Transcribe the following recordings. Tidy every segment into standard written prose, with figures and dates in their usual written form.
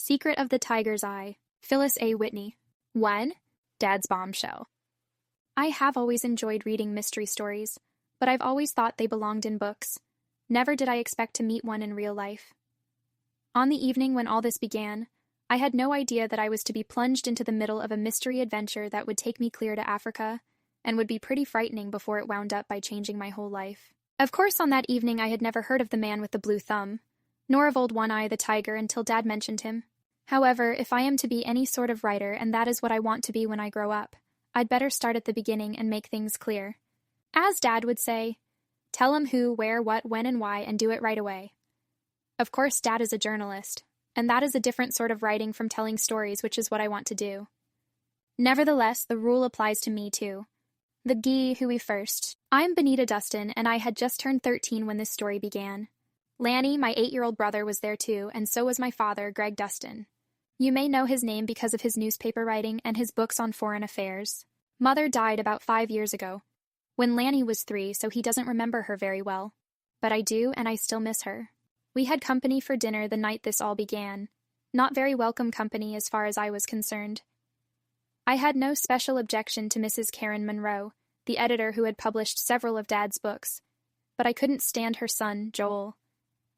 Secret of the Tiger's Eye, Phyllis A. Whitney. 1. Dad's Bombshell. I have always enjoyed reading mystery stories, but I've always thought they belonged in books. Never did I expect to meet one in real life. On the evening when all this began, I had no idea that I was to be plunged into the middle of a mystery adventure that would take me clear to Africa, and would be pretty frightening before it wound up by changing my whole life. Of course, on that evening I had never heard of the man with the blue thumb, nor of old One Eye the tiger until Dad mentioned him. However, if I am to be any sort of writer, and that is what I want to be when I grow up, I'd better start at the beginning and make things clear. As Dad would say, tell 'em who, where, what, when, and why, and do it right away. Of course, Dad is a journalist, and that is a different sort of writing from telling stories, which is what I want to do. Nevertheless, the rule applies to me too. The Gee Hui first. I'm Benita Dustin, and I had just turned 13 when this story began. Lanny, my 8-year-old brother, was there too, and so was my father, Greg Dustin. You may know his name because of his newspaper writing and his books on foreign affairs. Mother died about 5 years ago, when Lanny was 3, so he doesn't remember her very well. But I do, and I still miss her. We had company for dinner the night this all began. Not very welcome company as far as I was concerned. I had no special objection to Mrs. Karen Monroe, the editor who had published several of Dad's books, but I couldn't stand her son, Joel.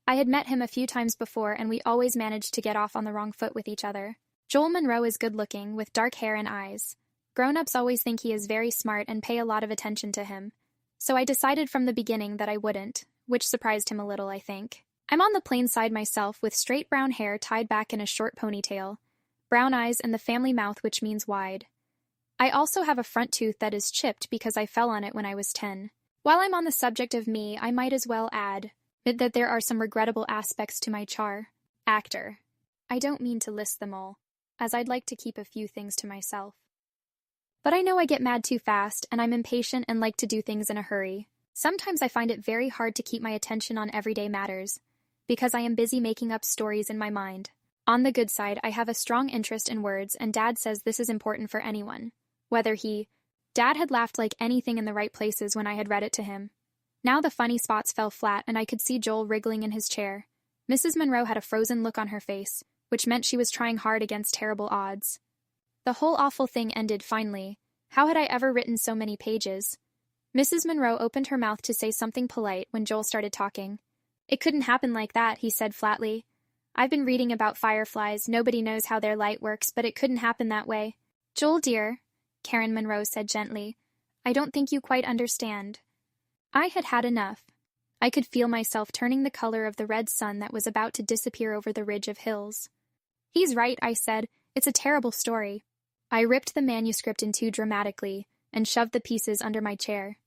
I had met him a few times before, and we always managed to get off on the wrong foot with each other. Joel Monroe is good-looking, with dark hair and eyes. Grown-ups always think he is very smart and pay a lot of attention to him. So I decided from the beginning that I wouldn't, which surprised him a little, I think. I'm on the plain side myself, with straight brown hair tied back in a short ponytail, brown eyes, and the family mouth, which means wide. I also have a front tooth that is chipped because I fell on it when I was 10. While I'm on the subject of me, I might as well add that there are some regrettable aspects to my actor. I don't mean to list them all, as I'd like to keep a few things to myself. But I know I get mad too fast, and I'm impatient and like to do things in a hurry. Sometimes I find it very hard to keep my attention on everyday matters, because I am busy making up stories in my mind. On the good side, I have a strong interest in words, and Dad says this is important for anyone. Dad had laughed like anything in the right places when I had read it to him. Now the funny spots fell flat, and I could see Joel wriggling in his chair. Mrs. Monroe had a frozen look on her face, which meant she was trying hard against terrible odds. The whole awful thing ended finally. How had I ever written so many pages? Mrs. Monroe opened her mouth to say something polite when Joel started talking. It couldn't happen like that, he said flatly. I've been reading about fireflies. Nobody knows how their light works, but it couldn't happen that way. Joel, dear, Karen Monroe said gently, I don't think you quite understand. I had had enough. I could feel myself turning the color of the red sun that was about to disappear over the ridge of hills. He's right, I said. It's a terrible story. I ripped the manuscript in two dramatically and shoved the pieces under my chair.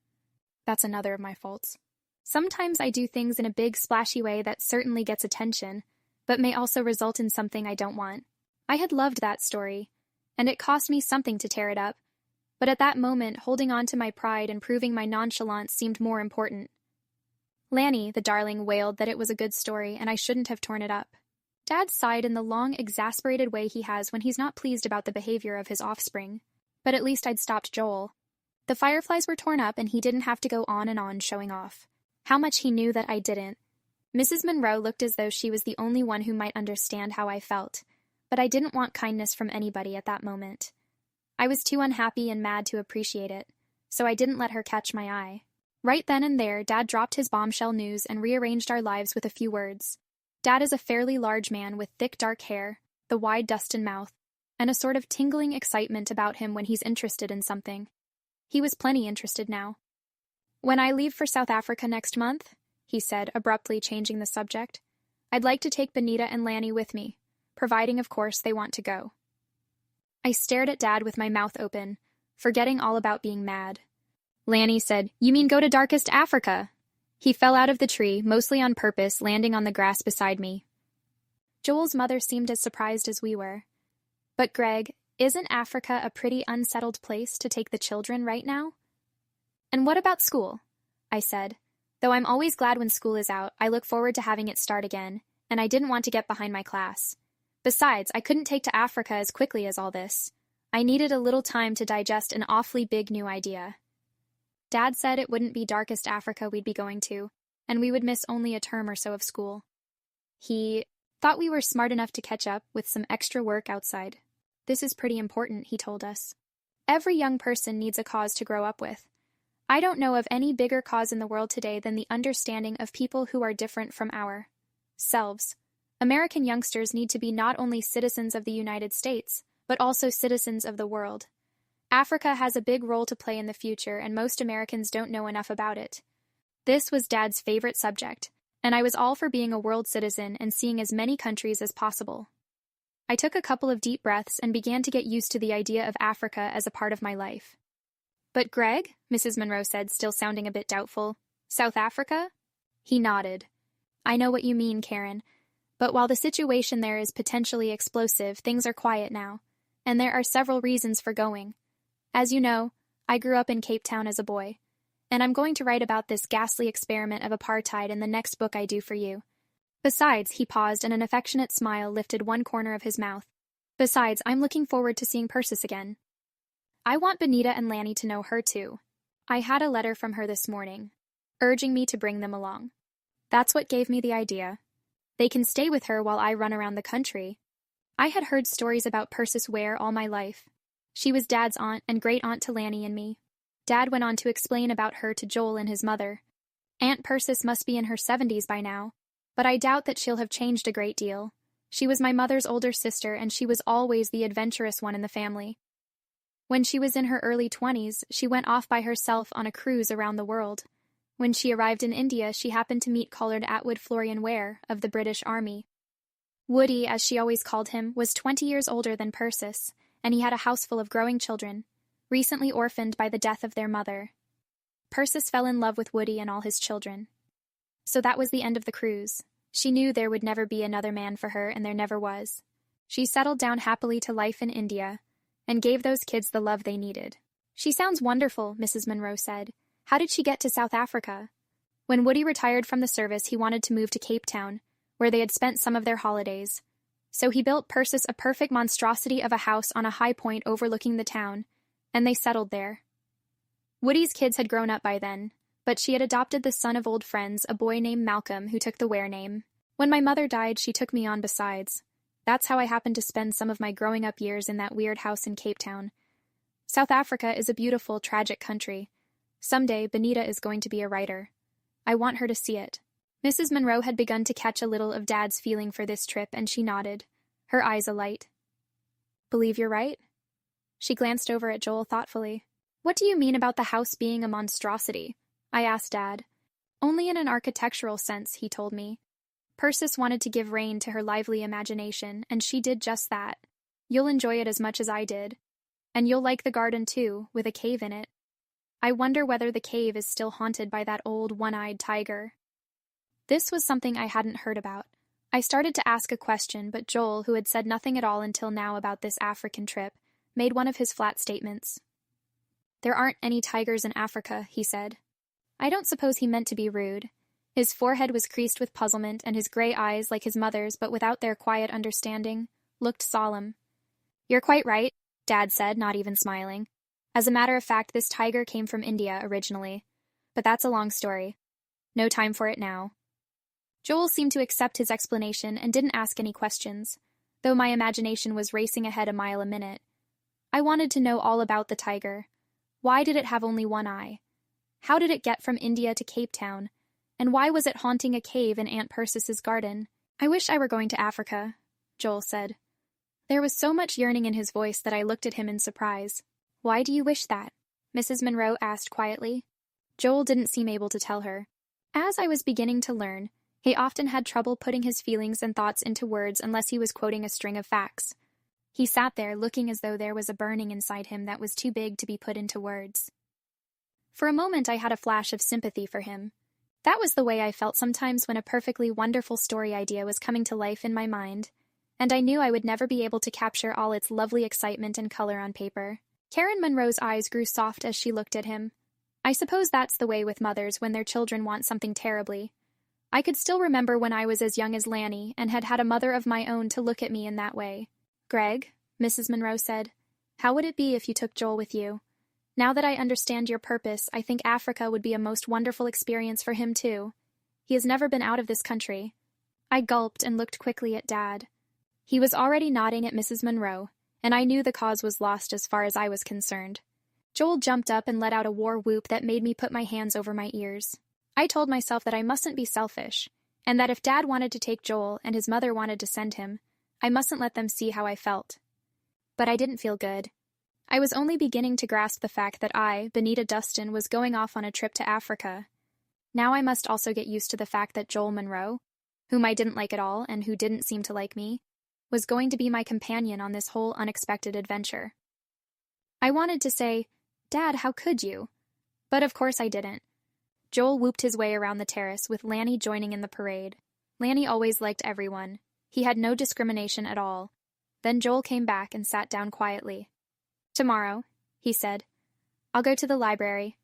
That's another of my faults. Sometimes I do things in a big, splashy way that certainly gets attention, but may also result in something I don't want. I had loved that story, and it cost me something to tear it up. But at that moment, holding on to my pride and proving my nonchalance seemed more important. Lanny, the darling, wailed that it was a good story and I shouldn't have torn it up. Dad sighed in the long, exasperated way he has when he's not pleased about the behavior of his offspring. But at least I'd stopped Joel. The fireflies were torn up and he didn't have to go on and on showing off. How much he knew that I didn't. Mrs. Monroe looked as though she was the only one who might understand how I felt, but I didn't want kindness from anybody at that moment. I was too unhappy and mad to appreciate it, so I didn't let her catch my eye. Right then and there, Dad dropped his bombshell news and rearranged our lives with a few words. Dad is a fairly large man with thick dark hair, the wide Dustin mouth, and a sort of tingling excitement about him when he's interested in something. He was plenty interested now. When I leave for South Africa next month, he said, abruptly changing the subject, I'd like to take Benita and Lanny with me, providing, of course, they want to go. I stared at Dad with my mouth open, forgetting all about being mad. Lanny said, You mean go to darkest Africa? He fell out of the tree, mostly on purpose, landing on the grass beside me. Joel's mother seemed as surprised as we were. But Greg, isn't Africa a pretty unsettled place to take the children right now? And what about school? I said. Though I'm always glad when school is out, I look forward to having it start again, and I didn't want to get behind my class. Besides, I couldn't take to Africa as quickly as all this. I needed a little time to digest an awfully big new idea. Dad said it wouldn't be darkest Africa we'd be going to, and we would miss only a term or so of school. Thought we were smart enough to catch up with some extra work outside. This is pretty important, he told us. Every young person needs a cause to grow up with. I don't know of any bigger cause in the world today than the understanding of people who are different from ourselves. American youngsters need to be not only citizens of the United States, but also citizens of the world. Africa has a big role to play in the future, and most Americans don't know enough about it. This was Dad's favorite subject, and I was all for being a world citizen and seeing as many countries as possible. I took a couple of deep breaths and began to get used to the idea of Africa as a part of my life. But Greg, Mrs. Monroe said, still sounding a bit doubtful, South Africa? He nodded. I know what you mean, Karen. But while the situation there is potentially explosive, things are quiet now, and there are several reasons for going. As you know, I grew up in Cape Town as a boy, and I'm going to write about this ghastly experiment of apartheid in the next book I do for you. Besides, he paused and an affectionate smile lifted one corner of his mouth. Besides, I'm looking forward to seeing Persis again. I want Benita and Lanny to know her too. I had a letter from her this morning, urging me to bring them along. That's what gave me the idea. They can stay with her while I run around the country. I had heard stories about Persis Ware all my life. She was Dad's aunt and great-aunt to Lanny and me. Dad went on to explain about her to Joel and his mother. Aunt Persis must be in her 70s by now, but I doubt that she'll have changed a great deal. She was my mother's older sister, and she was always the adventurous one in the family. When she was in her early 20s, she went off by herself on a cruise around the world. When she arrived in India, she happened to meet Collard Atwood Florian Ware of the British Army. Woody, as she always called him, was 20 years older than Persis, and he had a house full of growing children, recently orphaned by the death of their mother. Persis fell in love with Woody and all his children. So that was the end of the cruise. She knew there would never be another man for her, and there never was. She settled down happily to life in India, and gave those kids the love they needed. She sounds wonderful, Mrs. Monroe said. How did she get to South Africa? When Woody retired from the service, he wanted to move to Cape Town, where they had spent some of their holidays. So he built Persis a perfect monstrosity of a house on a high point overlooking the town, and they settled there. Woody's kids had grown up by then, but she had adopted the son of old friends, a boy named Malcolm, who took the Ware name. When my mother died, she took me on besides. That's how I happened to spend some of my growing up years in that weird house in Cape Town. South Africa is a beautiful, tragic country. Someday, Benita is going to be a writer. I want her to see it. Mrs. Monroe had begun to catch a little of Dad's feeling for this trip, and she nodded, her eyes alight. Believe you're right? She glanced over at Joel thoughtfully. What do you mean about the house being a monstrosity? I asked Dad. Only in an architectural sense, he told me. Persis wanted to give rein to her lively imagination, and she did just that. You'll enjoy it as much as I did. And you'll like the garden too, with a cave in it. I wonder whether the cave is still haunted by that old one-eyed tiger. This was something I hadn't heard about. I started to ask a question, but Joel, who had said nothing at all until now about this African trip, made one of his flat statements. There aren't any tigers in Africa, he said. I don't suppose he meant to be rude. His forehead was creased with puzzlement, and his gray eyes, like his mother's but without their quiet understanding, looked solemn. You're quite right, Dad said, not even smiling. As a matter of fact, this tiger came from India originally. But that's a long story. No time for it now. Joel seemed to accept his explanation and didn't ask any questions, though my imagination was racing ahead a mile a minute. I wanted to know all about the tiger. Why did it have only one eye? How did it get from India to Cape Town? And why was it haunting a cave in Aunt Persis's garden? I wish I were going to Africa, Joel said. There was so much yearning in his voice that I looked at him in surprise. Why do you wish that? Mrs. Monroe asked quietly. Joel didn't seem able to tell her. As I was beginning to learn, he often had trouble putting his feelings and thoughts into words unless he was quoting a string of facts. He sat there looking as though there was a burning inside him that was too big to be put into words. For a moment I had a flash of sympathy for him. That was the way I felt sometimes when a perfectly wonderful story idea was coming to life in my mind, and I knew I would never be able to capture all its lovely excitement and color on paper. Karen Monroe's eyes grew soft as she looked at him. I suppose that's the way with mothers when their children want something terribly. I could still remember when I was as young as Lanny and had had a mother of my own to look at me in that way. Greg, Mrs. Monroe said, how would it be if you took Joel with you? Now that I understand your purpose, I think Africa would be a most wonderful experience for him too. He has never been out of this country. I gulped and looked quickly at Dad. He was already nodding at Mrs. Monroe, and I knew the cause was lost as far as I was concerned. Joel jumped up and let out a war whoop that made me put my hands over my ears. I told myself that I mustn't be selfish, and that if Dad wanted to take Joel and his mother wanted to send him, I mustn't let them see how I felt. But I didn't feel good. I was only beginning to grasp the fact that I, Benita Dustin, was going off on a trip to Africa. Now I must also get used to the fact that Joel Monroe, whom I didn't like at all and who didn't seem to like me, was going to be my companion on this whole unexpected adventure. I wanted to say, "Dad, how could you?" But of course I didn't. Joel whooped his way around the terrace with Lanny joining in the parade. Lanny always liked everyone. He had no discrimination at all. Then Joel came back and sat down quietly. "Tomorrow," he said, "I'll go to the library.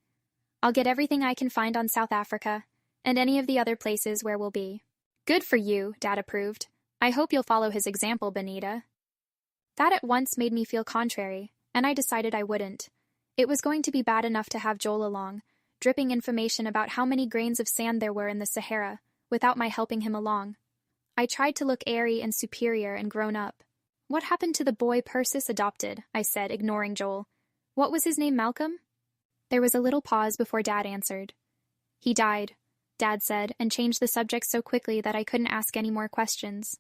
I'll get everything I can find on South Africa, and any of the other places where we'll be." "Good for you," Dad approved. "I hope you'll follow his example, Benita." That at once made me feel contrary, and I decided I wouldn't. It was going to be bad enough to have Joel along, dripping information about how many grains of sand there were in the Sahara, without my helping him along. I tried to look airy and superior and grown up. "What happened to the boy Persis adopted?" I said, ignoring Joel. "What was his name, Malcolm?" There was a little pause before Dad answered. "He died," Dad said, and changed the subject so quickly that I couldn't ask any more questions.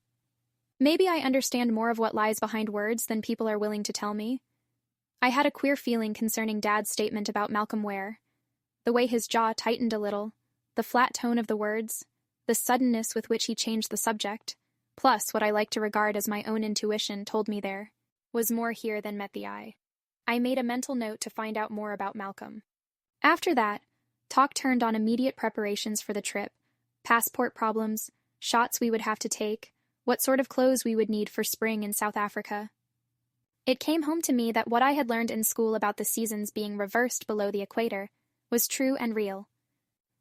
Maybe I understand more of what lies behind words than people are willing to tell me. I had a queer feeling concerning Dad's statement about Malcolm Ware. The way his jaw tightened a little, the flat tone of the words, the suddenness with which he changed the subject, plus what I like to regard as my own intuition told me there, was more here than met the eye. I made a mental note to find out more about Malcolm. After that, talk turned on immediate preparations for the trip, passport problems, shots we would have to take, what sort of clothes we would need for spring in South Africa. It came home to me that what I had learned in school about the seasons being reversed below the equator was true and real.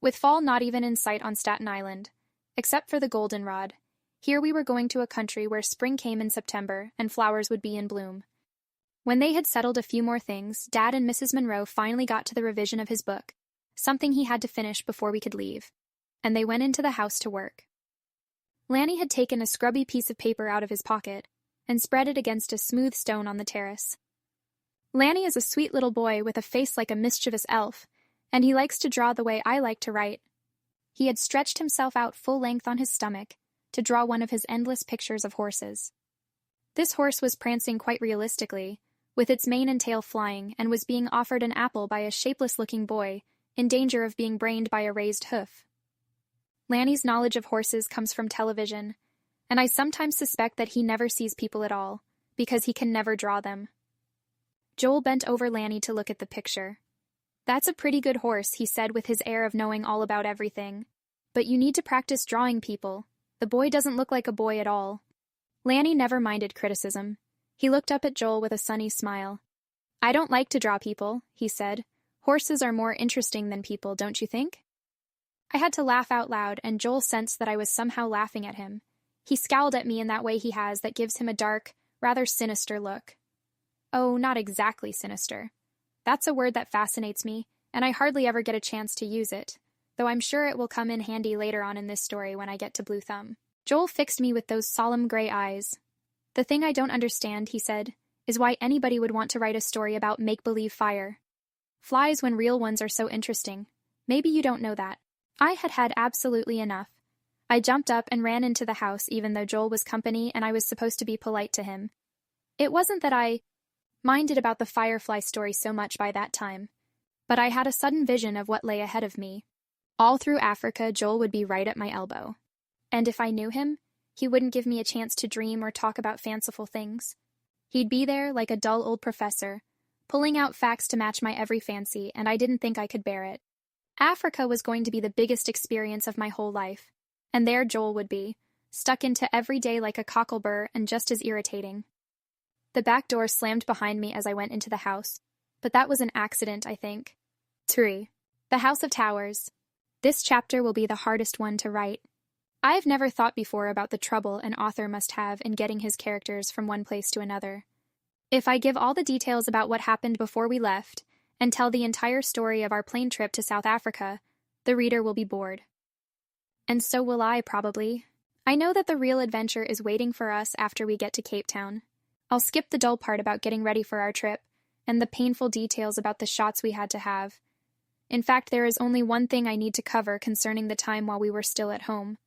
With fall not even in sight on Staten Island, except for the goldenrod, here we were going to a country where spring came in September and flowers would be in bloom. When they had settled a few more things, Dad and Mrs. Monroe finally got to the revision of his book, something he had to finish before we could leave, and they went into the house to work. Lanny had taken a scrubby piece of paper out of his pocket and spread it against a smooth stone on the terrace. Lanny is a sweet little boy with a face like a mischievous elf, and he likes to draw the way I like to write. He had stretched himself out full length on his stomach to draw one of his endless pictures of horses. This horse was prancing quite realistically, with its mane and tail flying, and was being offered an apple by a shapeless-looking boy in danger of being brained by a raised hoof. Lanny's knowledge of horses comes from television, and I sometimes suspect that he never sees people at all, because he can never draw them. Joel bent over Lanny to look at the picture. "That's a pretty good horse," he said with his air of knowing all about everything. "But you need to practice drawing people. The boy doesn't look like a boy at all." Lanny never minded criticism. He looked up at Joel with a sunny smile. "I don't like to draw people," he said. "Horses are more interesting than people, don't you think?" I had to laugh out loud, and Joel sensed that I was somehow laughing at him. He scowled at me in that way he has that gives him a dark, rather sinister look. Oh, not exactly sinister. That's a word that fascinates me, and I hardly ever get a chance to use it, though I'm sure it will come in handy later on in this story when I get to Blue Thumb. Joel fixed me with those solemn gray eyes. "The thing I don't understand," he said, "is why anybody would want to write a story about make-believe fire. Flies when real ones are so interesting. Maybe you don't know that." I had had absolutely enough. I jumped up and ran into the house even though Joel was company and I was supposed to be polite to him. It wasn't that I minded about the firefly story so much by that time, but I had a sudden vision of what lay ahead of me. All through Africa, Joel would be right at my elbow. And if I knew him, he wouldn't give me a chance to dream or talk about fanciful things. He'd be there like a dull old professor, pulling out facts to match my every fancy, and I didn't think I could bear it. Africa was going to be the biggest experience of my whole life, and there Joel would be, stuck into every day like a cocklebur and just as irritating. The back door slammed behind me as I went into the house, but that was an accident, I think. 3. The House of Towers. This chapter will be the hardest one to write. I've never thought before about the trouble an author must have in getting his characters from one place to another. If I give all the details about what happened before we left, and tell the entire story of our plane trip to South Africa, the reader will be bored. And so will I, probably. I know that the real adventure is waiting for us after we get to Cape Town. I'll skip the dull part about getting ready for our trip, and the painful details about the shots we had to have. In fact, there is only one thing I need to cover concerning the time while we were still at home.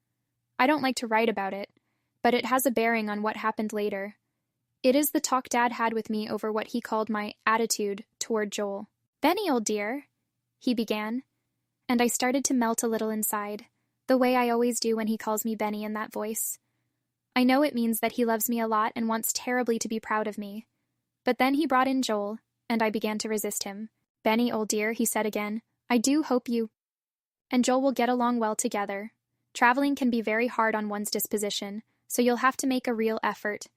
I don't like to write about it, but it has a bearing on what happened later. It is the talk Dad had with me over what he called my attitude toward Joel. "Benny, old dear," he began, and I started to melt a little inside, the way I always do when he calls me Benny in that voice. I know it means that he loves me a lot and wants terribly to be proud of me. But then he brought in Joel, and I began to resist him. "Benny, old dear," he said again, "I do hope you and Joel will get along well together. Traveling can be very hard on one's disposition, so you'll have to make a real effort.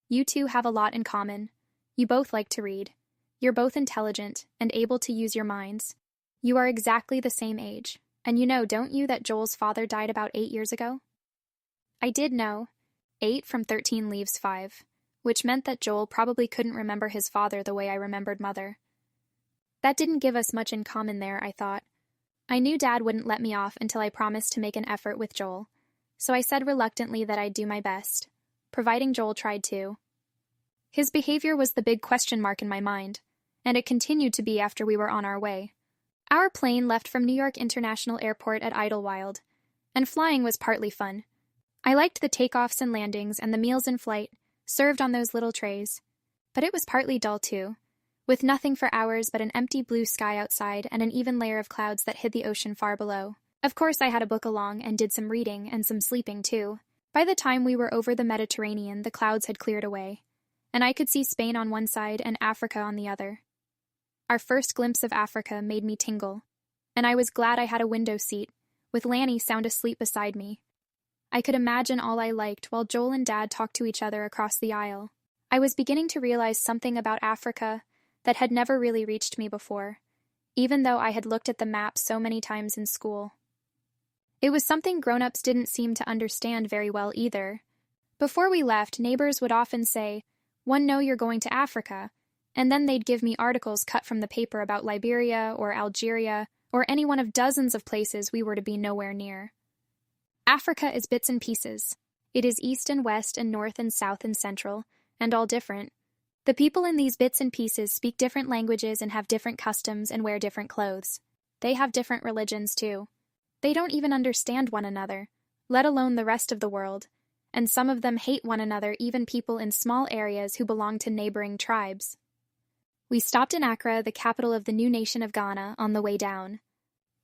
You two have a lot in common. You both like to read. You're both intelligent and able to use your minds. You are exactly the same age. And you know, don't you, that Joel's father died about 8 years ago?" I did know. 8 from 13 leaves 5, which meant that Joel probably couldn't remember his father the way I remembered Mother. That didn't give us much in common there, I thought. I knew Dad wouldn't let me off until I promised to make an effort with Joel, so I said reluctantly that I'd do my best, providing Joel tried too. His behavior was the big question mark in my mind, and it continued to be after we were on our way. Our plane left from New York International Airport at Idlewild, and flying was partly fun. I liked the takeoffs and landings and the meals in flight, served on those little trays. But it was partly dull too, with nothing for hours but an empty blue sky outside and an even layer of clouds that hid the ocean far below. Of course I had a book along and did some reading and some sleeping too. By the time we were over the Mediterranean, the clouds had cleared away, and I could see Spain on one side and Africa on the other. Our first glimpse of Africa made me tingle, and I was glad I had a window seat, with Lanny sound asleep beside me. I could imagine all I liked while Joel and Dad talked to each other across the aisle. I was beginning to realize something about Africa that had never really reached me before, even though I had looked at the map so many times in school. It was something grown-ups didn't seem to understand very well either. Before we left, neighbors would often say, "One know you're going to Africa," and then they'd give me articles cut from the paper about Liberia or Algeria or any one of dozens of places we were to be nowhere near. Africa is bits and pieces. It is east and west and north and south and central, and all different. The people in these bits and pieces speak different languages and have different customs and wear different clothes. They have different religions, too. They don't even understand one another, let alone the rest of the world, and some of them hate one another, even people in small areas who belong to neighboring tribes. We stopped in Accra, the capital of the new nation of Ghana, on the way down.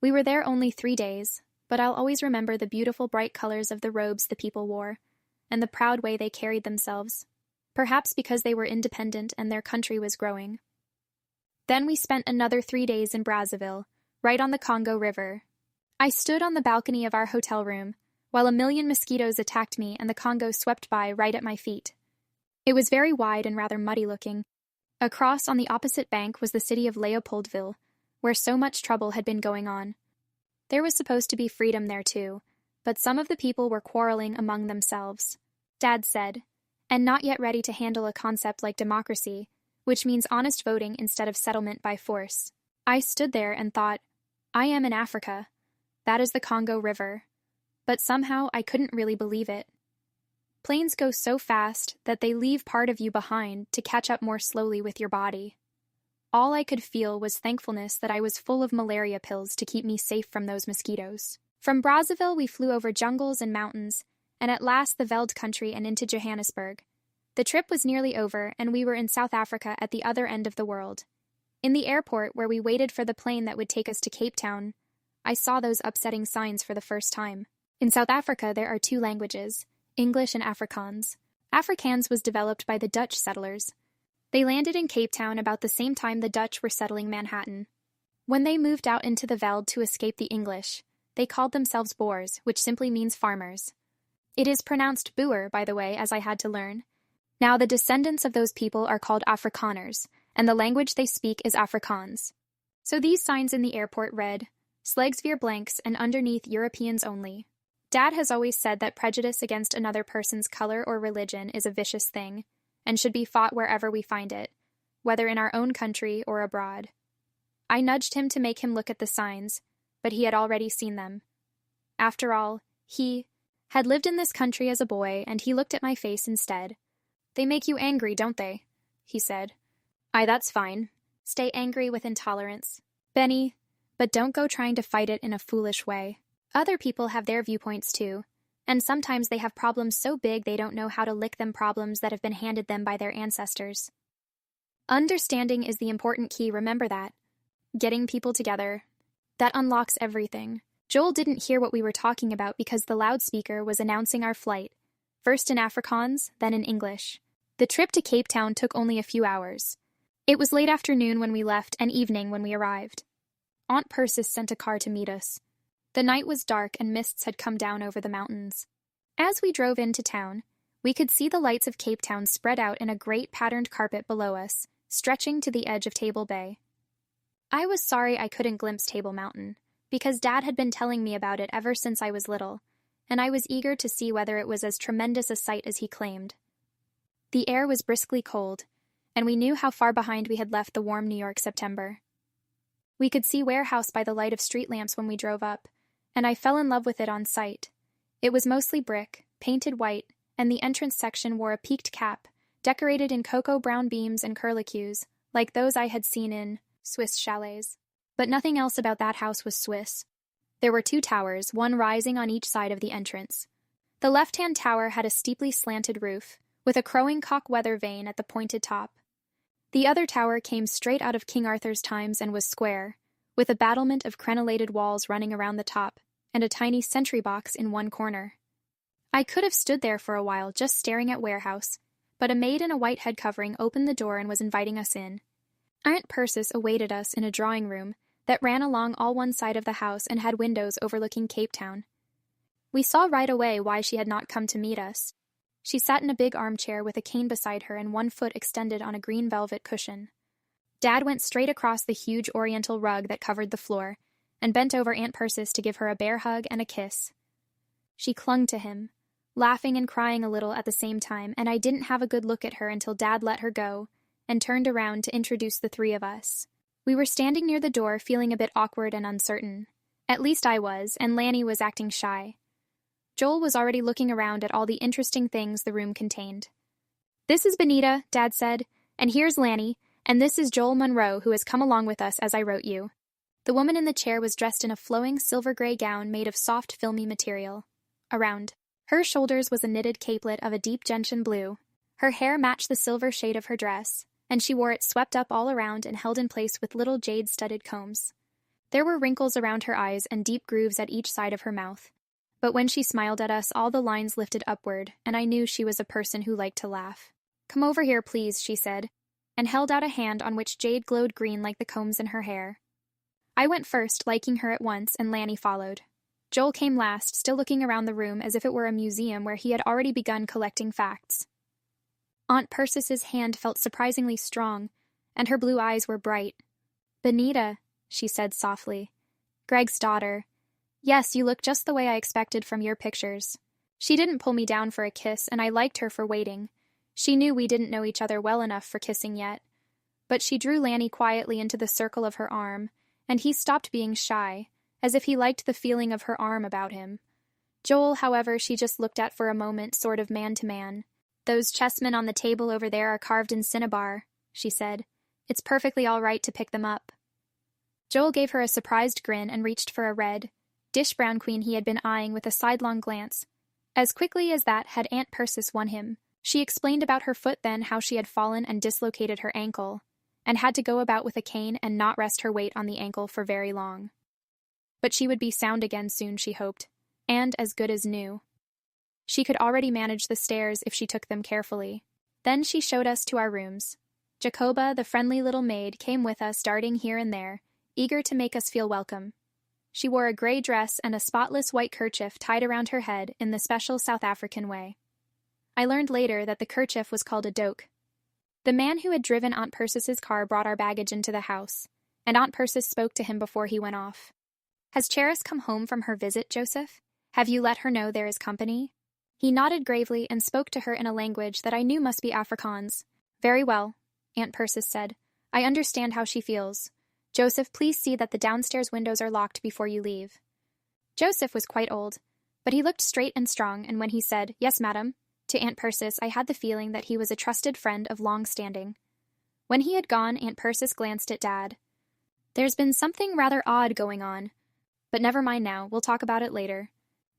We were there only 3 days, but I'll always remember the beautiful bright colors of the robes the people wore, and the proud way they carried themselves, perhaps because they were independent and their country was growing. Then we spent another 3 days in Brazzaville, right on the Congo River. I stood on the balcony of our hotel room, while a million mosquitoes attacked me and the Congo swept by right at my feet. It was very wide and rather muddy-looking. Across on the opposite bank was the city of Leopoldville, where so much trouble had been going on. There was supposed to be freedom there too, but some of the people were quarreling among themselves, Dad said, and not yet ready to handle a concept like democracy, which means honest voting instead of settlement by force. I stood there and thought, I am in Africa. That is the Congo River. But somehow I couldn't really believe it. Planes go so fast that they leave part of you behind to catch up more slowly with your body. All I could feel was thankfulness that I was full of malaria pills to keep me safe from those mosquitoes. From Brazzaville we flew over jungles and mountains, and at last the Veld country and into Johannesburg. The trip was nearly over, and we were in South Africa at the other end of the world. In the airport, where we waited for the plane that would take us to Cape Town, I saw those upsetting signs for the first time. In South Africa there are 2 languages, English and Afrikaans. Afrikaans was developed by the Dutch settlers. They landed in Cape Town about the same time the Dutch were settling Manhattan. When they moved out into the veld to escape the English, they called themselves Boers, which simply means farmers. It is pronounced Boer, by the way, as I had to learn. Now the descendants of those people are called Afrikaners, and the language they speak is Afrikaans. So these signs in the airport read, Slegs vir blanks, and underneath Europeans only. Dad has always said that prejudice against another person's color or religion is a vicious thing, and should be fought wherever we find it, whether in our own country or abroad. I nudged him to make him look at the signs, but he had already seen them. After all, he Had lived in this country as a boy, and he looked at my face instead. "They make you angry, don't they?" he said. "Aye, that's fine. Stay angry with intolerance, Benny, but don't go trying to fight it in a foolish way. Other people have their viewpoints too, and sometimes they have problems so big they don't know how to lick them problems that have been handed them by their ancestors. Understanding is the important key, remember that. Getting people together. That unlocks everything." Joel didn't hear what we were talking about because the loudspeaker was announcing our flight, first in Afrikaans, then in English. The trip to Cape Town took only a few hours. It was late afternoon when we left and evening when we arrived. Aunt Persis sent a car to meet us. The night was dark and mists had come down over the mountains. As we drove into town, we could see the lights of Cape Town spread out in a great patterned carpet below us, stretching to the edge of Table Bay. I was sorry I couldn't glimpse Table Mountain, because Dad had been telling me about it ever since I was little, and I was eager to see whether it was as tremendous a sight as he claimed. The air was briskly cold, and we knew how far behind we had left the warm New York September. We could see Warehouse by the light of street lamps when we drove up, and I fell in love with it on sight. It was mostly brick, painted white, and the entrance section wore a peaked cap, decorated in cocoa-brown beams and curlicues, like those I had seen in Swiss chalets. But nothing else about that house was Swiss. There were 2 towers, one rising on each side of the entrance. The left-hand tower had a steeply slanted roof, with a crowing cock weather vane at the pointed top. The other tower came straight out of King Arthur's times and was square, with a battlement of crenellated walls running around the top, and a tiny sentry box in one corner. I could have stood there for a while just staring at Warehouse, but a maid in a white head covering opened the door and was inviting us in. Aunt Persis awaited us in a drawing room that ran along all one side of the house and had windows overlooking Cape Town. We saw right away why she had not come to meet us. She sat in a big armchair with a cane beside her and one foot extended on a green velvet cushion. Dad went straight across the huge oriental rug that covered the floor and bent over Aunt Persis to give her a bear hug and a kiss. She clung to him, laughing and crying a little at the same time, and I didn't have a good look at her until Dad let her go and turned around to introduce the 3 of us. We were standing near the door feeling a bit awkward and uncertain. At least I was, and Lanny was acting shy. Joel was already looking around at all the interesting things the room contained. "This is Benita," Dad said, "and here's Lanny, and this is Joel Monroe, who has come along with us as I wrote you." The woman in the chair was dressed in a flowing silver-gray gown made of soft, filmy material. Around her shoulders was a knitted capelet of a deep gentian blue. Her hair matched the silver shade of her dress, and she wore it swept up all around and held in place with little jade-studded combs. There were wrinkles around her eyes and deep grooves at each side of her mouth. But when she smiled at us, all the lines lifted upward, and I knew she was a person who liked to laugh. "Come over here, please," she said, and held out a hand on which jade glowed green like the combs in her hair. I went first, liking her at once, and Lanny followed. Joel came last, still looking around the room as if it were a museum where he had already begun collecting facts. Aunt Persis's hand felt surprisingly strong, and her blue eyes were bright. "Benita," she said softly. "Greg's daughter. Yes, you look just the way I expected from your pictures." She didn't pull me down for a kiss, and I liked her for waiting. She knew we didn't know each other well enough for kissing yet. But she drew Lanny quietly into the circle of her arm, and he stopped being shy, as if he liked the feeling of her arm about him. Joel, however, she just looked at for a moment, sort of man-to-man. "Those chessmen on the table over there are carved in cinnabar," she said. "It's perfectly all right to pick them up." Joel gave her a surprised grin and reached for a red, dish-brown queen he had been eyeing with a sidelong glance. As quickly as that had Aunt Persis won him. She explained about her foot then, how she had fallen and dislocated her ankle, and had to go about with a cane and not rest her weight on the ankle for very long. But she would be sound again soon, she hoped, and as good as new. She could already manage the stairs if she took them carefully. Then she showed us to our rooms. Jacoba, the friendly little maid, came with us, darting here and there, eager to make us feel welcome. She wore a gray dress and a spotless white kerchief tied around her head in the special South African way. I learned later that the kerchief was called a doek. The man who had driven Aunt Persis's car brought our baggage into the house, and Aunt Persis spoke to him before he went off. "Has Cheris come home from her visit, Joseph? Have you let her know there is company?" He nodded gravely and spoke to her in a language that I knew must be Afrikaans. "Very well," Aunt Persis said. "I understand how she feels. Joseph, please see that the downstairs windows are locked before you leave." Joseph was quite old, But he looked straight and strong, and when he said, "Yes, madam," to Aunt Persis, I had the feeling that he was a trusted friend of long standing. When he had gone, Aunt Persis glanced at Dad. "There's been something rather odd going on. But never mind now, we'll talk about it later."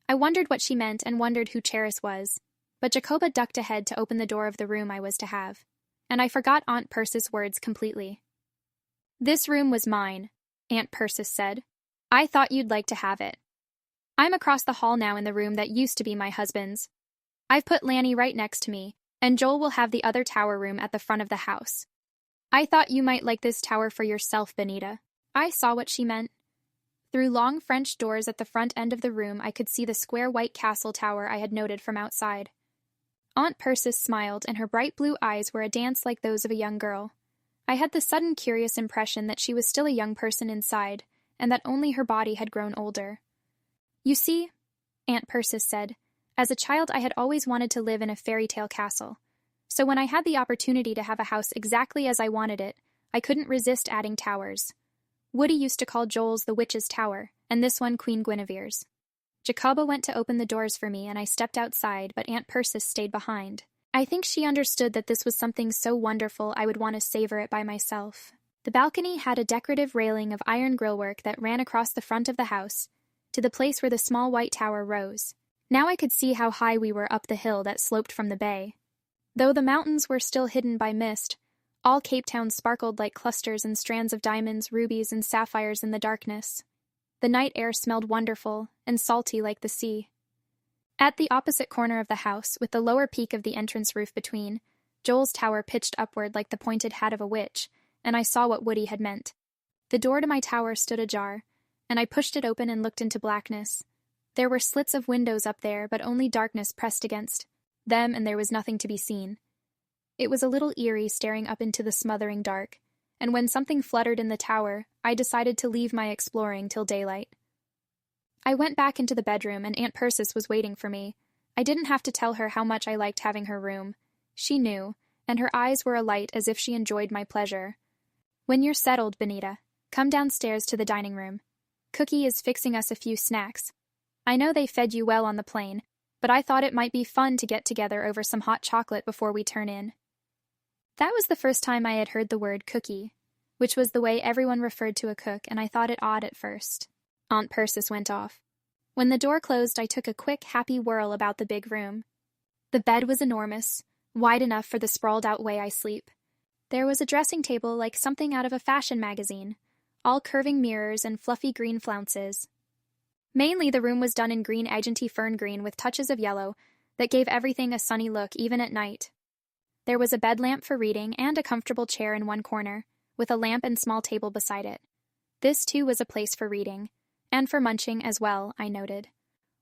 I wondered what she meant and wondered who Cheris was, but Jacoba ducked ahead to open the door of the room I was to have, and I forgot Aunt Persis' words completely. "This room was mine," Aunt Persis said. "I thought you'd like to have it. I'm across the hall now in the room that used to be my husband's. I've put Lanny right next to me, and Joel will have the other tower room at the front of the house. I thought you might like this tower for yourself, Benita." I saw what she meant. Through long French doors at the front end of the room, I could see the square white castle tower I had noted from outside. Aunt Persis smiled, and her bright blue eyes were a dance like those of a young girl. I had the sudden curious impression that she was still a young person inside, and that only her body had grown older. "You see," Aunt Persis said, "as a child I had always wanted to live in a fairy tale castle. So when I had the opportunity to have a house exactly as I wanted it, I couldn't resist adding towers. Woody used to call Joel's the Witch's Tower, and this one Queen Guinevere's." Jacoba went to open the doors for me, and I stepped outside, but Aunt Persis stayed behind. I think she understood that this was something so wonderful I would want to savor it by myself. The balcony had a decorative railing of iron grillwork that ran across the front of the house, to the place where the small white tower rose. Now I could see how high we were up the hill that sloped from the bay. Though the mountains were still hidden by mist, all Cape Town sparkled like clusters and strands of diamonds, rubies, and sapphires in the darkness. The night air smelled wonderful and salty like the sea. At the opposite corner of the house, with the lower peak of the entrance roof between, Joel's tower pitched upward like the pointed hat of a witch, and I saw what Woody had meant. The door to my tower stood ajar, and I pushed it open and looked into blackness. There were slits of windows up there, but only darkness pressed against them, and there was nothing to be seen. It was a little eerie staring up into the smothering dark, and when something fluttered in the tower, I decided to leave my exploring till daylight. I went back into the bedroom, and Aunt Persis was waiting for me. I didn't have to tell her how much I liked having her room. She knew, and her eyes were alight as if she enjoyed my pleasure. "When you're settled, Benita, come downstairs to the dining room. Cookie is fixing us a few snacks. I know they fed you well on the plane, but I thought it might be fun to get together over some hot chocolate before we turn in." That was the first time I had heard the word cookie, which was the way everyone referred to a cook, and I thought it odd at first. Aunt Persis went off. When the door closed, I took a quick, happy whirl about the big room. The bed was enormous, wide enough for the sprawled-out way I sleep. There was a dressing table like something out of a fashion magazine, all curving mirrors and fluffy green flounces. Mainly the room was done in green Argenty fern green with touches of yellow that gave everything a sunny look even at night. There was a bed lamp for reading and a comfortable chair in one corner, with a lamp and small table beside it. This, too, was a place for reading, and for munching as well, I noted.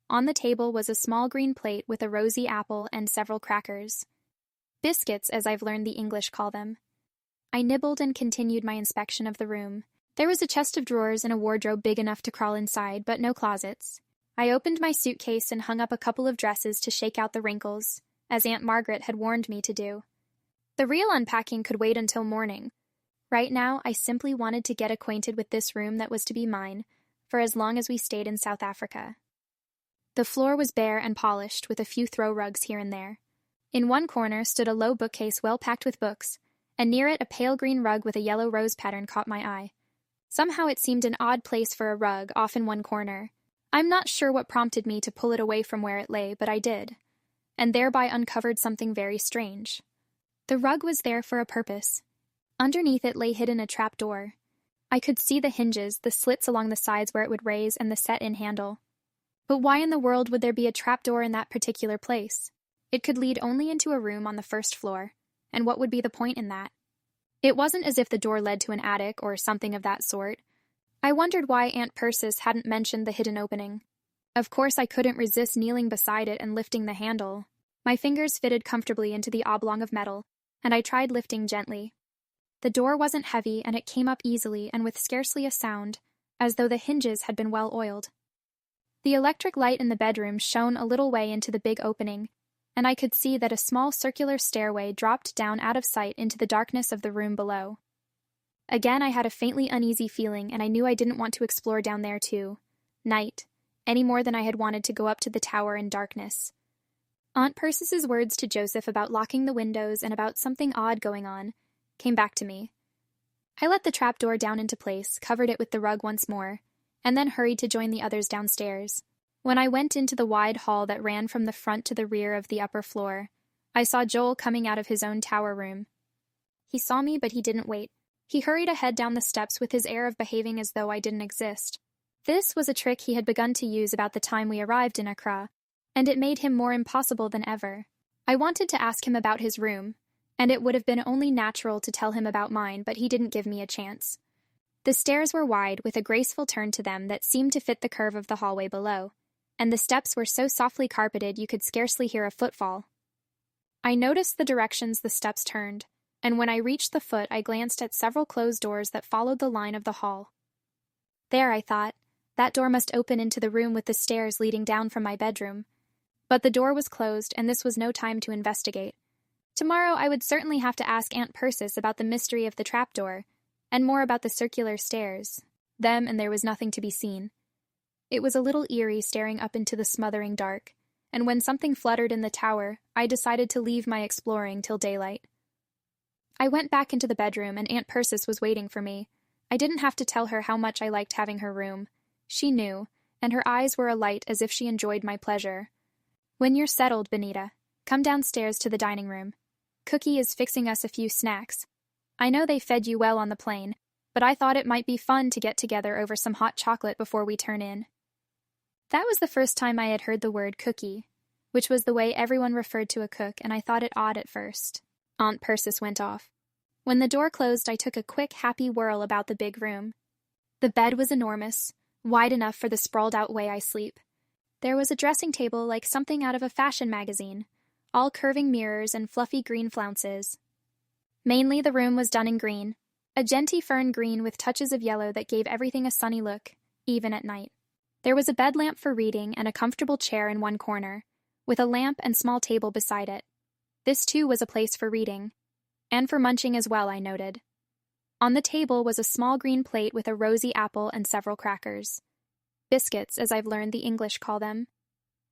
On the table was a small green plate with a rosy apple and several crackers. Biscuits, as I've learned the English call them. I nibbled and continued my inspection of the room. There was a chest of drawers and a wardrobe big enough to crawl inside, but no closets. I opened my suitcase and hung up a couple of dresses to shake out the wrinkles, as Aunt Margaret had warned me to do. The real unpacking could wait until morning. Right now, I simply wanted to get acquainted with this room that was to be mine, for as long as we stayed in South Africa. The floor was bare and polished, with a few throw rugs here and there. In one corner stood a low bookcase well packed with books, and near it a pale green rug with a yellow rose pattern caught my eye. Somehow it seemed an odd place for a rug, off in one corner. I'm not sure what prompted me to pull it away from where it lay, but I did, and thereby uncovered something very strange. The rug was there for a purpose. Underneath it lay hidden a trap door. I could see the hinges, the slits along the sides where it would raise, and the set-in handle. But why in the world would there be a trapdoor in that particular place? It could lead only into a room on the first floor, and what would be the point in that? It wasn't as if the door led to an attic or something of that sort. I wondered why Aunt Persis hadn't mentioned the hidden opening. Of course I couldn't resist kneeling beside it and lifting the handle. My fingers fitted comfortably into the oblong of metal, and I tried lifting gently. The door wasn't heavy, and it came up easily and with scarcely a sound, as though the hinges had been well oiled. The electric light in the bedroom shone a little way into the big opening, and I could see that a small circular stairway dropped down out of sight into the darkness of the room below. Again I had a faintly uneasy feeling, and I knew I didn't want to explore down there too. Night, any more than I had wanted to go up to the tower in darkness. Aunt Percis's words to Joseph about locking the windows and about something odd going on came back to me. I let the trapdoor down into place, covered it with the rug once more, and then hurried to join the others downstairs. When I went into the wide hall that ran from the front to the rear of the upper floor, I saw Joel coming out of his own tower room. He saw me, but he didn't wait. He hurried ahead down the steps with his air of behaving as though I didn't exist. This was a trick he had begun to use about the time we arrived in Accra, and it made him more impossible than ever. I wanted to ask him about his room, and it would have been only natural to tell him about mine, but he didn't give me a chance. The stairs were wide, with a graceful turn to them that seemed to fit the curve of the hallway below, and the steps were so softly carpeted you could scarcely hear a footfall. I noticed the directions the steps turned, and when I reached the foot I glanced at several closed doors that followed the line of the hall. There, I thought, that door must open into the room with the stairs leading down from my bedroom. But the door was closed, and this was no time to investigate. Tomorrow I would certainly have to ask Aunt Persis about the mystery of the trapdoor, and more about the circular stairs. Them, and there was nothing to be seen. It was a little eerie staring up into the smothering dark, and when something fluttered in the tower, I decided to leave my exploring till daylight. I went back into the bedroom, and Aunt Persis was waiting for me. I didn't have to tell her how much I liked having her room. She knew, and her eyes were alight as if she enjoyed my pleasure. "When you're settled, Benita, come downstairs to the dining room. Cookie is fixing us a few snacks. I know they fed you well on the plane, but I thought it might be fun to get together over some hot chocolate before we turn in." That was the first time I had heard the word cookie, which was the way everyone referred to a cook, and I thought it odd at first. Aunt Persis went off. When the door closed, I took a quick, happy whirl about the big room. The bed was enormous, wide enough for the sprawled-out way I sleep. There was a dressing table like something out of a fashion magazine, all curving mirrors and fluffy green flounces. Mainly the room was done in green, a genty fern green with touches of yellow that gave everything a sunny look, even at night. There was a bed lamp for reading and a comfortable chair in one corner, with a lamp and small table beside it. This, too, was a place for reading, and for munching as well, I noted. On the table was a small green plate with a rosy apple and several crackers. Biscuits, as I've learned the English call them.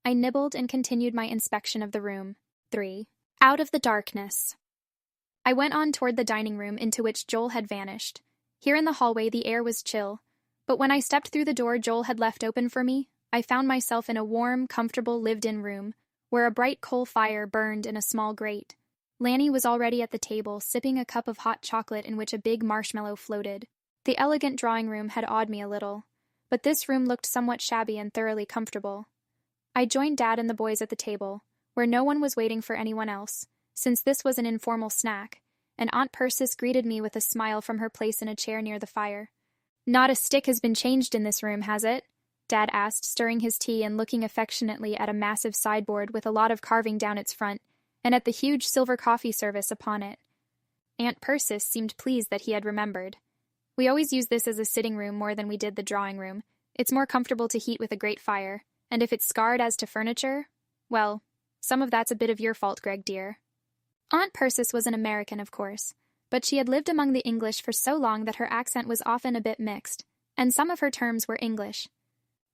I nibbled and continued my inspection of the room. 3. Out of the darkness. I went on toward the dining room into which Joel had vanished. Here in the hallway the air was chill, but when I stepped through the door Joel had left open for me, I found myself in a warm, comfortable, lived-in room, where a bright coal fire burned in a small grate. Lanny was already at the table, sipping a cup of hot chocolate in which a big marshmallow floated. The elegant drawing room had awed me a little, but this room looked somewhat shabby and thoroughly comfortable. I joined Dad and the boys at the table, where no one was waiting for anyone else, since this was an informal snack, and Aunt Persis greeted me with a smile from her place in a chair near the fire. "Not a stick has been changed in this room, has it?" Dad asked, stirring his tea and looking affectionately at a massive sideboard with a lot of carving down its front, and at the huge silver coffee service upon it. Aunt Persis seemed pleased that he had remembered. "We always use this as a sitting room more than we did the drawing room. It's more comfortable to heat with a grate fire, and if it's scarred as to furniture, well, some of that's a bit of your fault, Greg dear." Aunt Persis was an American, of course, but she had lived among the English for so long that her accent was often a bit mixed, and some of her terms were English.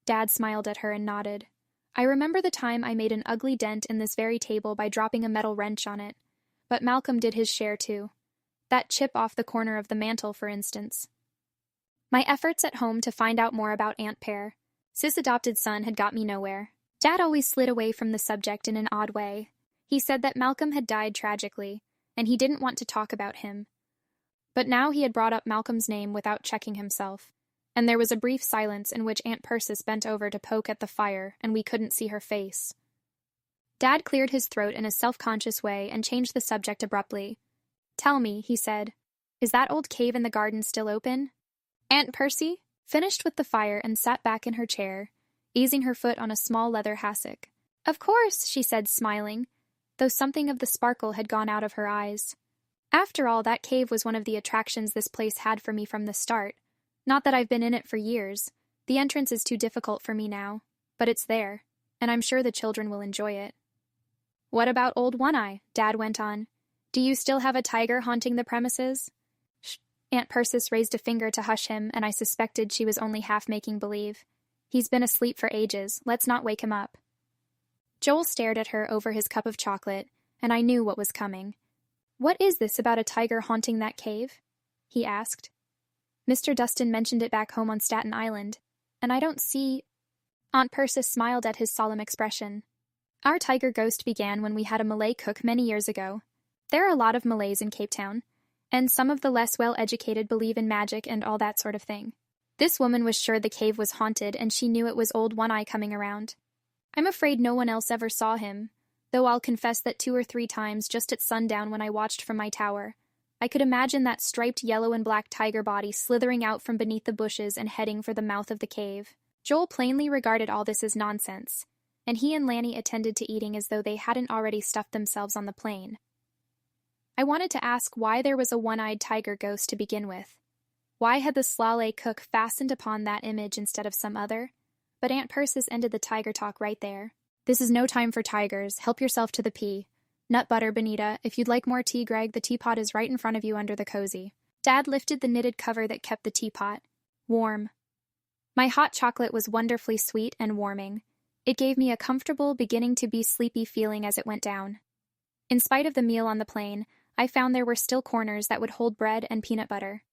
Dad smiled at her and nodded. I remember the time I made an ugly dent in this very table by dropping a metal wrench on it, but Malcolm did his share too. That chip off the corner of the mantel, for instance. My efforts at home to find out more about Aunt Pear, Sis' adopted son, had got me nowhere. Dad always slid away from the subject in an odd way. He said that Malcolm had died tragically, and he didn't want to talk about him. But now he had brought up Malcolm's name without checking himself, and there was a brief silence in which Aunt Persis bent over to poke at the fire, and we couldn't see her face. Dad cleared his throat in a self-conscious way and changed the subject abruptly. "Tell me," he said, "is that old cave in the garden still open?" Aunt Percy finished with the fire and sat back in her chair, easing her foot on a small leather hassock. "Of course," she said, smiling, though something of the sparkle had gone out of her eyes. After all, that cave was one of the attractions this place had for me from the start. Not that I've been in it for years. The entrance is too difficult for me now, but it's there, and I'm sure the children will enjoy it. "What about old One-Eye?" Dad went on. "Do you still have a tiger haunting the premises?" Aunt Persis raised a finger to hush him, and I suspected she was only half making believe. He's been asleep for ages. Let's not wake him up. Joel stared at her over his cup of chocolate, and I knew what was coming. What is this about a tiger haunting that cave? He asked. Mr. Dustin mentioned it back home on Staten Island, and I don't see... Aunt Persis smiled at his solemn expression. Our tiger ghost began when we had a Malay cook many years ago. There are a lot of Malays in Cape Town, and some of the less well-educated believe in magic and all that sort of thing. This woman was sure the cave was haunted, and she knew it was Old One-Eye coming around. I'm afraid no one else ever saw him, though I'll confess that 2 or 3 times just at sundown when I watched from my tower, I could imagine that striped yellow and black tiger body slithering out from beneath the bushes and heading for the mouth of the cave. Joel plainly regarded all this as nonsense, and he and Lanny attended to eating as though they hadn't already stuffed themselves on the plane. I wanted to ask why there was a one-eyed tiger ghost to begin with. Why had the Slalay cook fastened upon that image instead of some other? But Aunt Persis ended the tiger talk right there. This is no time for tigers. Help yourself to the pea. Nut butter, Benita. If you'd like more tea, Greg, the teapot is right in front of you under the cozy. Dad lifted the knitted cover that kept the teapot. Warm. My hot chocolate was wonderfully sweet and warming. It gave me a comfortable, beginning-to-be-sleepy feeling as it went down. In spite of the meal on the plane, I found there were still corners that would hold bread and peanut butter.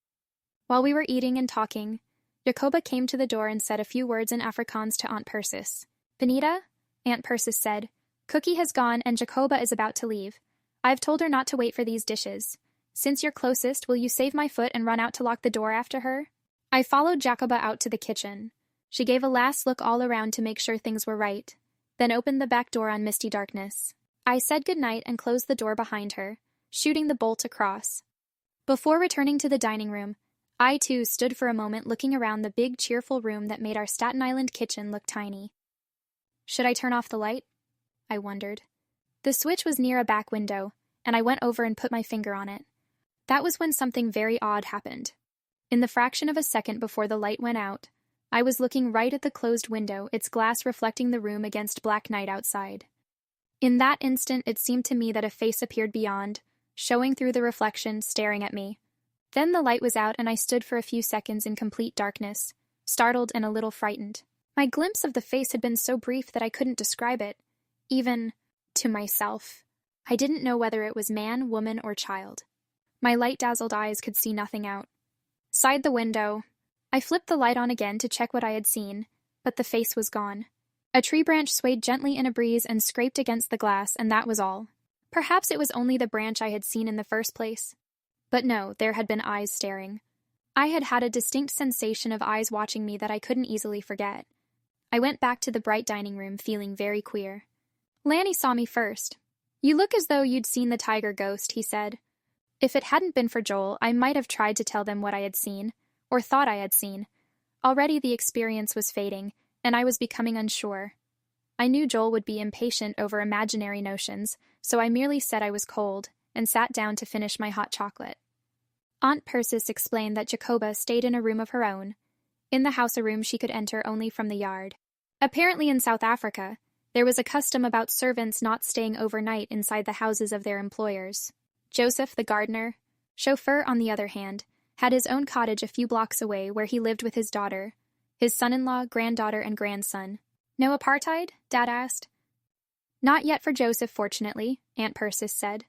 While we were eating and talking, Jacoba came to the door and said a few words in Afrikaans to Aunt Persis. Benita, Aunt Persis said, Cookie has gone and Jacoba is about to leave. I've told her not to wait for these dishes. Since you're closest, will you save my foot and run out to lock the door after her? I followed Jacoba out to the kitchen. She gave a last look all around to make sure things were right, then opened the back door on misty darkness. I said goodnight and closed the door behind her, shooting the bolt across. Before returning to the dining room, I too stood for a moment looking around the big, cheerful room that made our Staten Island kitchen look tiny. Should I turn off the light? I wondered. The switch was near a back window, and I went over and put my finger on it. That was when something very odd happened. In the fraction of a second before the light went out, I was looking right at the closed window, its glass reflecting the room against black night outside. In that instant, it seemed to me that a face appeared beyond, showing through the reflection, staring at me. Then the light was out, and I stood for a few seconds in complete darkness, startled and a little frightened. My glimpse of the face had been so brief that I couldn't describe it, even to myself. I didn't know whether it was man, woman, or child. My light-dazzled eyes could see nothing out. Side the window, I flipped the light on again to check what I had seen, but the face was gone. A tree branch swayed gently in a breeze and scraped against the glass, and that was all. Perhaps it was only the branch I had seen in the first place. But no, there had been eyes staring. I had had a distinct sensation of eyes watching me that I couldn't easily forget. I went back to the bright dining room, feeling very queer. Lanny saw me first. You look as though you'd seen the tiger ghost, he said. If it hadn't been for Joel, I might have tried to tell them what I had seen, or thought I had seen. Already the experience was fading, and I was becoming unsure. I knew Joel would be impatient over imaginary notions, so I merely said I was cold, and sat down to finish my hot chocolate. Aunt Persis explained that Jacoba stayed in a room of her own. In the house a room she could enter only from the yard. Apparently in South Africa, there was a custom about servants not staying overnight inside the houses of their employers. Joseph, the gardener, chauffeur on the other hand, had his own cottage a few blocks away where he lived with his daughter, his son-in-law, granddaughter, and grandson. No apartheid? Dad asked. Not yet for Joseph, fortunately, Aunt Persis said.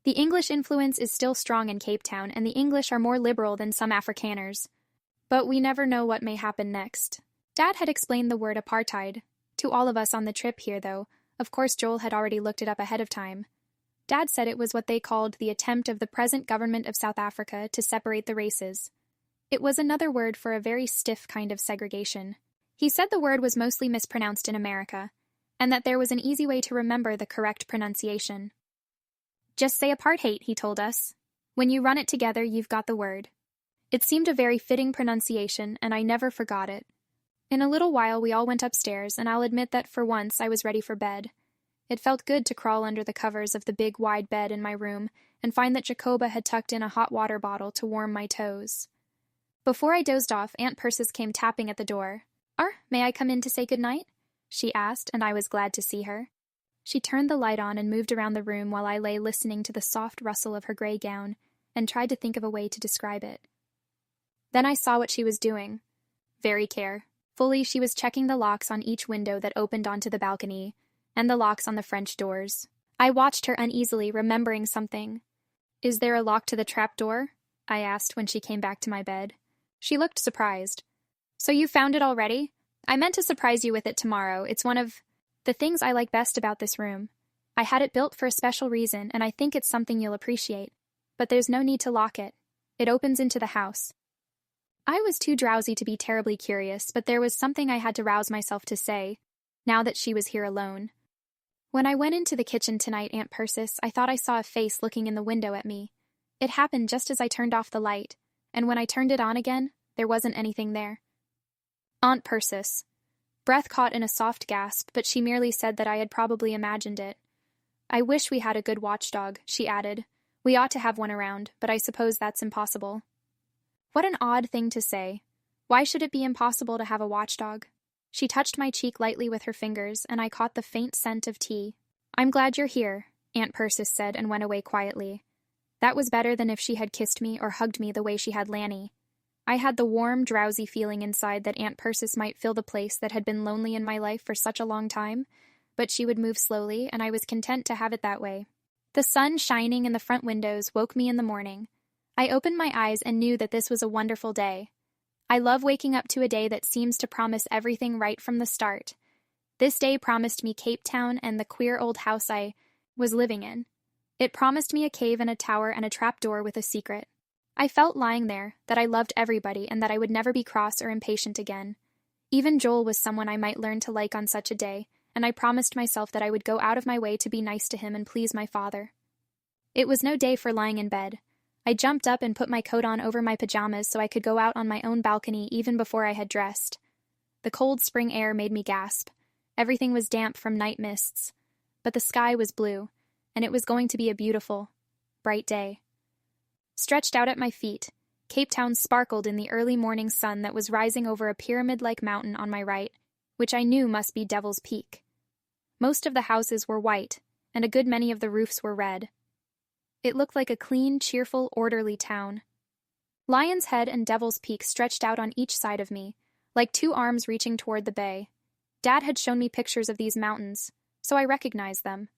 The English influence is still strong in Cape Town, and the English are more liberal than some Afrikaners. But we never know what may happen next. Dad had explained the word apartheid. To all of us on the trip here, though, of course Joel had already looked it up ahead of time. Dad said it was what they called the attempt of the present government of South Africa to separate the races. It was another word for a very stiff kind of segregation. He said the word was mostly mispronounced in America, and that there was an easy way to remember the correct pronunciation. Just say apartheid, he told us. When you run it together, you've got the word. It seemed a very fitting pronunciation, and I never forgot it. In a little while, we all went upstairs, and I'll admit that for once I was ready for bed. It felt good to crawl under the covers of the big, wide bed in my room and find that Jacoba had tucked in a hot water bottle to warm my toes. Before I dozed off, Aunt Persis came tapping at the door. May I come in to say good night? She asked, and I was glad to see her. She turned the light on and moved around the room while I lay listening to the soft rustle of her gray gown and tried to think of a way to describe it. Then I saw what she was doing. Very care. Fully, she was checking the locks on each window that opened onto the balcony, and the locks on the French doors. I watched her uneasily, remembering something. "Is there a lock to the trap door?" I asked when she came back to my bed. She looked surprised. "So you found it already? I meant to surprise you with it tomorrow. It's one of the things I like best about this room. I had it built for a special reason, and I think it's something you'll appreciate. But there's no need to lock it. It opens into the house." I was too drowsy to be terribly curious, but there was something I had to rouse myself to say, now that she was here alone. "When I went into the kitchen tonight, Aunt Persis, I thought I saw a face looking in the window at me. It happened just as I turned off the light, and when I turned it on again, there wasn't anything there." Aunt Persis. Breath caught in a soft gasp, but she merely said that I had probably imagined it. "I wish we had a good watchdog," she added. "We ought to have one around, but I suppose that's impossible." What an odd thing to say. Why should it be impossible to have a watchdog? She touched my cheek lightly with her fingers, and I caught the faint scent of tea. "I'm glad you're here," Aunt Persis said, and went away quietly. That was better than if she had kissed me or hugged me the way she had Lanny. I had the warm, drowsy feeling inside that Aunt Persis might fill the place that had been lonely in my life for such a long time, but she would move slowly, and I was content to have it that way. The sun shining in the front windows woke me in the morning. I opened my eyes and knew that this was a wonderful day. I love waking up to a day that seems to promise everything right from the start. This day promised me Cape Town and the queer old house I was living in. It promised me a cave and a tower and a trapdoor with a secret. I felt lying there that I loved everybody and that I would never be cross or impatient again. Even Joel was someone I might learn to like on such a day, and I promised myself that I would go out of my way to be nice to him and please my father. It was no day for lying in bed. I jumped up and put my coat on over my pajamas so I could go out on my own balcony even before I had dressed. The cold spring air made me gasp. Everything was damp from night mists, but the sky was blue, and it was going to be a beautiful, bright day. Stretched out at my feet, Cape Town sparkled in the early morning sun that was rising over a pyramid-like mountain on my right, which I knew must be Devil's Peak. Most of the houses were white, and a good many of the roofs were red. It looked like a clean, cheerful, orderly town. Lion's Head and Devil's Peak stretched out on each side of me, like two arms reaching toward the bay. Dad had shown me pictures of these mountains, so I recognized them.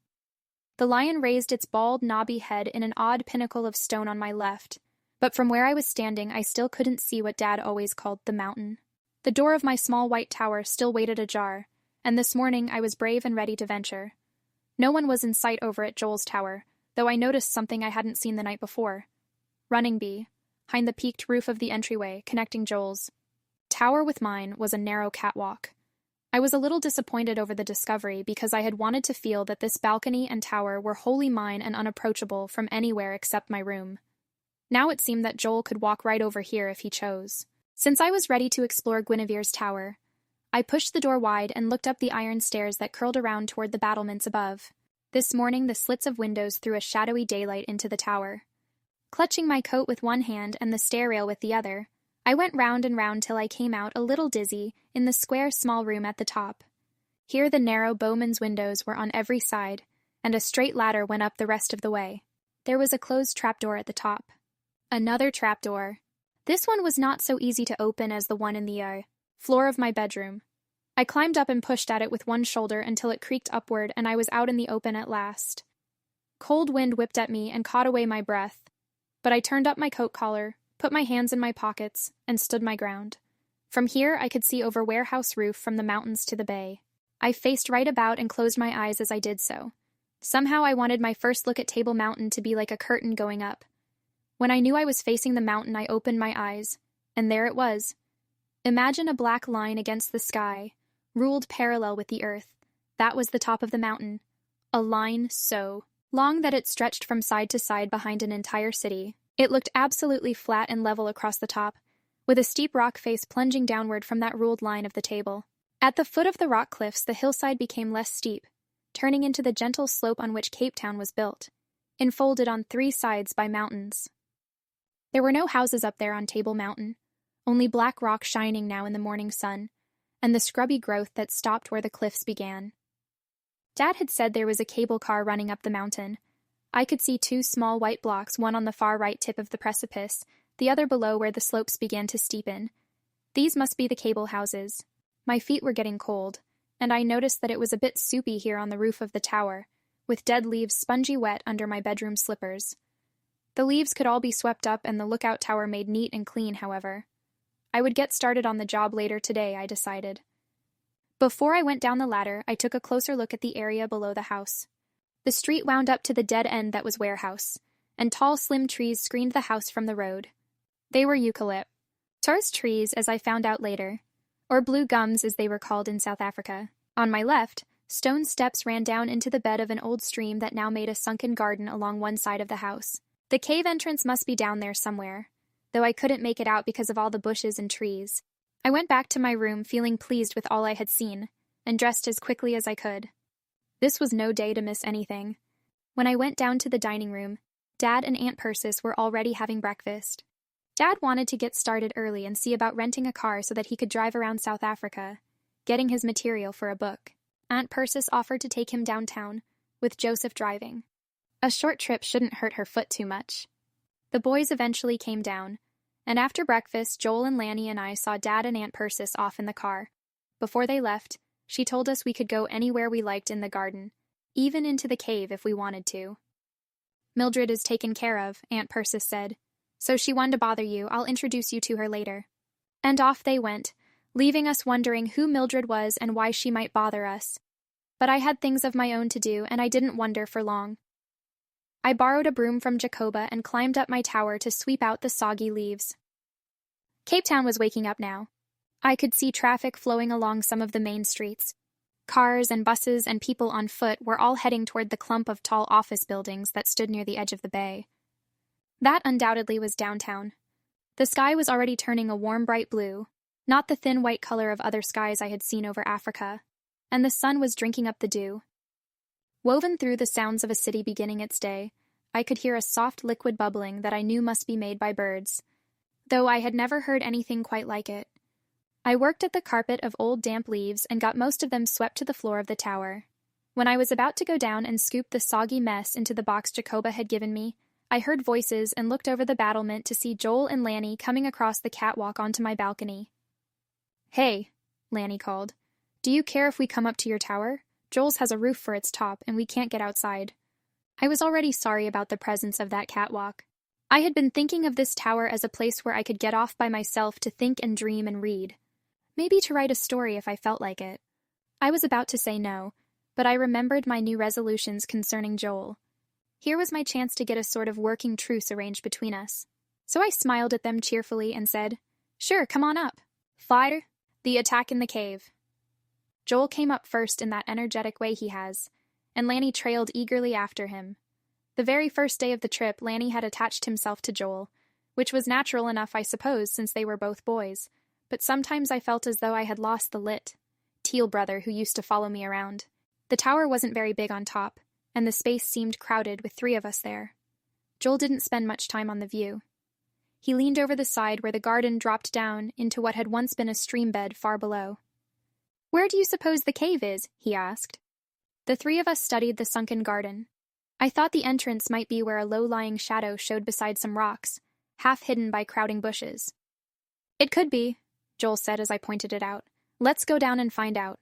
The lion raised its bald, knobby head in an odd pinnacle of stone on my left, but from where I was standing I still couldn't see what Dad always called the mountain. The door of my small white tower still waited ajar, and this morning I was brave and ready to venture. No one was in sight over at Joel's tower, though I noticed something I hadn't seen the night before. Running bee, behind the peaked roof of the entryway connecting Joel's tower with mine, was a narrow catwalk. I was a little disappointed over the discovery because I had wanted to feel that this balcony and tower were wholly mine and unapproachable from anywhere except my room. Now it seemed that Joel could walk right over here if he chose. Since I was ready to explore Guinevere's tower, I pushed the door wide and looked up the iron stairs that curled around toward the battlements above. This morning the slits of windows threw a shadowy daylight into the tower. Clutching my coat with one hand and the stair rail with the other, I went round and round till I came out a little dizzy in the square small room at the top. Here the narrow bowman's windows were on every side, and a straight ladder went up the rest of the way. There was a closed trapdoor at the top. Another trapdoor. This one was not so easy to open as the one in the floor of my bedroom. I climbed up and pushed at it with one shoulder until it creaked upward and I was out in the open at last. Cold wind whipped at me and caught away my breath, but I turned up my coat collar, put my hands in my pockets, and stood my ground. From here I could see over warehouse roof from the mountains to the bay. I faced right about and closed my eyes as I did so. Somehow I wanted my first look at Table Mountain to be like a curtain going up. When I knew I was facing the mountain, I opened my eyes, and there it was. Imagine a black line against the sky, ruled parallel with the earth. That was the top of the mountain. A line so long that it stretched from side to side behind an entire city. It looked absolutely flat and level across the top, with a steep rock face plunging downward from that ruled line of the table. At the foot of the rock cliffs, the hillside became less steep, turning into the gentle slope on which Cape Town was built, enfolded on three sides by mountains. There were no houses up there on Table Mountain, only black rock shining now in the morning sun, and the scrubby growth that stopped where the cliffs began. Dad had said there was a cable car running up the mountain. I could see two small white blocks, one on the far right tip of the precipice, the other below where the slopes began to steepen. These must be the cable houses. My feet were getting cold, and I noticed that it was a bit soupy here on the roof of the tower, with dead leaves spongy wet under my bedroom slippers. The leaves could all be swept up and the lookout tower made neat and clean, however. I would get started on the job later today, I decided. Before I went down the ladder, I took a closer look at the area below the house. The street wound up to the dead end that was warehouse, and tall, slim trees screened the house from the road. They were eucalyptus trees, as I found out later, or blue gums as they were called in South Africa. On my left, stone steps ran down into the bed of an old stream that now made a sunken garden along one side of the house. The cave entrance must be down there somewhere, though I couldn't make it out because of all the bushes and trees. I went back to my room feeling pleased with all I had seen, and dressed as quickly as I could. This was no day to miss anything. When I went down to the dining room, Dad and Aunt Persis were already having breakfast. Dad wanted to get started early and see about renting a car so that he could drive around South Africa, getting his material for a book. Aunt Persis offered to take him downtown, with Joseph driving. A short trip shouldn't hurt her foot too much. The boys eventually came down, and after breakfast, Joel and Lanny and I saw Dad and Aunt Persis off in the car. Before they left, she told us we could go anywhere we liked in the garden, even into the cave if we wanted to. "Mildred is taken care of," Aunt Persis said, "so she wanted to bother you. I'll introduce you to her later." And off they went, leaving us wondering who Mildred was and why she might bother us. But I had things of my own to do, and I didn't wonder for long. I borrowed a broom from Jacoba and climbed up my tower to sweep out the soggy leaves. Cape Town was waking up now. I could see traffic flowing along some of the main streets. Cars and buses and people on foot were all heading toward the clump of tall office buildings that stood near the edge of the bay. That undoubtedly was downtown. The sky was already turning a warm, bright blue, not the thin white color of other skies I had seen over Africa, and the sun was drinking up the dew. Woven through the sounds of a city beginning its day, I could hear a soft liquid bubbling that I knew must be made by birds, though I had never heard anything quite like it. I worked at the carpet of old damp leaves and got most of them swept to the floor of the tower. When I was about to go down and scoop the soggy mess into the box Jacoba had given me, I heard voices and looked over the battlement to see Joel and Lanny coming across the catwalk onto my balcony. "Hey," Lanny called. "Do you care if we come up to your tower? Joel's has a roof for its top, and we can't get outside." I was already sorry about the presence of that catwalk. I had been thinking of this tower as a place where I could get off by myself to think and dream and read. Maybe to write a story if I felt like it. I was about to say no, but I remembered my new resolutions concerning Joel. Here was my chance to get a sort of working truce arranged between us. So I smiled at them cheerfully and said, "Sure, come on up. Fire, the attack in the cave." Joel came up first in that energetic way he has, and Lanny trailed eagerly after him. The very first day of the trip, Lanny had attached himself to Joel, which was natural enough, I suppose, since they were both boys, but sometimes I felt as though I had lost the teal brother who used to follow me around. The tower wasn't very big on top, and the space seemed crowded with 3 of us there. Joel didn't spend much time on the view. He leaned over the side where the garden dropped down into what had once been a stream bed far below. "Where do you suppose the cave is?" he asked. The 3 of us studied the sunken garden. I thought the entrance might be where a low-lying shadow showed beside some rocks, half hidden by crowding bushes. "It could be," Joel said as I pointed it out. "Let's go down and find out."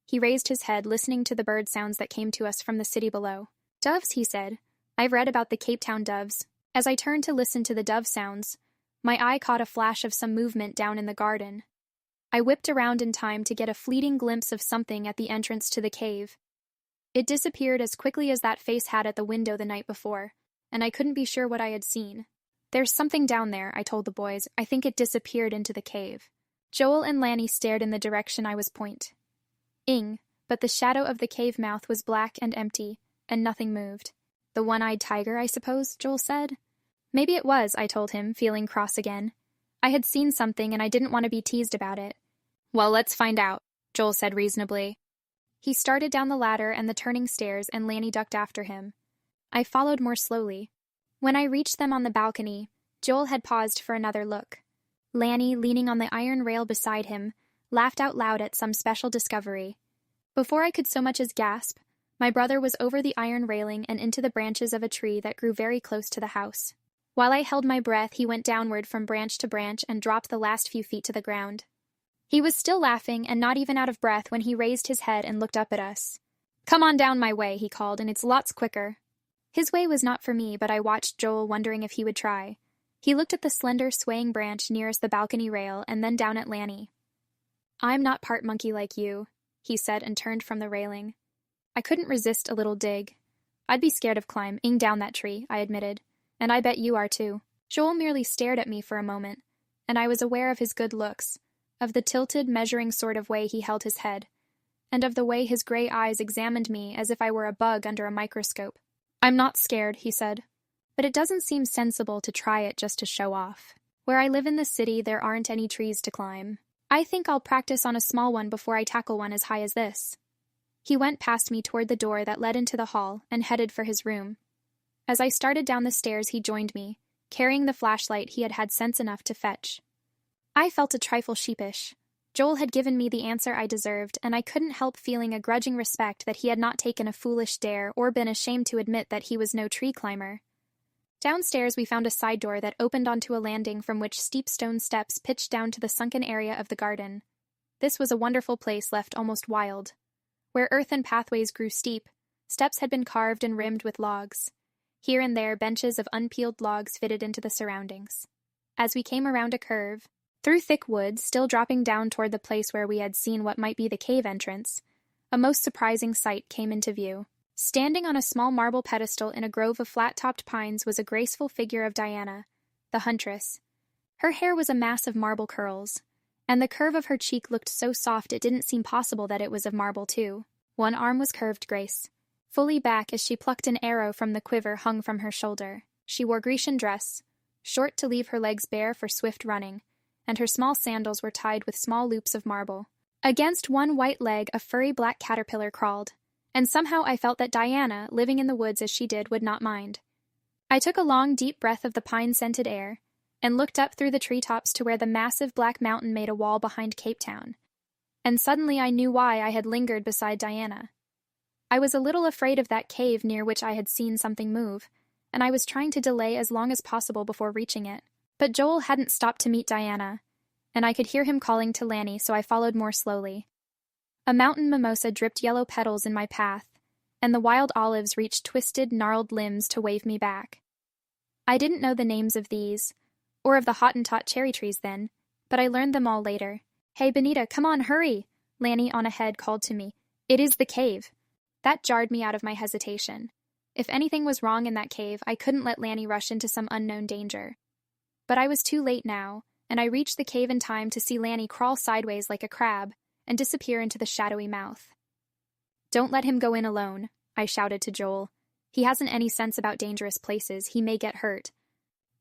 He raised his head, listening to the bird sounds that came to us from the city below. "Doves," he said. "I've read about the Cape Town doves." As I turned to listen to the dove sounds, my eye caught a flash of some movement down in the garden. I whipped around in time to get a fleeting glimpse of something at the entrance to the cave. It disappeared as quickly as that face had at the window the night before, and I couldn't be sure what I had seen. "There's something down there," I told the boys. "I think it disappeared into the cave." Joel and Lanny stared in the direction I was pointing. But the shadow of the cave mouth was black and empty, and nothing moved. "The one-eyed tiger, I suppose," Joel said. "Maybe it was," I told him, feeling cross again. I had seen something and I didn't want to be teased about it. "Well, let's find out," Joel said reasonably. He started down the ladder and the turning stairs, and Lanny ducked after him. I followed more slowly. When I reached them on the balcony, Joel had paused for another look. Lanny, leaning on the iron rail beside him, laughed out loud at some special discovery. Before I could so much as gasp, my brother was over the iron railing and into the branches of a tree that grew very close to the house. While I held my breath, he went downward from branch to branch and dropped the last few feet to the ground. He was still laughing and not even out of breath when he raised his head and looked up at us. "Come on down my way," he called, "and it's lots quicker." His way was not for me, but I watched Joel, wondering if he would try. He looked at the slender, swaying branch nearest the balcony rail and then down at Lanny. "I'm not part monkey like you," he said, and turned from the railing. I couldn't resist a little dig. "I'd be scared of climbing down that tree," I admitted. "And I bet you are too." Joel merely stared at me for a moment, and I was aware of his good looks, of the tilted, measuring sort of way he held his head, and of the way his gray eyes examined me as if I were a bug under a microscope. "I'm not scared," he said, "but it doesn't seem sensible to try it just to show off. Where I live in the city, there aren't any trees to climb. I think I'll practice on a small one before I tackle one as high as this." He went past me toward the door that led into the hall and headed for his room. As I started down the stairs, he joined me, carrying the flashlight he had had sense enough to fetch. I felt a trifle sheepish. Joel had given me the answer I deserved, and I couldn't help feeling a grudging respect that he had not taken a foolish dare or been ashamed to admit that he was no tree climber. Downstairs we found a side door that opened onto a landing from which steep stone steps pitched down to the sunken area of the garden. This was a wonderful place left almost wild. Where earthen pathways grew steep, steps had been carved and rimmed with logs. Here and there benches of unpeeled logs fitted into the surroundings. As we came around a curve, through thick woods, still dropping down toward the place where we had seen what might be the cave entrance, a most surprising sight came into view. Standing on a small marble pedestal in a grove of flat-topped pines was a graceful figure of Diana, the huntress. Her hair was a mass of marble curls, and the curve of her cheek looked so soft it didn't seem possible that it was of marble too. One arm was curved grace, fully back as she plucked an arrow from the quiver hung from her shoulder. She wore Grecian dress, short to leave her legs bare for swift running, and her small sandals were tied with small loops of marble. Against one white leg a furry black caterpillar crawled, and somehow I felt that Diana, living in the woods as she did, would not mind. I took a long, deep breath of the pine-scented air, and looked up through the treetops to where the massive black mountain made a wall behind Cape Town. And suddenly I knew why I had lingered beside Diana. I was a little afraid of that cave near which I had seen something move, and I was trying to delay as long as possible before reaching it. But Joel hadn't stopped to meet Diana, and I could hear him calling to Lanny, so I followed more slowly. A mountain mimosa dripped yellow petals in my path, and the wild olives reached twisted, gnarled limbs to wave me back. I didn't know the names of these, or of the Hottentot cherry trees then, but I learned them all later. "Hey, Benita, come on, hurry!" Lanny on ahead called to me. "It is the cave." That jarred me out of my hesitation. If anything was wrong in that cave, I couldn't let Lanny rush into some unknown danger. But I was too late now, and I reached the cave in time to see Lanny crawl sideways like a crab and disappear into the shadowy mouth. "Don't let him go in alone," I shouted to Joel. "He hasn't any sense about dangerous places. He may get hurt."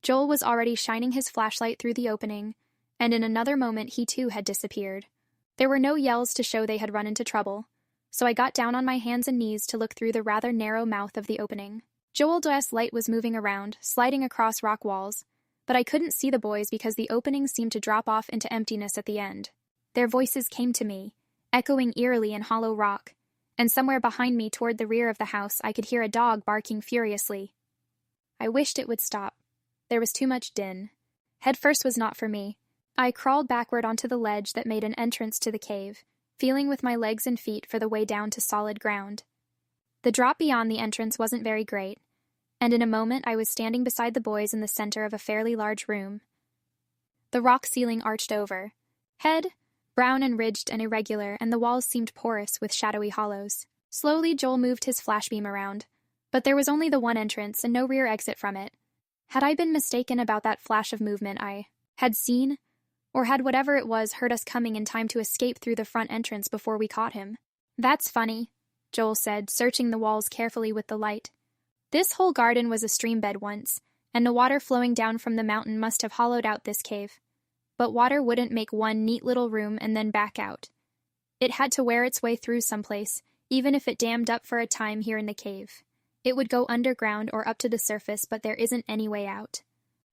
Joel was already shining his flashlight through the opening, and in another moment he too had disappeared. There were no yells to show they had run into trouble, so I got down on my hands and knees to look through the rather narrow mouth of the opening. Joel's light was moving around, sliding across rock walls, but I couldn't see the boys because the opening seemed to drop off into emptiness at the end. Their voices came to me, echoing eerily in hollow rock, and somewhere behind me toward the rear of the house I could hear a dog barking furiously. I wished it would stop. There was too much din. Head first was not for me. I crawled backward onto the ledge that made an entrance to the cave, feeling with my legs and feet for the way down to solid ground. The drop beyond the entrance wasn't very great, and in a moment I was standing beside the boys in the center of a fairly large room. The rock ceiling arched over. Head, brown and ridged and irregular, and the walls seemed porous with shadowy hollows. Slowly Joel moved his flashbeam around, but there was only the one entrance and no rear exit from it. Had I been mistaken about that flash of movement I had seen, or had whatever it was heard us coming in time to escape through the front entrance before we caught him? "That's funny," Joel said, searching the walls carefully with the light. "This whole garden was a stream bed once, and the water flowing down from the mountain must have hollowed out this cave. But water wouldn't make one neat little room and then back out. It had to wear its way through someplace, even if it dammed up for a time here in the cave. It would go underground or up to the surface, but there isn't any way out."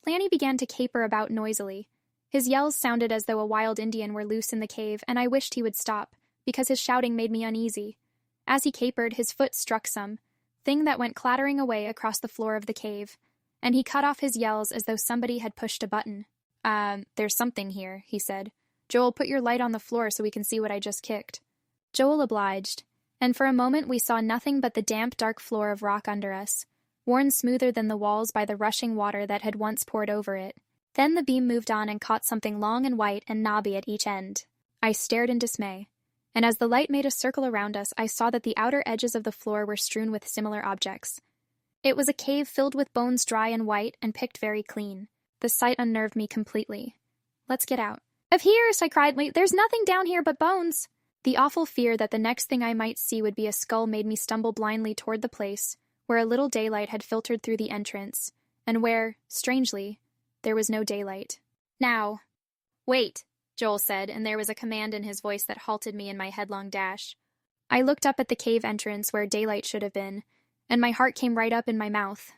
Lanny began to caper about noisily. His yells sounded as though a wild Indian were loose in the cave, and I wished he would stop, because his shouting made me uneasy. As he capered, his foot struck some thing that went clattering away across the floor of the cave, and he cut off his yells as though somebody had pushed a button. There's something here," he said. Joel, put your light on the floor so we can see what I just kicked. Joel obliged, and for a moment we saw nothing but the damp, dark floor of rock under us, worn smoother than the walls by the rushing water that had once poured over it. Then the beam moved on and caught something long and white and knobby at each end. I stared in dismay, and as the light made a circle around us, I saw that the outer edges of the floor were strewn with similar objects. It was a cave filled with bones dry and white and picked very clean. The sight unnerved me completely. Let's get out. Of here's, I cried. Wait, there's nothing down here but bones. The awful fear that the next thing I might see would be a skull made me stumble blindly toward the place where a little daylight had filtered through the entrance, and where, strangely, there was no daylight. Now. Wait, Joel said, and there was a command in his voice that halted me in my headlong dash. I looked up at the cave entrance where daylight should have been, and my heart came right up in my mouth.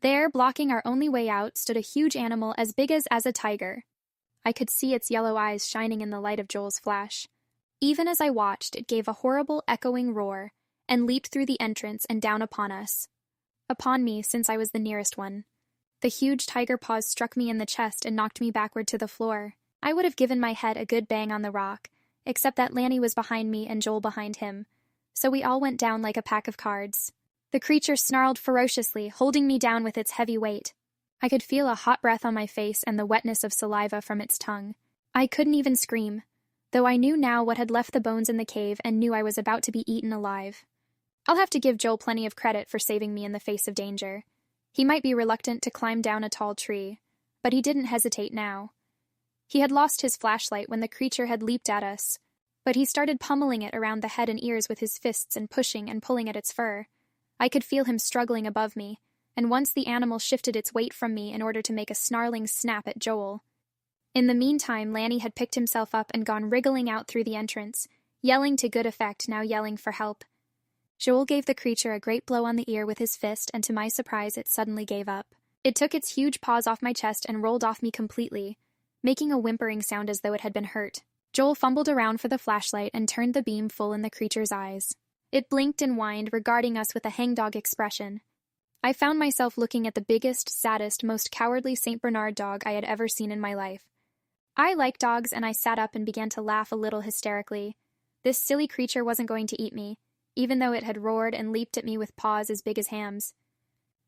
There, blocking our only way out, stood a huge animal as big as a tiger. I could see its yellow eyes shining in the light of Joel's flash. Even as I watched, it gave a horrible, echoing roar, and leaped through the entrance and down upon us. Upon me, since I was the nearest one. The huge tiger paws struck me in the chest and knocked me backward to the floor. I would have given my head a good bang on the rock, except that Lanny was behind me and Joel behind him, so we all went down like a pack of cards. The creature snarled ferociously, holding me down with its heavy weight. I could feel a hot breath on my face and the wetness of saliva from its tongue. I couldn't even scream, though I knew now what had left the bones in the cave and knew I was about to be eaten alive. I'll have to give Joel plenty of credit for saving me in the face of danger. He might be reluctant to climb down a tall tree, but he didn't hesitate now. He had lost his flashlight when the creature had leaped at us, but he started pummeling it around the head and ears with his fists and pushing and pulling at its fur. I could feel him struggling above me, and once the animal shifted its weight from me in order to make a snarling snap at Joel. In the meantime, Lanny had picked himself up and gone wriggling out through the entrance, yelling to good effect, now yelling for help. Joel gave the creature a great blow on the ear with his fist, and to my surprise, it suddenly gave up. It took its huge paws off my chest and rolled off me completely, making a whimpering sound as though it had been hurt. Joel fumbled around for the flashlight and turned the beam full in the creature's eyes. It blinked and whined, regarding us with a hangdog expression. I found myself looking at the biggest, saddest, most cowardly St. Bernard dog I had ever seen in my life. I like dogs, and I sat up and began to laugh a little hysterically. This silly creature wasn't going to eat me, even though it had roared and leaped at me with paws as big as hams.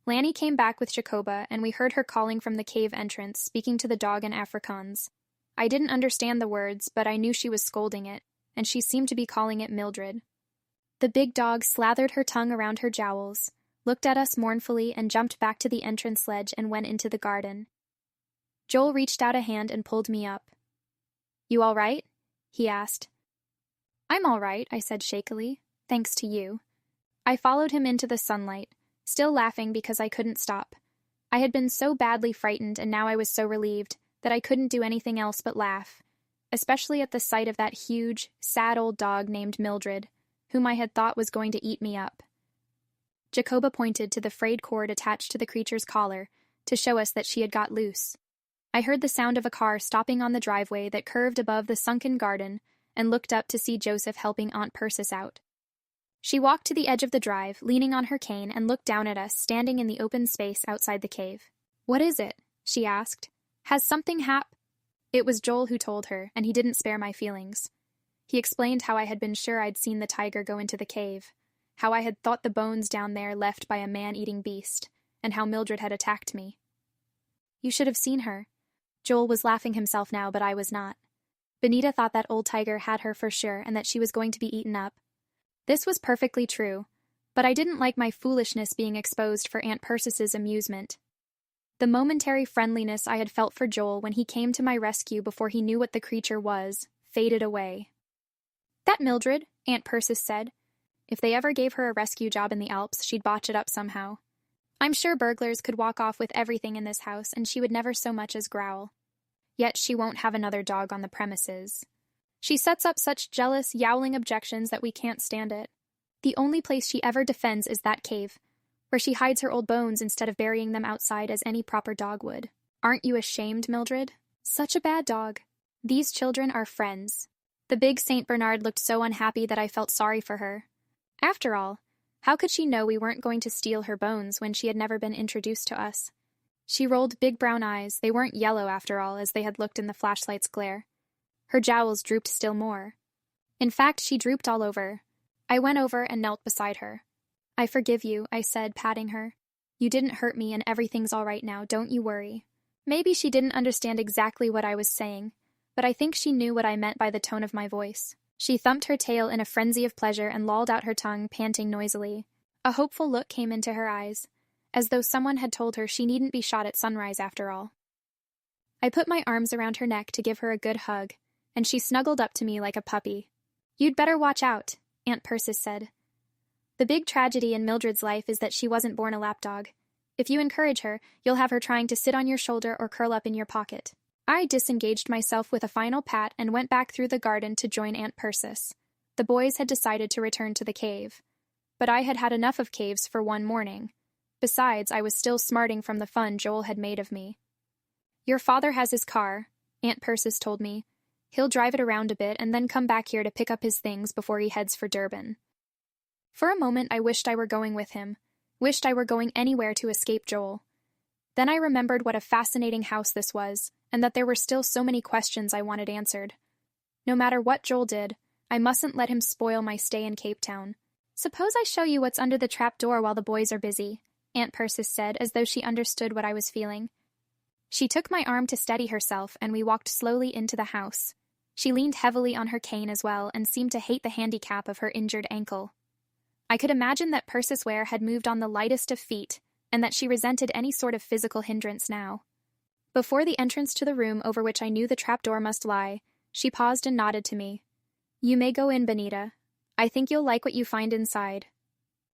Lanny came back with Jacoba, and we heard her calling from the cave entrance, speaking to the dog in Afrikaans. I didn't understand the words, but I knew she was scolding it, and she seemed to be calling it Mildred. The big dog slathered her tongue around her jowls, looked at us mournfully, and jumped back to the entrance ledge and went into the garden. Joel reached out a hand and pulled me up. "You all right?" he asked. "I'm all right," I said shakily. "Thanks to you." I followed him into the sunlight, still laughing because I couldn't stop. I had been so badly frightened, and now I was so relieved that I couldn't do anything else but laugh, especially at the sight of that huge, sad old dog named Mildred, whom I had thought was going to eat me up. Jacoba pointed to the frayed cord attached to the creature's collar to show us that she had got loose. I heard the sound of a car stopping on the driveway that curved above the sunken garden and looked up to see Joseph helping Aunt Persis out. She walked to the edge of the drive, leaning on her cane, and looked down at us, standing in the open space outside the cave. "What is it?" she asked. "Has something It was Joel who told her, and he didn't spare my feelings. He explained how I had been sure I'd seen the tiger go into the cave, how I had thought the bones down there left by a man-eating beast, and how Mildred had attacked me. "You should have seen her." Joel was laughing himself now, but I was not. Benita thought that old tiger had her for sure, and that she was going to be eaten up. This was perfectly true, but I didn't like my foolishness being exposed for Aunt Persis's amusement. The momentary friendliness I had felt for Joel when he came to my rescue before he knew what the creature was faded away. "That Mildred," Aunt Persis said. If they ever gave her a rescue job in the Alps, she'd botch it up somehow. I'm sure burglars could walk off with everything in this house, and she would never so much as growl. Yet she won't have another dog on the premises. She sets up such jealous, yowling objections that we can't stand it. The only place she ever defends is that cave, where she hides her old bones instead of burying them outside as any proper dog would. Aren't you ashamed, Mildred? Such a bad dog. These children are friends." The big St. Bernard looked so unhappy that I felt sorry for her. After all, how could she know we weren't going to steal her bones when she had never been introduced to us? She rolled big brown eyes. They weren't yellow, after all, as they had looked in the flashlight's glare. Her jowls drooped still more. In fact, she drooped all over. I went over and knelt beside her. "I forgive you," I said, patting her. "You didn't hurt me and everything's all right now, don't you worry." Maybe she didn't understand exactly what I was saying, but I think she knew what I meant by the tone of my voice. She thumped her tail in a frenzy of pleasure and lolled out her tongue, panting noisily. A hopeful look came into her eyes, as though someone had told her she needn't be shot at sunrise after all. I put my arms around her neck to give her a good hug, and she snuggled up to me like a puppy. "You'd better watch out," Aunt Persis said. "The big tragedy in Mildred's life is that she wasn't born a lapdog. If you encourage her, you'll have her trying to sit on your shoulder or curl up in your pocket." I disengaged myself with a final pat and went back through the garden to join Aunt Persis. The boys had decided to return to the cave. But I had had enough of caves for one morning. Besides, I was still smarting from the fun Joel had made of me. "Your father has his car," Aunt Persis told me. "He'll drive it around a bit and then come back here to pick up his things before he heads for Durban." For a moment I wished I were going with him, wished I were going anywhere to escape Joel. Then I remembered what a fascinating house this was, and that there were still so many questions I wanted answered. No matter what Joel did, I mustn't let him spoil my stay in Cape Town. "Suppose I show you what's under the trap door while the boys are busy," Aunt Persis said, as though she understood what I was feeling. She took my arm to steady herself, and we walked slowly into the house. She leaned heavily on her cane as well, and seemed to hate the handicap of her injured ankle. I could imagine that Persis Ware had moved on the lightest of feet, and that she resented any sort of physical hindrance now. Before the entrance to the room over which I knew the trapdoor must lie, she paused and nodded to me. "You may go in, Benita. I think you'll like what you find inside."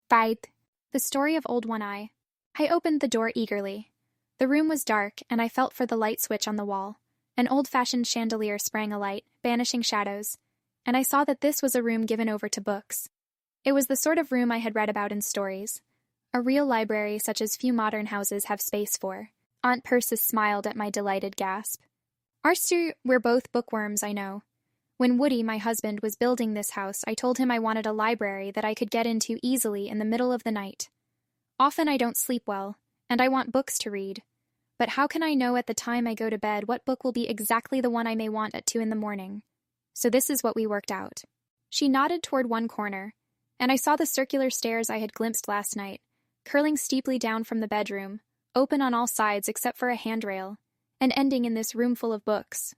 Fight. The story of Old One-Eye. I opened the door eagerly. The room was dark, and I felt for the light switch on the wall. An old-fashioned chandelier sprang alight, banishing shadows, and I saw that this was a room given over to books. It was the sort of room I had read about in stories. A real library such as few modern houses have space for. Aunt Persis smiled at my delighted gasp. We're both bookworms, I know. When Woody, my husband, was building this house, I told him I wanted a library that I could get into easily in the middle of the night. Often I don't sleep well, and I want books to read. But how can I know at the time I go to bed what book will be exactly the one I may want at 2 a.m? So this is what we worked out. She nodded toward one corner, and I saw the circular stairs I had glimpsed last night, curling steeply down from the bedroom, open on all sides except for a handrail, and ending in this room full of books.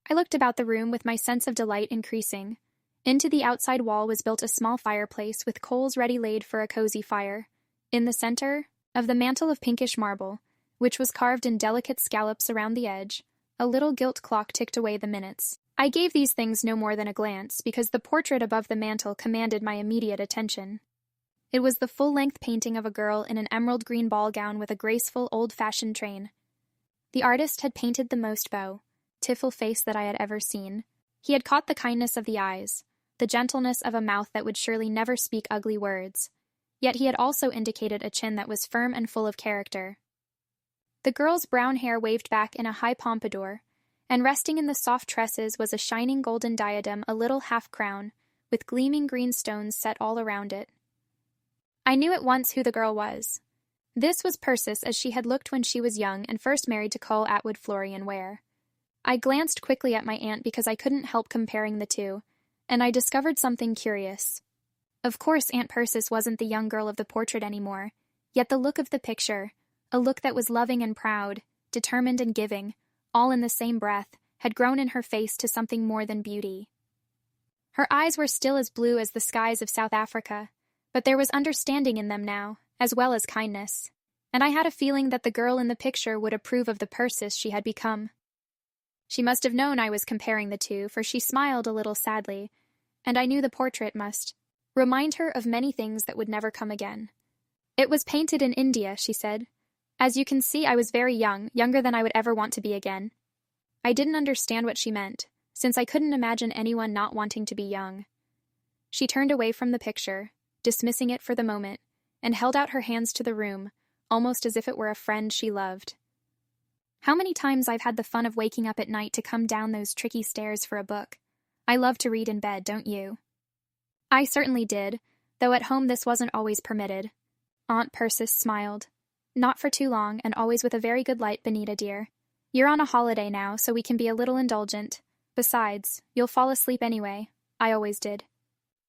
I looked about the room with my sense of delight increasing. Into the outside wall was built a small fireplace with coals ready laid for a cozy fire. In the center, of the mantel of pinkish marble, which was carved in delicate scallops around the edge, a little gilt clock ticked away the minutes. I gave these things no more than a glance, because the portrait above the mantel commanded my immediate attention. It was the full-length painting of a girl in an emerald green ball gown with a graceful, old-fashioned train. The artist had painted the most tiffle face that I had ever seen. He had caught the kindness of the eyes, the gentleness of a mouth that would surely never speak ugly words. Yet he had also indicated a chin that was firm and full of character. The girl's brown hair waved back in a high pompadour, and resting in the soft tresses was a shining golden diadem, a little half-crown, with gleaming green stones set all around it. I knew at once who the girl was. This was Persis as she had looked when she was young and first married to Cole Atwood Florian Ware. I glanced quickly at my aunt because I couldn't help comparing the two, and I discovered something curious. Of course Aunt Persis wasn't the young girl of the portrait anymore, yet the look of the picture, a look that was loving and proud, determined and giving, all in the same breath, had grown in her face to something more than beauty. Her eyes were still as blue as the skies of South Africa, but there was understanding in them now, as well as kindness, and I had a feeling that the girl in the picture would approve of the Persis she had become. She must have known I was comparing the two, for she smiled a little sadly, and I knew the portrait must remind her of many things that would never come again. "It was painted in India," she said. "As you can see, I was very young, younger than I would ever want to be again." I didn't understand what she meant, since I couldn't imagine anyone not wanting to be young. She turned away from the picture, dismissing it for the moment, and held out her hands to the room, almost as if it were a friend she loved. How many times I've had the fun of waking up at night to come down those tricky stairs for a book. I love to read in bed, don't you? I certainly did, though at home this wasn't always permitted. Aunt Persis smiled. "Not for too long, and always with a very good light, Benita dear. You're on a holiday now, so we can be a little indulgent, Besides, you'll fall asleep anyway. I always did.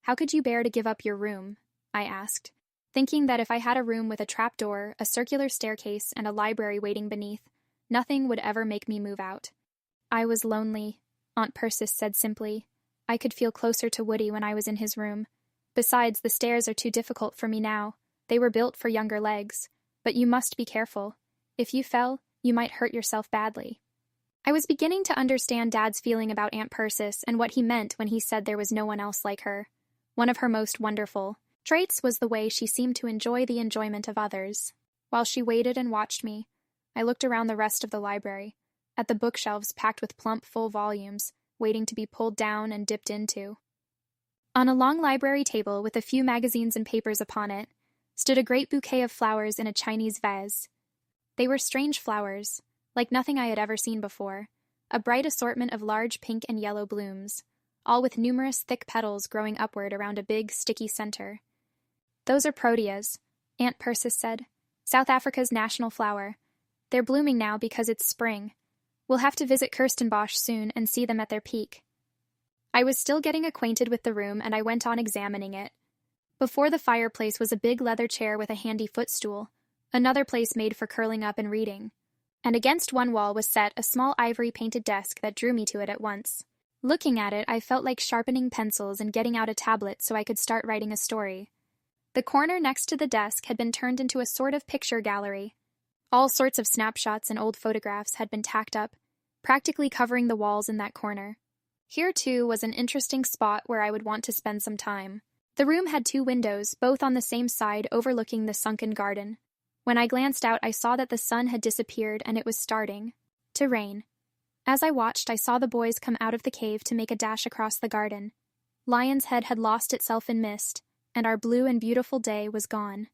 How could you bear to give up your room? I asked, thinking that if I had a room with a trapdoor, a circular staircase, and a library waiting beneath, nothing would ever make me move out. I was lonely, Aunt Persis said simply. I could feel closer to Woody when I was in his room. Besides, the stairs are too difficult for me now. They were built for younger legs. But you must be careful. If you fell, you might hurt yourself badly. I was beginning to understand Dad's feeling about Aunt Persis and what he meant when he said there was no one else like her. One of her most wonderful traits was the way she seemed to enjoy the enjoyment of others. While she waited and watched me, I looked around the rest of the library, at the bookshelves packed with plump, full volumes, waiting to be pulled down and dipped into. On a long library table with a few magazines and papers upon it, stood a great bouquet of flowers in a Chinese vase. They were strange flowers, like nothing I had ever seen before, a bright assortment of large pink and yellow blooms, all with numerous thick petals growing upward around a big, sticky center. Those are proteas, Aunt Persis said, South Africa's national flower. They're blooming now because it's spring. We'll have to visit Kirstenbosch soon and see them at their peak. I was still getting acquainted with the room, and I went on examining it. Before the fireplace was a big leather chair with a handy footstool, another place made for curling up and reading. And against one wall was set a small ivory-painted desk that drew me to it at once. Looking at it, I felt like sharpening pencils and getting out a tablet so I could start writing a story. The corner next to the desk had been turned into a sort of picture gallery. All sorts of snapshots and old photographs had been tacked up, practically covering the walls in that corner. Here, too, was an interesting spot where I would want to spend some time. The room had 2 windows, both on the same side, overlooking the sunken garden. When I glanced out, I saw that the sun had disappeared and it was starting to rain. As I watched, I saw the boys come out of the cave to make a dash across the garden. Lion's Head had lost itself in mist, and our blue and beautiful day was gone.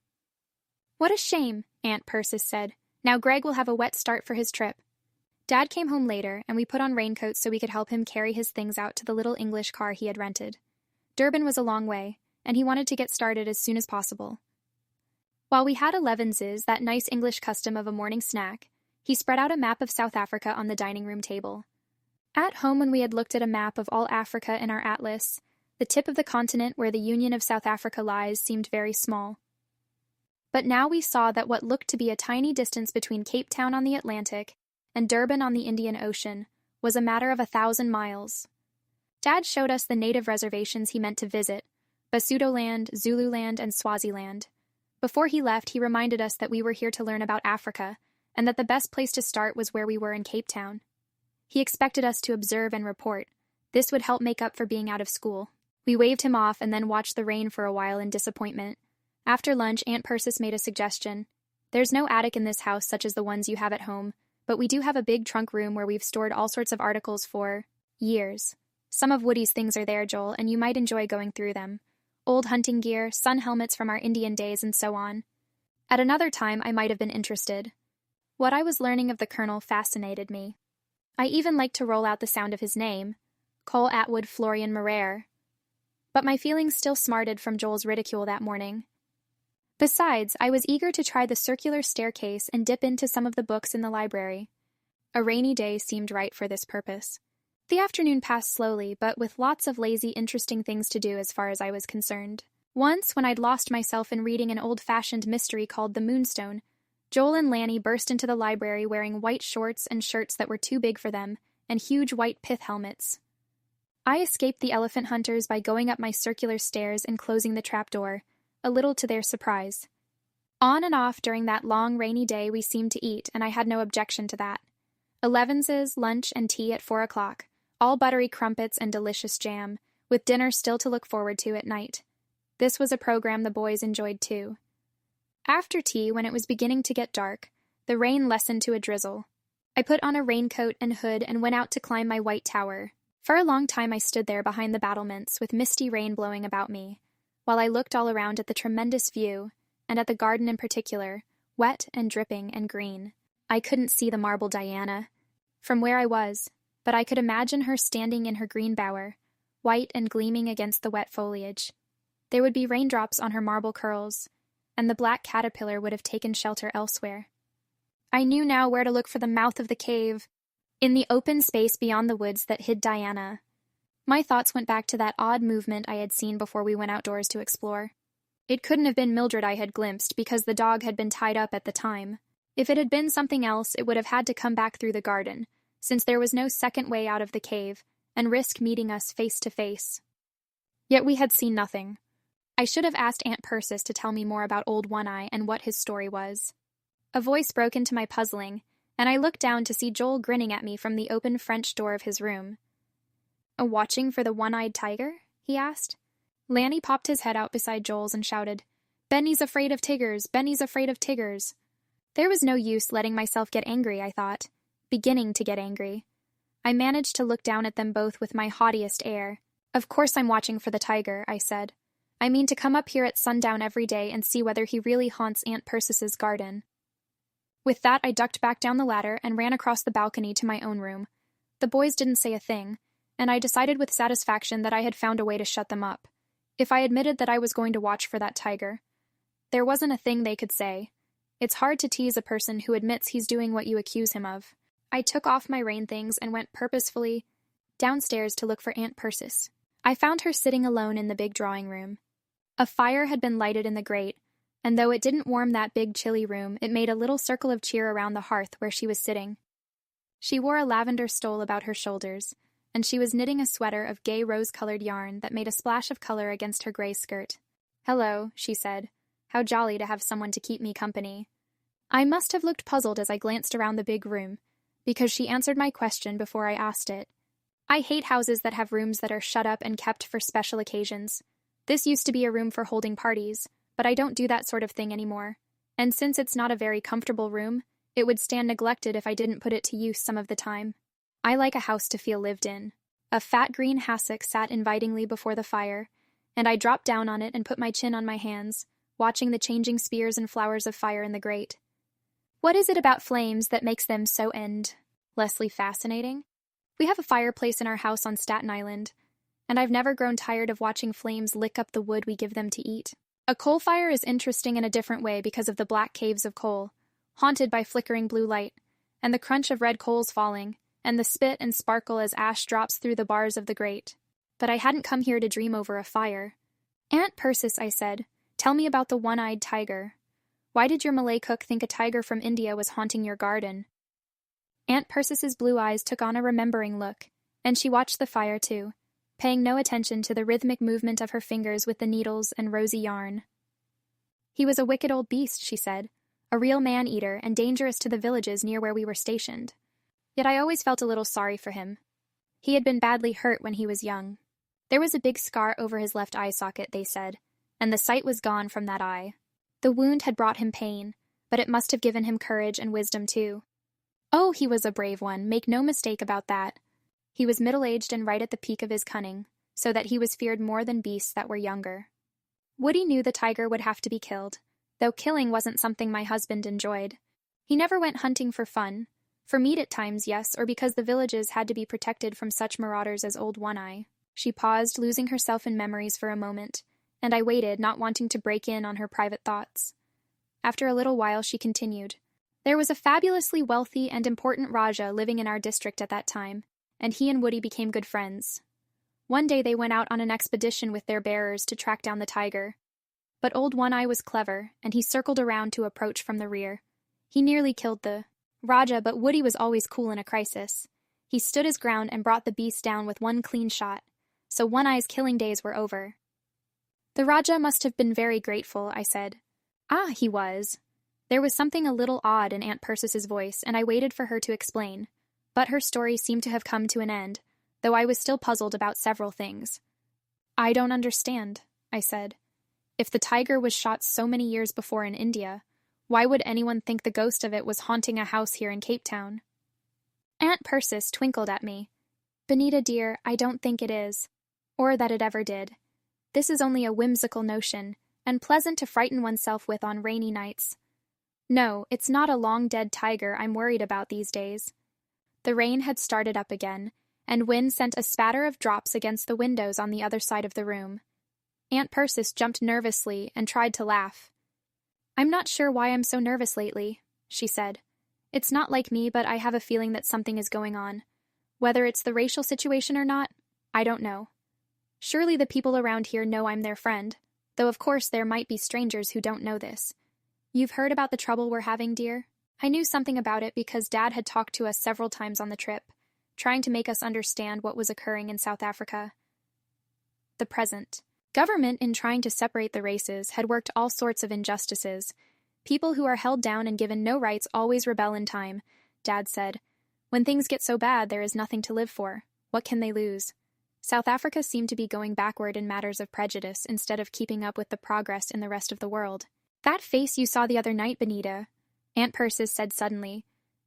What a shame, Aunt Persis said. Now Greg will have a wet start for his trip. Dad came home later, and we put on raincoats so we could help him carry his things out to the little English car he had rented. Durban was a long way, and he wanted to get started as soon as possible. While we had Elevenses, that nice English custom of a morning snack, he spread out a map of South Africa on the dining room table. At home, when we had looked at a map of all Africa in our atlas, the tip of the continent where the Union of South Africa lies seemed very small. But now we saw that what looked to be a tiny distance between Cape Town on the Atlantic and Durban on the Indian Ocean was a matter of 1,000 miles. Dad showed us the native reservations he meant to visit, Basutoland, Zululand, and Swaziland. Before he left, he reminded us that we were here to learn about Africa, and that the best place to start was where we were in Cape Town. He expected us to observe and report. This would help make up for being out of school. We waved him off and then watched the rain for a while in disappointment. After lunch, Aunt Persis made a suggestion. There's no attic in this house such as the ones you have at home, but we do have a big trunk room where we've stored all sorts of articles for years. Some of Woody's things are there, Joel, and you might enjoy going through them. Old hunting gear, sun helmets from our Indian days, and so on. At another time, I might have been interested. What I was learning of the Colonel fascinated me. I even liked to roll out the sound of his name, Cole Atwood Florian Marrere. But my feelings still smarted from Joel's ridicule that morning. Besides, I was eager to try the circular staircase and dip into some of the books in the library. A rainy day seemed right for this purpose. The afternoon passed slowly, but with lots of lazy, interesting things to do as far as I was concerned. Once, when I'd lost myself in reading an old-fashioned mystery called The Moonstone, Joel and Lanny burst into the library wearing white shorts and shirts that were too big for them, and huge white pith helmets. I escaped the elephant hunters by going up my circular stairs and closing the trapdoor, a little to their surprise. On and off during that long rainy day we seemed to eat, and I had no objection to that. Elevenses, lunch, and tea at 4 o'clock, all buttery crumpets and delicious jam, with dinner still to look forward to at night. This was a program the boys enjoyed too. After tea, when it was beginning to get dark, the rain lessened to a drizzle. I put on a raincoat and hood and went out to climb my white tower. For a long time I stood there behind the battlements with misty rain blowing about me, while I looked all around at the tremendous view, and at the garden in particular, wet and dripping and green. I couldn't see the marble Diana from where I was, but I could imagine her standing in her green bower, white and gleaming against the wet foliage. There would be raindrops on her marble curls, and the black caterpillar would have taken shelter elsewhere. I knew now where to look for the mouth of the cave. in the open space beyond the woods that hid Diana. My thoughts went back to that odd movement I had seen before we went outdoors to explore. It couldn't have been Mildred I had glimpsed because the dog had been tied up at the time. If it had been something else, it would have had to come back through the garden, since there was no second way out of the cave, and risk meeting us face to face. Yet we had seen nothing. I should have asked Aunt Persis to tell me more about Old One-Eye and what his story was. A voice broke into my puzzling, and I looked down to see Joel grinning at me from the open French door of his room. "Watching for the one-eyed tiger?" he asked. Lanny popped his head out beside Joel's and shouted, "Benny's afraid of tigers! Benny's afraid of tigers!" There was no use letting myself get angry, I thought, beginning to get angry. I managed to look down at them both with my haughtiest air. "Of course I'm watching for the tiger," I said. "I mean to come up here at sundown every day and see whether he really haunts Aunt Percis's garden." With that, I ducked back down the ladder and ran across the balcony to my own room. The boys didn't say a thing, and I decided with satisfaction that I had found a way to shut them up. If I admitted that I was going to watch for that tiger, there wasn't a thing they could say. It's hard to tease a person who admits he's doing what you accuse him of. I took off my rain things and went purposefully downstairs to look for Aunt Persis. I found her sitting alone in the big drawing room. A fire had been lighted in the grate, and though it didn't warm that big chilly room, it made a little circle of cheer around the hearth where she was sitting. She wore a lavender stole about her shoulders, and she was knitting a sweater of gay rose-colored yarn that made a splash of color against her gray skirt. "Hello," she said. "How jolly to have someone to keep me company." I must have looked puzzled as I glanced around the big room, because she answered my question before I asked it. "I hate houses that have rooms that are shut up and kept for special occasions. This used to be a room for holding parties, but I don't do that sort of thing anymore. And since it's not a very comfortable room, it would stand neglected if I didn't put it to use some of the time. I like a house to feel lived in." A fat green hassock sat invitingly before the fire, and I dropped down on it and put my chin on my hands, watching the changing spears and flowers of fire in the grate. What is it about flames that makes them so endlessly fascinating? We have a fireplace in our house on Staten Island, and I've never grown tired of watching flames lick up the wood we give them to eat. A coal fire is interesting in a different way because of the black caves of coal, haunted by flickering blue light, and the crunch of red coals falling, and the spit and sparkle as ash drops through the bars of the grate. But I hadn't come here to dream over a fire. "Aunt Persis," I said, "tell me about the one-eyed tiger. Why did your Malay cook think a tiger from India was haunting your garden?" Aunt Persis's blue eyes took on a remembering look, and she watched the fire too, paying no attention to the rhythmic movement of her fingers with the needles and rosy yarn. "He was a wicked old beast," she said, "a real man-eater and dangerous to the villages near where we were stationed. Yet I always felt a little sorry for him. He had been badly hurt when he was young. There was a big scar over his left eye socket, they said, and the sight was gone from that eye. The wound had brought him pain, but it must have given him courage and wisdom too. Oh, he was a brave one, make no mistake about that. He was middle-aged and right at the peak of his cunning, so that he was feared more than beasts that were younger. Woody knew the tiger would have to be killed, though killing wasn't something my husband enjoyed. He never went hunting for fun. For meat at times, yes, or because the villages had to be protected from such marauders as Old One-Eye. She paused, losing herself in memories for a moment, and I waited, not wanting to break in on her private thoughts. After a little while, she continued. There was a fabulously wealthy and important Rajah living in our district at that time, and he and Woody became good friends. One day they went out on an expedition with their bearers to track down the tiger. But Old One-Eye was clever, and he circled around to approach from the rear. He nearly killed the Rajah, but Woody was always cool in a crisis. He stood his ground and brought the beast down with one clean shot, so One-Eye's killing days were over. The Rajah must have been very grateful, I said. Ah, he was. There was something a little odd in Aunt Persis's voice, and I waited for her to explain. But her story seemed to have come to an end, though I was still puzzled about several things. I don't understand, I said. If the tiger was shot so many years before in India, why would anyone think the ghost of it was haunting a house here in Cape Town? Aunt Persis twinkled at me. Benita, dear, I don't think it is. Or that it ever did. This is only a whimsical notion, and pleasant to frighten oneself with on rainy nights. No, it's not a long-dead tiger I'm worried about these days. The rain had started up again, and wind sent a spatter of drops against the windows on the other side of the room. Aunt Persis jumped nervously and tried to laugh. I'm not sure why I'm so nervous lately, she said. It's not like me, but I have a feeling that something is going on. Whether it's the racial situation or not, I don't know. Surely the people around here know I'm their friend, though of course there might be strangers who don't know this. You've heard about the trouble we're having, dear? I knew something about it because Dad had talked to us several times on the trip, trying to make us understand what was occurring in South Africa. The present. Government, in trying to separate the races, had worked all sorts of injustices. People who are held down and given no rights always rebel in time, Dad said. When things get so bad, there is nothing to live for. What can they lose? South Africa seemed to be going backward in matters of prejudice instead of keeping up with the progress in the rest of the world. That face you saw the other night, Benita, Aunt Persis said suddenly.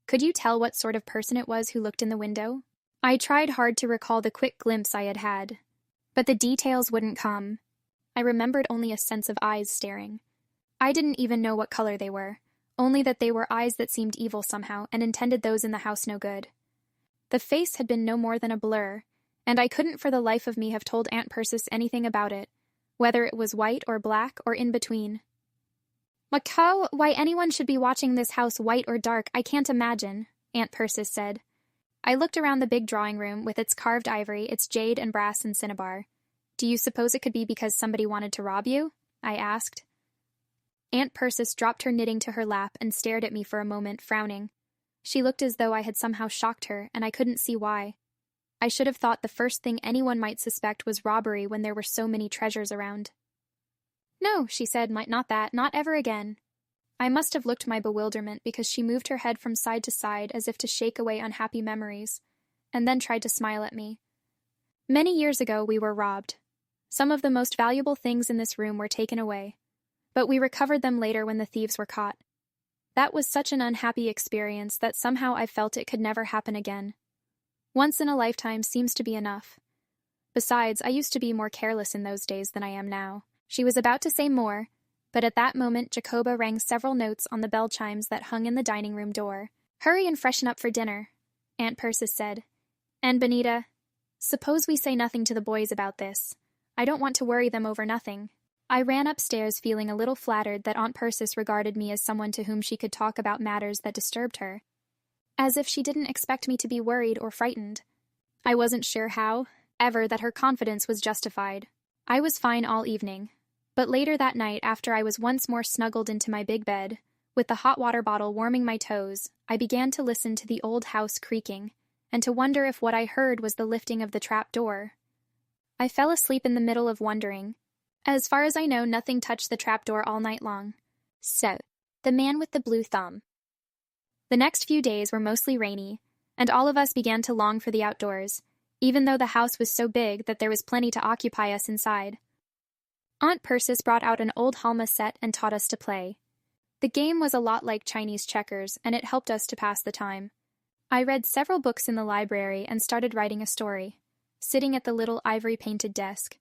Could you tell what sort of person it was who looked in the window? I tried hard to recall the quick glimpse I had had, but the details wouldn't come. I remembered only a sense of eyes staring. I didn't even know what color they were, only that they were eyes that seemed evil somehow and intended those in the house no good. The face had been no more than a blur, and I couldn't for the life of me have told Aunt Persis anything about it, whether it was white or black or in between. Macau, why anyone should be watching this house white or dark, I can't imagine, Aunt Persis said. I looked around the big drawing room with its carved ivory, its jade and brass and cinnabar. Do you suppose it could be because somebody wanted to rob you? I asked. Aunt Persis dropped her knitting to her lap and stared at me for a moment, frowning. She looked as though I had somehow shocked her, and I couldn't see why. I should have thought the first thing anyone might suspect was robbery when there were so many treasures around. No, she said, not that, not ever again. I must have looked my bewilderment because she moved her head from side to side as if to shake away unhappy memories, and then tried to smile at me. Many years ago we were robbed. Some of the most valuable things in this room were taken away, but we recovered them later when the thieves were caught. That was such an unhappy experience that somehow I felt it could never happen again. Once in a lifetime seems to be enough. Besides, I used to be more careless in those days than I am now. She was about to say more, but at that moment Jacoba rang several notes on the bell chimes that hung in the dining room door. Hurry and freshen up for dinner, Aunt Persis said. And Benita, suppose we say nothing to the boys about this. I don't want to worry them over nothing. I ran upstairs feeling a little flattered that Aunt Persis regarded me as someone to whom she could talk about matters that disturbed her. As if she didn't expect me to be worried or frightened. I wasn't sure how, ever, that her confidence was justified. I was fine all evening. But later that night, after I was once more snuggled into my big bed, with the hot water bottle warming my toes, I began to listen to the old house creaking, and to wonder if what I heard was the lifting of the trap door. I fell asleep in the middle of wondering. As far as I know, nothing touched the trap door all night long. So, the man with the blue thumb. The next few days were mostly rainy, and all of us began to long for the outdoors, even though the house was so big that there was plenty to occupy us inside. Aunt Persis brought out an old Halma set and taught us to play. The game was a lot like Chinese checkers, and it helped us to pass the time. I read several books in the library and started writing a story, sitting at the little ivory-painted desk.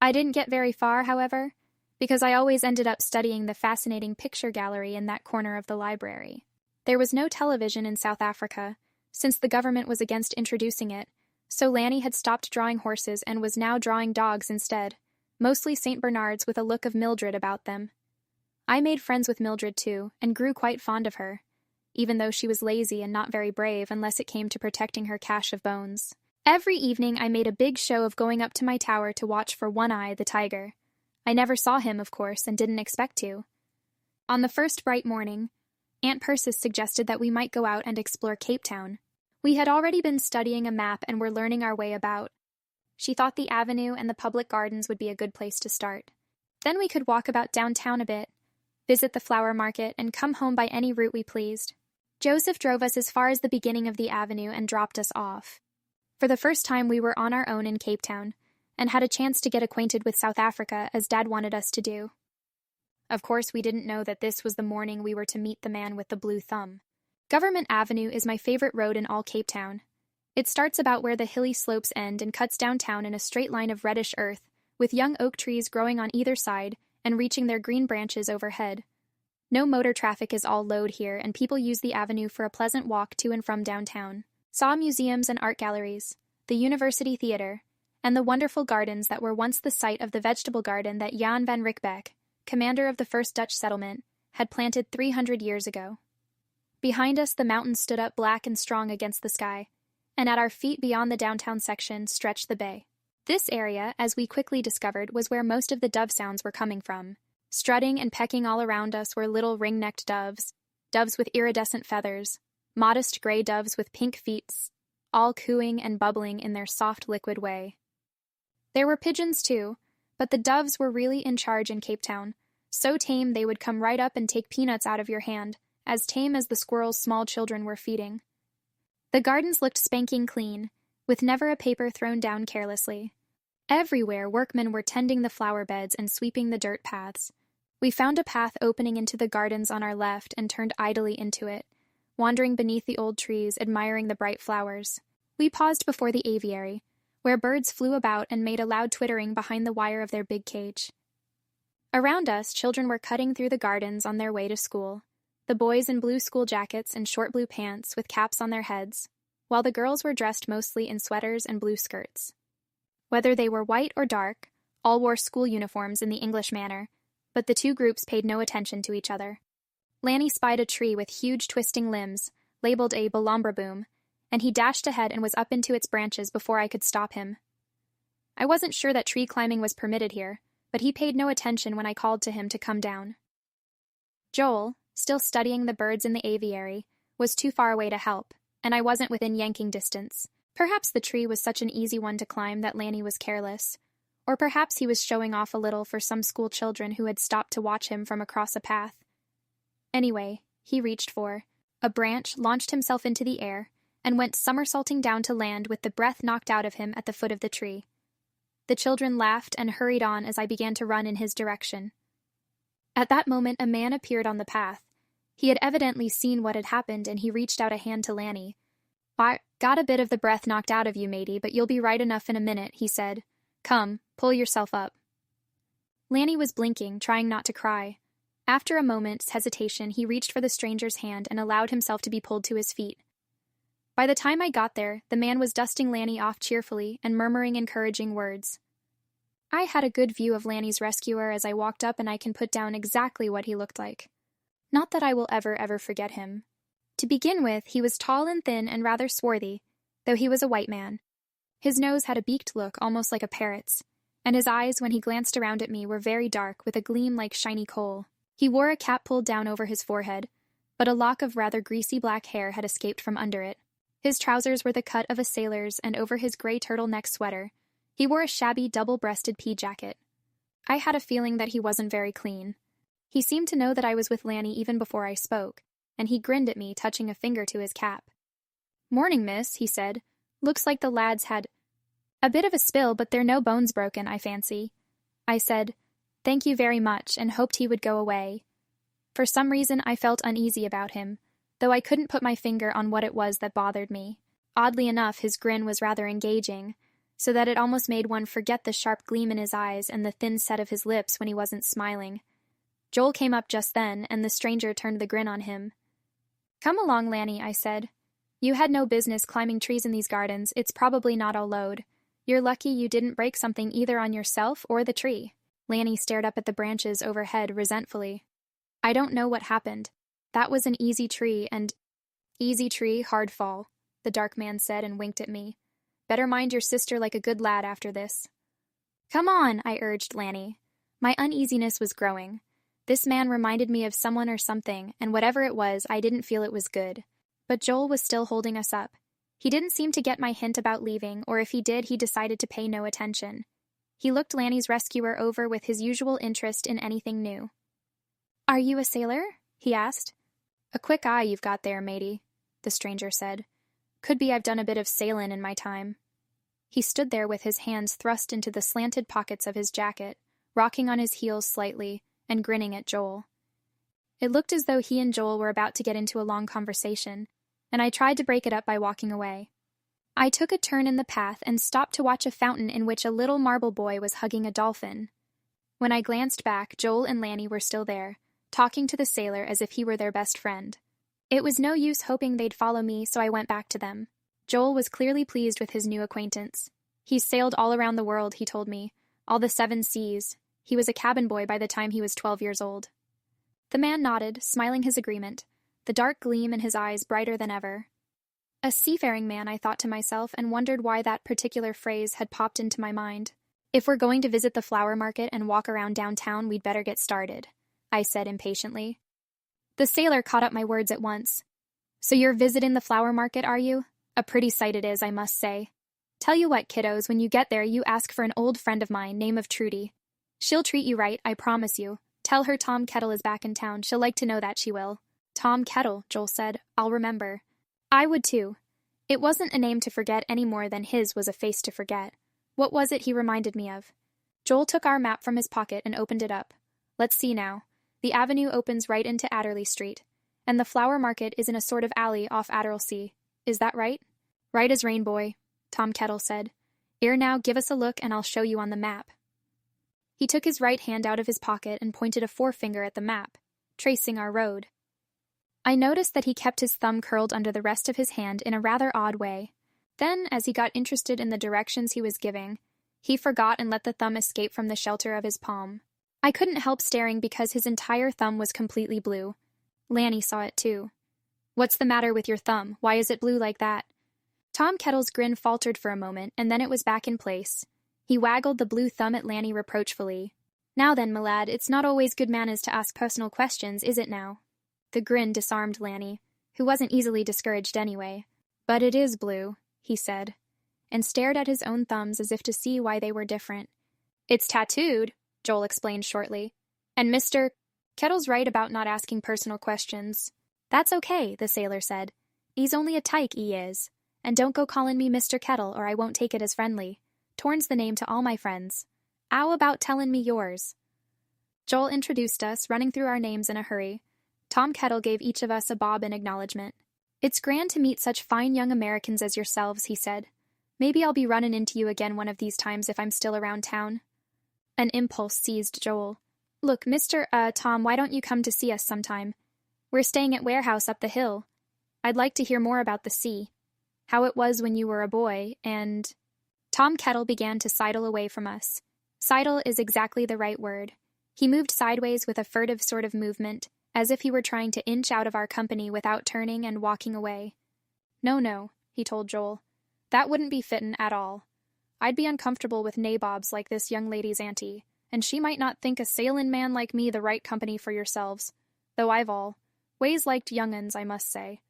I didn't get very far, however, because I always ended up studying the fascinating picture gallery in that corner of the library. There was no television in South Africa, since the government was against introducing it, so Lanny had stopped drawing horses and was now drawing dogs instead, mostly St. Bernards with a look of Mildred about them. I made friends with Mildred too, and grew quite fond of her, even though she was lazy and not very brave unless it came to protecting her cache of bones. Every evening I made a big show of going up to my tower to watch for One Eye, the tiger. I never saw him, of course, and didn't expect to. On the first bright morning, Aunt Persis suggested that we might go out and explore Cape Town. We had already been studying a map and were learning our way about. She thought the avenue and the public gardens would be a good place to start. Then we could walk about downtown a bit, visit the flower market, and come home by any route we pleased. Joseph drove us as far as the beginning of the avenue and dropped us off. For the first time we were on our own in Cape Town, and had a chance to get acquainted with South Africa as Dad wanted us to do. Of course, we didn't know that this was the morning we were to meet the man with the blue thumb. Government Avenue is my favorite road in all Cape Town. It starts about where the hilly slopes end and cuts downtown in a straight line of reddish earth, with young oak trees growing on either side and reaching their green branches overhead. No motor traffic is all load here, and people use the avenue for a pleasant walk to and from downtown. Saw museums and art galleries, the University Theater, and the wonderful gardens that were once the site of the vegetable garden that Jan van Riebeeck, commander of the first Dutch settlement, had planted 300 years ago. Behind us, the mountains stood up black and strong against the sky, and at our feet beyond the downtown section stretched the bay. This area, as we quickly discovered, was where most of the dove sounds were coming from. Strutting and pecking all around us were little ring-necked doves, doves with iridescent feathers, modest gray doves with pink feet, all cooing and bubbling in their soft liquid way. There were pigeons too, but the doves were really in charge in Cape Town, so tame they would come right up and take peanuts out of your hand, as tame as the squirrels small children were feeding. The gardens looked spanking clean, with never a paper thrown down carelessly. Everywhere workmen were tending the flower beds and sweeping the dirt paths. We found a path opening into the gardens on our left and turned idly into it, wandering beneath the old trees, admiring the bright flowers. We paused before the aviary, where birds flew about and made a loud twittering behind the wire of their big cage. Around us, children were cutting through the gardens on their way to school, the boys in blue school jackets and short blue pants with caps on their heads, while the girls were dressed mostly in sweaters and blue skirts. Whether they were white or dark, all wore school uniforms in the English manner, but the two groups paid no attention to each other. Lanny spied a tree with huge twisting limbs, labeled a balambra-boom, and he dashed ahead and was up into its branches before I could stop him. I wasn't sure that tree climbing was permitted here, but he paid no attention when I called to him to come down. Joel, still studying the birds in the aviary, was too far away to help, and I wasn't within yanking distance. Perhaps the tree was such an easy one to climb that Lanny was careless, or perhaps he was showing off a little for some school children who had stopped to watch him from across a path. Anyway, he reached for a branch, launched himself into the air, and went somersaulting down to land with the breath knocked out of him at the foot of the tree. The children laughed and hurried on as I began to run in his direction. At that moment, a man appeared on the path. He had evidently seen what had happened, and he reached out a hand to Lanny. "I got a bit of the breath knocked out of you, matey, but you'll be right enough in a minute," he said. "Come, pull yourself up." Lanny was blinking, trying not to cry. After a moment's hesitation, he reached for the stranger's hand and allowed himself to be pulled to his feet. By the time I got there, the man was dusting Lanny off cheerfully and murmuring encouraging words. I had a good view of Lanny's rescuer as I walked up, and I can put down exactly what he looked like. Not that I will ever forget him. To begin with, he was tall and thin and rather swarthy, though he was a white man. His nose had a beaked look, almost like a parrot's, and his eyes, when he glanced around at me, were very dark, with a gleam like shiny coal. He wore a cap pulled down over his forehead, but a lock of rather greasy black hair had escaped from under it. His trousers were the cut of a sailor's, and over his gray turtleneck sweater, he wore a shabby double-breasted pea jacket. I had a feeling that he wasn't very clean. He seemed to know that I was with Lanny even before I spoke, and he grinned at me, touching a finger to his cap. "Morning, miss," he said. "Looks like the lads had a bit of a spill, but they're no bones broken, I fancy." I said, "Thank you very much," and hoped he would go away. For some reason, I felt uneasy about him, though I couldn't put my finger on what it was that bothered me. Oddly enough, his grin was rather engaging, so that it almost made one forget the sharp gleam in his eyes and the thin set of his lips when he wasn't smiling. Joel came up just then, and the stranger turned the grin on him. "Come along, Lanny," I said. "You had no business climbing trees in these gardens. It's probably not all load. You're lucky you didn't break something either on yourself or the tree." Lanny stared up at the branches overhead resentfully. "I don't know what happened. That was an easy tree, and—" "Easy tree, hard fall," the dark man said and winked at me. "Better mind your sister like a good lad after this." "Come on," I urged Lanny. My uneasiness was growing. This man reminded me of someone or something, and whatever it was, I didn't feel it was good. But Joel was still holding us up. He didn't seem to get my hint about leaving, or if he did, he decided to pay no attention. He looked Lanny's rescuer over with his usual interest in anything new. "Are you a sailor?" he asked. "A quick eye you've got there, matey," the stranger said. "Could be I've done a bit of sailin' in my time." He stood there with his hands thrust into the slanted pockets of his jacket, rocking on his heels slightly, and grinning at Joel. It looked as though he and Joel were about to get into a long conversation, and I tried to break it up by walking away. I took a turn in the path and stopped to watch a fountain in which a little marble boy was hugging a dolphin. When I glanced back, Joel and Lanny were still there, talking to the sailor as if he were their best friend. It was no use hoping they'd follow me, so I went back to them. Joel was clearly pleased with his new acquaintance. He's sailed all around the world, he told me, all the 7 seas. He was a cabin boy by the time he was 12 years old. The man nodded, smiling his agreement, the dark gleam in his eyes brighter than ever. A seafaring man, I thought to myself, and wondered why that particular phrase had popped into my mind. If we're going to visit the flower market and walk around downtown, we'd better get started, I said impatiently. The sailor caught up my words at once. So you're visiting the flower market, are you? A pretty sight it is, I must say. Tell you what, kiddos, when you get there, you ask for an old friend of mine, name of Trudy. She'll treat you right, I promise you. Tell her Tom Kettle is back in town. She'll like to know that, she will. Tom Kettle, Joel said. I'll remember. I would too. It wasn't a name to forget any more than his was a face to forget. What was it he reminded me of? Joel took our map from his pocket and opened it up. Let's see now. The avenue opens right into Adderley Street, and the flower market is in a sort of alley off Adderley. Is that right? Right as rain, boy, Tom Kettle said. Here now, give us a look and I'll show you on the map. He took his right hand out of his pocket and pointed a forefinger at the map, tracing our road. I noticed that he kept his thumb curled under the rest of his hand in a rather odd way. Then, as he got interested in the directions he was giving, he forgot and let the thumb escape from the shelter of his palm. I couldn't help staring because his entire thumb was completely blue. Lanny saw it too. What's the matter with your thumb? Why is it blue like that? Tom Kettle's grin faltered for a moment, and then it was back in place. He waggled the blue thumb at Lanny reproachfully. Now then, my lad, it's not always good manners to ask personal questions, is it now? The grin disarmed Lanny, who wasn't easily discouraged anyway. But it is blue, he said, and stared at his own thumbs as if to see why they were different. It's tattooed, Joel explained shortly. And Mr. Kettle's right about not asking personal questions. That's okay, the sailor said. He's only a tyke, he is. And don't go calling me Mr. Kettle, or I won't take it as friendly. Torn's the name to all my friends. 'Ow about tellin' me yours? Joel introduced us, running through our names in a hurry. Tom Kettle gave each of us a bob in acknowledgement. It's grand to meet such fine young Americans as yourselves, he said. Maybe I'll be runnin' into you again one of these times if I'm still around town. An impulse seized Joel. Look, Tom, why don't you come to see us sometime? We're staying at Warehouse up the hill. I'd like to hear more about the sea. How it was when you were a boy, and... Tom Kettle began to sidle away from us. Sidle is exactly the right word. He moved sideways with a furtive sort of movement, as if he were trying to inch out of our company without turning and walking away. No, he told Joel. That wouldn't be fittin' at all. I'd be uncomfortable with nabobs like this young lady's auntie, and she might not think a sailin' man like me the right company for yourselves, though I've ways liked young'uns, I must say.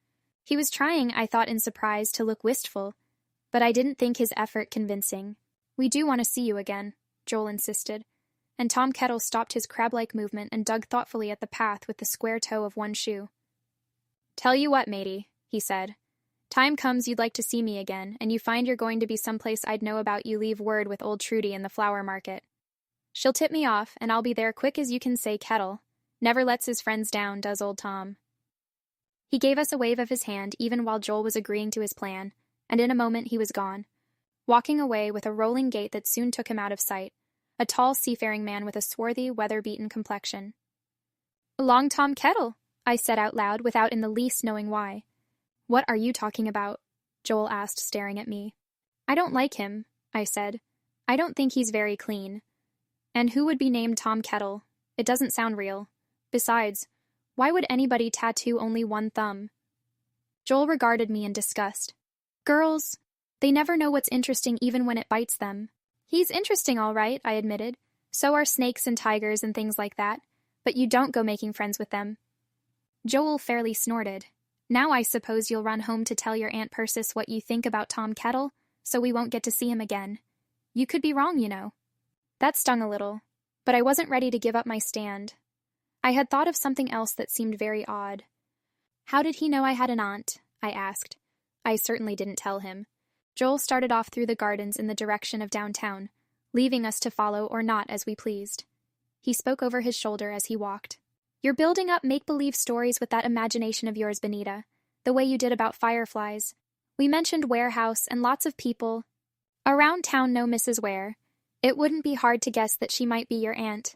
He was trying, I thought in surprise, to look wistful, but I didn't think his effort convincing. We do want to see you again, Joel insisted, and Tom Kettle stopped his crab-like movement and dug thoughtfully at the path with the square toe of one shoe. Tell you what, matey, he said. Time comes you'd like to see me again, and you find you're going to be someplace I'd know about, you leave word with old Trudy in the flower market. She'll tip me off, and I'll be there quick as you can say Kettle. Never lets his friends down, does old Tom. He gave us a wave of his hand even while Joel was agreeing to his plan, and in a moment he was gone, walking away with a rolling gait that soon took him out of sight, a tall seafaring man with a swarthy, weather-beaten complexion. Long Tom Kettle, I said out loud without in the least knowing why. What are you talking about? Joel asked, staring at me. I don't like him, I said. I don't think he's very clean. And who would be named Tom Kettle? It doesn't sound real. Besides, why would anybody tattoo only one thumb? Joel regarded me in disgust. Girls, they never know what's interesting even when it bites them. He's interesting, all right, I admitted. So are snakes and tigers and things like that, but you don't go making friends with them. Joel fairly snorted. Now I suppose you'll run home to tell your Aunt Persis what you think about Tom Kettle, so we won't get to see him again. You could be wrong, you know. That stung a little, but I wasn't ready to give up my stand. I had thought of something else that seemed very odd. How did he know I had an aunt? I asked. I certainly didn't tell him. Joel started off through the gardens in the direction of downtown, leaving us to follow or not as we pleased. He spoke over his shoulder as he walked. You're building up make-believe stories with that imagination of yours, Benita, the way you did about fireflies. We mentioned Warehouse and lots of people. Around town know Mrs. Ware. It wouldn't be hard to guess that she might be your aunt.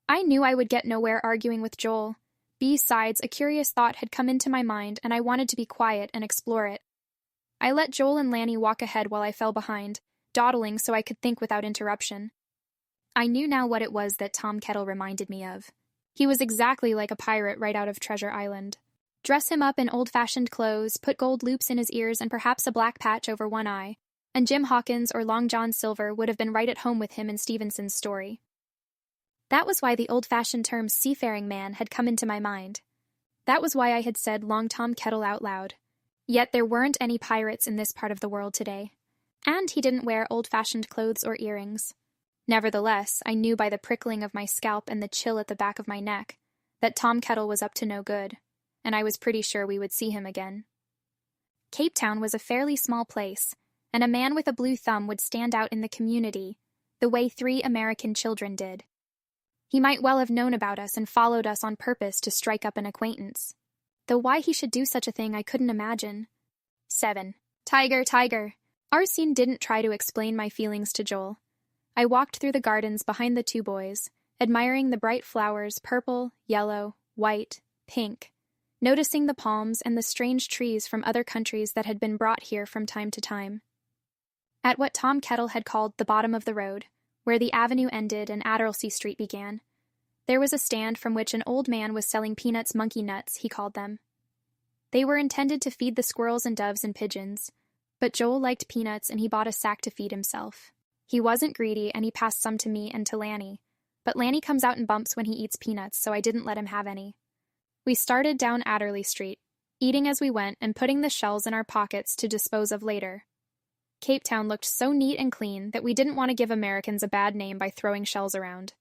I knew I would get nowhere arguing with Joel. Besides, a curious thought had come into my mind, and I wanted to be quiet and explore it. I let Joel and Lanny walk ahead while I fell behind, dawdling so I could think without interruption. I knew now what it was that Tom Kettle reminded me of. He was exactly like a pirate right out of Treasure Island. Dress him up in old-fashioned clothes, put gold loops in his ears and perhaps a black patch over one eye, and Jim Hawkins or Long John Silver would have been right at home with him in Stevenson's story. That was why the old-fashioned term seafaring man had come into my mind. That was why I had said Long Tom Kettle out loud. Yet there weren't any pirates in this part of the world today. And he didn't wear old-fashioned clothes or earrings. Nevertheless, I knew by the prickling of my scalp and the chill at the back of my neck that Tom Kettle was up to no good, and I was pretty sure we would see him again. Cape Town was a fairly small place, and a man with a blue thumb would stand out in the community the way 3 American children did. He might well have known about us and followed us on purpose to strike up an acquaintance, though why he should do such a thing I couldn't imagine. 7. Tiger, tiger. Arsene didn't try to explain my feelings to Joel. I walked through the gardens behind the 2 boys, admiring the bright flowers, purple, yellow, white, pink, noticing the palms and the strange trees from other countries that had been brought here from time to time. At what Tom Kettle had called the bottom of the road, where the avenue ended and Adderley Street began, there was a stand from which an old man was selling peanuts, monkey nuts, he called them. They were intended to feed the squirrels and doves and pigeons, but Joel liked peanuts and he bought a sack to feed himself. He wasn't greedy and he passed some to me and to Lanny, but Lanny comes out in bumps when he eats peanuts, so I didn't let him have any. We started down Adderley Street, eating as we went and putting the shells in our pockets to dispose of later. Cape Town looked so neat and clean that we didn't want to give Americans a bad name by throwing shells around.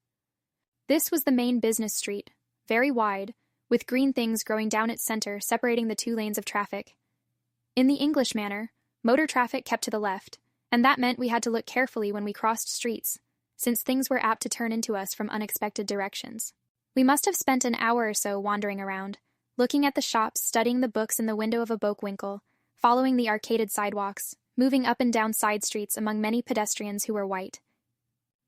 This was the main business street, very wide, with green things growing down its center, separating the 2 lanes of traffic. In the English manner, motor traffic kept to the left, and that meant we had to look carefully when we crossed streets, since things were apt to turn into us from unexpected directions. We must have spent an hour or so wandering around, looking at the shops, studying the books in the window of a bookwinkle, following the arcaded sidewalks, moving up and down side streets among many pedestrians who were white.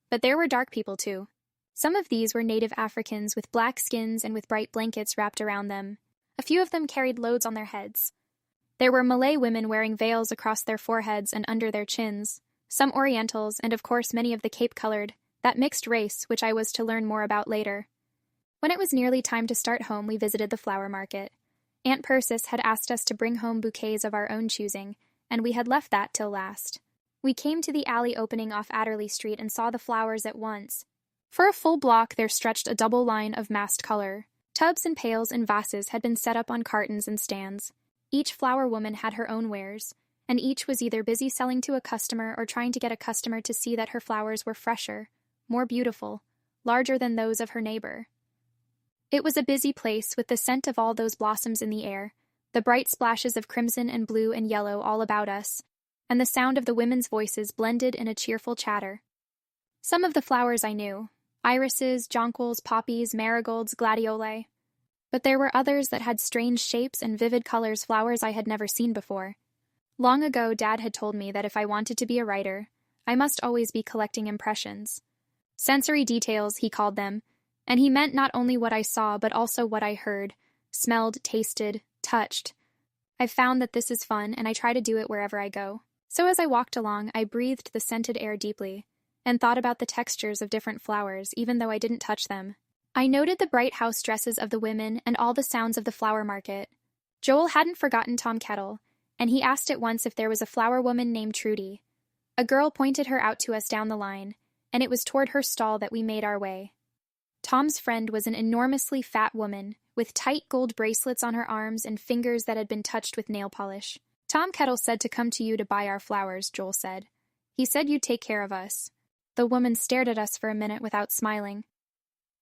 But there were dark people, too. Some of these were native Africans with black skins and with bright blankets wrapped around them. A few of them carried loads on their heads. There were Malay women wearing veils across their foreheads and under their chins, some Orientals, and of course many of the Cape-colored, that mixed race which I was to learn more about later. When it was nearly time to start home, we visited the flower market. Aunt Persis had asked us to bring home bouquets of our own choosing, and we had left that till last. We came to the alley opening off Adderley Street and saw the flowers at once. For a full block there stretched a double line of massed color. Tubs and pails and vases had been set up on cartons and stands. Each flower woman had her own wares, and each was either busy selling to a customer or trying to get a customer to see that her flowers were fresher, more beautiful, larger than those of her neighbor. It was a busy place with the scent of all those blossoms in the air, the bright splashes of crimson and blue and yellow all about us, and the sound of the women's voices blended in a cheerful chatter. Some of the flowers I knew: irises, jonquils, poppies, marigolds, gladioli. But there were others that had strange shapes and vivid colors, flowers I had never seen before. Long ago, Dad had told me that if I wanted to be a writer, I must always be collecting impressions. Sensory details, he called them, and he meant not only what I saw, but also what I heard, smelled, tasted, touched. I've found that this is fun, and I try to do it wherever I go. So as I walked along, I breathed the scented air deeply, and thought about the textures of different flowers, even though I didn't touch them. I noted the bright house dresses of the women and all the sounds of the flower market. Joel hadn't forgotten Tom Kettle, and he asked at once if there was a flower woman named Trudy. A girl pointed her out to us down the line, and it was toward her stall that we made our way. Tom's friend was an enormously fat woman, with tight gold bracelets on her arms and fingers that had been touched with nail polish. Tom Kettle said to come to you to buy our flowers, Joel said. He said you'd take care of us. The woman stared at us for a minute without smiling.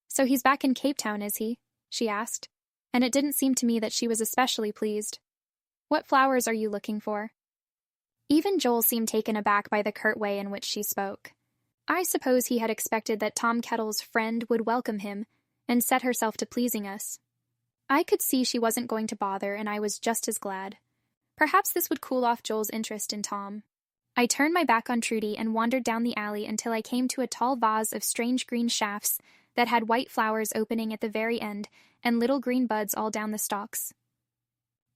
So he's back in Cape Town, is he? She asked, and it didn't seem to me that she was especially pleased. What flowers are you looking for? Even Joel seemed taken aback by the curt way in which she spoke. I suppose he had expected that Tom Kettle's friend would welcome him and set herself to pleasing us. I could see she wasn't going to bother, and I was just as glad. Perhaps this would cool off Joel's interest in Tom. I turned my back on Trudy and wandered down the alley until I came to a tall vase of strange green shafts that had white flowers opening at the very end and little green buds all down the stalks.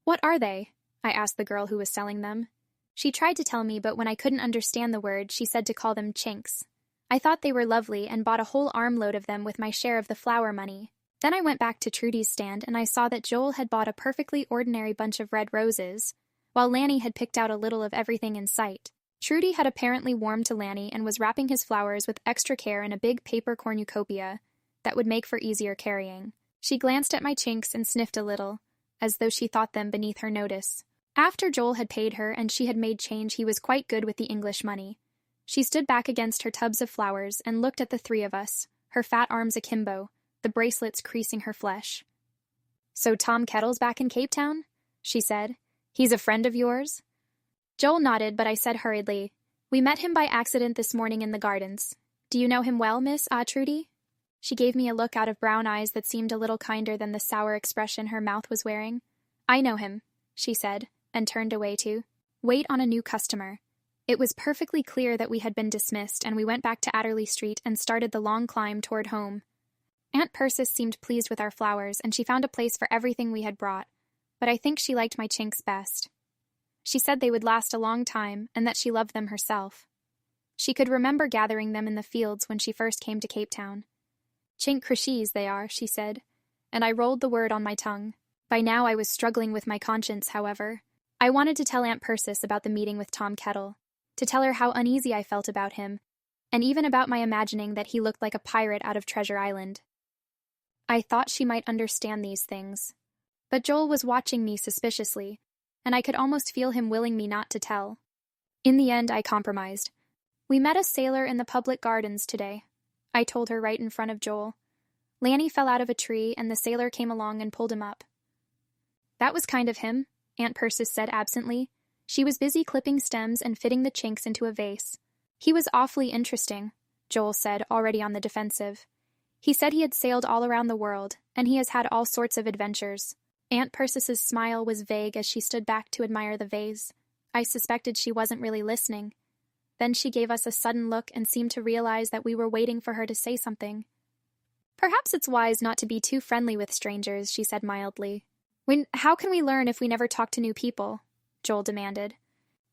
What are they? I asked the girl who was selling them. She tried to tell me, but when I couldn't understand the word, she said to call them chinks. I thought they were lovely and bought a whole armload of them with my share of the flower money. Then I went back to Trudy's stand and I saw that Joel had bought a perfectly ordinary bunch of red roses, while Lanny had picked out a little of everything in sight. Trudy had apparently warmed to Lanny and was wrapping his flowers with extra care in a big paper cornucopia that would make for easier carrying. She glanced at my chinks and sniffed a little, as though she thought them beneath her notice. After Joel had paid her and she had made change, he was quite good with the English money. She stood back against her tubs of flowers and looked at the three of us, her fat arms akimbo, the bracelets creasing her flesh. "So Tom Kettle's back in Cape Town?" she said. "He's a friend of yours?" Joel nodded, but I said hurriedly, "We met him by accident this morning in the gardens. Do you know him well, Miss Trudy?" She gave me a look out of brown eyes that seemed a little kinder than the sour expression her mouth was wearing. "I know him," she said, and turned away to wait on a new customer. It was perfectly clear that we had been dismissed, and we went back to Adderley Street and started the long climb toward home. Aunt Persis seemed pleased with our flowers, and she found a place for everything we had brought, but I think she liked my chinks best. She said they would last a long time, and that she loved them herself. She could remember gathering them in the fields when she first came to Cape Town. "Chink crochets they are," she said, and I rolled the word on my tongue. By now I was struggling with my conscience, however. I wanted to tell Aunt Persis about the meeting with Tom Kettle, to tell her how uneasy I felt about him, and even about my imagining that he looked like a pirate out of Treasure Island. I thought she might understand these things. But Joel was watching me suspiciously, and I could almost feel him willing me not to tell. In the end, I compromised. "We met a sailor in the public gardens today," I told her right in front of Joel. "Lanny fell out of a tree, and the sailor came along and pulled him up." "That was kind of him," Aunt Persis said absently. She was busy clipping stems and fitting the chinks into a vase. "He was awfully interesting," Joel said, already on the defensive. "He said he had sailed all around the world, and he has had all sorts of adventures." Aunt Persis's smile was vague as she stood back to admire the vase. I suspected she wasn't really listening. Then she gave us a sudden look and seemed to realize that we were waiting for her to say something. "Perhaps it's wise not to be too friendly with strangers," she said mildly. How can we learn if we never talk to new people?" Joel demanded.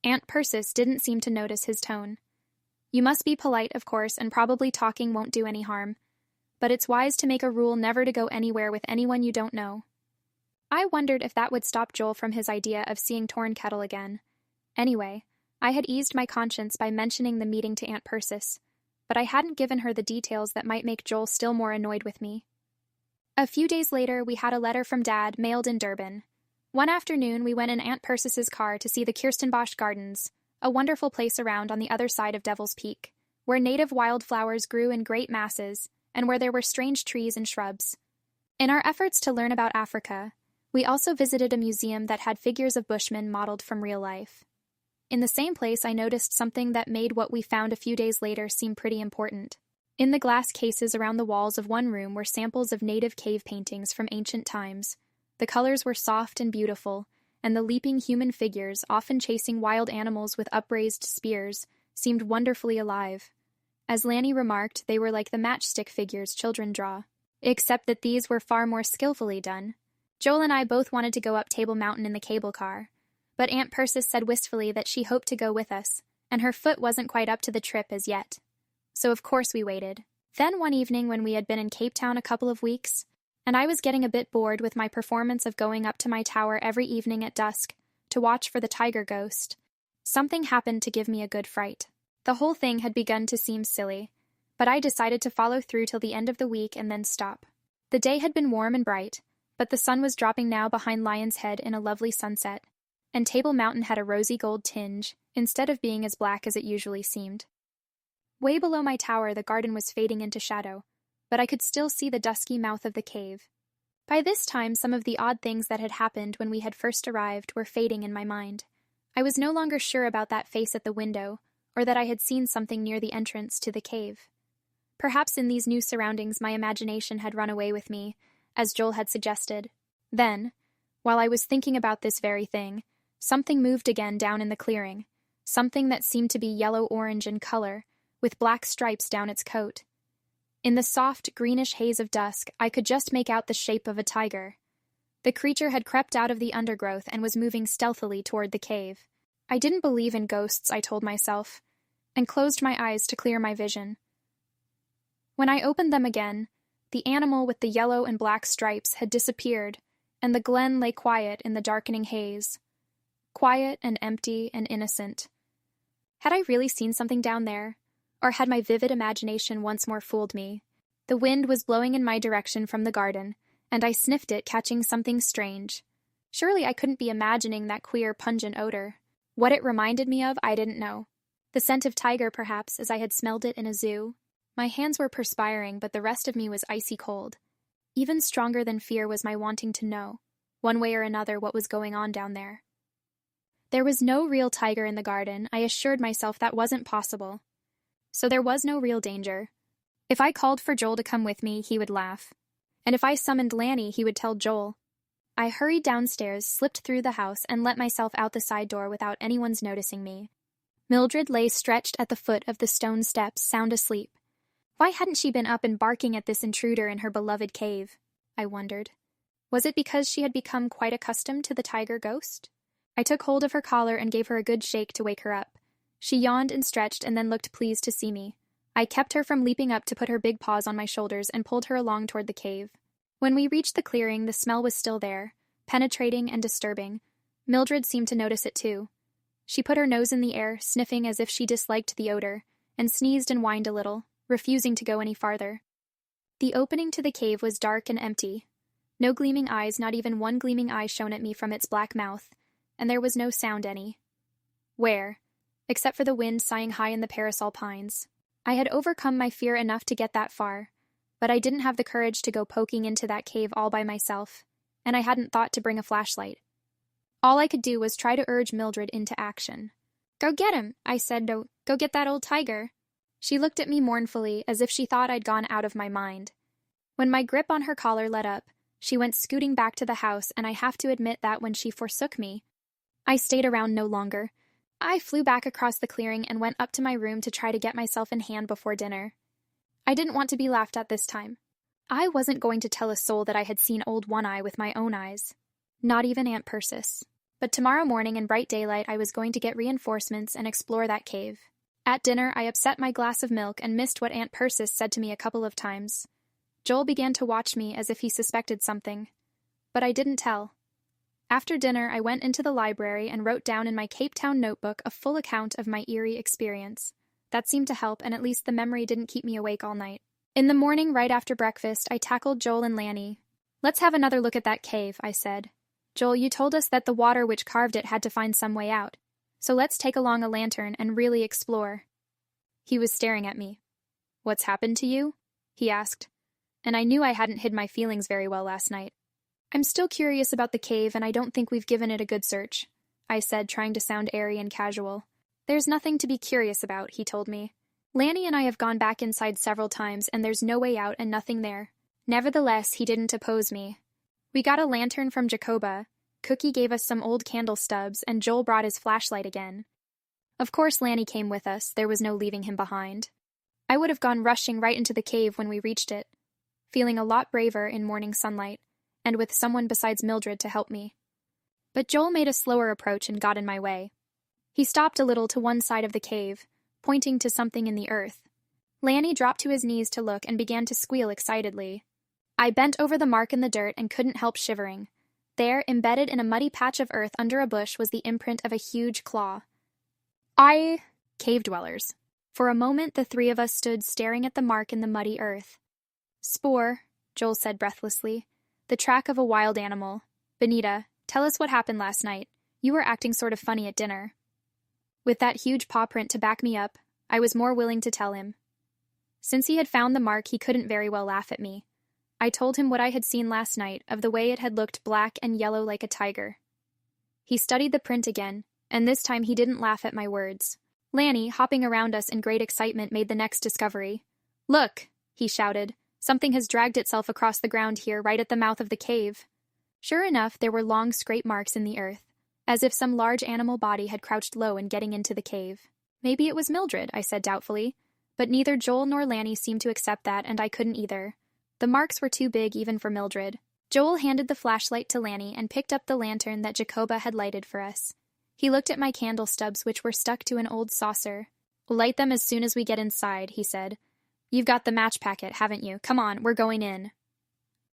Aunt Persis didn't seem to notice his tone. "You must be polite, of course, and probably talking won't do any harm. But it's wise to make a rule never to go anywhere with anyone you don't know." I wondered if that would stop Joel from his idea of seeing Torn Kettle again. Anyway, I had eased my conscience by mentioning the meeting to Aunt Persis, but I hadn't given her the details that might make Joel still more annoyed with me. A few days later, we had a letter from Dad mailed in Durban. One afternoon, we went in Aunt Persis's car to see the Kirstenbosch Gardens, a wonderful place around on the other side of Devil's Peak, where native wildflowers grew in great masses, and where there were strange trees and shrubs. In our efforts to learn about Africa, we also visited a museum that had figures of Bushmen modeled from real life. In the same place, I noticed something that made what we found a few days later seem pretty important. In the glass cases around the walls of one room were samples of native cave paintings from ancient times. The colors were soft and beautiful, and the leaping human figures, often chasing wild animals with upraised spears, seemed wonderfully alive. As Lanny remarked, they were like the matchstick figures children draw, except that these were far more skillfully done. Joel and I both wanted to go up Table Mountain in the cable car, but Aunt Persis said wistfully that she hoped to go with us, and her foot wasn't quite up to the trip as yet. So of course we waited. Then one evening when we had been in Cape Town a couple of weeks, and I was getting a bit bored with my performance of going up to my tower every evening at dusk to watch for the tiger ghost, something happened to give me a good fright. The whole thing had begun to seem silly, but I decided to follow through till the end of the week and then stop. The day had been warm and bright, but the sun was dropping now behind Lion's Head in a lovely sunset, and Table Mountain had a rosy gold tinge, instead of being as black as it usually seemed. Way below my tower the garden was fading into shadow, but I could still see the dusky mouth of the cave. By this time some of the odd things that had happened when we had first arrived were fading in my mind. I was no longer sure about that face at the window, or that I had seen something near the entrance to the cave. Perhaps in these new surroundings my imagination had run away with me, as Joel had suggested. Then, while I was thinking about this very thing, something moved again down in the clearing, something that seemed to be yellow-orange in color, with black stripes down its coat. In the soft, greenish haze of dusk, I could just make out the shape of a tiger. The creature had crept out of the undergrowth and was moving stealthily toward the cave. I didn't believe in ghosts, I told myself, and closed my eyes to clear my vision. When I opened them again, The animal with the yellow and black stripes had disappeared, and the glen lay quiet in the darkening haze. Quiet and empty and innocent. Had I really seen something down there? Or had my vivid imagination once more fooled me? The wind was blowing in my direction from the garden, and I sniffed it, catching something strange. Surely I couldn't be imagining that queer, pungent odor. What it reminded me of, I didn't know. The scent of tiger, perhaps, as I had smelled it in a zoo. My hands were perspiring, but the rest of me was icy cold. Even stronger than fear was my wanting to know, one way or another, what was going on down there. There was no real tiger in the garden. I assured myself that wasn't possible. So there was no real danger. If I called for Joel to come with me, he would laugh. And if I summoned Lanny, he would tell Joel. I hurried downstairs, slipped through the house, and let myself out the side door without anyone's noticing me. Mildred lay stretched at the foot of the stone steps, sound asleep. Why hadn't she been up and barking at this intruder in her beloved cave? I wondered. Was it because she had become quite accustomed to the tiger ghost? I took hold of her collar and gave her a good shake to wake her up. She yawned and stretched and then looked pleased to see me. I kept her from leaping up to put her big paws on my shoulders and pulled her along toward the cave. When we reached the clearing, the smell was still there, penetrating and disturbing. Mildred seemed to notice it too. She put her nose in the air, sniffing as if she disliked the odor, and sneezed and whined a little, refusing to go any farther. The opening to the cave was dark and empty. No gleaming eyes, not even one gleaming eye shone at me from its black mouth, and there was no sound any. Where? Except for the wind sighing high in the parasol pines. I had overcome my fear enough to get that far, but I didn't have the courage to go poking into that cave all by myself, and I hadn't thought to bring a flashlight. All I could do was try to urge Mildred into action. "Go get him," I said. "Go get that old tiger." She looked at me mournfully, as if she thought I'd gone out of my mind. When my grip on her collar let up, she went scooting back to the house, and I have to admit that when she forsook me, I stayed around no longer. I flew back across the clearing and went up to my room to try to get myself in hand before dinner. I didn't want to be laughed at this time. I wasn't going to tell a soul that I had seen Old One-Eye with my own eyes. Not even Aunt Persis. But tomorrow morning in bright daylight I was going to get reinforcements and explore that cave. At dinner I upset my glass of milk and missed what Aunt Persis said to me a couple of times. Joel began to watch me as if he suspected something. But I didn't tell. After dinner I went into the library and wrote down in my Cape Town notebook a full account of my eerie experience. That seemed to help, and at least the memory didn't keep me awake all night. In the morning, right after breakfast, I tackled Joel and Lanny. "Let's have another look at that cave," I said. "Joel, you told us that the water which carved it had to find some way out. So let's take along a lantern and really explore." He was staring at me. "What's happened to you?" he asked. And I knew I hadn't hid my feelings very well last night. "I'm still curious about the cave, and I don't think we've given it a good search," I said, trying to sound airy and casual. "There's nothing to be curious about," he told me. "Lanny and I have gone back inside several times, and there's no way out and nothing there." Nevertheless, he didn't oppose me. We got a lantern from Jacoba, Cookie gave us some old candle stubs, and Joel brought his flashlight again. Of course Lanny came with us, there was no leaving him behind. I would have gone rushing right into the cave when we reached it, feeling a lot braver in morning sunlight, and with someone besides Mildred to help me. But Joel made a slower approach and got in my way. He stopped a little to one side of the cave, pointing to something in the earth. Lanny dropped to his knees to look and began to squeal excitedly. I bent over the mark in the dirt and couldn't help shivering. There, embedded in a muddy patch of earth under a bush, was the imprint of a huge claw. Cave dwellers. For a moment the three of us stood staring at the mark in the muddy earth. "Spoor," Joel said breathlessly. "The track of a wild animal. Benita, tell us what happened last night. You were acting sort of funny at dinner." With that huge paw print to back me up, I was more willing to tell him. Since he had found the mark, he couldn't very well laugh at me. I told him what I had seen last night, of the way it had looked black and yellow like a tiger. He studied the print again, and this time he didn't laugh at my words. Lanny, hopping around us in great excitement, made the next discovery. "Look!" he shouted. "Something has dragged itself across the ground here, right at the mouth of the cave." Sure enough, there were long scrape marks in the earth, as if some large animal body had crouched low in getting into the cave. "Maybe it was Mildred," I said doubtfully, but neither Joel nor Lanny seemed to accept that, and I couldn't either. The marks were too big even for Mildred. Joel handed the flashlight to Lanny and picked up the lantern that Jacoba had lighted for us. He looked at my candle stubs, which were stuck to an old saucer. "Light them as soon as we get inside," he said. You've got the match packet, haven't you? Come on, we're going in.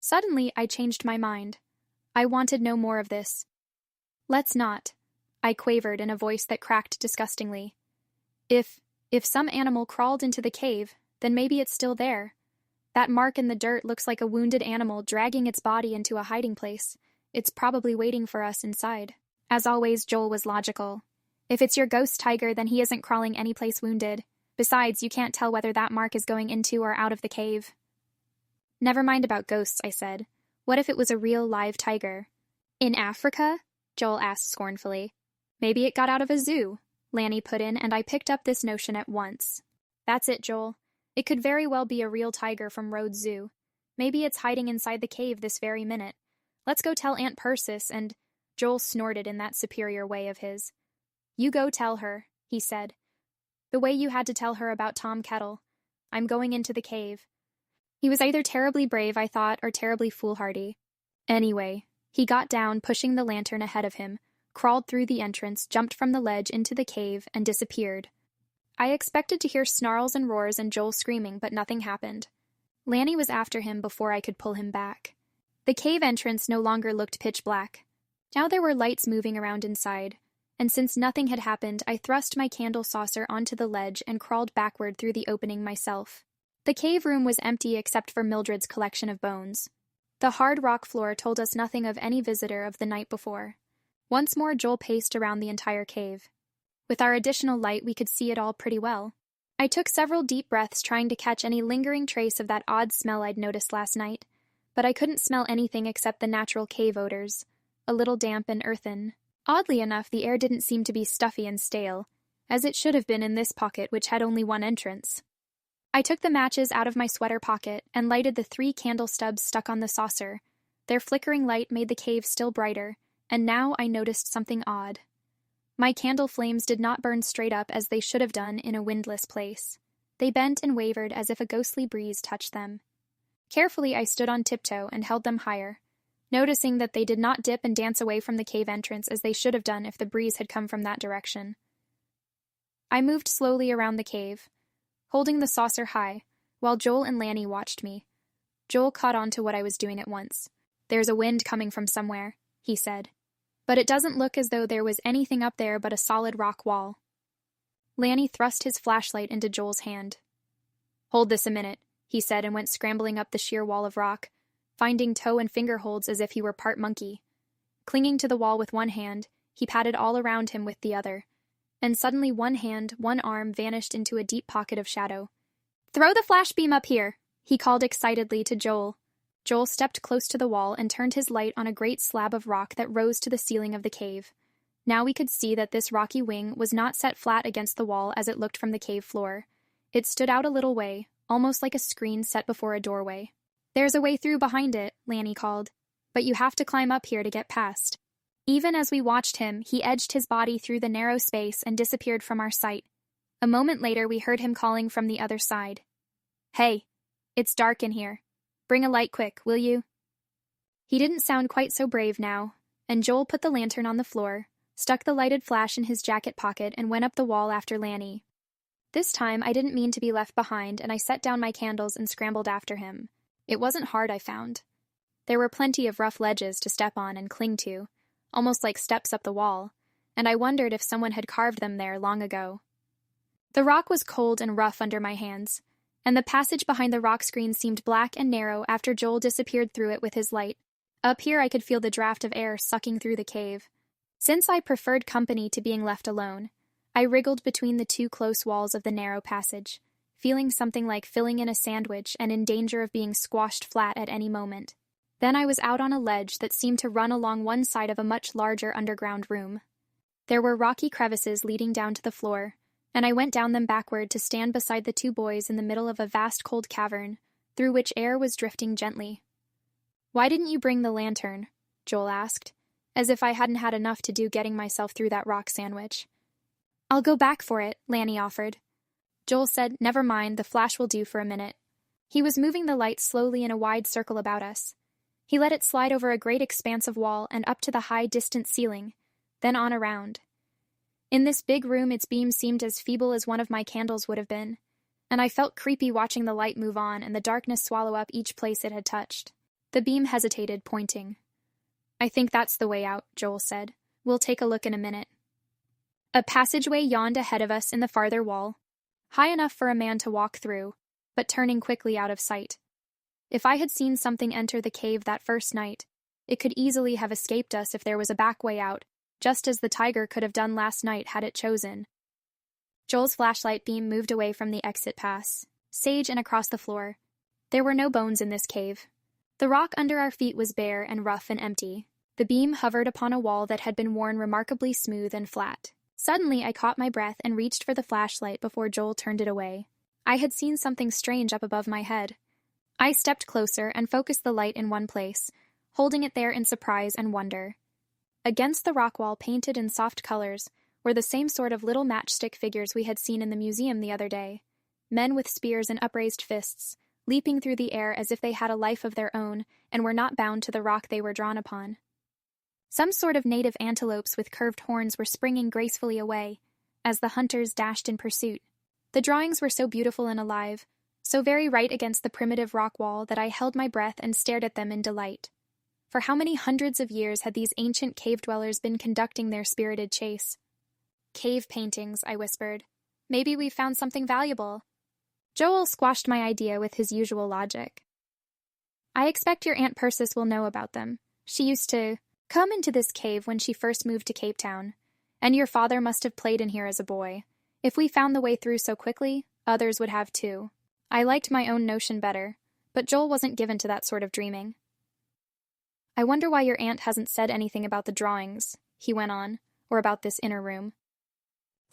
Suddenly, I changed my mind. I wanted no more of this. Let's not, I quavered in a voice that cracked disgustingly. If some animal crawled into the cave, then maybe it's still there. That mark in the dirt looks like a wounded animal dragging its body into a hiding place. It's probably waiting for us inside. As always, Joel was logical. If it's your ghost tiger, then he isn't crawling anyplace wounded. Besides, you can't tell whether that mark is going into or out of the cave. Never mind about ghosts, I said. What if it was a real live tiger? In Africa? Joel asked scornfully. Maybe it got out of a zoo, Lanny put in, and I picked up this notion at once. That's it, Joel. It could very well be a real tiger from Rhodes Zoo. Maybe it's hiding inside the cave this very minute. Let's go tell Aunt Persis and... Joel snorted in that superior way of his. You go tell her, he said. The way you had to tell her about Tom Kettle. I'm going into the cave. He was either terribly brave, I thought, or terribly foolhardy. Anyway, he got down, pushing the lantern ahead of him, crawled through the entrance, jumped from the ledge into the cave, and disappeared. I expected to hear snarls and roars and Joel screaming, but nothing happened. Lanny was after him before I could pull him back. The cave entrance no longer looked pitch black. Now there were lights moving around inside, and since nothing had happened, I thrust my candle saucer onto the ledge and crawled backward through the opening myself. The cave room was empty except for Mildred's collection of bones. The hard rock floor told us nothing of any visitor of the night before. Once more Joel paced around the entire cave. With our additional light, we could see it all pretty well. I took several deep breaths trying to catch any lingering trace of that odd smell I'd noticed last night, but I couldn't smell anything except the natural cave odors, a little damp and earthen. Oddly enough, the air didn't seem to be stuffy and stale, as it should have been in this pocket which had only one entrance. I took the matches out of my sweater pocket and lighted the 3 candle stubs stuck on the saucer. Their flickering light made the cave still brighter, and now I noticed something odd. My candle flames did not burn straight up as they should have done in a windless place. They bent and wavered as if a ghostly breeze touched them. Carefully I stood on tiptoe and held them higher, noticing that they did not dip and dance away from the cave entrance as they should have done if the breeze had come from that direction. I moved slowly around the cave, holding the saucer high, while Joel and Lanny watched me. Joel caught on to what I was doing at once. There's a wind coming from somewhere, he said. But it doesn't look as though there was anything up there but a solid rock wall. Lanny thrust his flashlight into Joel's hand. Hold this a minute, he said, and went scrambling up the sheer wall of rock, finding toe and finger holds as if he were part monkey. Clinging to the wall with one hand, he patted all around him with the other, and suddenly one hand, one arm vanished into a deep pocket of shadow. Throw the flash beam up here, he called excitedly to Joel. Joel stepped close to the wall and turned his light on a great slab of rock that rose to the ceiling of the cave. Now we could see that this rocky wing was not set flat against the wall as it looked from the cave floor. It stood out a little way, almost like a screen set before a doorway. There's a way through behind it, Lanny called, but you have to climb up here to get past. Even as we watched him, he edged his body through the narrow space and disappeared from our sight. A moment later, we heard him calling from the other side. Hey, it's dark in here. Bring a light quick, will you? He didn't sound quite so brave now, and Joel put the lantern on the floor, stuck the lighted flash in his jacket pocket, and went up the wall after Lanny. This time, I didn't mean to be left behind, and I set down my candles and scrambled after him. It wasn't hard, I found. There were plenty of rough ledges to step on and cling to, almost like steps up the wall, and I wondered if someone had carved them there long ago. The rock was cold and rough under my hands, and the passage behind the rock screen seemed black and narrow after Joel disappeared through it with his light. Up here I could feel the draft of air sucking through the cave. Since I preferred company to being left alone, I wriggled between the 2 close walls of the narrow passage, feeling something like filling in a sandwich and in danger of being squashed flat at any moment. Then I was out on a ledge that seemed to run along one side of a much larger underground room. There were rocky crevices leading down to the floor, and I went down them backward to stand beside the 2 boys in the middle of a vast cold cavern, through which air was drifting gently. Why didn't you bring the lantern? Joel asked, as if I hadn't had enough to do getting myself through that rock sandwich. I'll go back for it, Lanny offered. Joel said, never mind, the flash will do for a minute. He was moving the light slowly in a wide circle about us. He let it slide over a great expanse of wall and up to the high, distant ceiling, then on around. In this big room its beam seemed as feeble as one of my candles would have been. and I felt creepy watching the light move on and the darkness swallow up each place it had touched. The beam hesitated, pointing. "I think that's the way out," Joel said. "We'll take a look in a minute." A passageway yawned ahead of us in the farther wall, high enough for a man to walk through, but turning quickly out of sight. If I had seen something enter the cave that first night, it could easily have escaped us if there was a back way out, just as the tiger could have done last night had it chosen. Joel's flashlight beam moved away from the exit pass, sage and across the floor. There were no bones in this cave. The rock under our feet was bare and rough and empty. The beam hovered upon a wall that had been worn remarkably smooth and flat. Suddenly, I caught my breath and reached for the flashlight before Joel turned it away. I had seen something strange up above my head. I stepped closer and focused the light in one place, holding it there in surprise and wonder. Against the rock wall, painted in soft colors, were the same sort of little matchstick figures we had seen in the museum the other day. Men with spears and upraised fists, leaping through the air as if they had a life of their own and were not bound to the rock they were drawn upon. Some sort of native antelopes with curved horns were springing gracefully away, as the hunters dashed in pursuit. The drawings were so beautiful and alive, so very right against the primitive rock wall that I held my breath and stared at them in delight. For how many hundreds of years had these ancient cave-dwellers been conducting their spirited chase? "Cave paintings," I whispered. "Maybe we've found something valuable." Joel squashed my idea with his usual logic. "I expect your Aunt Persis will know about them. She used to come into this cave when she first moved to Cape Town, and your father must have played in here as a boy. If we found the way through so quickly, others would have too." I liked my own notion better, but Joel wasn't given to that sort of dreaming. "I wonder why your aunt hasn't said anything about the drawings," he went on, "or about this inner room."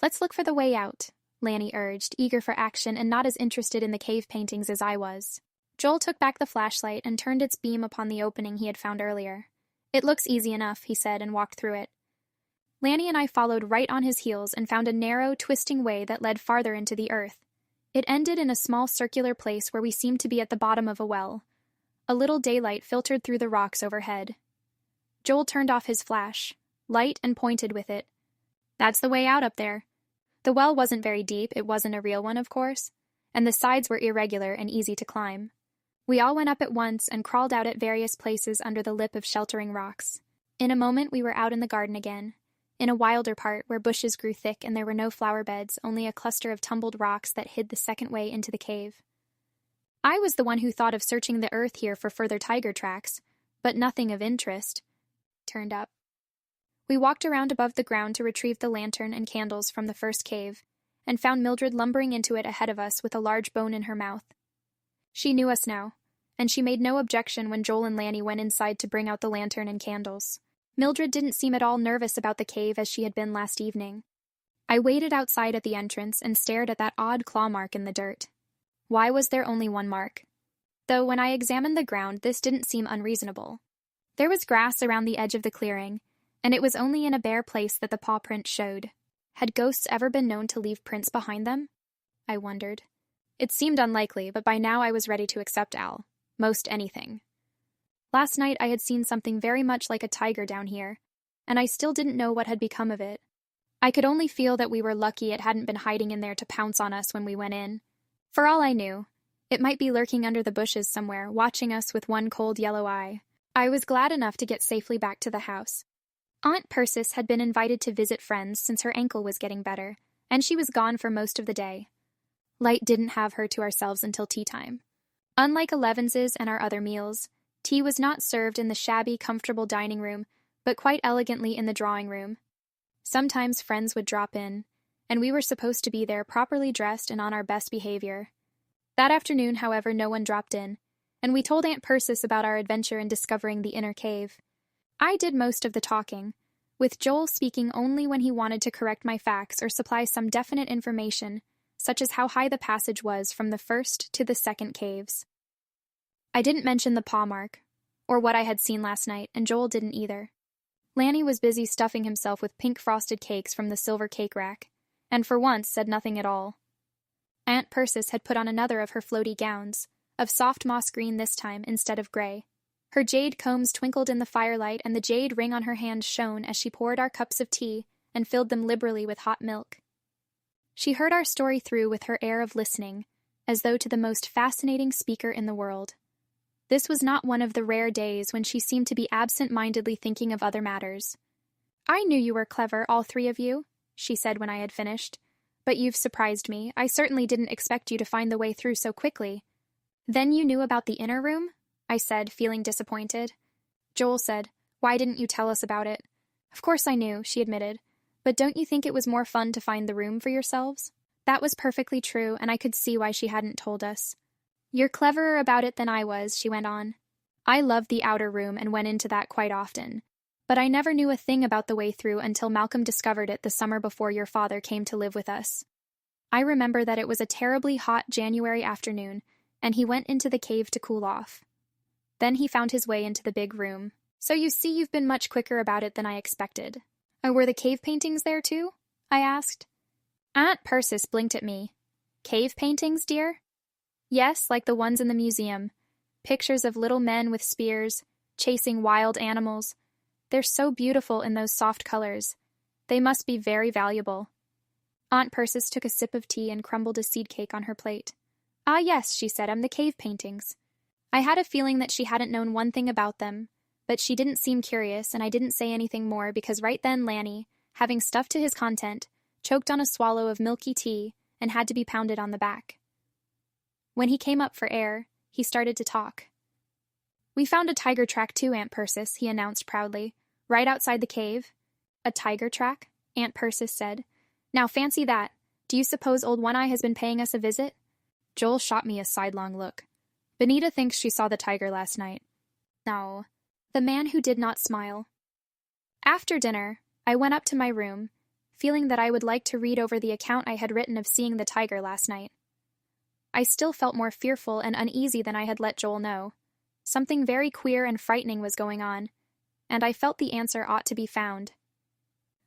"Let's look for the way out," Lanny urged, eager for action and not as interested in the cave paintings as I was. Joel took back the flashlight and turned its beam upon the opening he had found earlier. "It looks easy enough," he said, and walked through it. Lanny and I followed right on his heels and found a narrow, twisting way that led farther into the earth. It ended in a small circular place where we seemed to be at the bottom of a well. A little daylight filtered through the rocks overhead. Joel turned off his flash, light and pointed with it. "That's the way out up there." The well wasn't very deep, it wasn't a real one, of course, and the sides were irregular and easy to climb. We all went up at once and crawled out at various places under the lip of sheltering rocks. In a moment we were out in the garden again, in a wilder part where bushes grew thick and there were no flower beds, only a cluster of tumbled rocks that hid the second way into the cave. I was the one who thought of searching the earth here for further tiger tracks, but nothing of interest turned up. We walked around above the ground to retrieve the lantern and candles from the first cave, and found Mildred lumbering into it ahead of us with a large bone in her mouth. She knew us now, and she made no objection when Joel and Lanny went inside to bring out the lantern and candles. Mildred didn't seem at all nervous about the cave as she had been last evening. I waited outside at the entrance and stared at that odd claw mark in the dirt. Why was there only one mark? Though when I examined the ground, this didn't seem unreasonable. There was grass around the edge of the clearing, and it was only in a bare place that the paw print showed. Had ghosts ever been known to leave prints behind them? I wondered. It seemed unlikely, but by now I was ready to accept Al. Most anything. Last night I had seen something very much like a tiger down here, and I still didn't know what had become of it. I could only feel that we were lucky it hadn't been hiding in there to pounce on us when we went in. For all I knew, it might be lurking under the bushes somewhere, watching us with one cold yellow eye. I was glad enough to get safely back to the house. Aunt Persis had been invited to visit friends since her ankle was getting better, and she was gone for most of the day. Light didn't have her to ourselves until tea time. Unlike Eleven's and our other meals, tea was not served in the shabby, comfortable dining room, but quite elegantly in the drawing room. Sometimes friends would drop in, and we were supposed to be there properly dressed and on our best behavior. That afternoon, however, no one dropped in, and we told Aunt Persis about our adventure in discovering the inner cave. I did most of the talking, with Joel speaking only when he wanted to correct my facts or supply some definite information, such as how high the passage was from the first to the second caves. I didn't mention the paw mark, or what I had seen last night, and Joel didn't either. Lanny was busy stuffing himself with pink frosted cakes from the silver cake rack, and for once said nothing at all. Aunt Persis had put on another of her floaty gowns, of soft moss green this time instead of gray. Her jade combs twinkled in the firelight, and the jade ring on her hand shone as she poured our cups of tea and filled them liberally with hot milk. She heard our story through with her air of listening, as though to the most fascinating speaker in the world. This was not one of the rare days when she seemed to be absent-mindedly thinking of other matters. "I knew you were clever, all three of you," she said when I had finished. "But you've surprised me. I certainly didn't expect you to find the way through so quickly." "Then you knew about the inner room?" I said, feeling disappointed. Joel said, "Why didn't you tell us about it?" "Of course I knew," she admitted. "But don't you think it was more fun to find the room for yourselves?" That was perfectly true, and I could see why she hadn't told us. "You're cleverer about it than I was," she went on. "I loved the outer room and went into that quite often. But I never knew a thing about the way through until Malcolm discovered it the summer before your father came to live with us. I remember that it was a terribly hot January afternoon, and he went into the cave to cool off. Then he found his way into the big room. So you see you've been much quicker about it than I expected." "Oh, were the cave paintings there too?" I asked. Aunt Persis blinked at me. "Cave paintings, dear?" "Yes, like the ones in the museum. Pictures of little men with spears, chasing wild animals. They're so beautiful in those soft colors. They must be very valuable." Aunt Persis took a sip of tea and crumbled a seed cake on her plate. "Ah, yes," she said, "the cave paintings." I had a feeling that she hadn't known one thing about them, but she didn't seem curious, and I didn't say anything more because right then Lanny, having stuffed to his content, choked on a swallow of milky tea and had to be pounded on the back. When he came up for air, he started to talk. "We found a tiger track too, Aunt Persis," he announced proudly, "right outside the cave." "A tiger track?" Aunt Persis said. "Now fancy that. Do you suppose old One-Eye has been paying us a visit?" Joel shot me a sidelong look. "Benita thinks she saw the tiger last night." "No." The man who did not smile. After dinner, I went up to my room, feeling that I would like to read over the account I had written of seeing the tiger last night. I still felt more fearful and uneasy than I had let Joel know. Something very queer and frightening was going on, and I felt the answer ought to be found.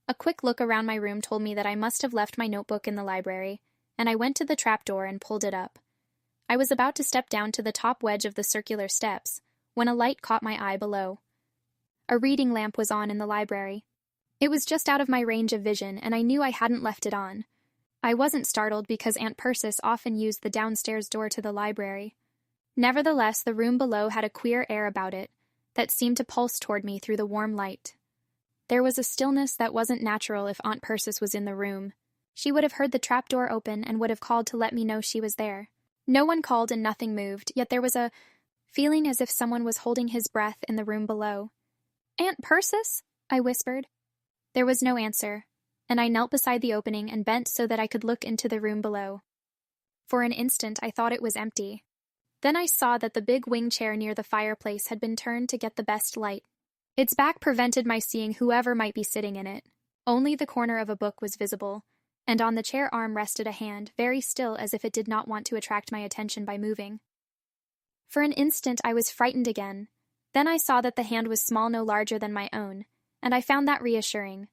A quick look around my room told me that I must have left my notebook in the library, and I went to the trapdoor and pulled it up. I was about to step down to the top wedge of the circular steps, when a light caught my eye below. A reading lamp was on in the library. It was just out of my range of vision, and I knew I hadn't left it on. I wasn't startled because Aunt Persis often used the downstairs door to the library. Nevertheless, the room below had a queer air about it that seemed to pulse toward me through the warm light. There was a stillness that wasn't natural if Aunt Persis was in the room. She would have heard the trapdoor open and would have called to let me know she was there. No one called and nothing moved, yet there was a feeling as if someone was holding his breath in the room below. "Aunt Persis?" I whispered. There was no answer, and I knelt beside the opening and bent so that I could look into the room below. For an instant I thought it was empty. Then I saw that the big wing chair near the fireplace had been turned to get the best light. Its back prevented my seeing whoever might be sitting in it. Only the corner of a book was visible, and on the chair arm rested a hand, very still as if it did not want to attract my attention by moving. For an instant I was frightened again. Then I saw that the hand was small no larger than my own, and I found that reassuring.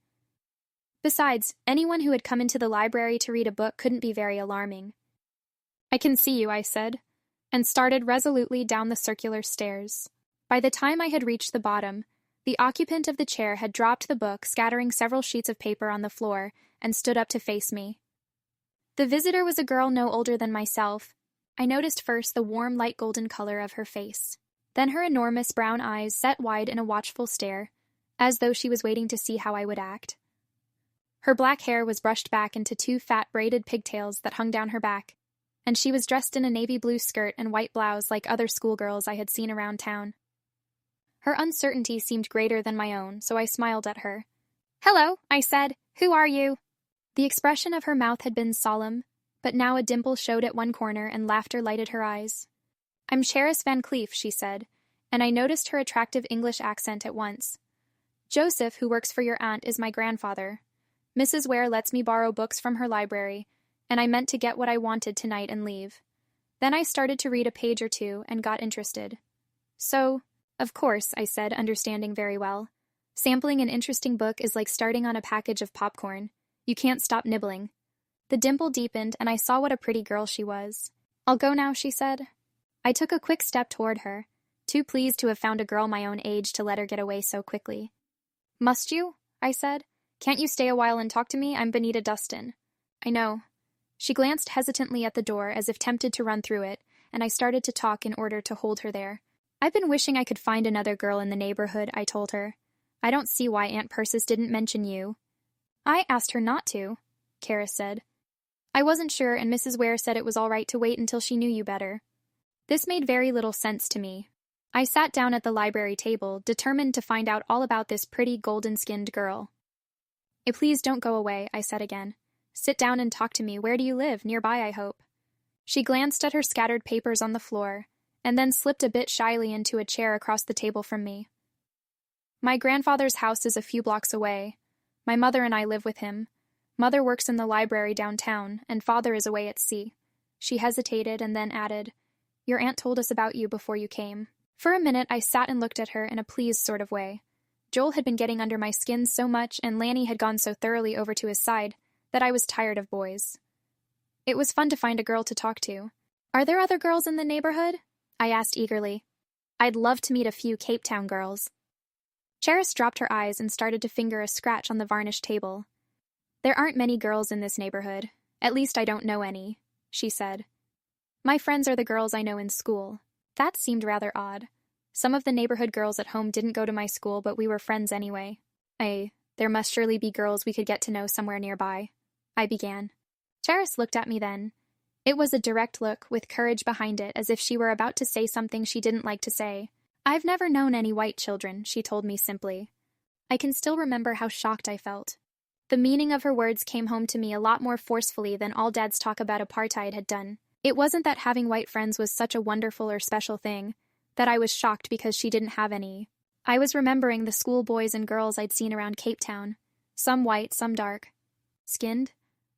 Besides, anyone who had come into the library to read a book couldn't be very alarming. "I can see you," I said, and started resolutely down the circular stairs. By the time I had reached the bottom, the occupant of the chair had dropped the book, scattering several sheets of paper on the floor, and stood up to face me. The visitor was a girl no older than myself. I noticed first the warm, light golden color of her face. Then her enormous brown eyes set wide in a watchful stare, as though she was waiting to see how I would act. Her black hair was brushed back into two fat braided pigtails that hung down her back, and she was dressed in a navy blue skirt and white blouse like other schoolgirls I had seen around town. Her uncertainty seemed greater than my own, so I smiled at her. "Hello," I said. "Who are you?" The expression of her mouth had been solemn, but now a dimple showed at one corner and laughter lighted her eyes. "I'm Cheris Van Cleef," she said, and I noticed her attractive English accent at once. "Joseph, who works for your aunt, is my grandfather. Mrs. Ware lets me borrow books from her library, and I meant to get what I wanted tonight and leave. Then I started to read a page or two and got interested. So, of course," I said, understanding very well. "Sampling an interesting book is like starting on a package of popcorn. You can't stop nibbling." The dimple deepened, and I saw what a pretty girl she was. "I'll go now," she said. I took a quick step toward her, too pleased to have found a girl my own age to let her get away so quickly. "Must you?" I said. "Can't you stay a while and talk to me? I'm Benita Dustin." "I know." She glanced hesitantly at the door as if tempted to run through it, and I started to talk in order to hold her there. I've been wishing I could find another girl in the neighborhood, I told her. I don't see why Aunt Persis didn't mention you. I asked her not to, Karis said. I wasn't sure, and Mrs. Ware said it was all right to wait until she knew you better. This made very little sense to me. I sat down at the library table, determined to find out all about this pretty golden-skinned girl. Please don't go away, I said again. Sit down and talk to me. Where do you live? Nearby, I hope. She glanced at her scattered papers on the floor, and then slipped a bit shyly into a chair across the table from me. My grandfather's house is a few blocks away. My mother and I live with him. Mother works in the library downtown, and father is away at sea. She hesitated and then added, Your aunt told us about you before you came. For a minute, I sat and looked at her in a pleased sort of way. Joel had been getting under my skin so much, and Lanny had gone so thoroughly over to his side, that I was tired of boys. It was fun to find a girl to talk to. Are there other girls in the neighborhood? I asked eagerly. I'd love to meet a few Cape Town girls. Charis dropped her eyes and started to finger a scratch on the varnished table. There aren't many girls in this neighborhood. At least I don't know any, she said. My friends are the girls I know in school. That seemed rather odd. Some of the neighborhood girls at home didn't go to my school, but we were friends anyway. There must surely be girls we could get to know somewhere nearby, I began. Charis looked at me then. It was a direct look, with courage behind it, as if she were about to say something she didn't like to say. I've never known any white children, she told me simply. I can still remember how shocked I felt. The meaning of her words came home to me a lot more forcefully than all Dad's talk about apartheid had done. It wasn't that having white friends was such a wonderful or special thing, that I was shocked because she didn't have any. I was remembering the school boys and girls I'd seen around Cape Town, some white, some dark. Skinned?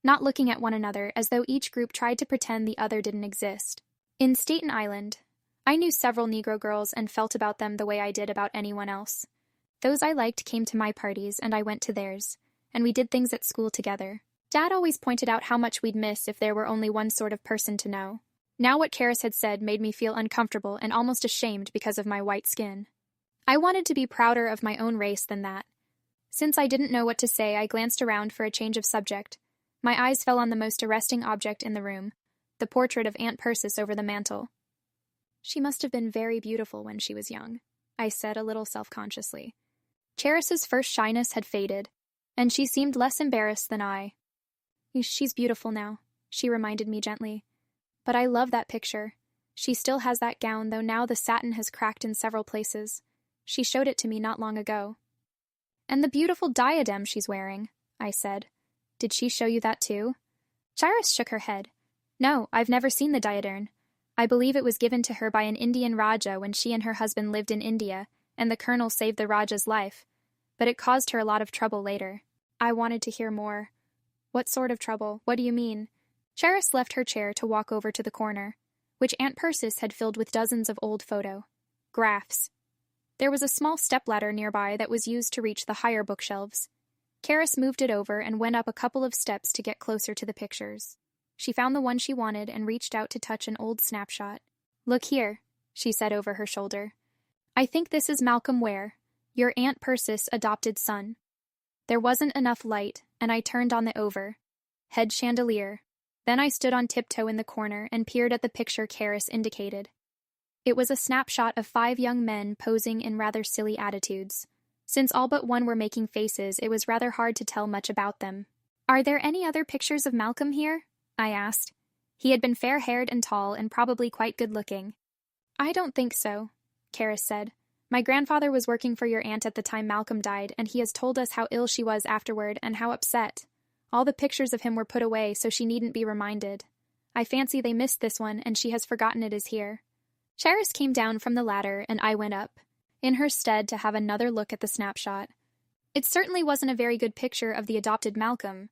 Not looking at one another, as though each group tried to pretend the other didn't exist. In Staten Island, I knew several Negro girls and felt about them the way I did about anyone else. Those I liked came to my parties, and I went to theirs, and we did things at school together. Dad always pointed out how much we'd miss if there were only one sort of person to know. Now what Karis had said made me feel uncomfortable and almost ashamed because of my white skin. I wanted to be prouder of my own race than that. Since I didn't know what to say, I glanced around for a change of subject. My eyes fell on the most arresting object in the room, the portrait of Aunt Persis over the mantel. She must have been very beautiful when she was young, I said a little self-consciously. Charis's first shyness had faded, and she seemed less embarrassed than I. She's beautiful now, she reminded me gently. But I love that picture. She still has that gown, though now the satin has cracked in several places. She showed it to me not long ago. And the beautiful diadem she's wearing, I said. Did she show you that too? Charis shook her head. No, I've never seen the diadem. I believe it was given to her by an Indian Raja when she and her husband lived in India, and the colonel saved the Raja's life. But it caused her a lot of trouble later. I wanted to hear more. What sort of trouble? What do you mean? Charis left her chair to walk over to the corner, which Aunt Persis had filled with dozens of old photographs. There was a small stepladder nearby that was used to reach the higher bookshelves. Karis moved it over and went up a couple of steps to get closer to the pictures. She found the one she wanted and reached out to touch an old snapshot. Look here, she said over her shoulder. I think this is Malcolm Ware, your Aunt Persis' adopted son. There wasn't enough light, and I turned on the over. Head chandelier. Then I stood on tiptoe in the corner and peered at the picture Karis indicated. It was a snapshot of 5 young men posing in rather silly attitudes. Since all but one were making faces, it was rather hard to tell much about them. Are there any other pictures of Malcolm here? I asked. He had been fair-haired and tall and probably quite good-looking. I don't think so, Karis said. My grandfather was working for your aunt at the time Malcolm died, and he has told us how ill she was afterward and how upset. All the pictures of him were put away, so she needn't be reminded. I fancy they missed this one, and she has forgotten it is here. Charis came down from the ladder, and I went up, in her stead to have another look at the snapshot. It certainly wasn't a very good picture of the adopted Malcolm.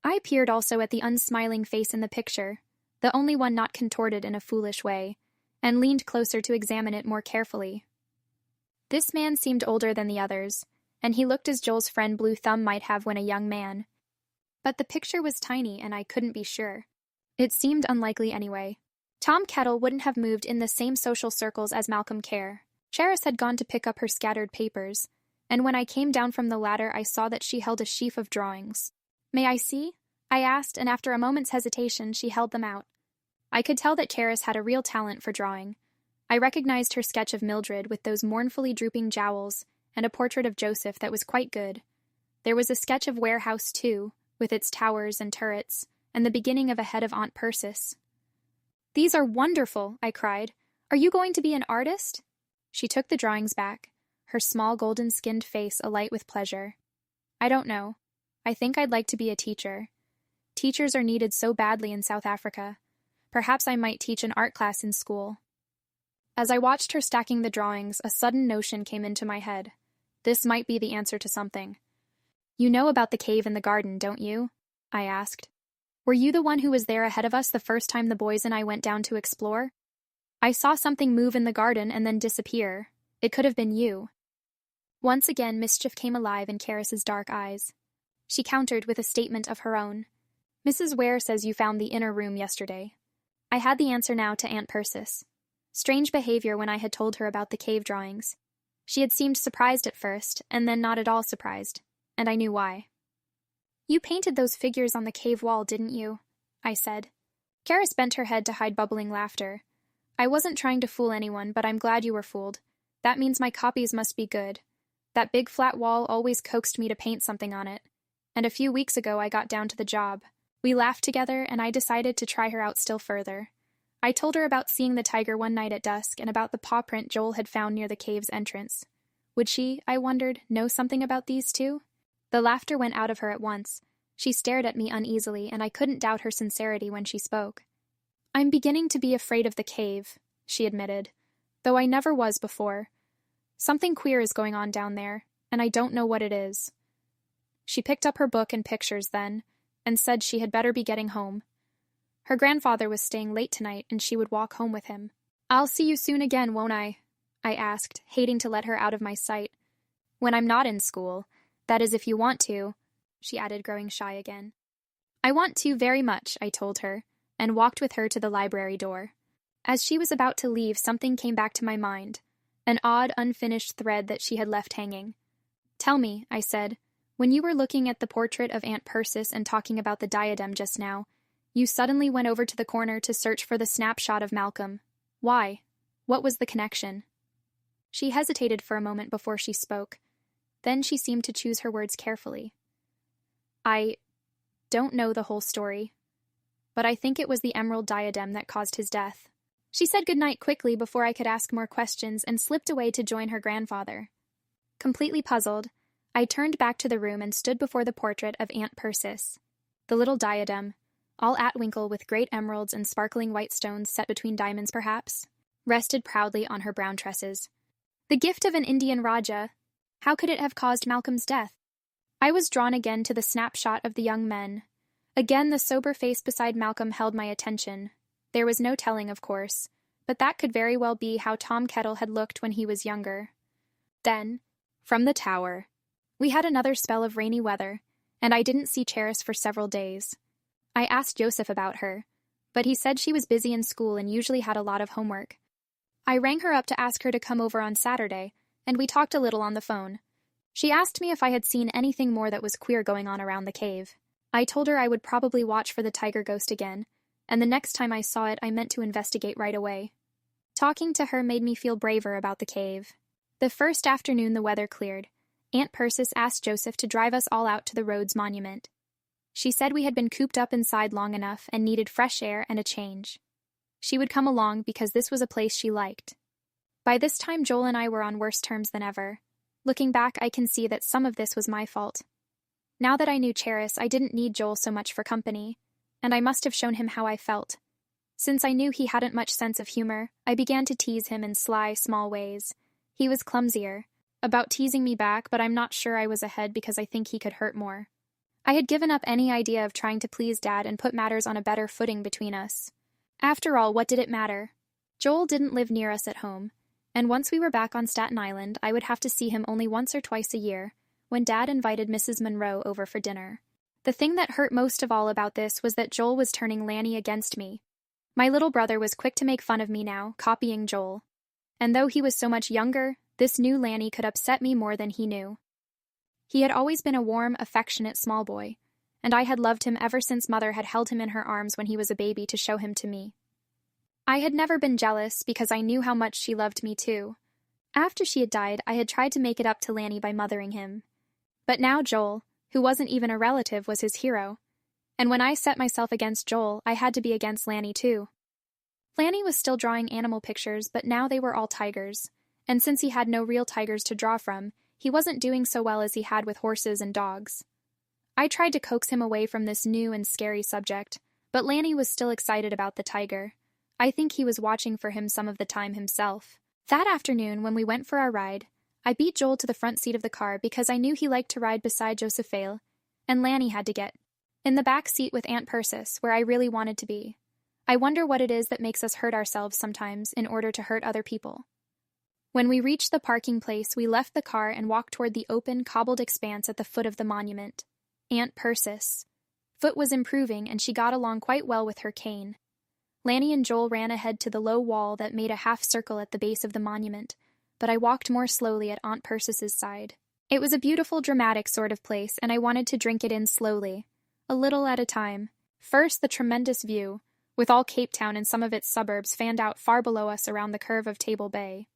I peered also at the unsmiling face in the picture, the only one not contorted in a foolish way, and leaned closer to examine it more carefully. This man seemed older than the others, and he looked as Joel's friend Blue Thumb might have when a young man. But the picture was tiny, and I couldn't be sure. It seemed unlikely anyway. Tom Kettle wouldn't have moved in the same social circles as Malcolm Kerr. Charis had gone to pick up her scattered papers, and when I came down from the ladder I saw that she held a sheaf of drawings. May I see? I asked, and after a moment's hesitation, she held them out. I could tell that Charis had a real talent for drawing. I recognized her sketch of Mildred with those mournfully drooping jowls and a portrait of Joseph that was quite good. There was a sketch of Warehouse, too, with its towers and turrets, and the beginning of a head of Aunt Persis. "These are wonderful," I cried. "Are you going to be an artist?" She took the drawings back, her small golden-skinned face alight with pleasure. "I don't know. I think I'd like to be a teacher. Teachers are needed so badly in South Africa. Perhaps I might teach an art class in school." As I watched her stacking the drawings, a sudden notion came into my head. This might be the answer to something. "You know about the cave in the garden, don't you?" I asked. "Were you the one who was there ahead of us the first time the boys and I went down to explore? I saw something move in the garden and then disappear. It could have been you." Once again, mischief came alive in Charis's dark eyes. She countered with a statement of her own. "Mrs. Ware says you found the inner room yesterday." I had the answer now to Aunt Persis. Strange behavior when I had told her about the cave drawings. She had seemed surprised at first, and then not at all surprised, and I knew why. "You painted those figures on the cave wall, didn't you?" I said. Charis bent her head to hide bubbling laughter. "I wasn't trying to fool anyone, but I'm glad you were fooled. That means my copies must be good. That big flat wall always coaxed me to paint something on it. And a few weeks ago I got down to the job. We laughed together, and I decided to try her out still further. I told her about seeing the tiger one night at dusk and about the paw print Joel had found near the cave's entrance. Would she, I wondered, know something about these too? The laughter went out of her at once. She stared at me uneasily, and I couldn't doubt her sincerity when she spoke. "I'm beginning to be afraid of the cave," she admitted, "though I never was before. Something queer is going on down there, and I don't know what it is." She picked up her book and pictures then, and said she had better be getting home. Her grandfather was staying late tonight, and she would walk home with him. "I'll see you soon again, won't I?" I asked, hating to let her out of my sight. "When I'm not in school. That is, if you want to," she added, growing shy again. "I want to very much," I told her, and walked with her to the library door. As she was about to leave, something came back to my mind, an odd, unfinished thread that she had left hanging. "Tell me," I said, "when you were looking at the portrait of Aunt Persis and talking about the diadem just now, you suddenly went over to the corner to search for the snapshot of Malcolm. Why? What was the connection?" She hesitated for a moment before she spoke. Then she seemed to choose her words carefully. "I don't know the whole story, but I think it was the emerald diadem that caused his death." She said goodnight quickly before I could ask more questions and slipped away to join her grandfather. Completely puzzled, I turned back to the room and stood before the portrait of Aunt Persis. The little diadem, all Atwinkle with great emeralds and sparkling white stones set between diamonds perhaps, rested proudly on her brown tresses. The gift of an Indian Raja. How could it have caused Malcolm's death? I was drawn again to the snapshot of the young men. Again the sober face beside Malcolm held my attention. There was no telling, of course, but that could very well be how Tom Kettle had looked when he was younger. Then, from the tower, we had another spell of rainy weather, and I didn't see Charis for several days. I asked Joseph about her, but he said she was busy in school and usually had a lot of homework. I rang her up to ask her to come over on Saturday, and we talked a little on the phone. She asked me if I had seen anything more that was queer going on around the cave. I told her I would probably watch for the tiger ghost again, and the next time I saw it I meant to investigate right away. Talking to her made me feel braver about the cave. The first afternoon the weather cleared. Aunt Persis asked Joseph to drive us all out to the Rhodes Monument. She said we had been cooped up inside long enough and needed fresh air and a change. She would come along because this was a place she liked. By this time Joel and I were on worse terms than ever. Looking back, I can see that some of this was my fault. Now that I knew Charis, I didn't need Joel so much for company, and I must have shown him how I felt. Since I knew he hadn't much sense of humor, I began to tease him in sly, small ways. He was clumsier, about teasing me back, but I'm not sure I was ahead because I think he could hurt more. I had given up any idea of trying to please Dad and put matters on a better footing between us. After all, what did it matter? Joel didn't live near us at home, and once we were back on Staten Island, I would have to see him only once or twice a year, when Dad invited Mrs. Monroe over for dinner. The thing that hurt most of all about this was that Joel was turning Lanny against me. My little brother was quick to make fun of me now, copying Joel. And though he was so much younger, this new Lanny could upset me more than he knew. He had always been a warm, affectionate small boy, and I had loved him ever since Mother had held him in her arms when he was a baby to show him to me. I had never been jealous because I knew how much she loved me too. After she had died, I had tried to make it up to Lanny by mothering him. But now Joel, who wasn't even a relative, was his hero. And when I set myself against Joel, I had to be against Lanny too. Lanny was still drawing animal pictures, but now they were all tigers. And since he had no real tigers to draw from, he wasn't doing so well as he had with horses and dogs. I tried to coax him away from this new and scary subject, but Lanny was still excited about the tiger. I think he was watching for him some of the time himself. That afternoon, when we went for our ride, I beat Joel to the front seat of the car because I knew he liked to ride beside Josephale, and Lanny had to get in the back seat with Aunt Persis, where I really wanted to be. I wonder what it is that makes us hurt ourselves sometimes in order to hurt other people. When we reached the parking place, we left the car and walked toward the open, cobbled expanse at the foot of the monument. Aunt Persis. Foot was improving, and she got along quite well with her cane. Lanny and Joel ran ahead to the low wall that made a half circle at the base of the monument, but I walked more slowly at Aunt Persis's side. It was a beautiful, dramatic sort of place, and I wanted to drink it in slowly, a little at a time. First, the tremendous view, with all Cape Town and some of its suburbs fanned out far below us around the curve of Table Bay.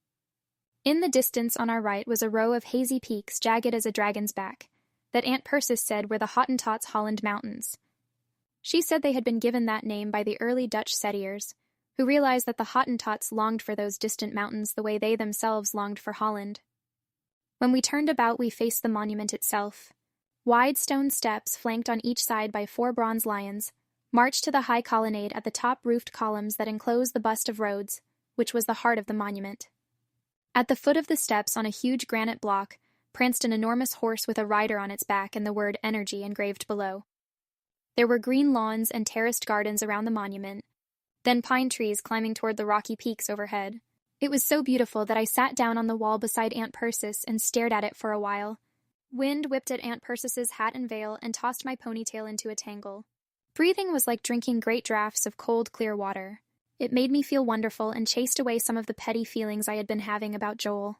In the distance on our right was a row of hazy peaks jagged as a dragon's back, that Aunt Persis said were the Hottentots Holland Mountains. She said they had been given that name by the early Dutch settlers, who realized that the Hottentots longed for those distant mountains the way they themselves longed for Holland. When we turned about, we faced the monument itself. Wide stone steps, flanked on each side by 4 bronze lions, marched to the high colonnade at the top roofed columns that enclosed the bust of Rhodes, which was the heart of the monument. At the foot of the steps, on a huge granite block, pranced an enormous horse with a rider on its back and the word Energy engraved below. There were green lawns and terraced gardens around the monument, then pine trees climbing toward the rocky peaks overhead. It was so beautiful that I sat down on the wall beside Aunt Persis and stared at it for a while. Wind whipped at Aunt Persis's hat and veil and tossed my ponytail into a tangle. Breathing was like drinking great draughts of cold, clear water. It made me feel wonderful and chased away some of the petty feelings I had been having about Joel.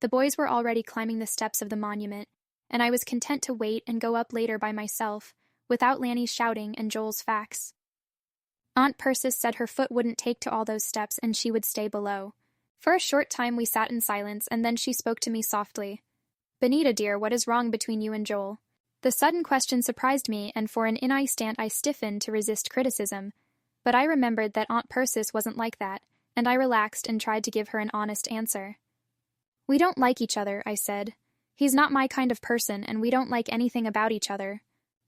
The boys were already climbing the steps of the monument, and I was content to wait and go up later by myself, without Lanny's shouting and Joel's facts. Aunt Persis said her foot wouldn't take to all those steps and she would stay below. For a short time we sat in silence, and then she spoke to me softly. "Benita, dear, what is wrong between you and Joel?" The sudden question surprised me, and for an instant I stiffened to resist criticism. But I remembered that Aunt Persis wasn't like that, and I relaxed and tried to give her an honest answer. "We don't like each other," I said. "He's not my kind of person, and we don't like anything about each other."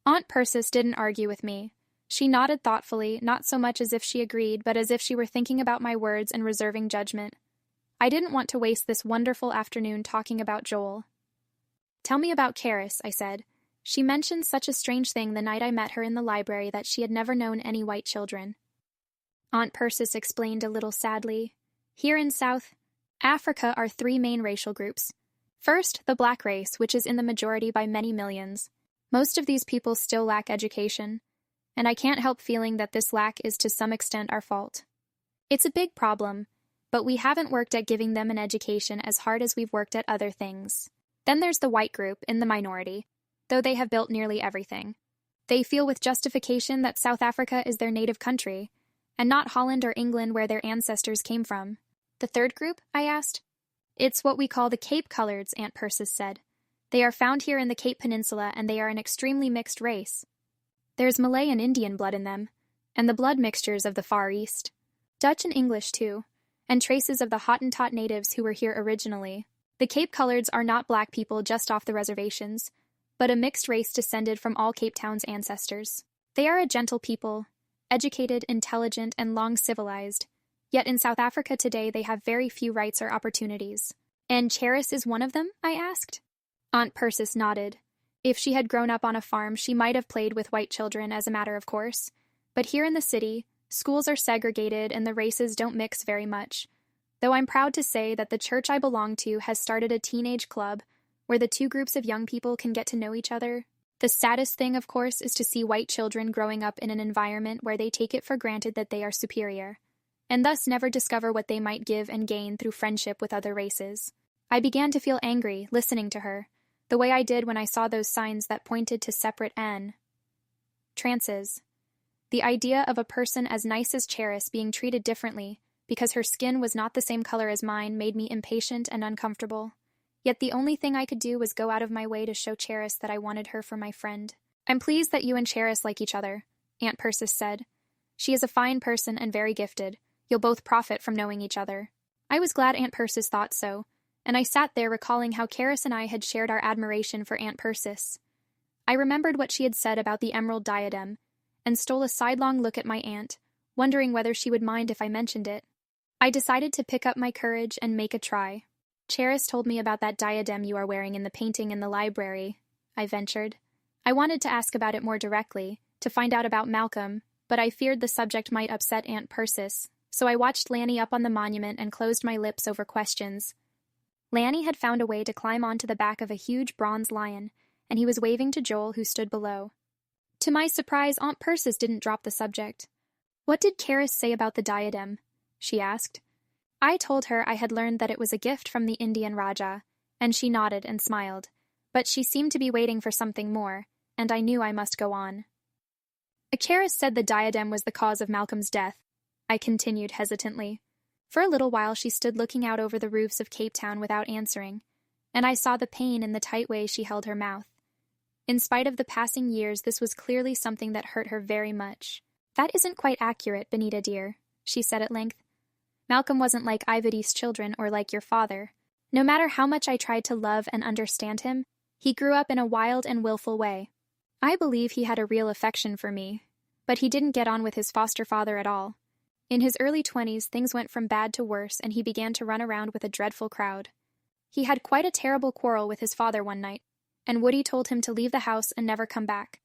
Aunt Persis didn't argue with me. She nodded thoughtfully, not so much as if she agreed, but as if she were thinking about my words and reserving judgment. I didn't want to waste this wonderful afternoon talking about Joel. "Tell me about Caris," I said. She mentioned such a strange thing the night I met her in the library that she had never known any white children. Aunt Persis explained a little sadly. "Here in South Africa are 3 main racial groups. First, the black race, which is in the majority by many millions. Most of these people still lack education, and I can't help feeling that this lack is to some extent our fault. It's a big problem, but we haven't worked at giving them an education as hard as we've worked at other things. Then there's the white group, in the minority, though they have built nearly everything. They feel with justification that South Africa is their native country, and not Holland or England where their ancestors came from." "The third group?" I asked. "It's what we call the Cape Coloreds," Aunt Persis said. "They are found here in the Cape Peninsula, and they are an extremely mixed race. There's Malay and Indian blood in them, and the blood mixtures of the Far East. Dutch and English, too, and traces of the Hottentot natives who were here originally. The Cape Coloreds are not black people just off the reservations, but a mixed race descended from all Cape Town's ancestors. They are a gentle people, educated, intelligent, and long civilized. Yet in South Africa today they have very few rights or opportunities." "And Charis is one of them?" I asked. Aunt Persis nodded. If she had grown up on a farm, she might have played with white children as a matter of course. But here in the city, schools are segregated and the races don't mix very much. Though I'm proud to say that the church I belong to has started a teenage club where the 2 groups of young people can get to know each other. The saddest thing, of course, is to see white children growing up in an environment where they take it for granted that they are superior, and thus never discover what they might give and gain through friendship with other races. I began to feel angry, listening to her, the way I did when I saw those signs that pointed to separate N. Trances. The idea of a person as nice as Cheris being treated differently because her skin was not the same color as mine made me impatient and uncomfortable. Yet the only thing I could do was go out of my way to show Cheris that I wanted her for my friend. "I'm pleased that you and Cheris like each other," Aunt Persis said. "She is a fine person and very gifted. You'll both profit from knowing each other." I was glad Aunt Persis thought so, and I sat there recalling how Cheris and I had shared our admiration for Aunt Persis. I remembered what she had said about the emerald diadem, and stole a sidelong look at my aunt, wondering whether she would mind if I mentioned it. I decided to pick up my courage and make a try. "Cheris told me about that diadem you are wearing in the painting in the library," I ventured. I wanted to ask about it more directly, to find out about Malcolm, but I feared the subject might upset Aunt Persis, so I watched Lanny up on the monument and closed my lips over questions. Lanny had found a way to climb onto the back of a huge bronze lion, and he was waving to Joel, who stood below. To my surprise, Aunt Persis didn't drop the subject. "What did Cheris say about the diadem?" she asked. I told her I had learned that it was a gift from the Indian Rajah, and she nodded and smiled, but she seemed to be waiting for something more, and I knew I must go on. "Cheris said the diadem was the cause of Malcolm's death," I continued hesitantly. For a little while she stood looking out over the roofs of Cape Town without answering, and I saw the pain in the tight way she held her mouth. In spite of the passing years, this was clearly something that hurt her very much. "That isn't quite accurate, Benita dear," she said at length. "Malcolm wasn't like Ivody's children or like your father. No matter how much I tried to love and understand him, he grew up in a wild and willful way. I believe he had a real affection for me, but he didn't get on with his foster father at all. In his early 20s, things went from bad to worse, and he began to run around with a dreadful crowd. He had quite a terrible quarrel with his father one night, and Woody told him to leave the house and never come back.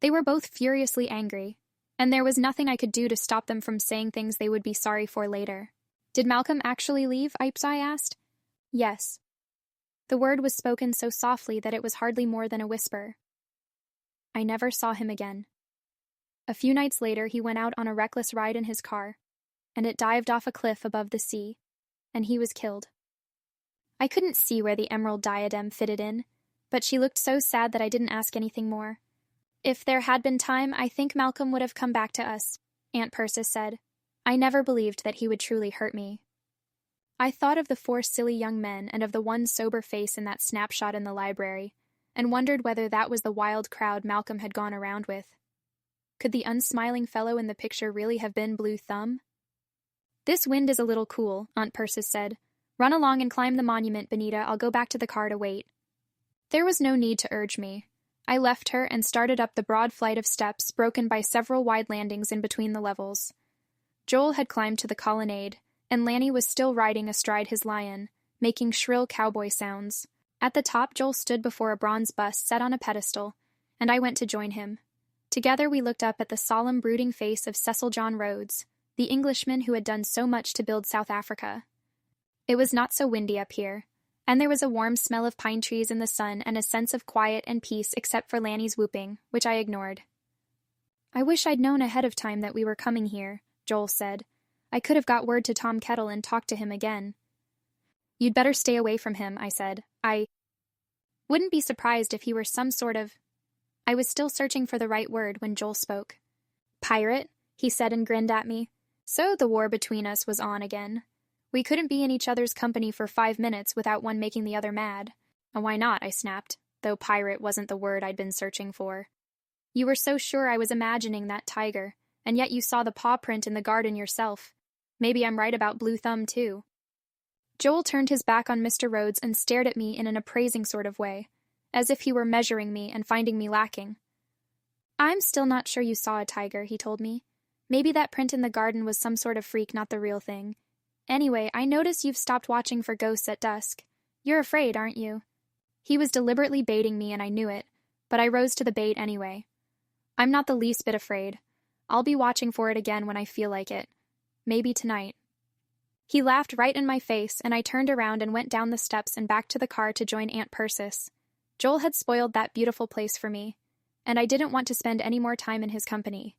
They were both furiously angry, and there was nothing I could do to stop them from saying things they would be sorry for later." "Did Malcolm actually leave?" I asked. "Yes." The word was spoken so softly that it was hardly more than a whisper. I never saw him again. A few nights later, he went out on a reckless ride in his car, and it dived off a cliff above the sea, and he was killed. I couldn't see where the emerald diadem fitted in, but she looked so sad that I didn't ask anything more. "If there had been time, I think Malcolm would have come back to us," Aunt Persis said. "I never believed that he would truly hurt me." I thought of the 4 silly young men and of the one sober face in that snapshot in the library, and wondered whether that was the wild crowd Malcolm had gone around with. Could the unsmiling fellow in the picture really have been Blue Thumb? "This wind is a little cool," Aunt Persis said. "Run along and climb the monument, Benita. I'll go back to the car to wait." There was no need to urge me. I left her and started up the broad flight of steps broken by several wide landings in between the levels. Joel had climbed to the colonnade, and Lanny was still riding astride his lion, making shrill cowboy sounds. At the top, Joel stood before a bronze bust set on a pedestal, and I went to join him. Together we looked up at the solemn, brooding face of Cecil John Rhodes, the Englishman who had done so much to build South Africa. It was not so windy up here, and there was a warm smell of pine trees in the sun and a sense of quiet and peace except for Lanny's whooping, which I ignored. "I wish I'd known ahead of time that we were coming here," Joel said. "I could have got word to Tom Kettle and talked to him again." "You'd better stay away from him," I said. "I wouldn't be surprised if he were some sort of—" I was still searching for the right word when Joel spoke. "Pirate," he said and grinned at me. So the war between us was on again. We couldn't be in each other's company for 5 minutes without one making the other mad. "Why not?" I snapped, though pirate wasn't the word I'd been searching for. "You were so sure I was imagining that tiger, and yet you saw the paw print in the garden yourself. Maybe I'm right about Blue Thumb, too." Joel turned his back on Mr. Rhodes and stared at me in an appraising sort of way, as if he were measuring me and finding me lacking. "I'm still not sure you saw a tiger," he told me. "Maybe that print in the garden was some sort of freak, not the real thing. Anyway, I notice you've stopped watching for ghosts at dusk. You're afraid, aren't you?" He was deliberately baiting me, and I knew it, but I rose to the bait anyway. "I'm not the least bit afraid. I'll be watching for it again when I feel like it. Maybe tonight." He laughed right in my face, and I turned around and went down the steps and back to the car to join Aunt Persis. Joel had spoiled that beautiful place for me, and I didn't want to spend any more time in his company.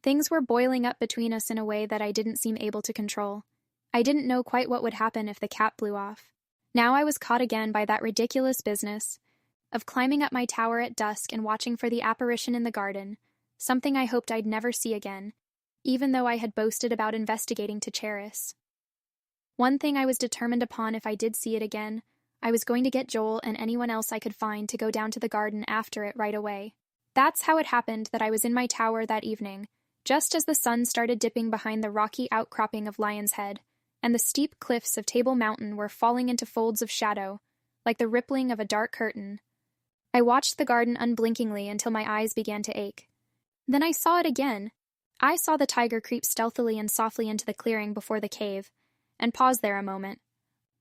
Things were boiling up between us in a way that I didn't seem able to control. I didn't know quite what would happen if the cap blew off. Now I was caught again by that ridiculous business of climbing up my tower at dusk and watching for the apparition in the garden, something I hoped I'd never see again, even though I had boasted about investigating to Cheris. One thing I was determined upon if I did see it again, I was going to get Joel and anyone else I could find to go down to the garden after it right away. That's how it happened that I was in my tower that evening, just as the sun started dipping behind the rocky outcropping of Lion's Head, and the steep cliffs of Table Mountain were falling into folds of shadow, like the rippling of a dark curtain. I watched the garden unblinkingly until my eyes began to ache. Then I saw it again. I saw the tiger creep stealthily and softly into the clearing before the cave, and pause there a moment.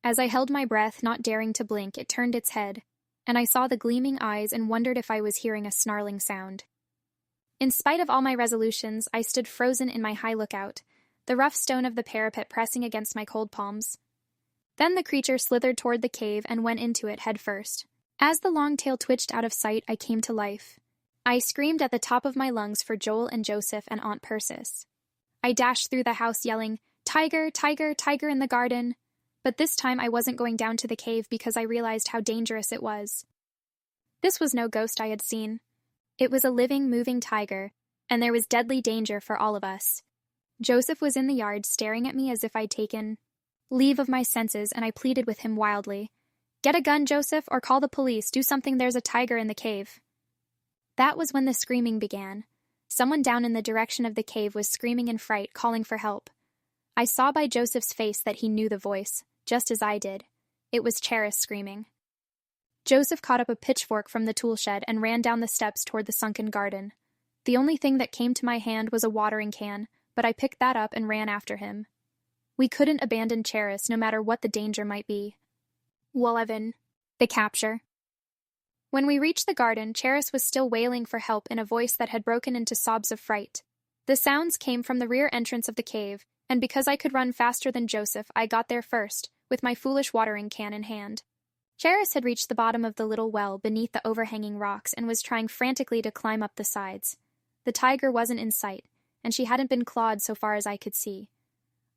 As I held my breath, not daring to blink, it turned its head, and I saw the gleaming eyes and wondered if I was hearing a snarling sound. In spite of all my resolutions, I stood frozen in my high lookout, the rough stone of the parapet pressing against my cold palms. Then the creature slithered toward the cave and went into it head first. As the long tail twitched out of sight, I came to life. I screamed at the top of my lungs for Joel and Joseph and Aunt Persis. I dashed through the house yelling, "Tiger, tiger, tiger in the garden!" But this time I wasn't going down to the cave because I realized how dangerous it was. This was no ghost I had seen. It was a living, moving tiger, and there was deadly danger for all of us. Joseph was in the yard staring at me as if I'd taken leave of my senses, and I pleaded with him wildly. "Get a gun, Joseph, or call the police. Do something, there's a tiger in the cave." That was when the screaming began. Someone down in the direction of the cave was screaming in fright, calling for help. I saw by Joseph's face that he knew the voice, just as I did. It was Cheris screaming. Joseph caught up a pitchfork from the tool shed and ran down the steps toward the sunken garden. The only thing that came to my hand was a watering can, but I picked that up and ran after him. We couldn't abandon Cheris, no matter what the danger might be. Wollevin. The capture. When we reached the garden, Cheris was still wailing for help in a voice that had broken into sobs of fright. The sounds came from the rear entrance of the cave, and because I could run faster than Joseph, I got there first, with my foolish watering can in hand. Cheris had reached the bottom of the little well beneath the overhanging rocks and was trying frantically to climb up the sides. The tiger wasn't in sight, and she hadn't been clawed so far as I could see.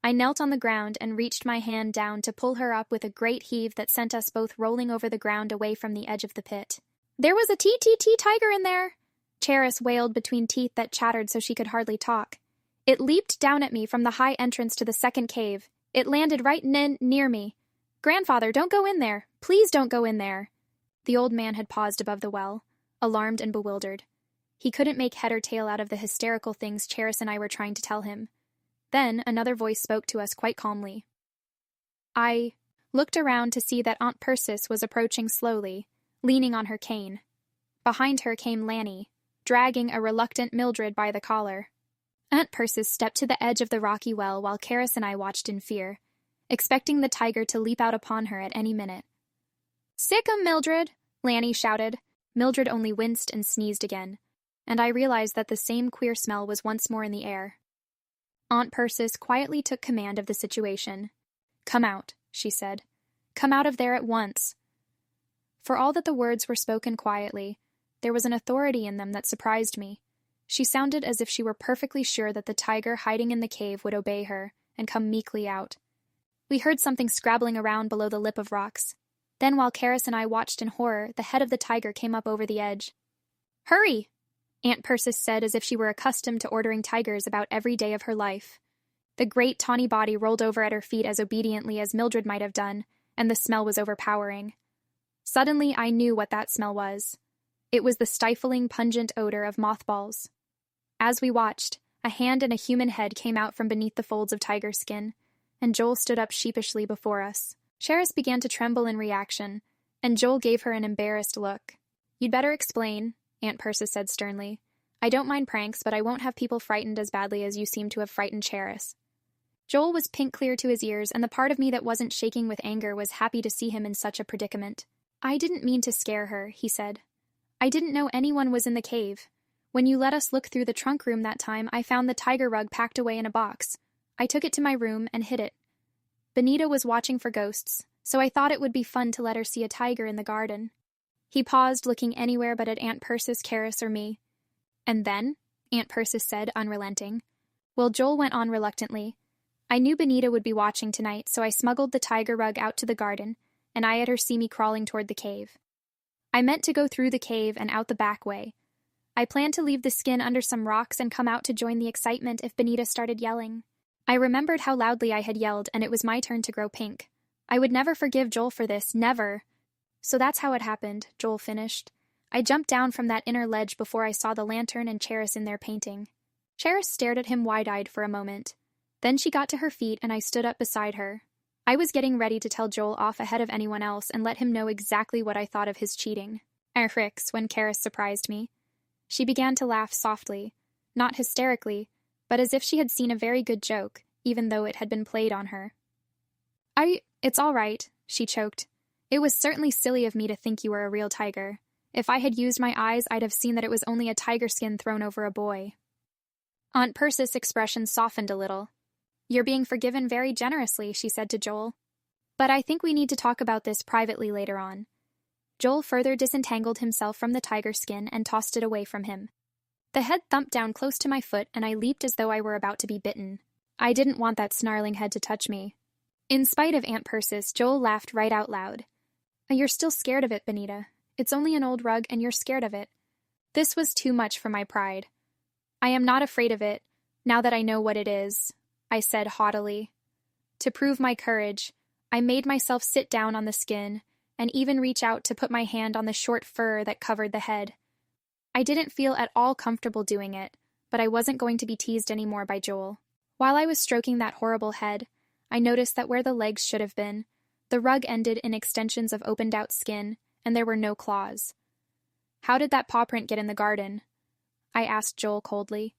I knelt on the ground and reached my hand down to pull her up with a great heave that sent us both rolling over the ground away from the edge of the pit. "There was a TTT tiger in there!" Cheris wailed between teeth that chattered so she could hardly talk. "It leaped down at me from the high entrance to the second cave. It landed right near me. Grandfather, don't go in there. Please don't go in there." The old man had paused above the well, alarmed and bewildered. He couldn't make head or tail out of the hysterical things Cheris and I were trying to tell him. Then another voice spoke to us quite calmly. I looked around to see that Aunt Persis was approaching slowly, leaning on her cane. Behind her came Lanny, dragging a reluctant Mildred by the collar. Aunt Persis stepped to the edge of the rocky well while Cheris and I watched in fear, expecting the tiger to leap out upon her at any minute. "Sick 'em, Mildred!" Lanny shouted. Mildred only winced and sneezed again, and I realized that the same queer smell was once more in the air. Aunt Persis quietly took command of the situation. "Come out," she said. "Come out of there at once." For all that the words were spoken quietly, there was an authority in them that surprised me. She sounded as if she were perfectly sure that the tiger hiding in the cave would obey her and come meekly out. We heard something scrabbling around below the lip of rocks. Then, while Cheris and I watched in horror, the head of the tiger came up over the edge. "Hurry!" Aunt Persis said as if she were accustomed to ordering tigers about every day of her life. The great tawny body rolled over at her feet as obediently as Mildred might have done, and the smell was overpowering. Suddenly, I knew what that smell was. It was the stifling, pungent odor of mothballs. As we watched, a hand and a human head came out from beneath the folds of tiger skin, and Joel stood up sheepishly before us. Cheris began to tremble in reaction, and Joel gave her an embarrassed look. "You'd better explain," Aunt Persis said sternly. "I don't mind pranks, but I won't have people frightened as badly as you seem to have frightened Cheris." Joel was pink clear to his ears, and the part of me that wasn't shaking with anger was happy to see him in such a predicament. "I didn't mean to scare her," he said. "I didn't know anyone was in the cave. When you let us look through the trunk room that time, I found the tiger rug packed away in a box. I took it to my room and hid it. Benita was watching for ghosts, so I thought it would be fun to let her see a tiger in the garden." He paused, looking anywhere but at Aunt Persis, Cheris, or me. "And then?" Aunt Persis said, unrelenting. Well, Joel went on reluctantly. "I knew Benita would be watching tonight, so I smuggled the tiger rug out to the garden, and I had her see me crawling toward the cave. I meant to go through the cave and out the back way. I planned to leave the skin under some rocks and come out to join the excitement if Benita started yelling. I remembered how loudly I had yelled, and it was my turn to grow pink. I would never forgive Joel for this, never. So that's how it happened, Joel finished. I jumped down from that inner ledge before I saw the lantern and Cheris in there painting. Cheris stared at him wide-eyed for a moment. Then she got to her feet and I stood up beside her. I was getting ready to tell Joel off ahead of anyone else and let him know exactly what I thought of his cheating. Ricks, when Cheris surprised me. She began to laugh softly, not hysterically, but as if she had seen a very good joke, even though it had been played on her. It's all right, she choked. It was certainly silly of me to think you were a real tiger. If I had used my eyes, I'd have seen that it was only a tiger skin thrown over a boy. Aunt Persis' expression softened a little. You're being forgiven very generously, she said to Joel. But I think we need to talk about this privately later on. Joel further disentangled himself from the tiger skin and tossed it away from him. The head thumped down close to my foot and I leaped as though I were about to be bitten. I didn't want that snarling head to touch me. In spite of Aunt Persis, Joel laughed right out loud. You're still scared of it, Benita. It's only an old rug and you're scared of it. This was too much for my pride. I am not afraid of it, now that I know what it is, I said haughtily. To prove my courage, I made myself sit down on the skin and even reach out to put my hand on the short fur that covered the head. I didn't feel at all comfortable doing it, but I wasn't going to be teased anymore by Joel. While I was stroking that horrible head, I noticed that where the legs should have been, the rug ended in extensions of opened-out skin, and there were no claws. How did that paw print get in the garden? I asked Joel coldly.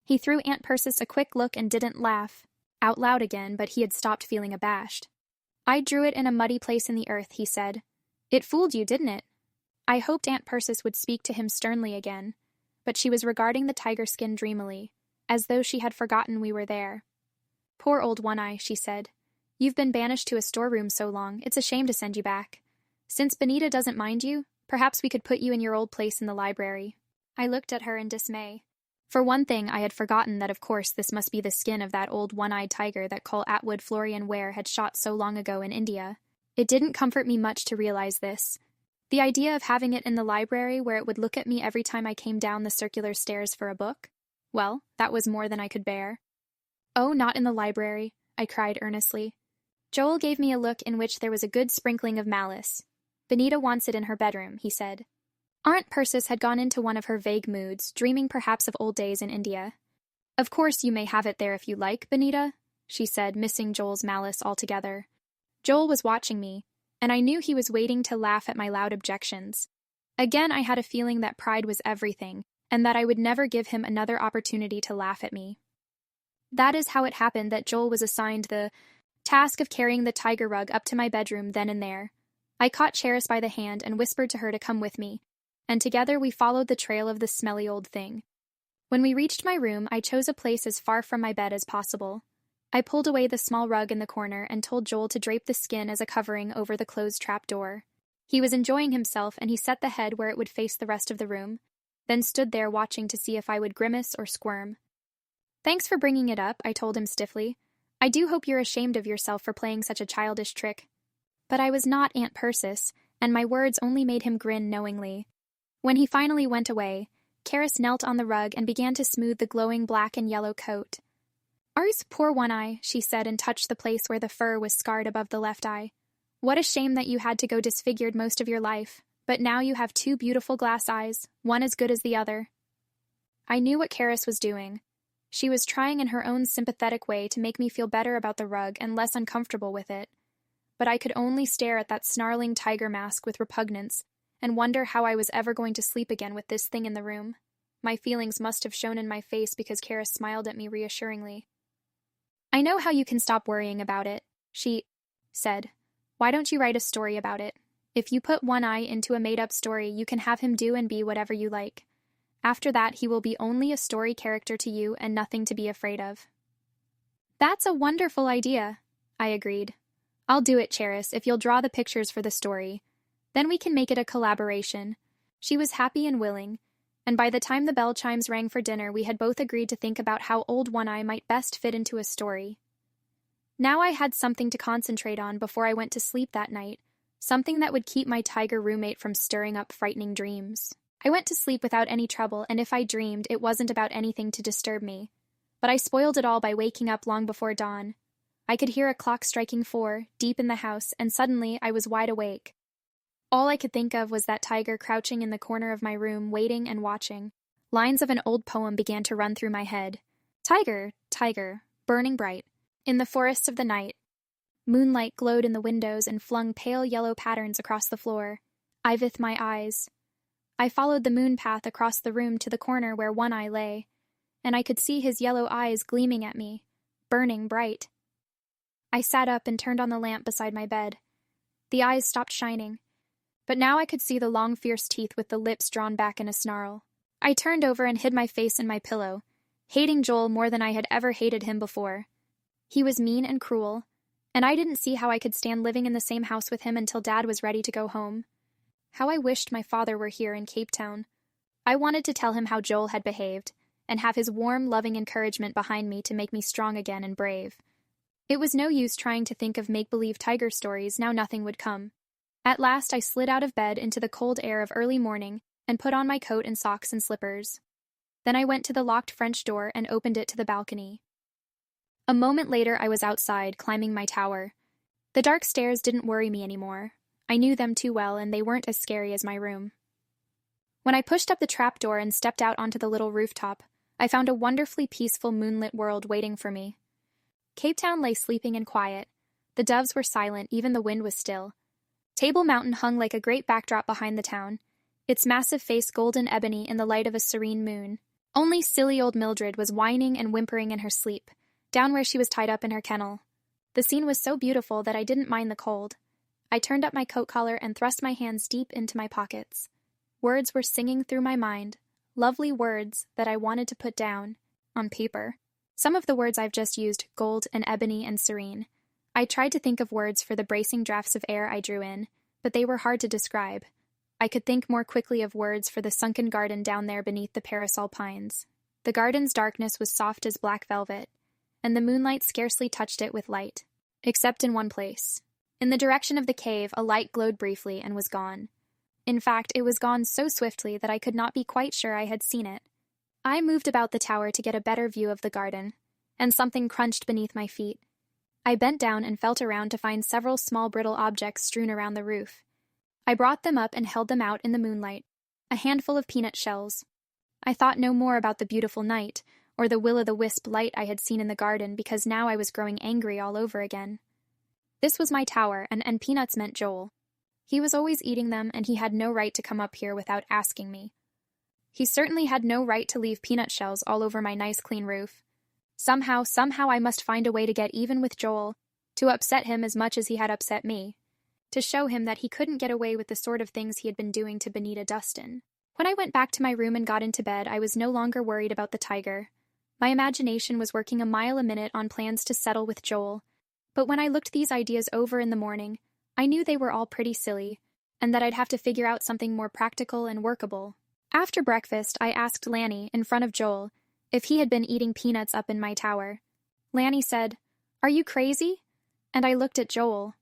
He threw Aunt Persis a quick look and didn't laugh, out loud again, but he had stopped feeling abashed. I drew it in a muddy place in the earth, he said. It fooled you, didn't it? I hoped Aunt Persis would speak to him sternly again, but she was regarding the tiger skin dreamily, as though she had forgotten we were there. Poor old One-Eye, she said. You've been banished to a storeroom so long, it's a shame to send you back. Since Benita doesn't mind you, perhaps we could put you in your old place in the library. I looked at her in dismay. For one thing, I had forgotten that of course this must be the skin of that old one-eyed tiger that Col Atwood Florian Ware had shot so long ago in India. It didn't comfort me much to realize this. The idea of having it in the library where it would look at me every time I came down the circular stairs for a book? Well, that was more than I could bear. Oh, not in the library, I cried earnestly. Joel gave me a look in which there was a good sprinkling of malice. Benita wants it in her bedroom, he said. Aunt Persis had gone into one of her vague moods, dreaming perhaps of old days in India. Of course you may have it there if you like, Benita, she said, missing Joel's malice altogether. Joel was watching me, and I knew he was waiting to laugh at my loud objections. Again I had a feeling that pride was everything, and that I would never give him another opportunity to laugh at me. That is how it happened that Joel was assigned the task of carrying the tiger rug up to my bedroom then and there. I caught Cheris by the hand and whispered to her to come with me, and together we followed the trail of the smelly old thing. When we reached my room, I chose a place as far from my bed as possible. I pulled away the small rug in the corner and told Joel to drape the skin as a covering over the closed trap door. He was enjoying himself, and he set the head where it would face the rest of the room, then stood there watching to see if I would grimace or squirm. Thanks for bringing it up, I told him stiffly. I do hope you're ashamed of yourself for playing such a childish trick. But I was not Aunt Persis, and my words only made him grin knowingly. When he finally went away, Cheris knelt on the rug and began to smooth the glowing black and yellow coat. Ours, poor One-Eye, she said, and touched the place where the fur was scarred above the left eye. What a shame that you had to go disfigured most of your life, but now you have two beautiful glass eyes, one as good as the other. I knew what Cheris was doing. She was trying in her own sympathetic way to make me feel better about the rug and less uncomfortable with it. But I could only stare at that snarling tiger mask with repugnance and wonder how I was ever going to sleep again with this thing in the room. My feelings must have shown in my face because Cheris smiled at me reassuringly. I know how you can stop worrying about it, she said. Why don't you write a story about it? If you put One-Eye into a made-up story, you can have him do and be whatever you like. After that, he will be only a story character to you and nothing to be afraid of. That's a wonderful idea, I agreed. I'll do it, Cheris, if you'll draw the pictures for the story. Then we can make it a collaboration. She was happy and willing, and by the time the bell chimes rang for dinner, we had both agreed to think about how old One-Eye might best fit into a story. Now I had something to concentrate on before I went to sleep that night, something that would keep my tiger roommate from stirring up frightening dreams. I went to sleep without any trouble, and if I dreamed, it wasn't about anything to disturb me. But I spoiled it all by waking up long before dawn. I could hear a clock striking 4, deep in the house, and suddenly I was wide awake. All I could think of was that tiger crouching in the corner of my room, waiting and watching. Lines of an old poem began to run through my head. Tiger, tiger, burning bright, in the forests of the night. Moonlight glowed in the windows and flung pale yellow patterns across the floor. Iveth my eyes. I followed the moon path across the room to the corner where One Eye lay, and I could see his yellow eyes gleaming at me, burning bright. I sat up and turned on the lamp beside my bed. The eyes stopped shining, but now I could see the long, fierce teeth with the lips drawn back in a snarl. I turned over and hid my face in my pillow, hating Joel more than I had ever hated him before. He was mean and cruel, and I didn't see how I could stand living in the same house with him until Dad was ready to go home. How I wished my father were here in Cape Town. I wanted to tell him how Joel had behaved, and have his warm, loving encouragement behind me to make me strong again and brave. It was no use trying to think of make-believe tiger stories, now nothing would come. At last I slid out of bed into the cold air of early morning and put on my coat and socks and slippers. Then I went to the locked French door and opened it to the balcony. A moment later I was outside, climbing my tower. The dark stairs didn't worry me anymore. I knew them too well, and they weren't as scary as my room. When I pushed up the trapdoor and stepped out onto the little rooftop, I found a wonderfully peaceful moonlit world waiting for me. Cape Town lay sleeping and quiet. The doves were silent, even the wind was still. Table Mountain hung like a great backdrop behind the town, its massive face golden ebony in the light of a serene moon. Only silly old Mildred was whining and whimpering in her sleep, down where she was tied up in her kennel. The scene was so beautiful that I didn't mind the cold. I turned up my coat collar and thrust my hands deep into my pockets. Words were singing through my mind, lovely words that I wanted to put down on paper. Some of the words I've just used, gold and ebony and serene. I tried to think of words for the bracing drafts of air I drew in, but they were hard to describe. I could think more quickly of words for the sunken garden down there beneath the parasol pines. The garden's darkness was soft as black velvet, and the moonlight scarcely touched it with light, except in one place. In the direction of the cave, a light glowed briefly and was gone. In fact, it was gone so swiftly that I could not be quite sure I had seen it. I moved about the tower to get a better view of the garden, and something crunched beneath my feet. I bent down and felt around to find several small brittle objects strewn around the roof. I brought them up and held them out in the moonlight, a handful of peanut shells. I thought no more about the beautiful night, or the will-o'-the-wisp light I had seen in the garden, because now I was growing angry all over again. This was my tower, and peanuts meant Joel. He was always eating them, and he had no right to come up here without asking me. He certainly had no right to leave peanut shells all over my nice clean roof. Somehow I must find a way to get even with Joel, to upset him as much as he had upset me, to show him that he couldn't get away with the sort of things he had been doing to Benita Dustin. When I went back to my room and got into bed, I was no longer worried about the tiger. My imagination was working a mile a minute on plans to settle with Joel, but when I looked these ideas over in the morning, I knew they were all pretty silly, and that I'd have to figure out something more practical and workable. After breakfast, I asked Lanny, in front of Joel, if he had been eating peanuts up in my tower. Lanny said, "Are you crazy?" And I looked at Joel.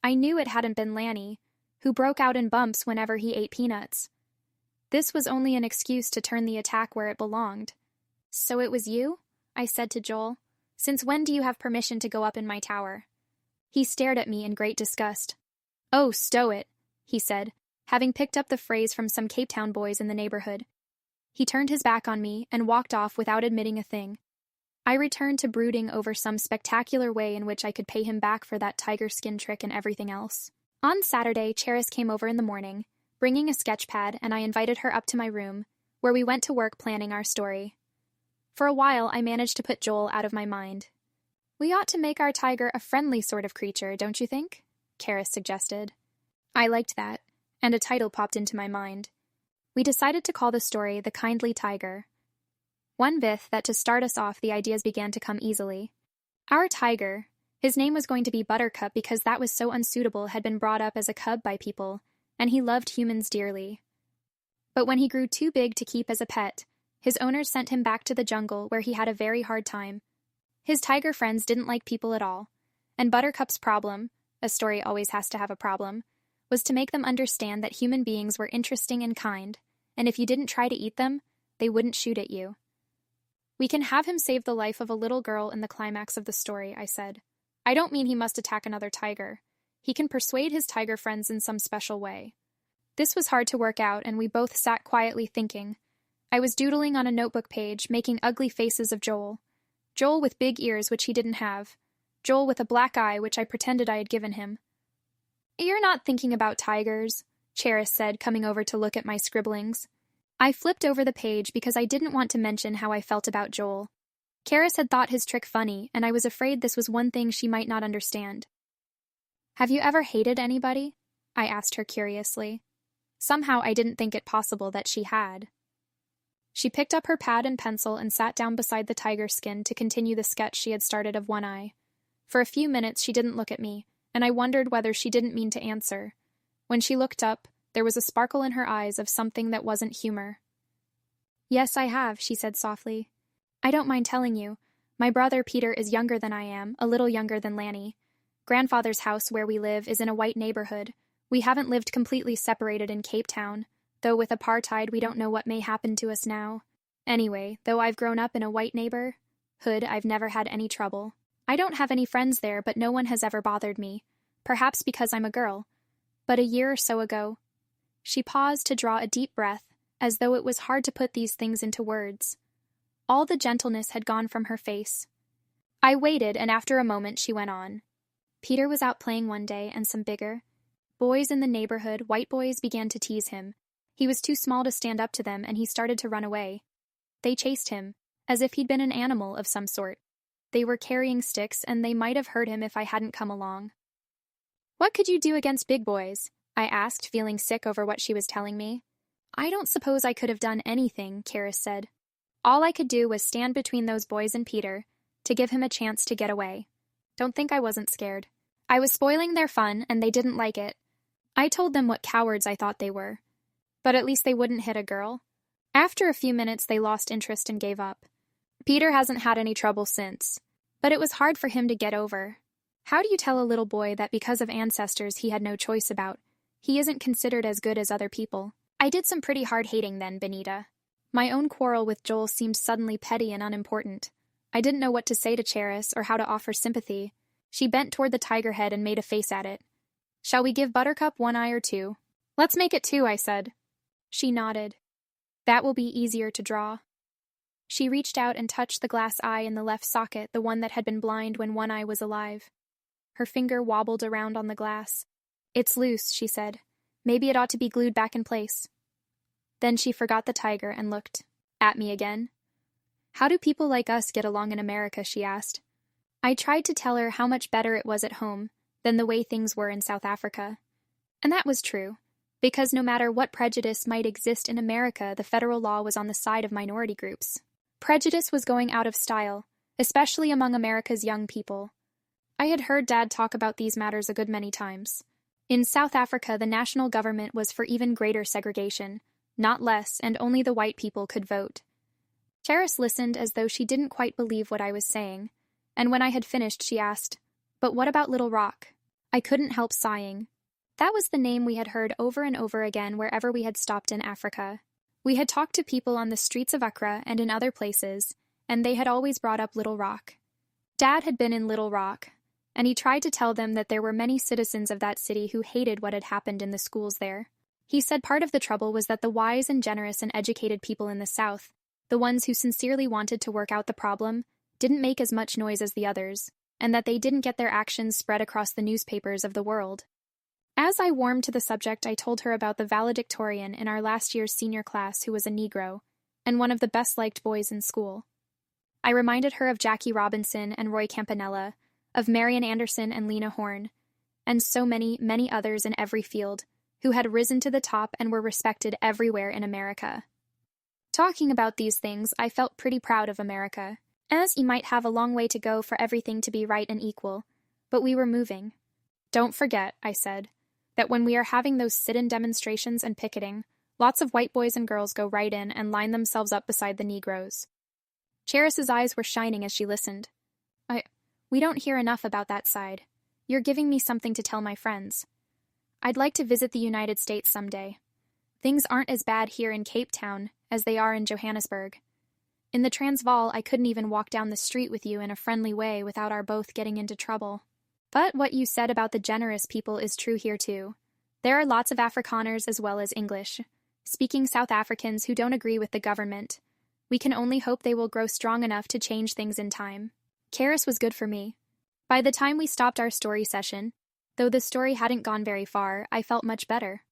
I knew it hadn't been Lanny, who broke out in bumps whenever he ate peanuts. This was only an excuse to turn the attack where it belonged. "So it was you?" I said to Joel. "Since when do you have permission to go up in my tower?" He stared at me in great disgust. "Oh, stow it," he said, having picked up the phrase from some Cape Town boys in the neighborhood. He turned his back on me and walked off without admitting a thing. I returned to brooding over some spectacular way in which I could pay him back for that tiger skin trick and everything else. On Saturday, Cheris came over in the morning, bringing a sketch pad, and I invited her up to my room, where we went to work planning our story. For a while, I managed to put Joel out of my mind. "We ought to make our tiger a friendly sort of creature, don't you think?" Cheris suggested. I liked that, and a title popped into my mind. We decided to call the story The Kindly Tiger. One bith that to start us off the ideas began to come easily. Our tiger, his name was going to be Buttercup because that was so unsuitable, had been brought up as a cub by people, and he loved humans dearly. But when he grew too big to keep as a pet, his owners sent him back to the jungle where he had a very hard time. His tiger friends didn't like people at all, and Buttercup's problem, a story always has to have a problem, was to make them understand that human beings were interesting and kind and if you didn't try to eat them, they wouldn't shoot at you. We can have him save the life of a little girl in the climax of the story, I said. I don't mean he must attack another tiger. He can persuade his tiger friends in some special way. This was hard to work out, and we both sat quietly thinking. I was doodling on a notebook page, making ugly faces of Joel. Joel with big ears, which he didn't have. Joel with a black eye, which I pretended I had given him. "You're not thinking about tigers," Cheris said, coming over to look at my scribblings. I flipped over the page because I didn't want to mention how I felt about Joel. Cheris had thought his trick funny, and I was afraid this was one thing she might not understand. "Have you ever hated anybody?" I asked her curiously. Somehow I didn't think it possible that she had. She picked up her pad and pencil and sat down beside the tiger skin to continue the sketch she had started of One Eye. For a few minutes she didn't look at me, and I wondered whether she didn't mean to answer. When she looked up, there was a sparkle in her eyes of something that wasn't humor. "Yes, I have," she said softly. "I don't mind telling you. My brother Peter is younger than I am, a little younger than Lanny. Grandfather's house where we live is in a white neighborhood. We haven't lived completely separated in Cape Town, though with apartheid we don't know what may happen to us now. Anyway, though I've grown up in a white neighborhood, I've never had any trouble. I don't have any friends there, but no one has ever bothered me. Perhaps because I'm a girl. But a year or so ago..." She paused to draw a deep breath, as though it was hard to put these things into words. All the gentleness had gone from her face. I waited, and after a moment she went on. "Peter was out playing one day, and some bigger boys in the neighborhood, white boys, began to tease him. He was too small to stand up to them, and he started to run away. They chased him, as if he'd been an animal of some sort. They were carrying sticks, and they might have hurt him if I hadn't come along." "What could you do against big boys?" I asked, feeling sick over what she was telling me. "I don't suppose I could have done anything," Cheris said. "All I could do was stand between those boys and Peter, to give him a chance to get away. Don't think I wasn't scared. I was spoiling their fun, and they didn't like it. I told them what cowards I thought they were. But at least they wouldn't hit a girl. After a few minutes they lost interest and gave up. Peter hasn't had any trouble since, but it was hard for him to get over. How do you tell a little boy that because of ancestors he had no choice about, he isn't considered as good as other people? I did some pretty hard hating then, Benita. My own quarrel with Joel seemed suddenly petty and unimportant. I didn't know what to say to Cheris or how to offer sympathy. She bent toward the tiger head and made a face at it. "Shall we give Buttercup 1 eye or 2? "Let's make it 2, I said. She nodded. "That will be easier to draw." She reached out and touched the glass eye in the left socket, the one that had been blind when One Eye was alive. Her finger wobbled around on the glass. "It's loose," she said. "Maybe it ought to be glued back in place." Then she forgot the tiger and looked at me again. "How do people like us get along in America?" she asked. I tried to tell her how much better it was at home than the way things were in South Africa. And that was true, because no matter what prejudice might exist in America, the federal law was on the side of minority groups. Prejudice was going out of style, especially among America's young people. I had heard Dad talk about these matters a good many times. In South Africa, the national government was for even greater segregation, not less, and only the white people could vote. Cheris listened as though she didn't quite believe what I was saying, and when I had finished she asked, "But what about Little Rock?" I couldn't help sighing. That was the name we had heard over and over again wherever we had stopped in Africa. We had talked to people on the streets of Accra and in other places, and they had always brought up Little Rock. Dad had been in Little Rock, and he tried to tell them that there were many citizens of that city who hated what had happened in the schools there. He said part of the trouble was that the wise and generous and educated people in the South, the ones who sincerely wanted to work out the problem, didn't make as much noise as the others, and that they didn't get their actions spread across the newspapers of the world. As I warmed to the subject, I told her about the valedictorian in our last year's senior class who was a Negro, and one of the best-liked boys in school. I reminded her of Jackie Robinson and Roy Campanella, of Marian Anderson and Lena Horne, and so many, many others in every field, who had risen to the top and were respected everywhere in America. Talking about these things, I felt pretty proud of America, as you might have a long way to go for everything to be right and equal, but we were moving. "Don't forget," I said, "that when we are having those sit-in demonstrations and picketing, lots of white boys and girls go right in and line themselves up beside the Negroes." Cheris's eyes were shining as she listened. We don't hear enough about that side. You're giving me something to tell my friends. I'd like to visit the United States someday. Things aren't as bad here in Cape Town as they are in Johannesburg. In the Transvaal, I couldn't even walk down the street with you in a friendly way without our both getting into trouble. But what you said about the generous people is true here too. There are lots of Afrikaners as well as English-speaking South Africans who don't agree with the government. We can only hope they will grow strong enough to change things in time. Karis was good for me. By the time we stopped our story session, though the story hadn't gone very far, I felt much better.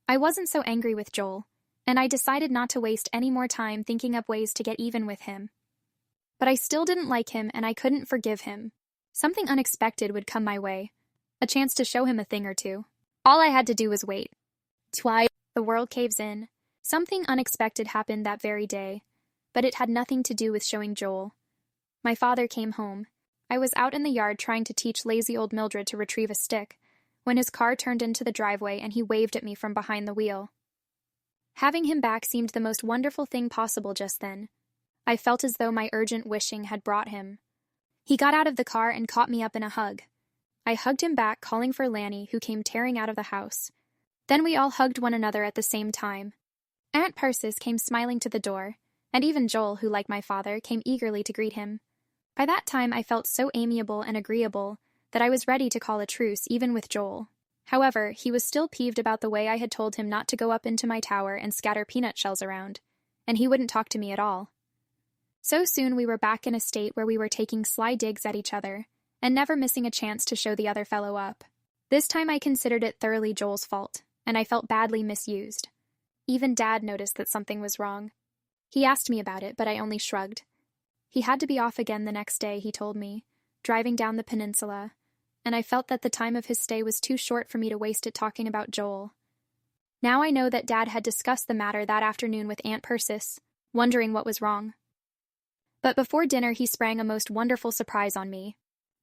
I wasn't so angry with Joel, and I decided not to waste any more time thinking up ways to get even with him. But I still didn't like him, and I couldn't forgive him. Something unexpected would come my way, a chance to show him a thing or two. All I had to do was wait. Twice the world caves in. Something unexpected happened that very day, but it had nothing to do with showing Joel. My father came home. I was out in the yard trying to teach lazy old Mildred to retrieve a stick, when his car turned into the driveway and he waved at me from behind the wheel. Having him back seemed the most wonderful thing possible just then. I felt as though my urgent wishing had brought him. He got out of the car and caught me up in a hug. I hugged him back, calling for Lanny, who came tearing out of the house. Then we all hugged one another at the same time. Aunt Persis came smiling to the door, and even Joel, who, like my father, came eagerly to greet him. By that time I felt so amiable and agreeable that I was ready to call a truce even with Joel. However, he was still peeved about the way I had told him not to go up into my tower and scatter peanut shells around, and he wouldn't talk to me at all. So soon we were back in a state where we were taking sly digs at each other, and never missing a chance to show the other fellow up. This time I considered it thoroughly Joel's fault, and I felt badly misused. Even Dad noticed that something was wrong. He asked me about it, but I only shrugged. He had to be off again the next day, he told me, driving down the peninsula, and I felt that the time of his stay was too short for me to waste it talking about Joel. Now I know that Dad had discussed the matter that afternoon with Aunt Persis, wondering what was wrong. But before dinner he sprang a most wonderful surprise on me.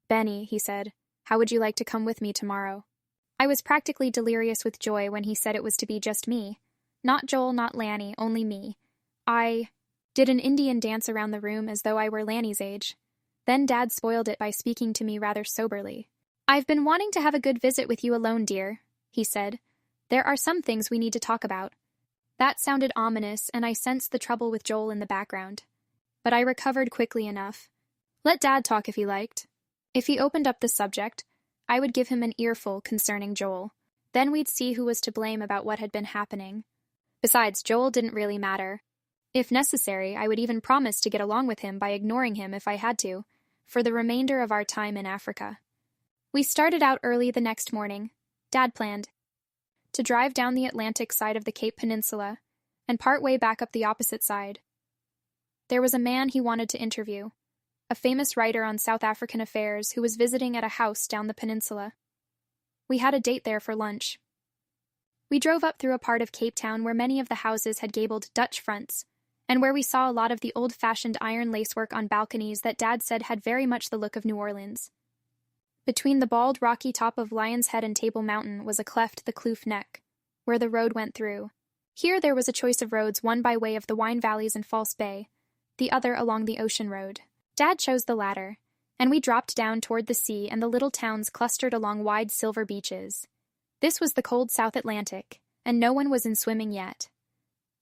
"Benny," he said, "how would you like to come with me tomorrow?" I was practically delirious with joy when he said it was to be just me. Not Joel, not Lanny, only me. I did an Indian dance around the room as though I were Lanny's age. Then Dad spoiled it by speaking to me rather soberly. "I've been wanting to have a good visit with you alone, dear," he said. "There are some things we need to talk about." That sounded ominous, and I sensed the trouble with Joel in the background. But I recovered quickly enough. Let Dad talk if he liked. If he opened up the subject, I would give him an earful concerning Joel. Then we'd see who was to blame about what had been happening. Besides, Joel didn't really matter. If necessary, I would even promise to get along with him by ignoring him if I had to, for the remainder of our time in Africa. We started out early the next morning. Dad planned to drive down the Atlantic side of the Cape Peninsula and part way back up the opposite side. There was a man he wanted to interview, a famous writer on South African affairs who was visiting at a house down the peninsula. We had a date there for lunch. We drove up through a part of Cape Town where many of the houses had gabled Dutch fronts, and where we saw a lot of the old-fashioned iron lacework on balconies that Dad said had very much the look of New Orleans. Between the bald, rocky top of Lion's Head and Table Mountain was a cleft, the Kloof Neck, where the road went through. Here there was a choice of roads, one by way of the wine valleys and False Bay, the other along the ocean road. Dad chose the latter, and we dropped down toward the sea and the little towns clustered along wide silver beaches. This was the cold South Atlantic, and no one was in swimming yet.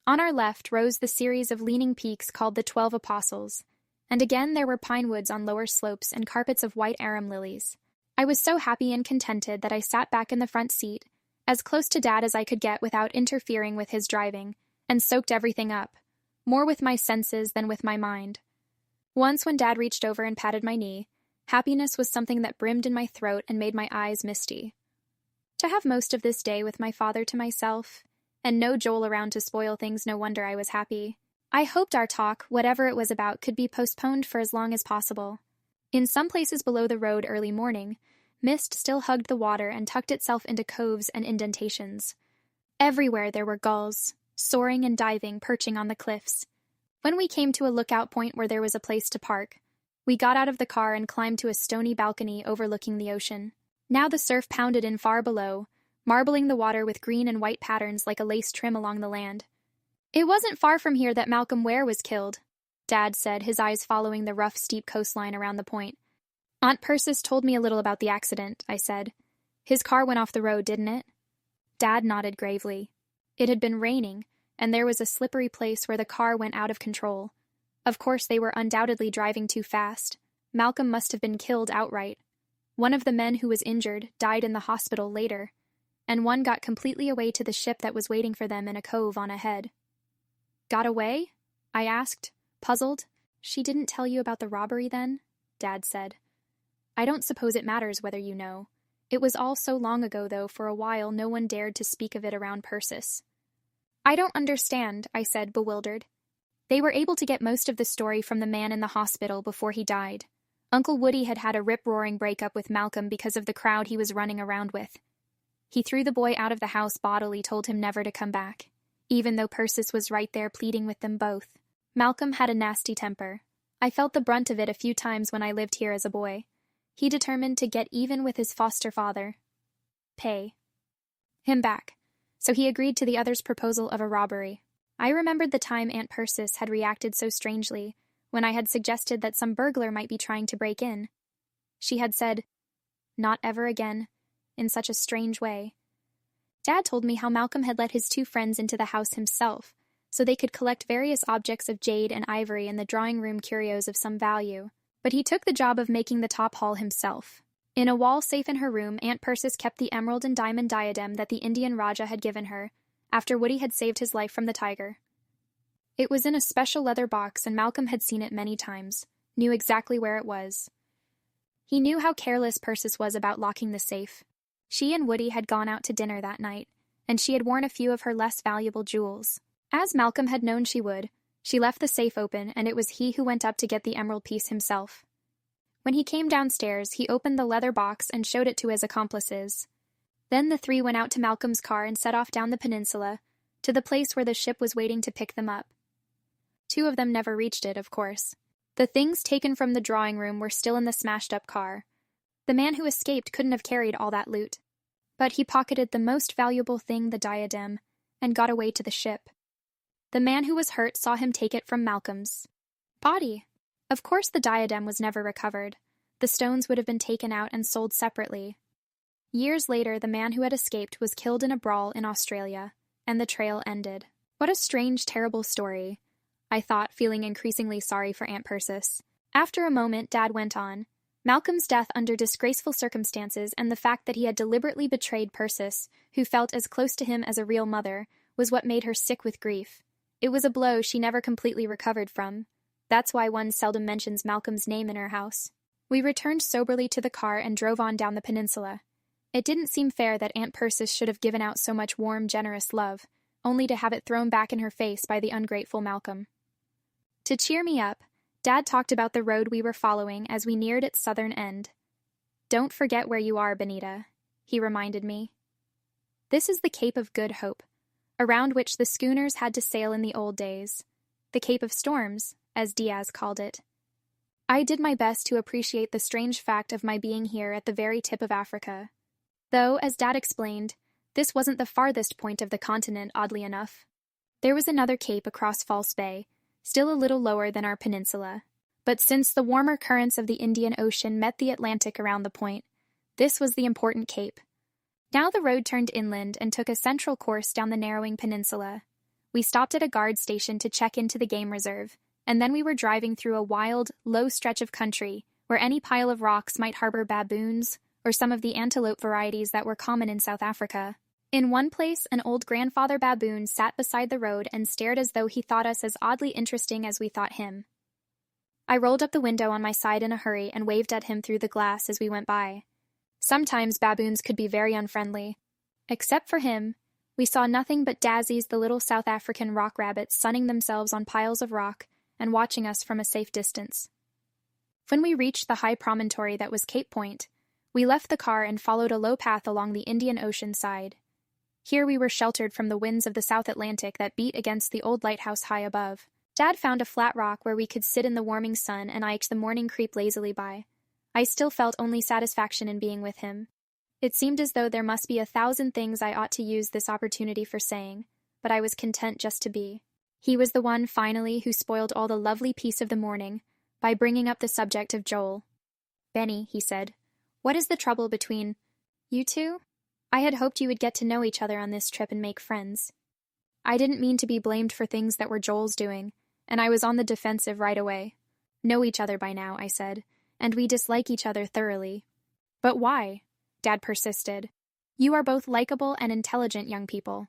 On our left rose the series of leaning peaks called the 12 Apostles, and again there were pine woods on lower slopes and carpets of white arum lilies. I was so happy and contented that I sat back in the front seat, as close to Dad as I could get without interfering with his driving, and soaked everything up, more with my senses than with my mind. Once when Dad reached over and patted my knee, happiness was something that brimmed in my throat and made my eyes misty. To have most of this day with my father to myself, and no Joel around to spoil things, no wonder I was happy. I hoped our talk, whatever it was about, could be postponed for as long as possible. In some places below the road early morning, mist still hugged the water and tucked itself into coves and indentations. Everywhere there were gulls, soaring and diving, perching on the cliffs. When we came to a lookout point where there was a place to park, we got out of the car and climbed to a stony balcony overlooking the ocean. Now the surf pounded in far below, marbling the water with green and white patterns like a lace trim along the land. "It wasn't far from here that Malcolm Ware was killed," Dad said, his eyes following the rough, steep coastline around the point. "Aunt Persis told me a little about the accident," I said. "His car went off the road, didn't it?" Dad nodded gravely. It had been raining, and there was a slippery place where the car went out of control. Of course, they were undoubtedly driving too fast. Malcolm must have been killed outright. One of the men who was injured died in the hospital later, and one got completely away to the ship that was waiting for them in a cove on ahead. Got away? I asked, puzzled. She didn't tell you about the robbery then? Dad said. I don't suppose it matters whether you know. It was all so long ago, though, for a while no one dared to speak of it around Persis. I don't understand, I said, bewildered. They were able to get most of the story from the man in the hospital before he died. Uncle Woody had had a rip-roaring breakup with Malcolm because of the crowd he was running around with. He threw the boy out of the house bodily, told him never to come back, even though Persis was right there pleading with them both. Malcolm had a nasty temper. I felt the brunt of it a few times when I lived here as a boy. He determined to get even with his foster father. Pay him back. So he agreed to the other's proposal of a robbery. I remembered the time Aunt Persis had reacted so strangely when I had suggested that some burglar might be trying to break in. She had said, "Not ever again," in such a strange way. Dad told me how Malcolm had let his two friends into the house himself, so they could collect various objects of jade and ivory and the drawing-room curios of some value. But he took the job of making the top haul himself. In a wall safe in her room, Aunt Persis kept the emerald and diamond diadem that the Indian Rajah had given her, after Woody had saved his life from the tiger. It was in a special leather box, and Malcolm had seen it many times, knew exactly where it was. He knew how careless Persis was about locking the safe. She and Woody had gone out to dinner that night, and she had worn a few of her less valuable jewels. As Malcolm had known she would, she left the safe open, and it was he who went up to get the emerald piece himself. When he came downstairs, he opened the leather box and showed it to his accomplices. Then the three went out to Malcolm's car and set off down the peninsula, to the place where the ship was waiting to pick them up. Two of them never reached it, of course. The things taken from the drawing room were still in the smashed-up car. The man who escaped couldn't have carried all that loot. But he pocketed the most valuable thing, the diadem, and got away to the ship. The man who was hurt saw him take it from Malcolm's body. Of course the diadem was never recovered. The stones would have been taken out and sold separately. Years later, the man who had escaped was killed in a brawl in Australia, and the trail ended. What a strange, terrible story, I thought, feeling increasingly sorry for Aunt Persis. After a moment, Dad went on. Malcolm's death under disgraceful circumstances and the fact that he had deliberately betrayed Persis, who felt as close to him as a real mother, was what made her sick with grief. It was a blow she never completely recovered from. That's why one seldom mentions Malcolm's name in her house. We returned soberly to the car and drove on down the peninsula. It didn't seem fair that Aunt Persis should have given out so much warm, generous love, only to have it thrown back in her face by the ungrateful Malcolm. To cheer me up, Dad talked about the road we were following as we neared its southern end. "Don't forget where you are, Benita," he reminded me. "This is the Cape of Good Hope, around which the schooners had to sail in the old days. The Cape of Storms, as Diaz called it. I did my best to appreciate the strange fact of my being here at the very tip of Africa. Though, as Dad explained, this wasn't the farthest point of the continent, oddly enough. There was another cape across False Bay, still a little lower than our peninsula. But since the warmer currents of the Indian Ocean met the Atlantic around the point, this was the important cape. Now the road turned inland and took a central course down the narrowing peninsula. We stopped at a guard station to check into the game reserve, and then we were driving through a wild, low stretch of country where any pile of rocks might harbor baboons or some of the antelope varieties that were common in South Africa. In one place, an old grandfather baboon sat beside the road and stared as though he thought us as oddly interesting as we thought him. I rolled up the window on my side in a hurry and waved at him through the glass as we went by. Sometimes baboons could be very unfriendly. Except for him, we saw nothing but daisies, the little South African rock rabbits, sunning themselves on piles of rock and watching us from a safe distance. When we reached the high promontory that was Cape Point, we left the car and followed a low path along the Indian Ocean side. Here we were sheltered from the winds of the South Atlantic that beat against the old lighthouse high above. Dad found a flat rock where we could sit in the warming sun, and I watched the morning creep lazily by. I still felt only satisfaction in being with him. It seemed as though there must be 1,000 things I ought to use this opportunity for saying, but I was content just to be. He was the one, finally, who spoiled all the lovely peace of the morning by bringing up the subject of Joel. "Benny," he said, "what is the trouble between you two? I had hoped you would get to know each other on this trip and make friends." I didn't mean to be blamed for things that were Joel's doing, and I was on the defensive right away. Know each other by now, I said, and we dislike each other thoroughly. But why? Dad persisted. You are both likable and intelligent young people.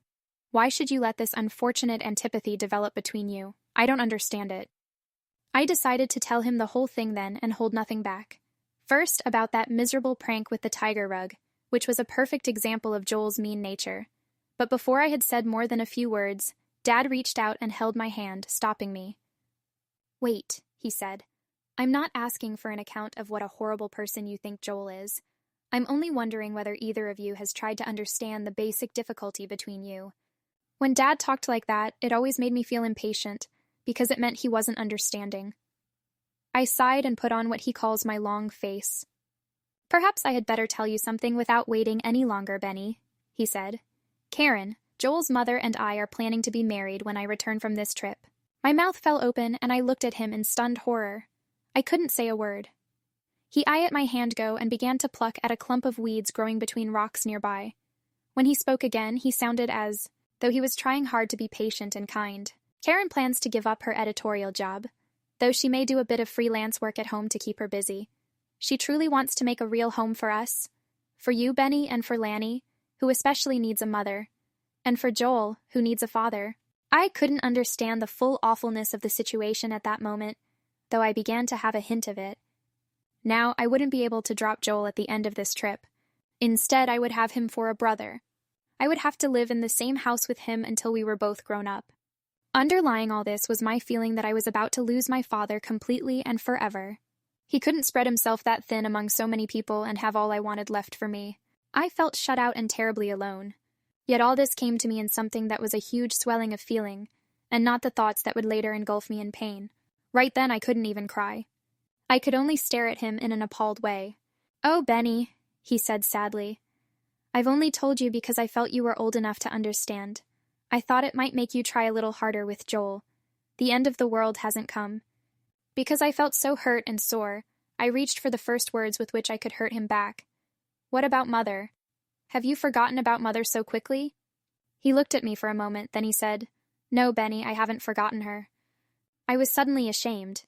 Why should you let this unfortunate antipathy develop between you? I don't understand it. I decided to tell him the whole thing then and hold nothing back. First, about that miserable prank with the tiger rug, which was a perfect example of Joel's mean nature. But before I had said more than a few words, Dad reached out and held my hand, stopping me. Wait, he said. I'm not asking for an account of what a horrible person you think Joel is. I'm only wondering whether either of you has tried to understand the basic difficulty between you. When Dad talked like that, it always made me feel impatient, because it meant he wasn't understanding. I sighed and put on what he calls my long face. Perhaps I had better tell you something without waiting any longer, Benny, he said. Karen, Joel's mother and I are planning to be married when I return from this trip. My mouth fell open and I looked at him in stunned horror. I couldn't say a word. He eyed at my hand go and began to pluck at a clump of weeds growing between rocks nearby. When he spoke again, he sounded as though he was trying hard to be patient and kind. Karen plans to give up her editorial job, though she may do a bit of freelance work at home to keep her busy. She truly wants to make a real home for us. For you, Benny, and for Lanny, who especially needs a mother. And for Joel, who needs a father. I couldn't understand the full awfulness of the situation at that moment, though I began to have a hint of it. Now I wouldn't be able to drop Joel at the end of this trip. Instead, I would have him for a brother. I would have to live in the same house with him until we were both grown up. Underlying all this was my feeling that I was about to lose my father completely and forever. He couldn't spread himself that thin among so many people and have all I wanted left for me. I felt shut out and terribly alone. Yet all this came to me in something that was a huge swelling of feeling, and not the thoughts that would later engulf me in pain. Right then I couldn't even cry. I could only stare at him in an appalled way. "Oh, Benny," he said sadly. "I've only told you because I felt you were old enough to understand. I thought it might make you try a little harder with Joel. The end of the world hasn't come." Because I felt so hurt and sore, I reached for the first words with which I could hurt him back. "What about Mother? Have you forgotten about Mother so quickly?" He looked at me for a moment, then he said, "No, Benny, I haven't forgotten her." I was suddenly ashamed.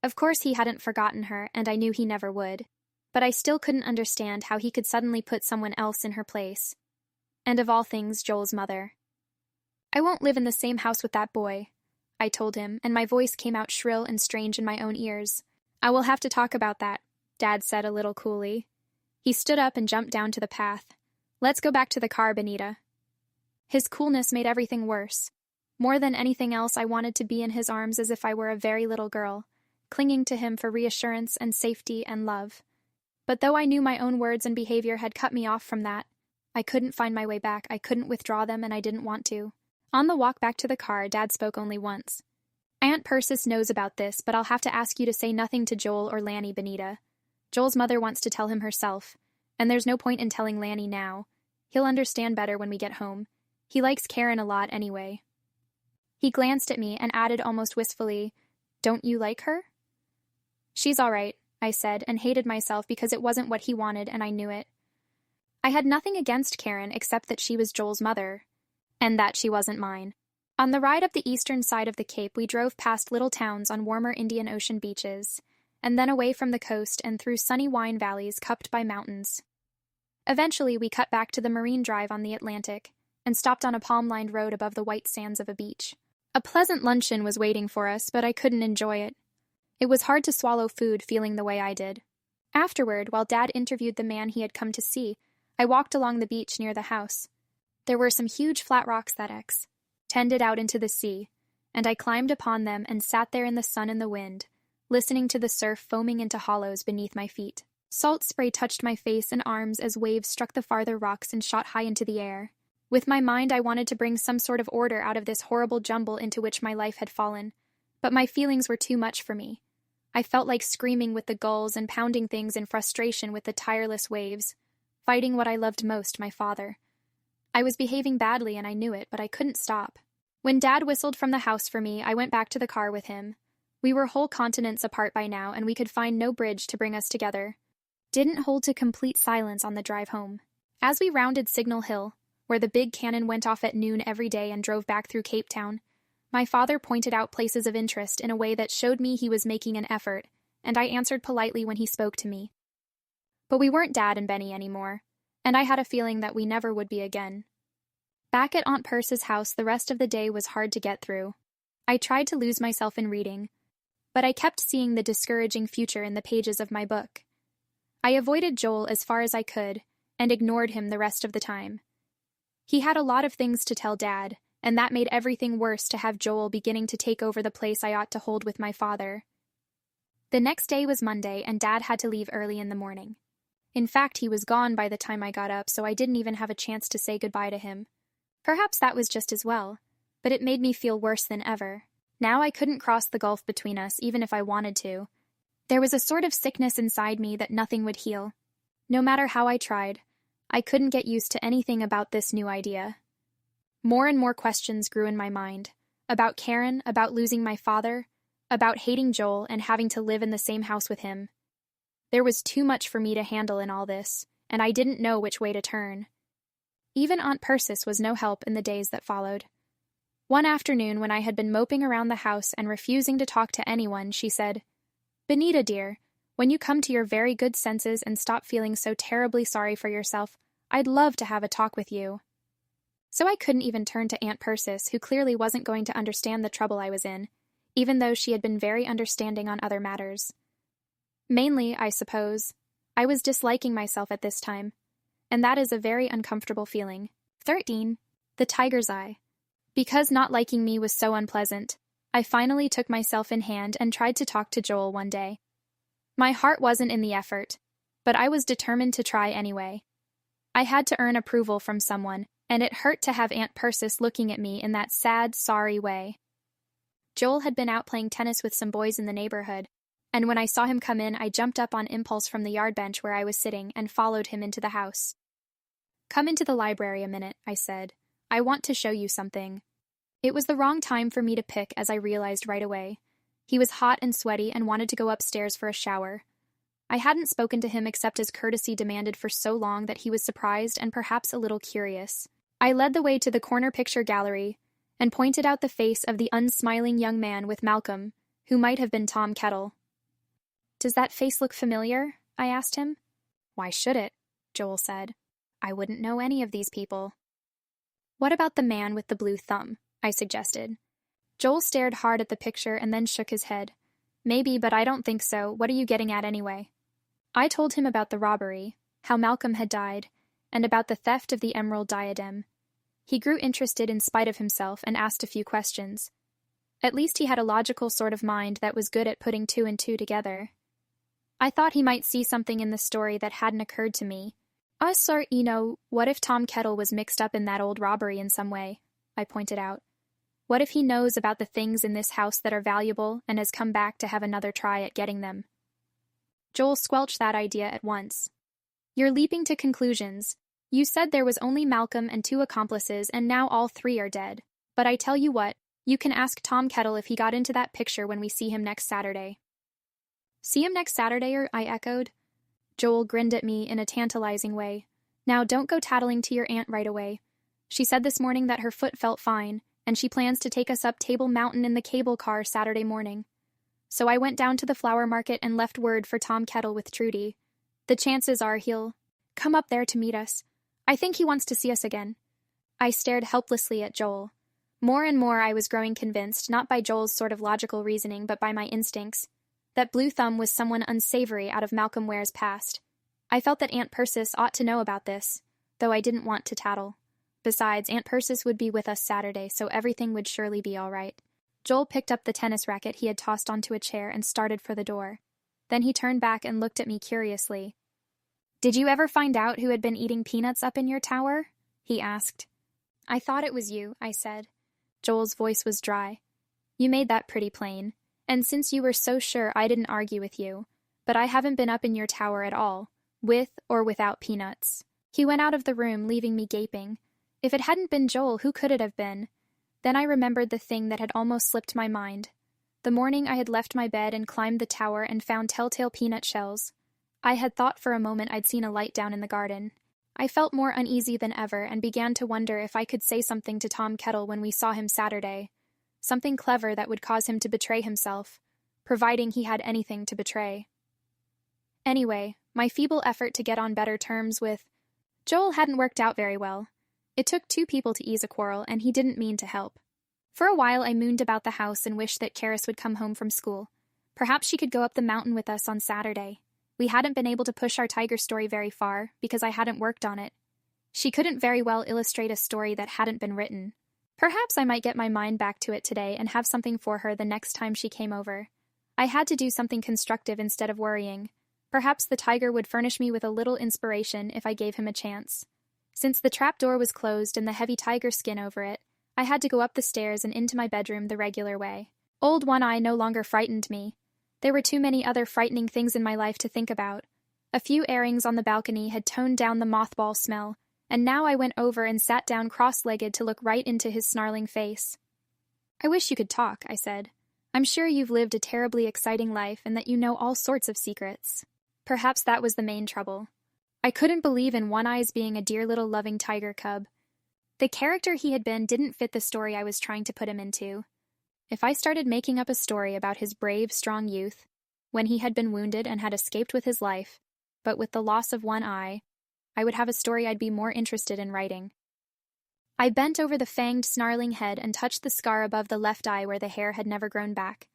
Of course he hadn't forgotten her, and I knew he never would. But I still couldn't understand how he could suddenly put someone else in her place. And of all things, Joel's mother. "I won't live in the same house with that boy," I told him, and my voice came out shrill and strange in my own ears. "I will have to talk about that," Dad said a little coolly. He stood up and jumped down to the path. "Let's go back to the car, Benita." His coolness made everything worse. More than anything else, I wanted to be in his arms as if I were a very little girl, clinging to him for reassurance and safety and love. But though I knew my own words and behavior had cut me off from that, I couldn't find my way back, I couldn't withdraw them, and I didn't want to. On the walk back to the car, Dad spoke only once. "Aunt Persis knows about this, but I'll have to ask you to say nothing to Joel or Lanny, Benita. Joel's mother wants to tell him herself, and there's no point in telling Lanny now. He'll understand better when we get home. He likes Karen a lot anyway." He glanced at me and added almost wistfully, "Don't you like her?" "She's all right," I said, and hated myself because it wasn't what he wanted, and I knew it. I had nothing against Karen except that she was Joel's mother, and that she wasn't mine. On the ride up the eastern side of the Cape, we drove past little towns on warmer Indian Ocean beaches, and then away from the coast and through sunny wine valleys cupped by mountains. Eventually, we cut back to the marine drive on the Atlantic, and stopped on a palm-lined road above the white sands of a beach. A pleasant luncheon was waiting for us, but I couldn't enjoy it. It was hard to swallow food feeling the way I did. Afterward, while Dad interviewed the man he had come to see, I walked along the beach near the house. There were some huge flat rocks that tended out into the sea, and I climbed upon them and sat there in the sun and the wind, listening to the surf foaming into hollows beneath my feet. Salt spray touched my face and arms as waves struck the farther rocks and shot high into the air. With my mind, I wanted to bring some sort of order out of this horrible jumble into which my life had fallen, but my feelings were too much for me. I felt like screaming with the gulls and pounding things in frustration with the tireless waves, fighting what I loved most, my father. I was behaving badly and I knew it, but I couldn't stop. When Dad whistled from the house for me, I went back to the car with him. We were whole continents apart by now, and we could find no bridge to bring us together. Didn't hold to complete silence on the drive home. As we rounded Signal Hill, where the big cannon went off at noon every day and drove back through Cape Town. My father pointed out places of interest in a way that showed me he was making an effort, and I answered politely when he spoke to me. But we weren't Dad and Benny anymore, and I had a feeling that we never would be again. Back at Aunt Perce's house, the rest of the day was hard to get through. I tried to lose myself in reading, but I kept seeing the discouraging future in the pages of my book. I avoided Joel as far as I could, and ignored him the rest of the time. He had a lot of things to tell Dad, and that made everything worse to have Joel beginning to take over the place I ought to hold with my father. The next day was Monday, and Dad had to leave early in the morning. In fact, he was gone by the time I got up, so I didn't even have a chance to say goodbye to him. Perhaps that was just as well, but it made me feel worse than ever. Now I couldn't cross the gulf between us, even if I wanted to. There was a sort of sickness inside me that nothing would heal. No matter how I tried, I couldn't get used to anything about this new idea. More and more questions grew in my mind. About Karen, about losing my father, about hating Joel and having to live in the same house with him. There was too much for me to handle in all this, and I didn't know which way to turn. Even Aunt Persis was no help in the days that followed. One afternoon, when I had been moping around the house and refusing to talk to anyone, she said, "Benita, dear, when you come to your very good senses and stop feeling so terribly sorry for yourself, I'd love to have a talk with you." So I couldn't even turn to Aunt Persis, who clearly wasn't going to understand the trouble I was in, even though she had been very understanding on other matters. Mainly, I suppose, I was disliking myself at this time, and that is a very uncomfortable feeling. 13. The tiger's eye. Because not liking me was so unpleasant, I finally took myself in hand and tried to talk to Joel one day. My heart wasn't in the effort, but I was determined to try anyway. I had to earn approval from someone, and it hurt to have Aunt Persis looking at me in that sad, sorry way. Joel had been out playing tennis with some boys in the neighborhood, and when I saw him come in, I jumped up on impulse from the yard bench where I was sitting and followed him into the house. "Come into the library a minute," I said. "I want to show you something." It was the wrong time for me to pick, as I realized right away. He was hot and sweaty and wanted to go upstairs for a shower. I hadn't spoken to him except as courtesy demanded for so long that he was surprised and perhaps a little curious. I led the way to the corner picture gallery and pointed out the face of the unsmiling young man with Malcolm, who might have been Tom Kettle. "Does that face look familiar?" I asked him. "Why should it?" Joel said. "I wouldn't know any of these people." "What about the man with the blue thumb?" I suggested. Joel stared hard at the picture and then shook his head. "Maybe, but I don't think so. What are you getting at anyway?" I told him about the robbery, how Malcolm had died, and about the theft of the emerald diadem. He grew interested in spite of himself and asked a few questions. At least he had a logical sort of mind that was good at putting two and two together. I thought he might see something in the story that hadn't occurred to me. Sir, what if Tom Kettle was mixed up in that old robbery in some way?" I pointed out. "What if he knows about the things in this house that are valuable and has come back to have another try at getting them?" Joel squelched that idea at once. "You're leaping to conclusions. You said there was only Malcolm and 2 accomplices, and now all 3 are dead. But I tell you what, you can ask Tom Kettle if he got into that picture when we see him next Saturday." "See him next Saturday?" I echoed. Joel grinned at me in a tantalizing way. "Now don't go tattling to your aunt right away. She said this morning that her foot felt fine, and she plans to take us up Table Mountain in the cable car Saturday morning." So I went down to the flower market and left word for Tom Kettle with Trudy. The chances are he'll come up there to meet us. I think he wants to see us again. I stared helplessly at Joel. More and more I was growing convinced, not by Joel's sort of logical reasoning, but by my instincts, that Blue Thumb was someone unsavory out of Malcolm Ware's past. I felt that Aunt Persis ought to know about this, though I didn't want to tattle. Besides, Aunt Persis would be with us Saturday, so everything would surely be all right. Joel picked up the tennis racket he had tossed onto a chair and started for the door. Then he turned back and looked at me curiously. "Did you ever find out who had been eating peanuts up in your tower?" he asked. "I thought it was you," I said. Joel's voice was dry. "You made that pretty plain, and since you were so sure I didn't argue with you, but I haven't been up in your tower at all, with or without peanuts." He went out of the room, leaving me gaping. If it hadn't been Joel, who could it have been? Then I remembered the thing that had almost slipped my mind. The morning I had left my bed and climbed the tower and found telltale peanut shells. I had thought for a moment I'd seen a light down in the garden. I felt more uneasy than ever and began to wonder if I could say something to Tom Kettle when we saw him Saturday. Something clever that would cause him to betray himself, providing he had anything to betray. Anyway, my feeble effort to get on better terms with Joel hadn't worked out very well. It took 2 people to ease a quarrel, and he didn't mean to help. For a while I mooned about the house and wished that Karis would come home from school. Perhaps she could go up the mountain with us on Saturday. We hadn't been able to push our tiger story very far, because I hadn't worked on it. She couldn't very well illustrate a story that hadn't been written. Perhaps I might get my mind back to it today and have something for her the next time she came over. I had to do something constructive instead of worrying. Perhaps the tiger would furnish me with a little inspiration if I gave him a chance. Since the trapdoor was closed and the heavy tiger skin over it, I had to go up the stairs and into my bedroom the regular way. Old One Eye no longer frightened me. There were too many other frightening things in my life to think about. A few airings on the balcony had toned down the mothball smell, and now I went over and sat down cross-legged to look right into his snarling face. "I wish you could talk," I said. "I'm sure you've lived a terribly exciting life and that you know all sorts of secrets." Perhaps that was the main trouble. I couldn't believe in One Eye's being a dear little loving tiger cub. The character he had been didn't fit the story I was trying to put him into. If I started making up a story about his brave, strong youth, when he had been wounded and had escaped with his life, but with the loss of one eye, I would have a story I'd be more interested in writing. I bent over the fanged, snarling head and touched the scar above the left eye where the hair had never grown back.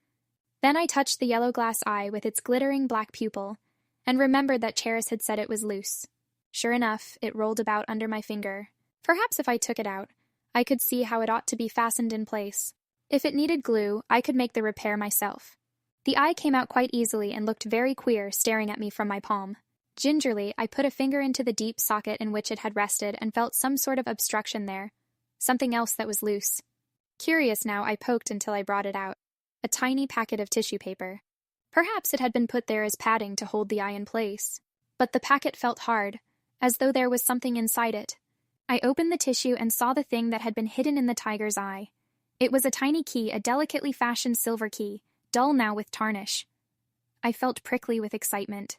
Then I touched the yellow glass eye with its glittering black pupil, and remembered that Charis had said it was loose. Sure enough, it rolled about under my finger. Perhaps if I took it out, I could see how it ought to be fastened in place. If it needed glue, I could make the repair myself. The eye came out quite easily and looked very queer staring at me from my palm. Gingerly, I put a finger into the deep socket in which it had rested and felt some sort of obstruction there. Something else that was loose. Curious now, I poked until I brought it out. A tiny packet of tissue paper. Perhaps it had been put there as padding to hold the eye in place. But the packet felt hard, as though there was something inside it. I opened the tissue and saw the thing that had been hidden in the tiger's eye. It was a tiny key, a delicately fashioned silver key, dull now with tarnish. I felt prickly with excitement.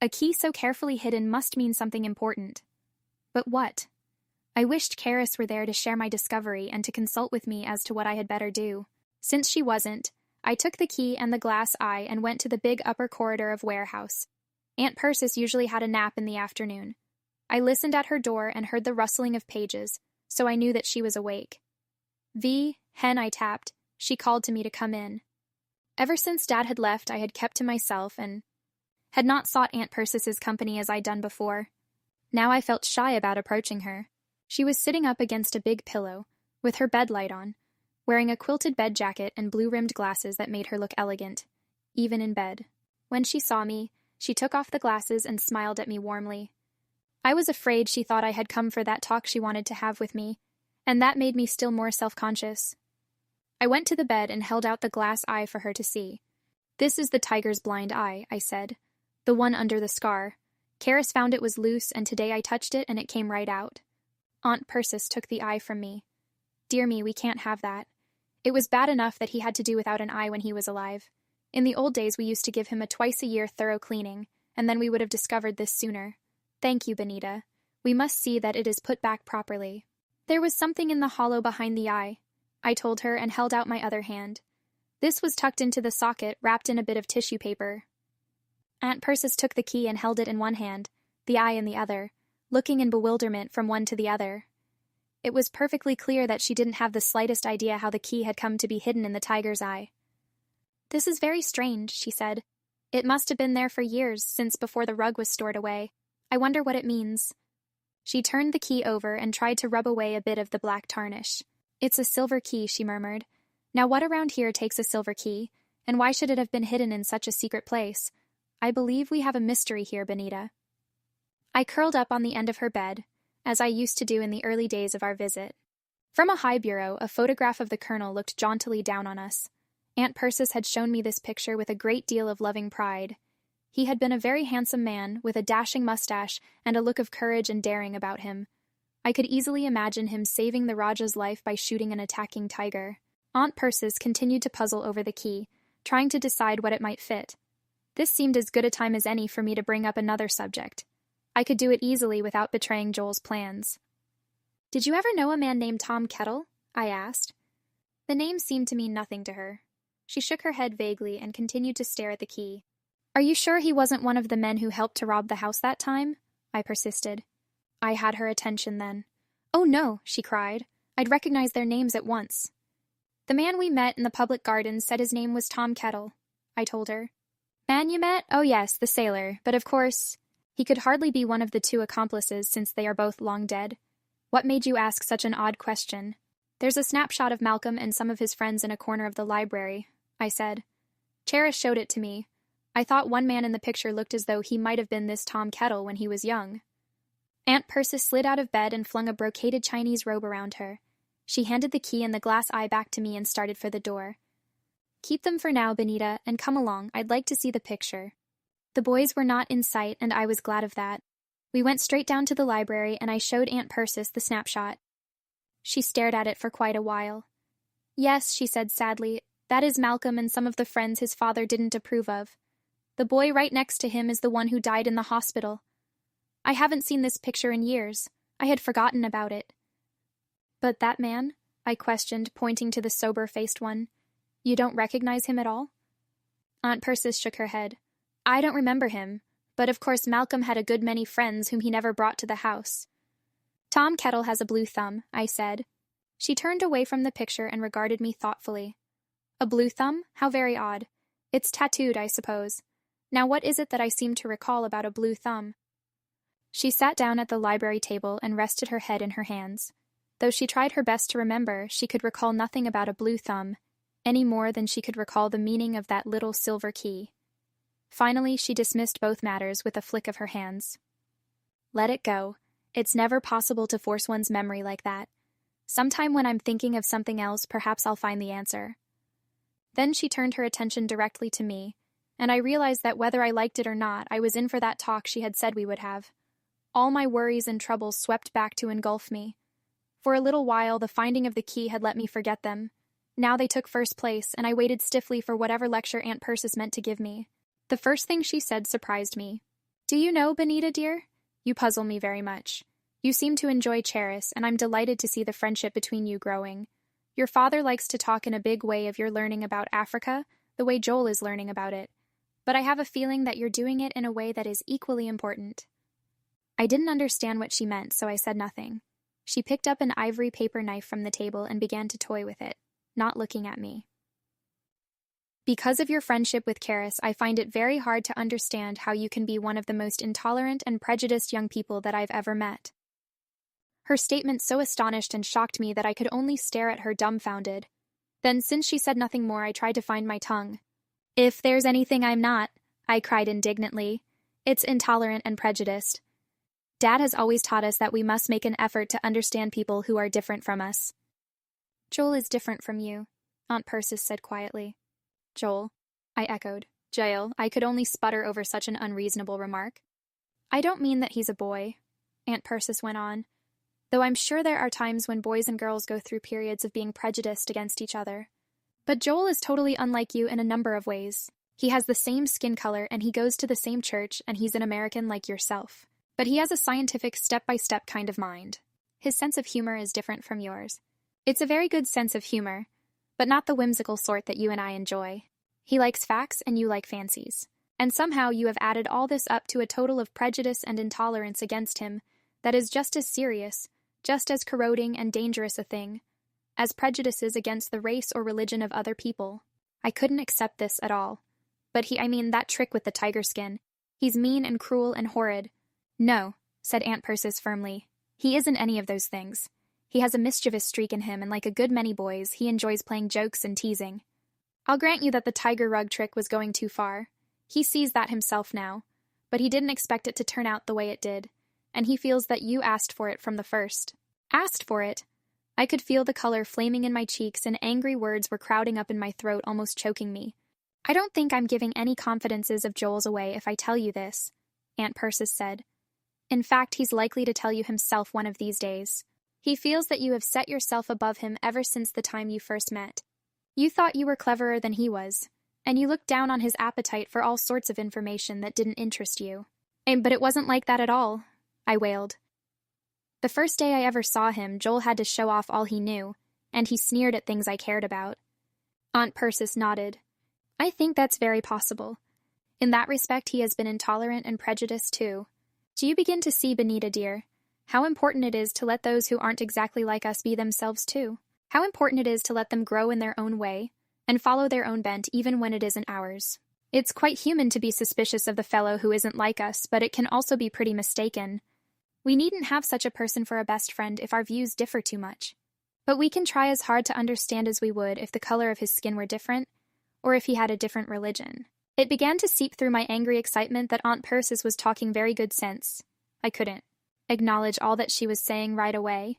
A key so carefully hidden must mean something important. But what? I wished Karis were there to share my discovery and to consult with me as to what I had better do. Since she wasn't, I took the key and the glass eye and went to the big upper corridor of warehouse. Aunt Persis usually had a nap in the afternoon. I listened at her door and heard the rustling of pages, so I knew that she was awake. Hen, I tapped. She called to me to come in. Ever since Dad had left, I had kept to myself and had not sought Aunt Persis's company as I'd done before. Now I felt shy about approaching her. She was sitting up against a big pillow, with her bed light on, wearing a quilted bed jacket and blue-rimmed glasses that made her look elegant, even in bed. When she saw me, she took off the glasses and smiled at me warmly. I was afraid she thought I had come for that talk she wanted to have with me, and that made me still more self-conscious. I went to the bed and held out the glass eye for her to see. "This is the tiger's blind eye," I said. "The one under the scar. Karis found it was loose, and today I touched it and it came right out. Aunt Persis took the eye from me. Dear me, we can't have that. It was bad enough that he had to do without an eye when he was alive. In the old days we used to give him a twice-a-year thorough cleaning, and then we would have discovered this sooner. Thank you, Benita. We must see that it is put back properly." There was something in the hollow behind the eye, I told her and held out my other hand. This was tucked into the socket, wrapped in a bit of tissue paper. Aunt Persis took the key and held it in one hand, the eye in the other, looking in bewilderment from one to the other. It was perfectly clear that she didn't have the slightest idea how the key had come to be hidden in the tiger's eye. "This is very strange," she said. "It must have been there for years, since before the rug was stored away. I wonder what it means." She turned the key over and tried to rub away a bit of the black tarnish. "It's a silver key," she murmured. "Now what around here takes a silver key, and why should it have been hidden in such a secret place? I believe we have a mystery here, Benita." I curled up on the end of her bed, as I used to do in the early days of our visit. From a high bureau, a photograph of the Colonel looked jauntily down on us. Aunt Persis had shown me this picture with a great deal of loving pride. He had been a very handsome man, with a dashing mustache and a look of courage and daring about him. I could easily imagine him saving the Rajah's life by shooting an attacking tiger. Aunt Persis continued to puzzle over the key, trying to decide what it might fit. This seemed as good a time as any for me to bring up another subject. I could do it easily without betraying Joel's plans. "Did you ever know a man named Tom Kettle?" I asked. The name seemed to mean nothing to her. She shook her head vaguely and continued to stare at the key. "Are you sure he wasn't one of the men who helped to rob the house that time?" I persisted. I had her attention then. "Oh no," she cried. "I'd recognize their names at once." "The man we met in the public gardens said his name was Tom Kettle," I told her. "Man you met? Oh yes, the sailor, but of course, he could hardly be one of the two accomplices since they are both long dead. What made you ask such an odd question?" "There's a snapshot of Malcolm and some of his friends in a corner of the library," I said. "Cherish showed it to me. I thought one man in the picture looked as though he might have been this Tom Kettle when he was young." Aunt Persis slid out of bed and flung a brocaded Chinese robe around her. She handed the key and the glass eye back to me and started for the door. "Keep them for now, Benita, and come along. I'd like to see the picture." The boys were not in sight, and I was glad of that. We went straight down to the library, and I showed Aunt Persis the snapshot. She stared at it for quite a while. "Yes," she said sadly, "that is Malcolm and some of the friends his father didn't approve of. The boy right next to him is the one who died in the hospital. I haven't seen this picture in years. I had forgotten about it." "But that man?" I questioned, pointing to the sober-faced one. "You don't recognize him at all?" Aunt Persis shook her head. "I don't remember him, but of course Malcolm had a good many friends whom he never brought to the house." "Tom Kettle has a blue thumb," I said. She turned away from the picture and regarded me thoughtfully. "A blue thumb? How very odd. It's tattooed, I suppose. Now what is it that I seem to recall about a blue thumb?" She sat down at the library table and rested her head in her hands. Though she tried her best to remember, she could recall nothing about a blue thumb, any more than she could recall the meaning of that little silver key. Finally, she dismissed both matters with a flick of her hands. "Let it go. It's never possible to force one's memory like that. Sometime when I'm thinking of something else, perhaps I'll find the answer." Then she turned her attention directly to me, and I realized that whether I liked it or not, I was in for that talk she had said we would have. All my worries and troubles swept back to engulf me. For a little while, the finding of the key had let me forget them. Now they took first place, and I waited stiffly for whatever lecture Aunt Persis meant to give me. The first thing she said surprised me. "Do you know, Benita, dear? You puzzle me very much. You seem to enjoy Cheris, and I'm delighted to see the friendship between you growing. Your father likes to talk in a big way of your learning about Africa, the way Joel is learning about it. But I have a feeling that you're doing it in a way that is equally important." I didn't understand what she meant, so I said nothing. She picked up an ivory paper knife from the table and began to toy with it, not looking at me. "Because of your friendship with Karis, I find it very hard to understand how you can be one of the most intolerant and prejudiced young people that I've ever met." Her statement so astonished and shocked me that I could only stare at her dumbfounded. Then, since she said nothing more, I tried to find my tongue. "If there's anything I'm not," I cried indignantly, "it's intolerant and prejudiced. Dad has always taught us that we must make an effort to understand people who are different from us." "Joel is different from you," Aunt Persis said quietly. "Joel," I echoed. Jail, I could only sputter over such an unreasonable remark. "I don't mean that he's a boy," Aunt Persis went on, "though I'm sure there are times when boys and girls go through periods of being prejudiced against each other. But Joel is totally unlike you in a number of ways. He has the same skin color, and he goes to the same church, and he's an American like yourself. But he has a scientific, step-by-step kind of mind. His sense of humor is different from yours. It's a very good sense of humor, but not the whimsical sort that you and I enjoy. He likes facts, and you like fancies. And somehow you have added all this up to a total of prejudice and intolerance against him that is just as serious, just as corroding and dangerous a thing, as prejudices against the race or religion of other people. I couldn't accept this at all. But that trick with the tiger skin. He's mean and cruel and horrid." "No," said Aunt Persis firmly. "He isn't any of those things. He has a mischievous streak in him, and like a good many boys, he enjoys playing jokes and teasing. I'll grant you that the tiger rug trick was going too far. He sees that himself now. But he didn't expect it to turn out the way it did, and he feels that you asked for it from the first." "Asked for it?" I could feel the color flaming in my cheeks, and angry words were crowding up in my throat, almost choking me. "I don't think I'm giving any confidences of Joel's away if I tell you this," Aunt Persis said. "In fact, he's likely to tell you himself one of these days. He feels that you have set yourself above him ever since the time you first met. You thought you were cleverer than he was, and you looked down on his appetite for all sorts of information that didn't interest you. But it wasn't like that at all, I wailed. The first day I ever saw him, Joel had to show off all he knew, and he sneered at things I cared about. Aunt Persis nodded. I think that's very possible. In that respect, he has been intolerant and prejudiced too. Do you begin to see, Benita dear, how important it is to let those who aren't exactly like us be themselves too? How important it is to let them grow in their own way, and follow their own bent even when it isn't ours. It's quite human to be suspicious of the fellow who isn't like us, but it can also be pretty mistaken. We needn't have such a person for a best friend if our views differ too much. But we can try as hard to understand as we would if the color of his skin were different, or if he had a different religion. It began to seep through my angry excitement that Aunt Persis was talking very good sense. I couldn't acknowledge all that she was saying right away,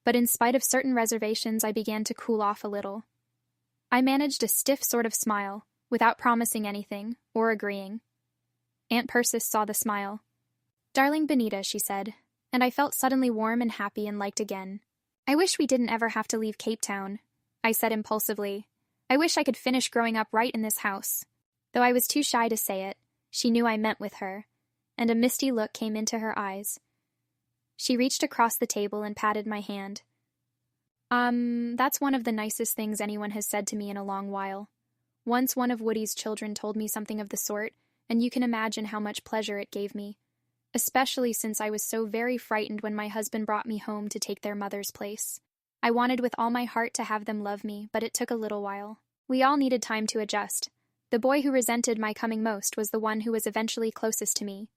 but in spite of certain reservations I began to cool off a little. I managed a stiff sort of smile, without promising anything, or agreeing. Aunt Persis saw the smile. Darling Benita, she said, and I felt suddenly warm and happy and liked again. I wish we didn't ever have to leave Cape Town, I said impulsively. I wish I could finish growing up right in this house. Though I was too shy to say it, she knew I meant with her, and a misty look came into her eyes. She reached across the table and patted my hand. That's one of the nicest things anyone has said to me in a long while. Once one of Woody's children told me something of the sort, and you can imagine how much pleasure it gave me, especially since I was so very frightened when my husband brought me home to take their mother's place. I wanted with all my heart to have them love me, but it took a little while. We all needed time to adjust. The boy who resented my coming most was the one who was eventually closest to me.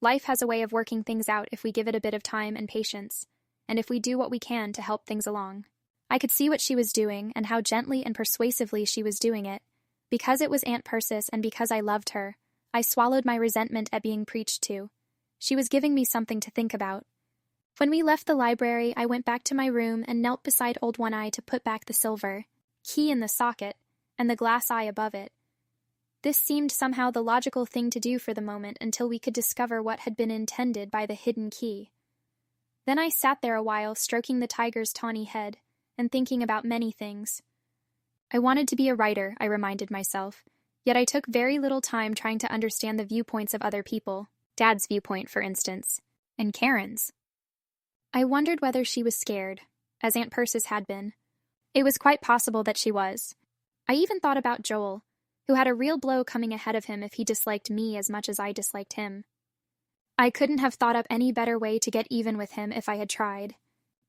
Life has a way of working things out if we give it a bit of time and patience, and if we do what we can to help things along. I could see what she was doing and how gently and persuasively she was doing it. Because it was Aunt Persis and because I loved her, I swallowed my resentment at being preached to. She was giving me something to think about. When we left the library, I went back to my room and knelt beside Old One-Eye to put back the silver key in the socket and the glass eye above it. This seemed somehow the logical thing to do for the moment until we could discover what had been intended by the hidden key. Then I sat there a while, stroking the tiger's tawny head and thinking about many things. I wanted to be a writer, I reminded myself, yet I took very little time trying to understand the viewpoints of other people, Dad's viewpoint, for instance, and Karen's. I wondered whether she was scared, as Aunt Persis had been. It was quite possible that she was. I even thought about Joel, who had a real blow coming ahead of him if he disliked me as much as I disliked him. I couldn't have thought up any better way to get even with him if I had tried.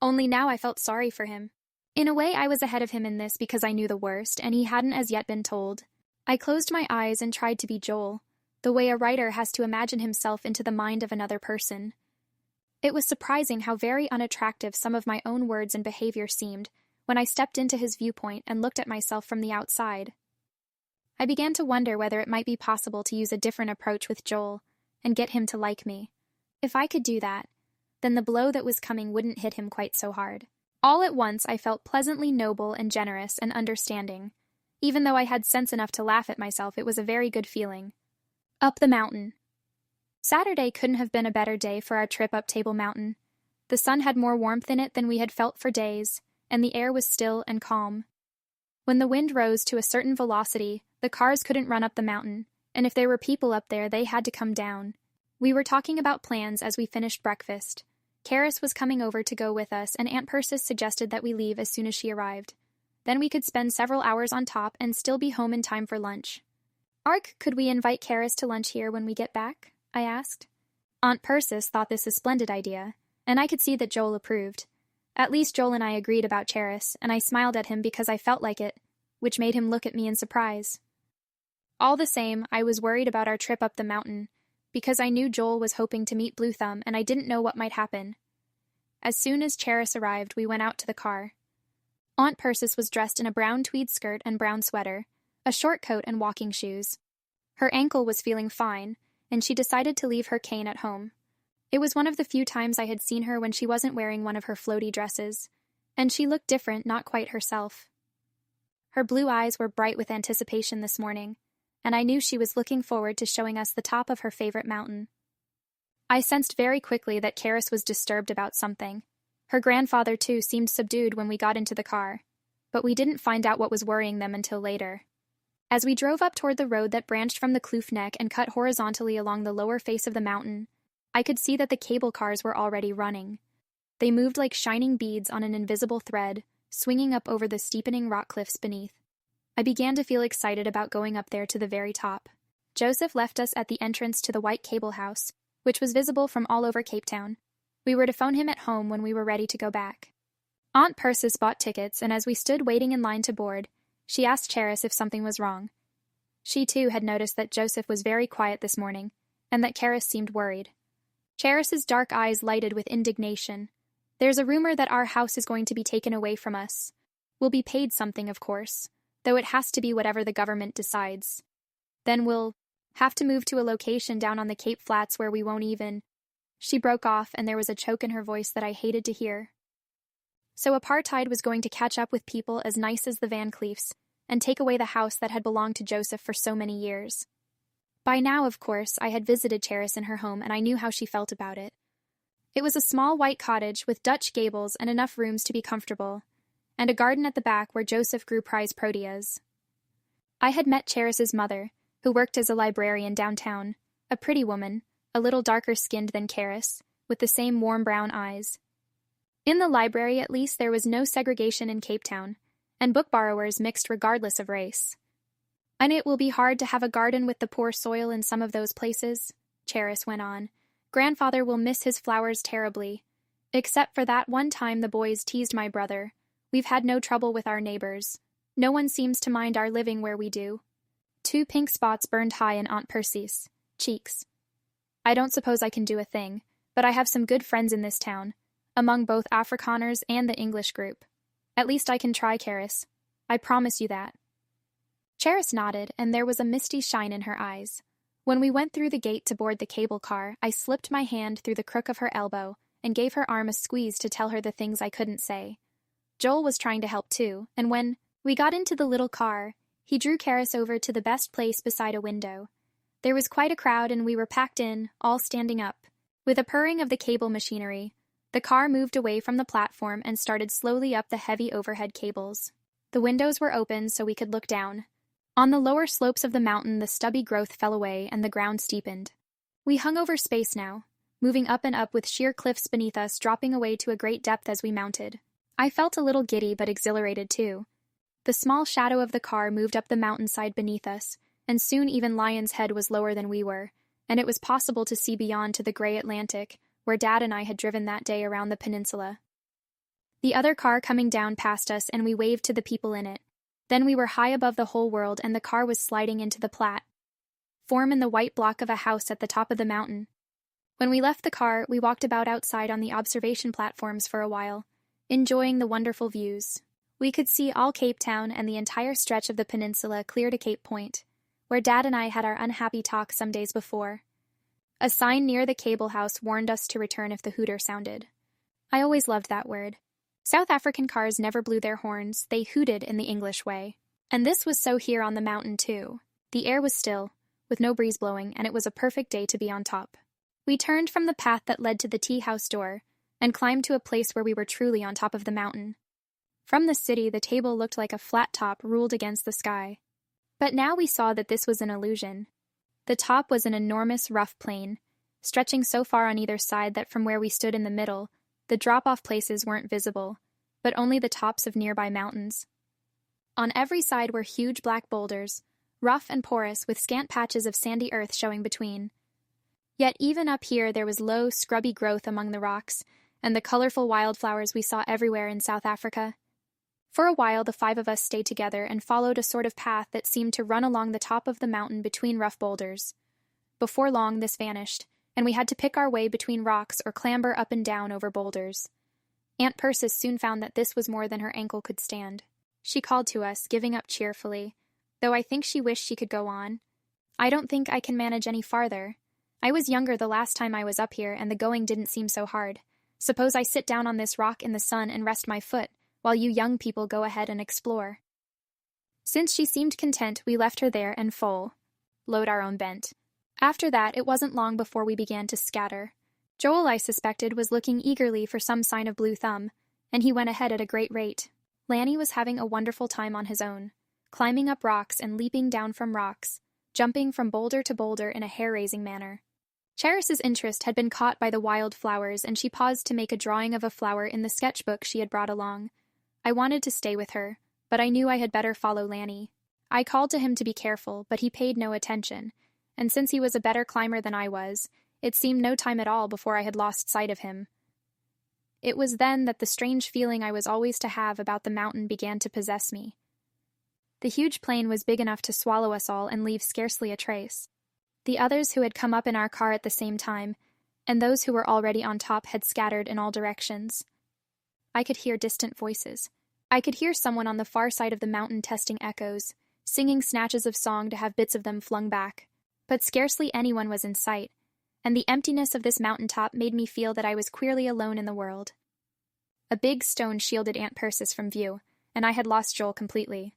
Only now I felt sorry for him. In a way, I was ahead of him in this because I knew the worst, and he hadn't as yet been told. I closed my eyes and tried to be Joel, the way a writer has to imagine himself into the mind of another person. It was surprising how very unattractive some of my own words and behavior seemed when I stepped into his viewpoint and looked at myself from the outside. I began to wonder whether it might be possible to use a different approach with Joel and get him to like me. If I could do that, then the blow that was coming wouldn't hit him quite so hard. All at once I felt pleasantly noble and generous and understanding. Even though I had sense enough to laugh at myself, it was a very good feeling. Up the mountain. Saturday couldn't have been a better day for our trip up Table Mountain. The sun had more warmth in it than we had felt for days, and the air was still and calm. When the wind rose to a certain velocity, the cars couldn't run up the mountain, and if there were people up there, they had to come down. We were talking about plans as we finished breakfast. Karis was coming over to go with us, and Aunt Persis suggested that we leave as soon as she arrived. Then we could spend several hours on top and still be home in time for lunch. Ark, could we invite Karis to lunch here when we get back? I asked. Aunt Persis thought this a splendid idea, and I could see that Joel approved. At least Joel and I agreed about Charis, and I smiled at him because I felt like it, which made him look at me in surprise. All the same, I was worried about our trip up the mountain, because I knew Joel was hoping to meet Blue Thumb, and I didn't know what might happen. As soon as Charis arrived, we went out to the car. Aunt Persis was dressed in a brown tweed skirt and brown sweater, a short coat and walking shoes. Her ankle was feeling fine, and she decided to leave her cane at home. It was one of the few times I had seen her when she wasn't wearing one of her floaty dresses, and she looked different, not quite herself. Her blue eyes were bright with anticipation this morning, and I knew she was looking forward to showing us the top of her favorite mountain. I sensed very quickly that Karis was disturbed about something. Her grandfather, too, seemed subdued when we got into the car, but we didn't find out what was worrying them until later. As we drove up toward the road that branched from the kloof neck and cut horizontally along the lower face of the mountain, I could see that the cable cars were already running. They moved like shining beads on an invisible thread, swinging up over the steepening rock cliffs beneath. I began to feel excited about going up there to the very top. Joseph left us at the entrance to the white cable house, which was visible from all over Cape Town. We were to phone him at home when we were ready to go back. Aunt Persis bought tickets, and as we stood waiting in line to board, she asked Charis if something was wrong. She, too, had noticed that Joseph was very quiet this morning, and that Charis seemed worried. Charis's dark eyes lighted with indignation. There's a rumor that our house is going to be taken away from us. We'll be paid something, of course, though it has to be whatever the government decides. Then we'll have to move to a location down on the Cape Flats where we won't even... She broke off, and there was a choke in her voice that I hated to hear. So apartheid was going to catch up with people as nice as the Van Cleefs and take away the house that had belonged to Joseph for so many years. By now, of course, I had visited Charis in her home, and I knew how she felt about it. It was a small white cottage with Dutch gables and enough rooms to be comfortable, and a garden at the back where Joseph grew prize proteas. I had met Charis's mother, who worked as a librarian downtown, a pretty woman, a little darker-skinned than Charis, with the same warm brown eyes. In the library, at least, there was no segregation in Cape Town, and book borrowers mixed regardless of race. And it will be hard to have a garden with the poor soil in some of those places, Charis went on. Grandfather will miss his flowers terribly. Except for that one time the boys teased my brother. We've had no trouble with our neighbors. No one seems to mind our living where we do. 2 pink spots burned high in Aunt Percy's cheeks. I don't suppose I can do a thing, but I have some good friends in this town, among both Afrikaners and the English group. At least I can try, Charis. I promise you that. Charis nodded, and there was a misty shine in her eyes. When we went through the gate to board the cable car, I slipped my hand through the crook of her elbow and gave her arm a squeeze to tell her the things I couldn't say. Joel was trying to help too, and when we got into the little car, he drew Charis over to the best place beside a window. There was quite a crowd, and we were packed in, all standing up. With a purring of the cable machinery, the car moved away from the platform and started slowly up the heavy overhead cables. The windows were open so we could look down. On the lower slopes of the mountain, the stubby growth fell away and the ground steepened. We hung over space now, moving up and up with sheer cliffs beneath us dropping away to a great depth as we mounted. I felt a little giddy but exhilarated too. The small shadow of the car moved up the mountainside beneath us, and soon even Lion's Head was lower than we were, and it was possible to see beyond to the gray Atlantic, where Dad and I had driven that day around the peninsula. The other car coming down passed us, and we waved to the people in it. Then we were high above the whole world, and the car was sliding into the platform in the white block of a house at the top of the mountain. When we left the car, we walked about outside on the observation platforms for a while, enjoying the wonderful views. We could see all Cape Town and the entire stretch of the peninsula clear to Cape Point, where Dad and I had our unhappy talk some days before. A sign near the cable house warned us to return if the hooter sounded. I always loved that word. South African cars never blew their horns, they hooted in the English way. And this was so here on the mountain too. The air was still, with no breeze blowing, and it was a perfect day to be on top. We turned from the path that led to the tea house door, and climbed to a place where we were truly on top of the mountain. From the city, the table looked like a flat top ruled against the sky. But now we saw that this was an illusion. The top was an enormous rough plain, stretching so far on either side that from where we stood in the middle, the drop-off places weren't visible, but only the tops of nearby mountains. On every side were huge black boulders, rough and porous with scant patches of sandy earth showing between. Yet even up here there was low, scrubby growth among the rocks, and the colorful wildflowers we saw everywhere in South Africa. For a while the 5 of us stayed together and followed a sort of path that seemed to run along the top of the mountain between rough boulders. Before long this vanished, and we had to pick our way between rocks or clamber up and down over boulders. Aunt Persis soon found that this was more than her ankle could stand. She called to us, giving up cheerfully, though I think she wished she could go on. I don't think I can manage any farther. I was younger the last time I was up here, and the going didn't seem so hard. Suppose I sit down on this rock in the sun and rest my foot, while you young people go ahead and explore. Since she seemed content, we left her there and load our own bent. After that, it wasn't long before we began to scatter. Joel, I suspected, was looking eagerly for some sign of Blue Thumb, and he went ahead at a great rate. Lanny was having a wonderful time on his own, climbing up rocks and leaping down from rocks, jumping from boulder to boulder in a hair-raising manner. Cheris's interest had been caught by the wild flowers, and she paused to make a drawing of a flower in the sketchbook she had brought along. I wanted to stay with her, but I knew I had better follow Lanny. I called to him to be careful, but he paid no attention, and since he was a better climber than I was, it seemed no time at all before I had lost sight of him. It was then that the strange feeling I was always to have about the mountain began to possess me. The huge plain was big enough to swallow us all and leave scarcely a trace. The others who had come up in our car at the same time, and those who were already on top, had scattered in all directions. I could hear distant voices. I could hear someone on the far side of the mountain testing echoes, singing snatches of song to have bits of them flung back. But scarcely anyone was in sight, and the emptiness of this mountaintop made me feel that I was queerly alone in the world. A big stone shielded Aunt Persis from view, and I had lost Joel completely.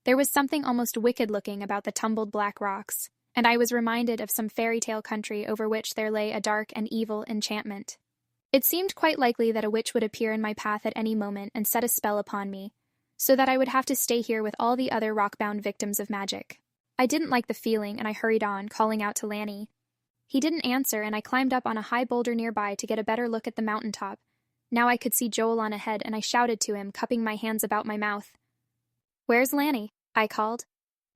There was something almost wicked-looking about the tumbled black rocks, and I was reminded of some fairy-tale country over which there lay a dark and evil enchantment. It seemed quite likely that a witch would appear in my path at any moment and set a spell upon me, so that I would have to stay here with all the other rock-bound victims of magic. I didn't like the feeling, and I hurried on, calling out to Lanny. He didn't answer, and I climbed up on a high boulder nearby to get a better look at the mountaintop. Now I could see Joel on ahead, and I shouted to him, cupping my hands about my mouth. "Where's Lanny?" I called.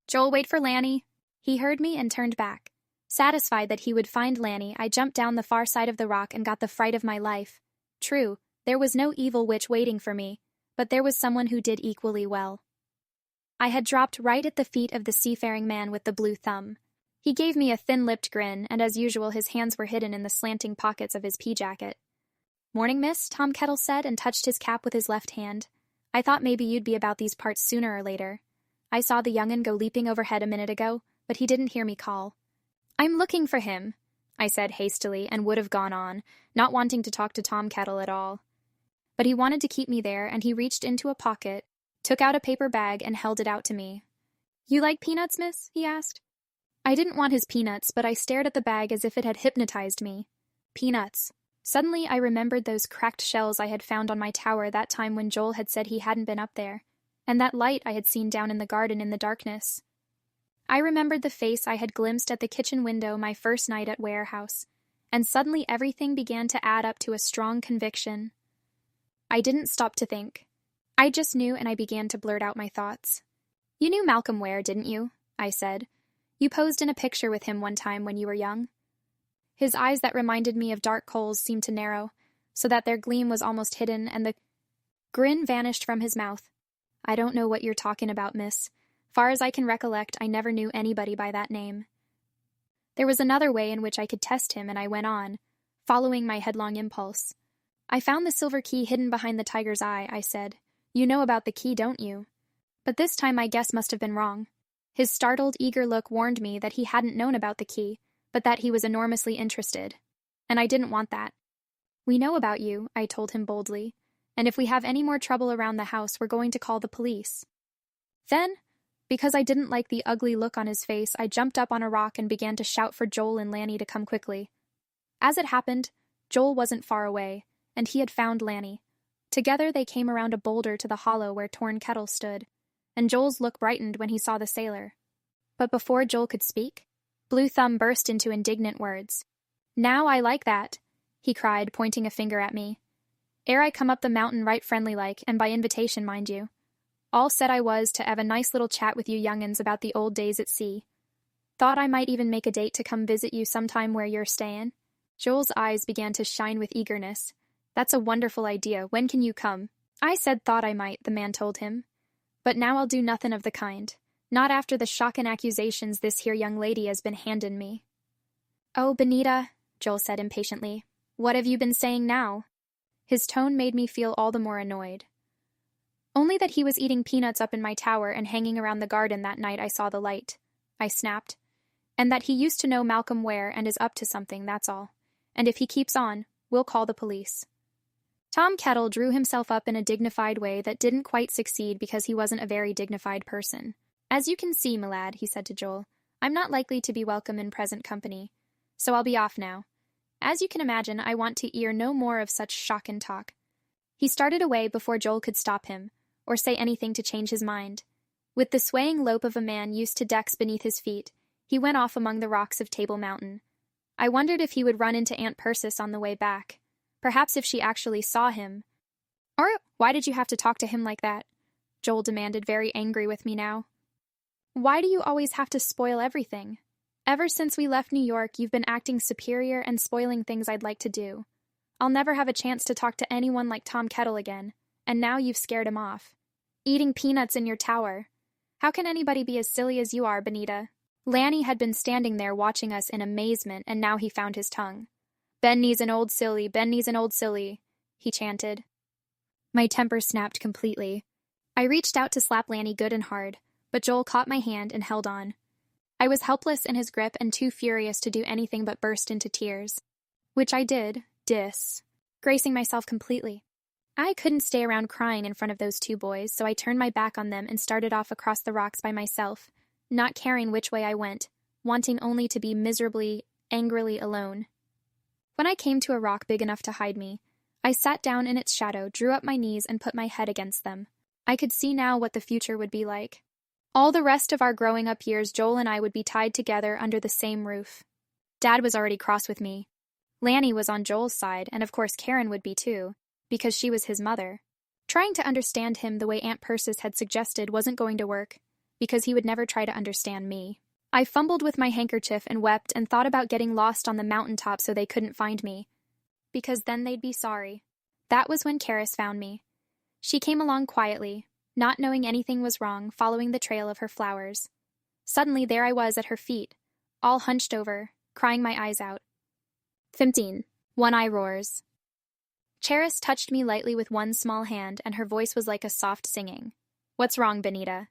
"Joel, wait for Lanny." He heard me and turned back. Satisfied that he would find Lanny, I jumped down the far side of the rock and got the fright of my life. True, there was no evil witch waiting for me, but there was someone who did equally well. I had dropped right at the feet of the seafaring man with the blue thumb. He gave me a thin-lipped grin, and as usual his hands were hidden in the slanting pockets of his pea-jacket. "Morning, miss," Tom Kettle said, and touched his cap with his left hand. "I thought maybe you'd be about these parts sooner or later. I saw the young'un go leaping overhead a minute ago, but he didn't hear me call." "I'm looking for him," I said hastily, and would have gone on, not wanting to talk to Tom Kettle at all. But he wanted to keep me there, and he reached into a pocket, took out a paper bag, and held it out to me. "You like peanuts, miss?" he asked. I didn't want his peanuts, but I stared at the bag as if it had hypnotized me. Peanuts. Suddenly I remembered those cracked shells I had found on my tower that time when Joel had said he hadn't been up there, and that light I had seen down in the garden in the darkness. I remembered the face I had glimpsed at the kitchen window my first night at Warehouse, and suddenly everything began to add up to a strong conviction. I didn't stop to think. I just knew, and I began to blurt out my thoughts. "You knew Malcolm Ware, didn't you?" I said. "You posed in a picture with him one time when you were young." His eyes that reminded me of dark coals seemed to narrow, so that their gleam was almost hidden, and the grin vanished from his mouth. "I don't know what you're talking about, miss. Far as I can recollect, I never knew anybody by that name." There was another way in which I could test him, and I went on, following my headlong impulse. "I found the silver key hidden behind the tiger's eye," I said. "You know about the key, don't you?" But this time my guess must have been wrong. His startled, eager look warned me that he hadn't known about the key, but that he was enormously interested. And I didn't want that. "We know about you," I told him boldly, "and if we have any more trouble around the house, we're going to call the police." Then, because I didn't like the ugly look on his face, I jumped up on a rock and began to shout for Joel and Lanny to come quickly. As it happened, Joel wasn't far away, and he had found Lanny. Together they came around a boulder to the hollow where Torn Kettle stood, and Joel's look brightened when he saw the sailor. But before Joel could speak, Blue Thumb burst into indignant words. "Now I like that," he cried, pointing a finger at me. "Ere I come up the mountain right friendly-like, and by invitation, mind you. All said I was to have a nice little chat with you young'uns about the old days at sea. Thought I might even make a date to come visit you sometime where you're stayin'." Joel's eyes began to shine with eagerness. "That's a wonderful idea. When can you come?" I said thought I might, the man told him. "But now I'll do nothin' of the kind. Not after the shockin' accusations this here young lady has been handin' me." "Oh, Benita," Joel said impatiently, "what have you been saying now?" His tone made me feel all the more annoyed. "Only that he was eating peanuts up in my tower and hanging around the garden that night I saw the light," I snapped. "And that he used to know Malcolm Ware and is up to something, that's all. And if he keeps on, we'll call the police." Tom Kettle drew himself up in a dignified way that didn't quite succeed because he wasn't a very dignified person. "As you can see, my lad," he said to Joel, "I'm not likely to be welcome in present company, so I'll be off now. As you can imagine, I want to hear no more of such shockin' talk." He started away before Joel could stop him, or say anything to change his mind. With the swaying lope of a man used to decks beneath his feet, he went off among the rocks of Table Mountain. I wondered if he would run into Aunt Persis on the way back. Perhaps if she actually saw him. Or why did you have to talk to him like that? Joel demanded, very angry with me now. Why do you always have to spoil everything? Ever since we left New York, you've been acting superior and spoiling things I'd like to do. I'll never have a chance to talk to anyone like Tom Kettle again, and now you've scared him off. Eating peanuts in your tower. How can anybody be as silly as you are, Benita? Lanny had been standing there watching us in amazement, and now he found his tongue. Benny's an old silly, Benny's an old silly, he chanted. My temper snapped completely. I reached out to slap Lanny good and hard, but Joel caught my hand and held on. I was helpless in his grip and too furious to do anything but burst into tears. Which I did, gracing myself completely. I couldn't stay around crying in front of those two boys, so I turned my back on them and started off across the rocks by myself, not caring which way I went, wanting only to be miserably, angrily alone. When I came to a rock big enough to hide me, I sat down in its shadow, drew up my knees, and put my head against them. I could see now what the future would be like. All the rest of our growing up years, Joel and I would be tied together under the same roof. Dad was already cross with me. Lanny was on Joel's side, and of course Karen would be too, because she was his mother. Trying to understand him the way Aunt Persis had suggested wasn't going to work, because he would never try to understand me. I fumbled with my handkerchief and wept and thought about getting lost on the mountaintop so they couldn't find me, because then they'd be sorry. That was when Karis found me. She came along quietly, not knowing anything was wrong, following the trail of her flowers. Suddenly there I was at her feet, all hunched over, crying my eyes out. 15. One Eye roars. Charis touched me lightly with one small hand, and her voice was like a soft singing. What's wrong, Benita?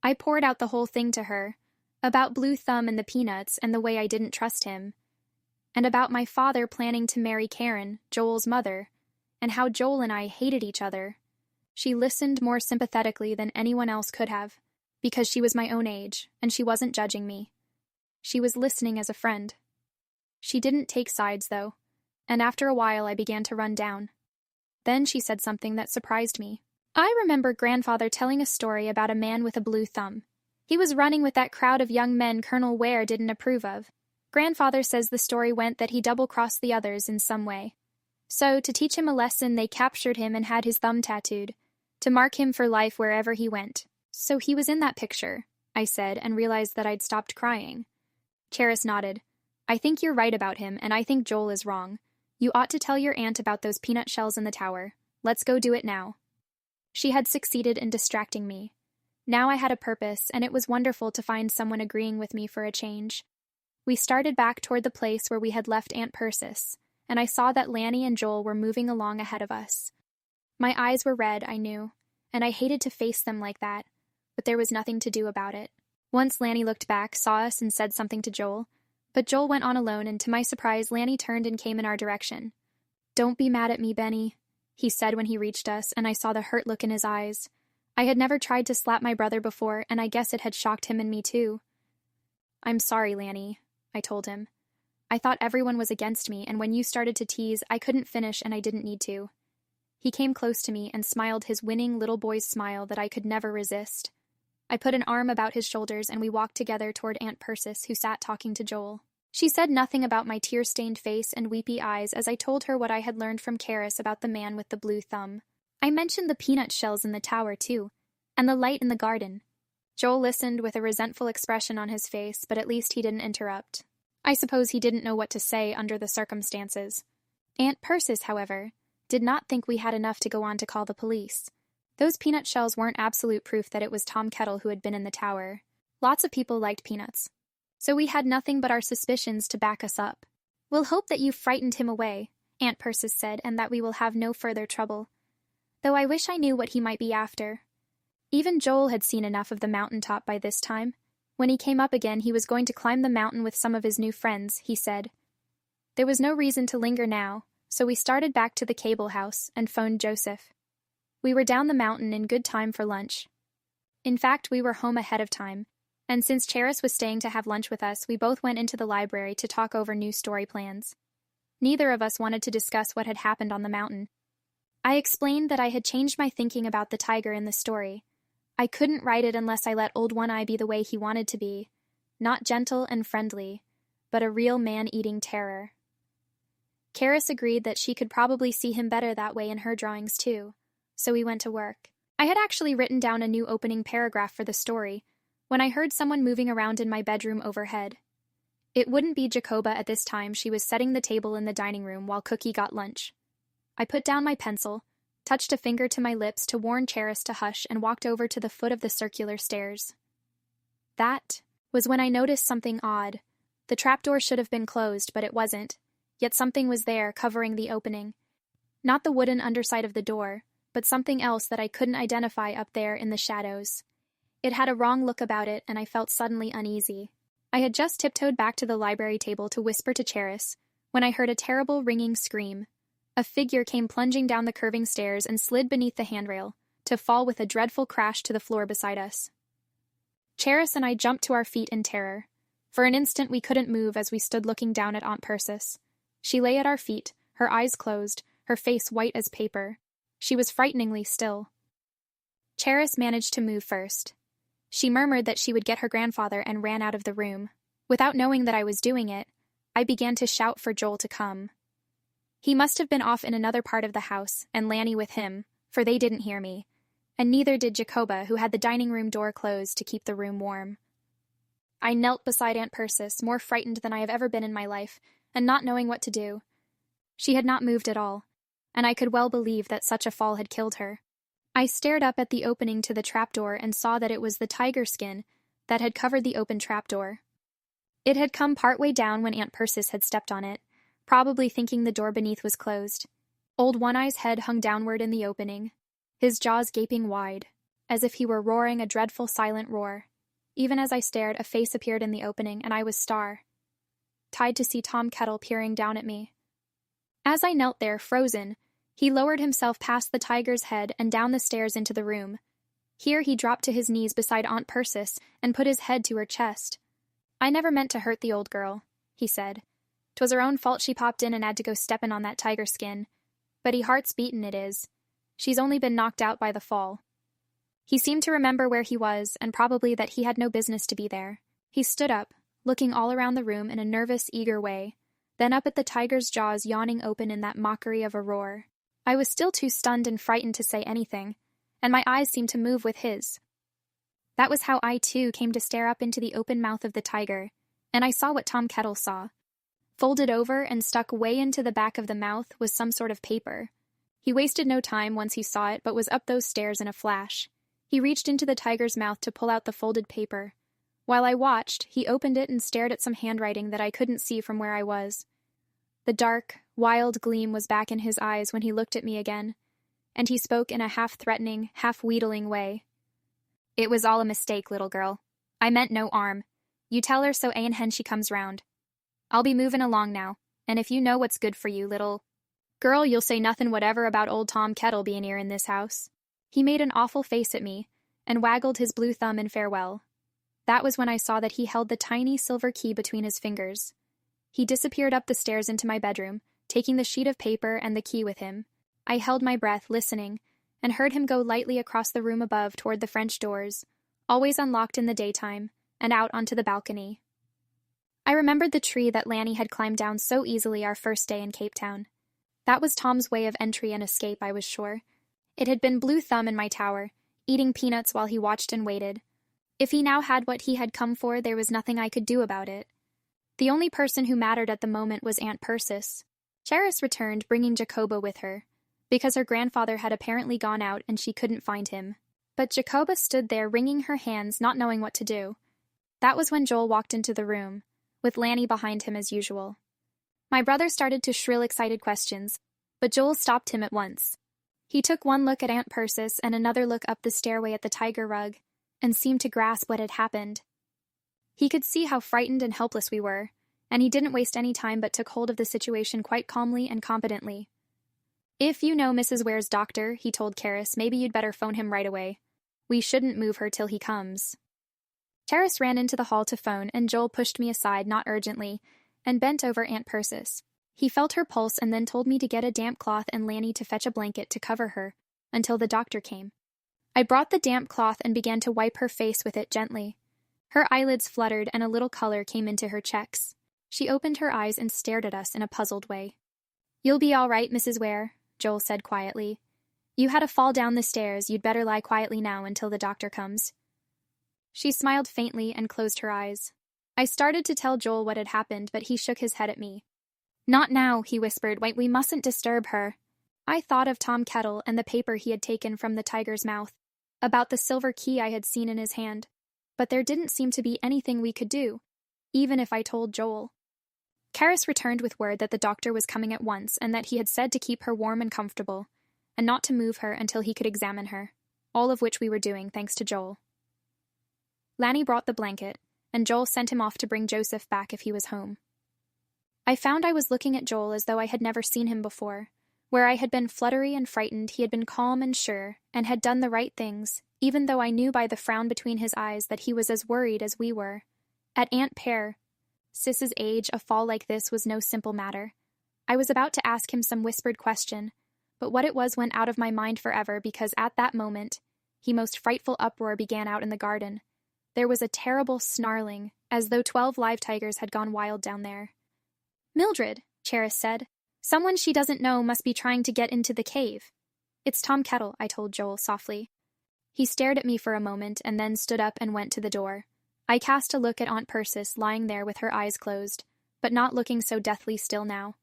I poured out the whole thing to her, about Blue Thumb and the peanuts and the way I didn't trust him, and about my father planning to marry Karen, Joel's mother, and how Joel and I hated each other. She listened more sympathetically than anyone else could have, because she was my own age, and she wasn't judging me. She was listening as a friend. She didn't take sides, though, and after a while I began to run down. Then she said something that surprised me. I remember Grandfather telling a story about a man with a blue thumb. He was running with that crowd of young men Colonel Ware didn't approve of. Grandfather says the story went that he double-crossed the others in some way. So, to teach him a lesson, they captured him and had his thumb tattooed, to mark him for life wherever he went. So he was in that picture, I said, and realized that I'd stopped crying. Charis nodded. I think you're right about him, and I think Joel is wrong. You ought to tell your aunt about those peanut shells in the tower. Let's go do it now. She had succeeded in distracting me. Now I had a purpose, and it was wonderful to find someone agreeing with me for a change. We started back toward the place where we had left Aunt Persis, and I saw that Lanny and Joel were moving along ahead of us. My eyes were red, I knew, and I hated to face them like that, but there was nothing to do about it. Once Lanny looked back, saw us, and said something to Joel, but Joel went on alone, and to my surprise, Lanny turned and came in our direction. Don't be mad at me, Benny, he said when he reached us, and I saw the hurt look in his eyes. I had never tried to slap my brother before, and I guess it had shocked him and me too. I'm sorry, Lanny, I told him. I thought everyone was against me, and when you started to tease, I couldn't finish and I didn't need to. He came close to me and smiled his winning little boy's smile that I could never resist. I put an arm about his shoulders and we walked together toward Aunt Persis, who sat talking to Joel. She said nothing about my tear-stained face and weepy eyes as I told her what I had learned from Karis about the man with the blue thumb. I mentioned the peanut shells in the tower, too, and the light in the garden. Joel listened with a resentful expression on his face, but at least he didn't interrupt. I suppose he didn't know what to say under the circumstances. Aunt Persis, however, did not think we had enough to go on to call the police. Those peanut shells weren't absolute proof that it was Tom Kettle who had been in the tower. Lots of people liked peanuts. So we had nothing but our suspicions to back us up. We'll hope that you frightened him away, Aunt Persis said, and that we will have no further trouble. Though I wish I knew what he might be after. Even Joel had seen enough of the mountaintop by this time. When he came up again, he was going to climb the mountain with some of his new friends, he said. There was no reason to linger now, so we started back to the cable house and phoned Joseph. We were down the mountain in good time for lunch. In fact, we were home ahead of time, and since Charis was staying to have lunch with us, we both went into the library to talk over new story plans. Neither of us wanted to discuss what had happened on the mountain. I explained that I had changed my thinking about the tiger in the story. I couldn't write it unless I let Old One Eye be the way he wanted to be, not gentle and friendly, but a real man-eating terror. Karis agreed that she could probably see him better that way in her drawings too, so we went to work. I had actually written down a new opening paragraph for the story when I heard someone moving around in my bedroom overhead. It wouldn't be Jacoba at this time. She was setting the table in the dining room while Cookie got lunch. I put down my pencil, touched a finger to my lips to warn Charis to hush, and walked over to the foot of the circular stairs. That was when I noticed something odd. The trapdoor should have been closed, but it wasn't, yet something was there covering the opening. Not the wooden underside of the door, but something else that I couldn't identify up there in the shadows. It had a wrong look about it, and I felt suddenly uneasy. I had just tiptoed back to the library table to whisper to Charis when I heard a terrible ringing scream. A figure came plunging down the curving stairs and slid beneath the handrail, to fall with a dreadful crash to the floor beside us. Charis and I jumped to our feet in terror. For an instant we couldn't move as we stood looking down at Aunt Persis. She lay at our feet, her eyes closed, her face white as paper. She was frighteningly still. Charis managed to move first. She murmured that she would get her grandfather and ran out of the room. Without knowing that I was doing it, I began to shout for Joel to come. He must have been off in another part of the house, and Lanny with him, for they didn't hear me, and neither did Jacoba, who had the dining room door closed to keep the room warm. I knelt beside Aunt Persis, more frightened than I have ever been in my life, and not knowing what to do. She had not moved at all, and I could well believe that such a fall had killed her. I stared up at the opening to the trapdoor and saw that it was the tiger skin that had covered the open trapdoor. It had come partway down when Aunt Persis had stepped on it, probably thinking the door beneath was closed. Old One-Eye's head hung downward in the opening, his jaws gaping wide, as if he were roaring a dreadful silent roar. Even as I stared, a face appeared in the opening, and I was Star, tied to see Tom Kettle peering down at me. As I knelt there, frozen, he lowered himself past the tiger's head and down the stairs into the room. Here he dropped to his knees beside Aunt Persis and put his head to her chest. "I never meant to hurt the old girl," he said. "'Twas her own fault she popped in and had to go steppin' on that tiger skin. But he heart's beatin' it is. She's only been knocked out by the fall." He seemed to remember where he was, and probably that he had no business to be there. He stood up, looking all around the room in a nervous, eager way, then up at the tiger's jaws yawning open in that mockery of a roar. I was still too stunned and frightened to say anything, and my eyes seemed to move with his. That was how I, too, came to stare up into the open mouth of the tiger, and I saw what Tom Kettle saw. Folded over and stuck way into the back of the mouth was some sort of paper. He wasted no time once he saw it, but was up those stairs in a flash. He reached into the tiger's mouth to pull out the folded paper. While I watched, he opened it and stared at some handwriting that I couldn't see from where I was. The dark, wild gleam was back in his eyes when he looked at me again, and he spoke in a half-threatening, half-wheedling way. "It was all a mistake, little girl. I meant no harm. You tell her so ain hen she comes round. I'll be movin' along now, and if you know what's good for you, little girl, you'll say nothin' whatever about old Tom Kettle bein' here in this house." He made an awful face at me, and waggled his blue thumb in farewell. That was when I saw that he held the tiny silver key between his fingers. He disappeared up the stairs into my bedroom, taking the sheet of paper and the key with him. I held my breath, listening, and heard him go lightly across the room above toward the French doors, always unlocked in the daytime, and out onto the balcony. I remembered the tree that Lanny had climbed down so easily our first day in Cape Town. That was Tom's way of entry and escape, I was sure. It had been Blue Thumb in my tower, eating peanuts while he watched and waited. If he now had what he had come for, there was nothing I could do about it. The only person who mattered at the moment was Aunt Persis. Charis returned, bringing Jacoba with her, because her grandfather had apparently gone out and she couldn't find him. But Jacoba stood there wringing her hands, not knowing what to do. That was when Joel walked into the room, with Lanny behind him as usual. My brother started to shrill excited questions, but Joel stopped him at once. He took one look at Aunt Persis and another look up the stairway at the tiger rug, and seemed to grasp what had happened. He could see how frightened and helpless we were, and he didn't waste any time but took hold of the situation quite calmly and competently. "If you know Mrs. Ware's doctor," he told Charis, "maybe you'd better phone him right away. We shouldn't move her till he comes." Charis ran into the hall to phone, and Joel pushed me aside, not urgently, and bent over Aunt Persis. He felt her pulse and then told me to get a damp cloth and Lanny to fetch a blanket to cover her until the doctor came. I brought the damp cloth and began to wipe her face with it gently. Her eyelids fluttered and a little color came into her cheeks. She opened her eyes and stared at us in a puzzled way. "You'll be all right, Mrs. Ware," Joel said quietly. "You had a fall down the stairs. You'd better lie quietly now until the doctor comes." She smiled faintly and closed her eyes. I started to tell Joel what had happened, but he shook his head at me. "Not now," he whispered. "Wait, we mustn't disturb her." I thought of Tom Kettle and the paper he had taken from the tiger's mouth, about the silver key I had seen in his hand. But there didn't seem to be anything we could do, even if I told Joel. Karis returned with word that the doctor was coming at once and that he had said to keep her warm and comfortable, and not to move her until he could examine her, all of which we were doing thanks to Joel. Lanny brought the blanket, and Joel sent him off to bring Joseph back if he was home. I found I was looking at Joel as though I had never seen him before. Where I had been fluttery and frightened, he had been calm and sure, and had done the right things, even though I knew by the frown between his eyes that he was as worried as we were. At Aunt Pear, Sis's age, a fall like this was no simple matter. I was about to ask him some whispered question, but what it was went out of my mind forever because at that moment, the most frightful uproar began out in the garden. There was a terrible snarling, as though 12 live tigers had gone wild down there. "Mildred," Charis said. "Someone she doesn't know must be trying to get into the cave." "It's Tom Kettle," I told Joel softly. He stared at me for a moment and then stood up and went to the door. I cast a look at Aunt Persis lying there with her eyes closed, but not looking so deathly still now.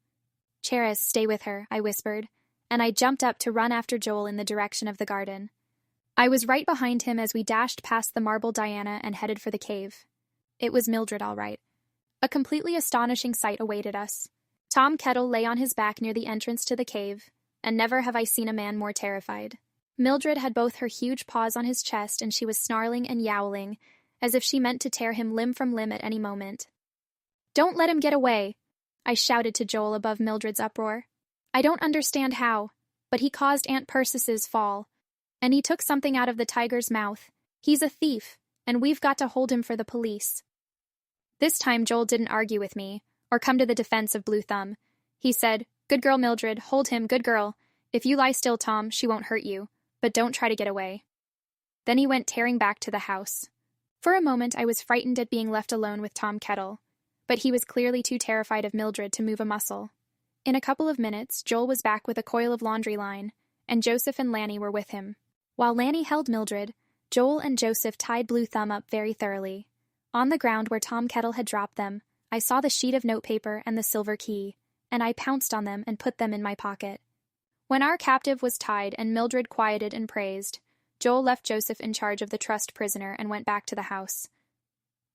"Charis, stay with her," I whispered, and I jumped up to run after Joel in the direction of the garden. I was right behind him as we dashed past the marble Diana and headed for the cave. It was Mildred, all right. A completely astonishing sight awaited us. Tom Kettle lay on his back near the entrance to the cave, and never have I seen a man more terrified. Mildred had both her huge paws on his chest, and she was snarling and yowling, as if she meant to tear him limb from limb at any moment. "Don't let him get away," I shouted to Joel above Mildred's uproar. "I don't understand how, but he caused Aunt Persis's fall, and he took something out of the tiger's mouth. He's a thief, and we've got to hold him for the police." This time Joel didn't argue with me, or come to the defense of Blue Thumb. He said, "Good girl, Mildred, hold him, good girl. If you lie still, Tom, she won't hurt you, but don't try to get away." Then he went tearing back to the house. For a moment I was frightened at being left alone with Tom Kettle, but he was clearly too terrified of Mildred to move a muscle. In a couple of minutes, Joel was back with a coil of laundry line, and Joseph and Lanny were with him. While Lanny held Mildred, Joel and Joseph tied Blue Thumb up very thoroughly. On the ground where Tom Kettle had dropped them, I saw the sheet of notepaper and the silver key, and I pounced on them and put them in my pocket. When our captive was tied and Mildred quieted and praised, Joel left Joseph in charge of the trussed prisoner and went back to the house.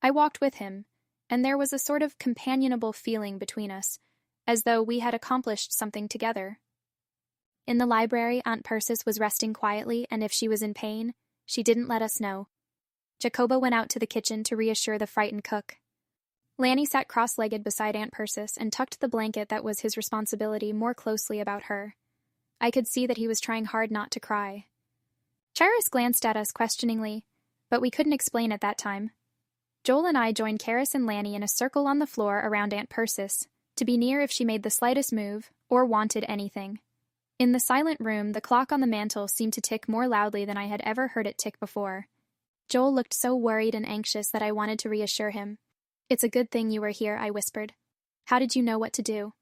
I walked with him, and there was a sort of companionable feeling between us, as though we had accomplished something together. In the library, Aunt Persis was resting quietly, and if she was in pain, she didn't let us know. Jacoba went out to the kitchen to reassure the frightened cook. Lanny sat cross-legged beside Aunt Persis and tucked the blanket that was his responsibility more closely about her. I could see that he was trying hard not to cry. Charis glanced at us questioningly, but we couldn't explain at that time. Joel and I joined Karis and Lanny in a circle on the floor around Aunt Persis, to be near if she made the slightest move or wanted anything. In the silent room, the clock on the mantel seemed to tick more loudly than I had ever heard it tick before. Joel looked so worried and anxious that I wanted to reassure him. "It's a good thing you were here," I whispered. "How did you know what to do?"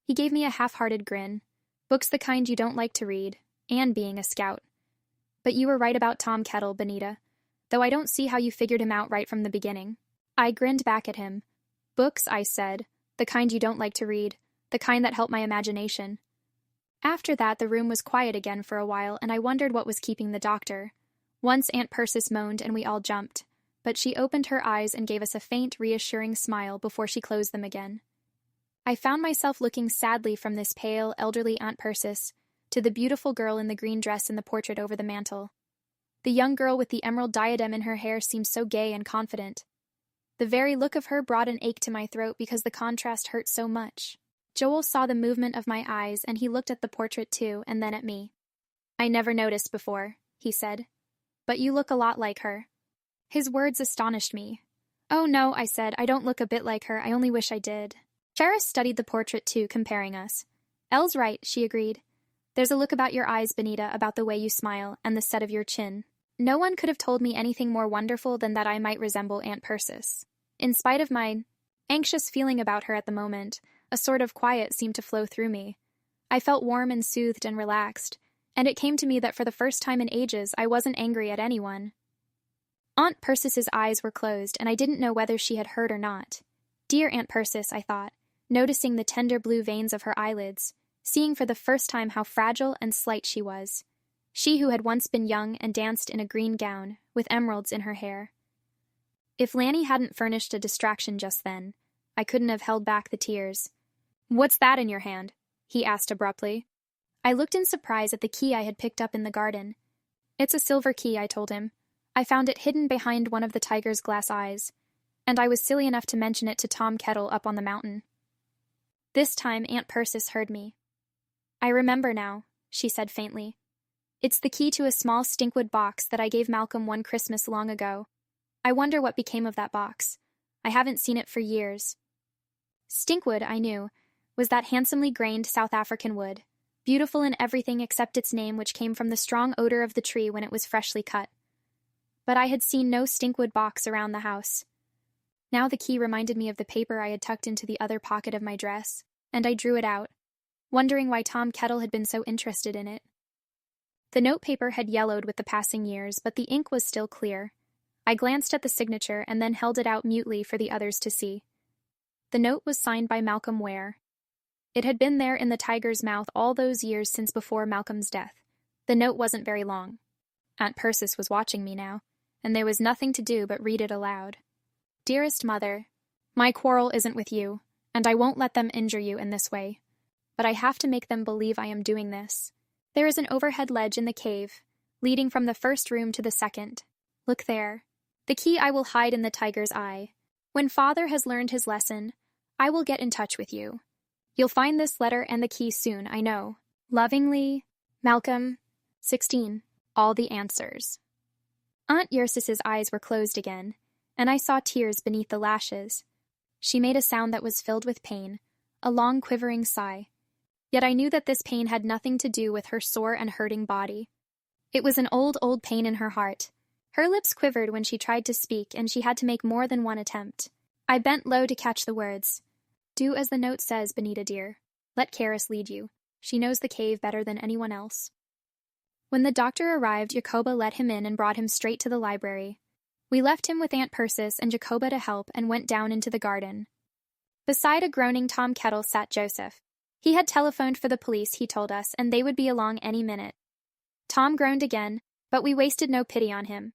He gave me a half-hearted grin. "Books the kind you don't like to read, and being a scout. But you were right about Tom Kettle, Benita, though I don't see how you figured him out right from the beginning." I grinned back at him. "Books," I said, "the kind you don't like to read, the kind that help my imagination." After that, the room was quiet again for a while, and I wondered what was keeping the doctor. Once Aunt Persis moaned and we all jumped, but she opened her eyes and gave us a faint, reassuring smile before she closed them again. I found myself looking sadly from this pale, elderly Aunt Persis to the beautiful girl in the green dress in the portrait over the mantel. The young girl with the emerald diadem in her hair seemed so gay and confident. The very look of her brought an ache to my throat because the contrast hurt so much. Joel saw the movement of my eyes, and he looked at the portrait too, and then at me. "I never noticed before," he said. "But you look a lot like her." His words astonished me. "Oh no," I said, "I don't look a bit like her, I only wish I did." Charis studied the portrait too, comparing us. "Elle's right," she agreed. "There's a look about your eyes, Benita, about the way you smile, and the set of your chin. No one could have told me anything more wonderful than that I might resemble Aunt Persis. In spite of my anxious feeling about her at the moment. A sort of quiet seemed to flow through me. I felt warm and soothed and relaxed, and it came to me that for the first time in ages I wasn't angry at anyone. Aunt Percis's eyes were closed, and I didn't know whether she had heard or not. Dear Aunt Persis, I thought, noticing the tender blue veins of her eyelids, seeing for the first time how fragile and slight she was. She who had once been young and danced in a green gown, with emeralds in her hair. If Lanny hadn't furnished a distraction just then, I couldn't have held back the tears. "What's that in your hand?" he asked abruptly. I looked in surprise at the key I had picked up in the garden. "It's a silver key," I told him. "I found it hidden behind one of the tiger's glass eyes, and I was silly enough to mention it to Tom Kettle up on the mountain." This time Aunt Persis heard me. "I remember now," she said faintly. "It's the key to a small stinkwood box that I gave Malcolm one Christmas long ago. I wonder what became of that box. I haven't seen it for years." Stinkwood, I knew, was that handsomely grained South African wood, beautiful in everything except its name, which came from the strong odor of the tree when it was freshly cut. But I had seen no stinkwood box around the house. Now the key reminded me of the paper I had tucked into the other pocket of my dress, and I drew it out, wondering why Tom Kettle had been so interested in it. The notepaper had yellowed with the passing years, but the ink was still clear. I glanced at the signature and then held it out mutely for the others to see. The note was signed by Malcolm Ware. It had been there in the tiger's mouth all those years since before Malcolm's death. The note wasn't very long. Aunt Persis was watching me now, and there was nothing to do but read it aloud. "Dearest Mother, my quarrel isn't with you, and I won't let them injure you in this way. But I have to make them believe I am doing this. There is an overhead ledge in the cave, leading from the first room to the second. Look there. The key I will hide in the tiger's eye. When Father has learned his lesson, I will get in touch with you. You'll find this letter and the key soon, I know. Lovingly, Malcolm, 16. All the answers." Aunt Ursis's eyes were closed again, and I saw tears beneath the lashes. She made a sound that was filled with pain, a long quivering sigh. Yet I knew that this pain had nothing to do with her sore and hurting body. It was an old pain in her heart. Her lips quivered when she tried to speak, and she had to make more than one attempt. I bent low to catch the words. "Do as the note says, Benita dear. Let Caris lead you. She knows the cave better than anyone else." When the doctor arrived, Jacoba let him in and brought him straight to the library. We left him with Aunt Persis and Jacoba to help and went down into the garden. Beside a groaning Tom Kettle sat Joseph. He had telephoned for the police, he told us, and they would be along any minute. Tom groaned again, but we wasted no pity on him.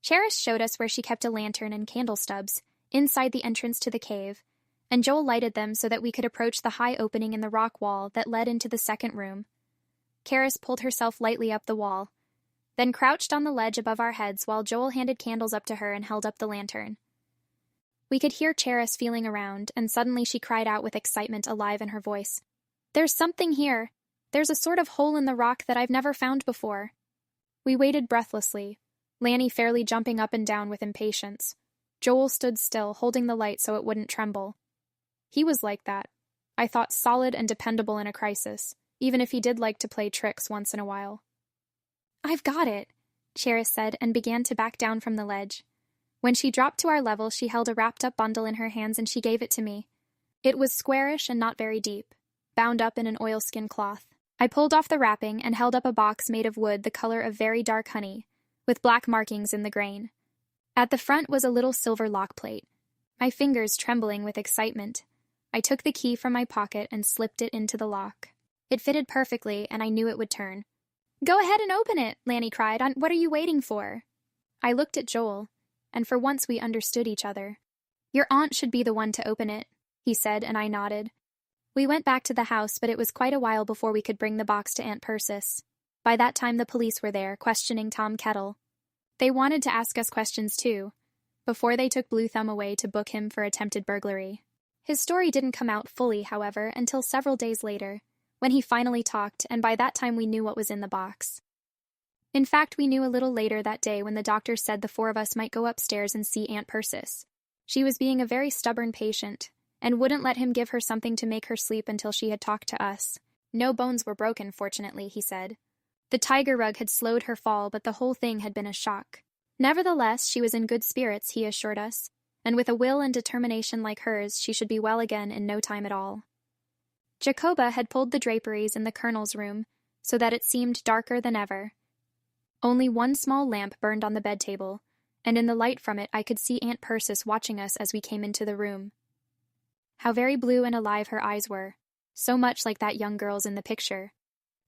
Cheris showed us where she kept a lantern and candle stubs, inside the entrance to the cave, and Joel lighted them so that we could approach the high opening in the rock wall that led into the second room. Caris pulled herself lightly up the wall, then crouched on the ledge above our heads while Joel handed candles up to her and held up the lantern. We could hear Cheris feeling around, and suddenly she cried out with excitement alive in her voice. "There's something here! There's a sort of hole in the rock that I've never found before." We waited breathlessly, Lanny fairly jumping up and down with impatience. Joel stood still, holding the light so it wouldn't tremble. He was like that. I thought solid and dependable in a crisis, even if he did like to play tricks once in a while. "I've got it," Cheris said, and began to back down from the ledge. When she dropped to our level, she held a wrapped-up bundle in her hands and she gave it to me. It was squarish and not very deep, bound up in an oilskin cloth. I pulled off the wrapping and held up a box made of wood the color of very dark honey, with black markings in the grain. At the front was a little silver lock plate. My fingers trembling with excitement, I took the key from my pocket and slipped it into the lock. It fitted perfectly, and I knew it would turn. "Go ahead and open it," Lanny cried. "What are you waiting for?" I looked at Joel, and for once we understood each other. "Your aunt should be the one to open it," he said, and I nodded. We went back to the house, but it was quite a while before we could bring the box to Aunt Persis. By that time the police were there, questioning Tom Kettle. They wanted to ask us questions too, before they took Blue Thumb away to book him for attempted burglary. His story didn't come out fully, however, until several days later, when he finally talked, and by that time we knew what was in the box. In fact, we knew a little later that day when the doctor said the four of us might go upstairs and see Aunt Persis. She was being a very stubborn patient, and wouldn't let him give her something to make her sleep until she had talked to us. No bones were broken, fortunately, he said. The tiger rug had slowed her fall, but the whole thing had been a shock. Nevertheless, she was in good spirits, he assured us, and with a will and determination like hers, she should be well again in no time at all. Jacoba had pulled the draperies in the colonel's room so that it seemed darker than ever. Only one small lamp burned on the bed table, and in the light from it I could see Aunt Persis watching us as we came into the room. How very blue and alive her eyes were, so much like that young girl's in the picture.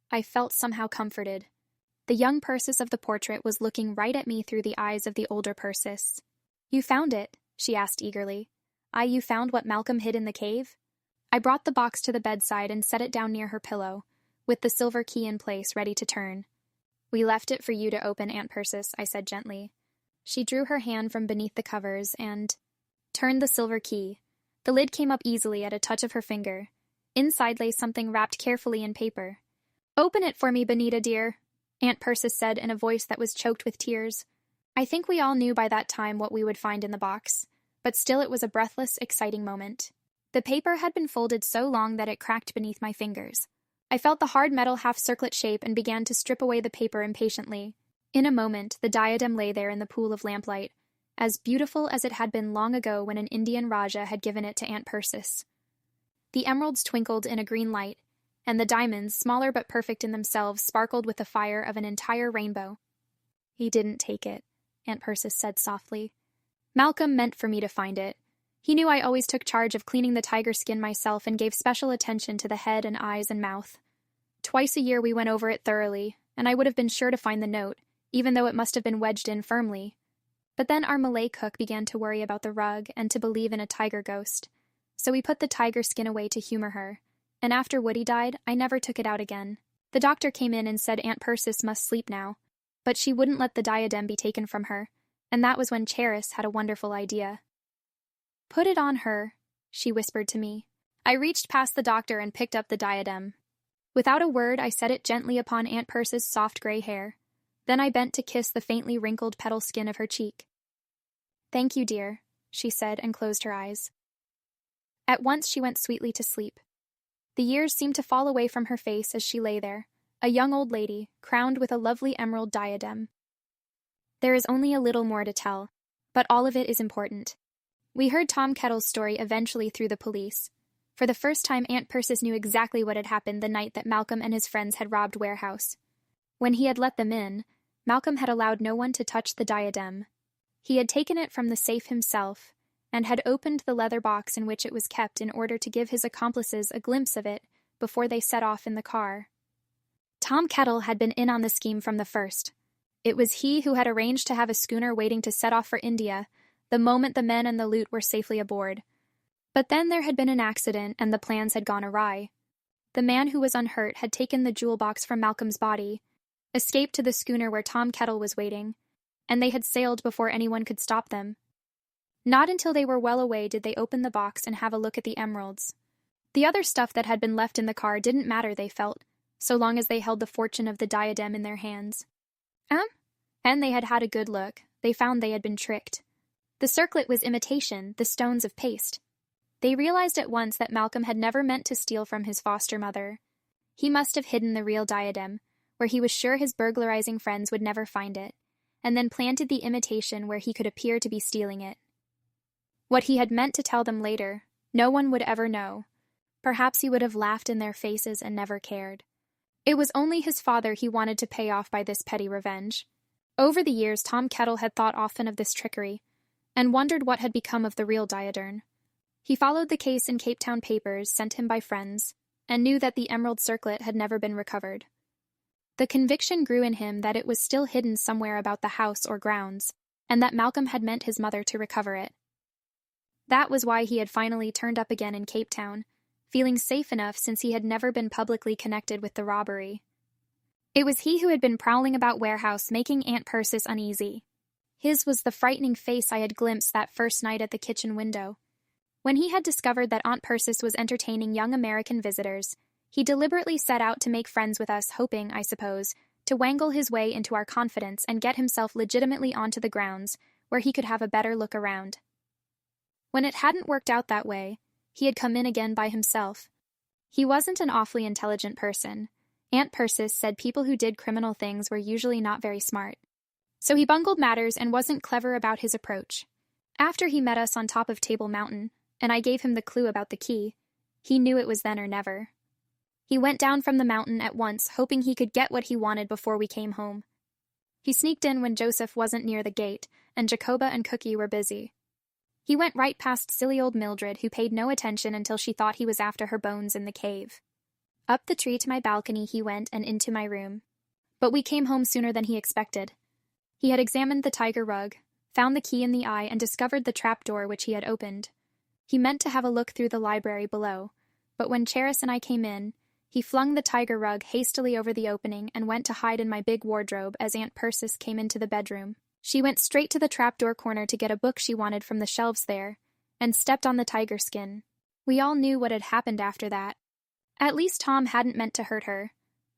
I felt somehow comforted. The young Persis of the portrait was looking right at me through the eyes of the older Persis. "You found it?" she asked eagerly. "You found what Malcolm hid in the cave?" I brought the box to the bedside and set it down near her pillow, with the silver key in place ready to turn. "We left it for you to open, Aunt Persis," I said gently. She drew her hand from beneath the covers and turned the silver key. The lid came up easily at a touch of her finger. Inside lay something wrapped carefully in paper. "Open it for me, Benita dear," Aunt Persis said in a voice that was choked with tears. I think we all knew by that time what we would find in the box, but still it was a breathless, exciting moment. The paper had been folded so long that it cracked beneath my fingers. I felt the hard metal half-circlet shape and began to strip away the paper impatiently. In a moment, the diadem lay there in the pool of lamplight, as beautiful as it had been long ago when an Indian Rajah had given it to Aunt Persis. The emeralds twinkled in a green light, and the diamonds, smaller but perfect in themselves, sparkled with the fire of an entire rainbow. "He didn't take it," Aunt Persis said softly. "Malcolm meant for me to find it. He knew I always took charge of cleaning the tiger skin myself and gave special attention to the head and eyes and mouth. Twice a year we went over it thoroughly, and I would have been sure to find the note, even though it must have been wedged in firmly. But then our Malay cook began to worry about the rug and to believe in a tiger ghost. So we put the tiger skin away to humor her, and after Woody died, I never took it out again. The doctor came in and said Aunt Persis must sleep now, but she wouldn't let the diadem be taken from her, and that was when Charis had a wonderful idea. "Put it on her," she whispered to me. I reached past the doctor and picked up the diadem. Without a word, I set it gently upon Aunt Persis' soft gray hair. Then I bent to kiss the faintly wrinkled petal skin of her cheek. "Thank you, dear," she said and closed her eyes. At once she went sweetly to sleep. The years seemed to fall away from her face as she lay there, a young old lady, crowned with a lovely emerald diadem. There is only a little more to tell, but all of it is important. We heard Tom Kettle's story eventually through the police. For the first time, Aunt Persis knew exactly what had happened the night that Malcolm and his friends had robbed Warehouse. When he had let them in, Malcolm had allowed no one to touch the diadem. He had taken it from the safe himself, and had opened the leather box in which it was kept in order to give his accomplices a glimpse of it before they set off in the car. Tom Kettle had been in on the scheme from the first. It was he who had arranged to have a schooner waiting to set off for India the moment the men and the loot were safely aboard. But then there had been an accident, and the plans had gone awry. The man who was unhurt had taken the jewel box from Malcolm's body, escaped to the schooner where Tom Kettle was waiting, and they had sailed before anyone could stop them. Not until they were well away did they open the box and have a look at the emeralds. The other stuff that had been left in the car didn't matter, they felt, so long as they held the fortune of the diadem in their hands. And they had had a good look. They found they had been tricked. The circlet was imitation, the stones of paste. They realized at once that Malcolm had never meant to steal from his foster mother. He must have hidden the real diadem, where he was sure his burglarizing friends would never find it, and then planted the imitation where he could appear to be stealing it. What he had meant to tell them later, no one would ever know. Perhaps he would have laughed in their faces and never cared. It was only his father he wanted to pay off by this petty revenge. Over the years, Tom Kettle had thought often of this trickery, and wondered what had become of the real diadem. He followed the case in Cape Town papers sent him by friends, and knew that the emerald circlet had never been recovered. The conviction grew in him that it was still hidden somewhere about the house or grounds, and that Malcolm had meant his mother to recover it. That was why he had finally turned up again in Cape Town, feeling safe enough since he had never been publicly connected with the robbery. It was he who had been prowling about Warehouse, making Aunt Persis uneasy. His was the frightening face I had glimpsed that first night at the kitchen window. When he had discovered that Aunt Persis was entertaining young American visitors, he deliberately set out to make friends with us, hoping, I suppose, to wangle his way into our confidence and get himself legitimately onto the grounds, where he could have a better look around. When it hadn't worked out that way, he had come in again by himself. He wasn't an awfully intelligent person. Aunt Persis said people who did criminal things were usually not very smart. So he bungled matters and wasn't clever about his approach. After he met us on top of Table Mountain, and I gave him the clue about the key, he knew it was then or never. He went down from the mountain at once, hoping he could get what he wanted before we came home. He sneaked in when Joseph wasn't near the gate, and Jacoba and Cookie were busy. He went right past silly old Mildred, who paid no attention until she thought he was after her bones in the cave. Up the tree to my balcony he went and into my room. But we came home sooner than he expected. He had examined the tiger rug, found the key in the eye, and discovered the trapdoor which he had opened. He meant to have a look through the library below, but when Charis and I came in, he flung the tiger rug hastily over the opening and went to hide in my big wardrobe as Aunt Persis came into the bedroom. She went straight to the trapdoor corner to get a book she wanted from the shelves there, and stepped on the tiger skin. We all knew what had happened after that. At least Tom hadn't meant to hurt her.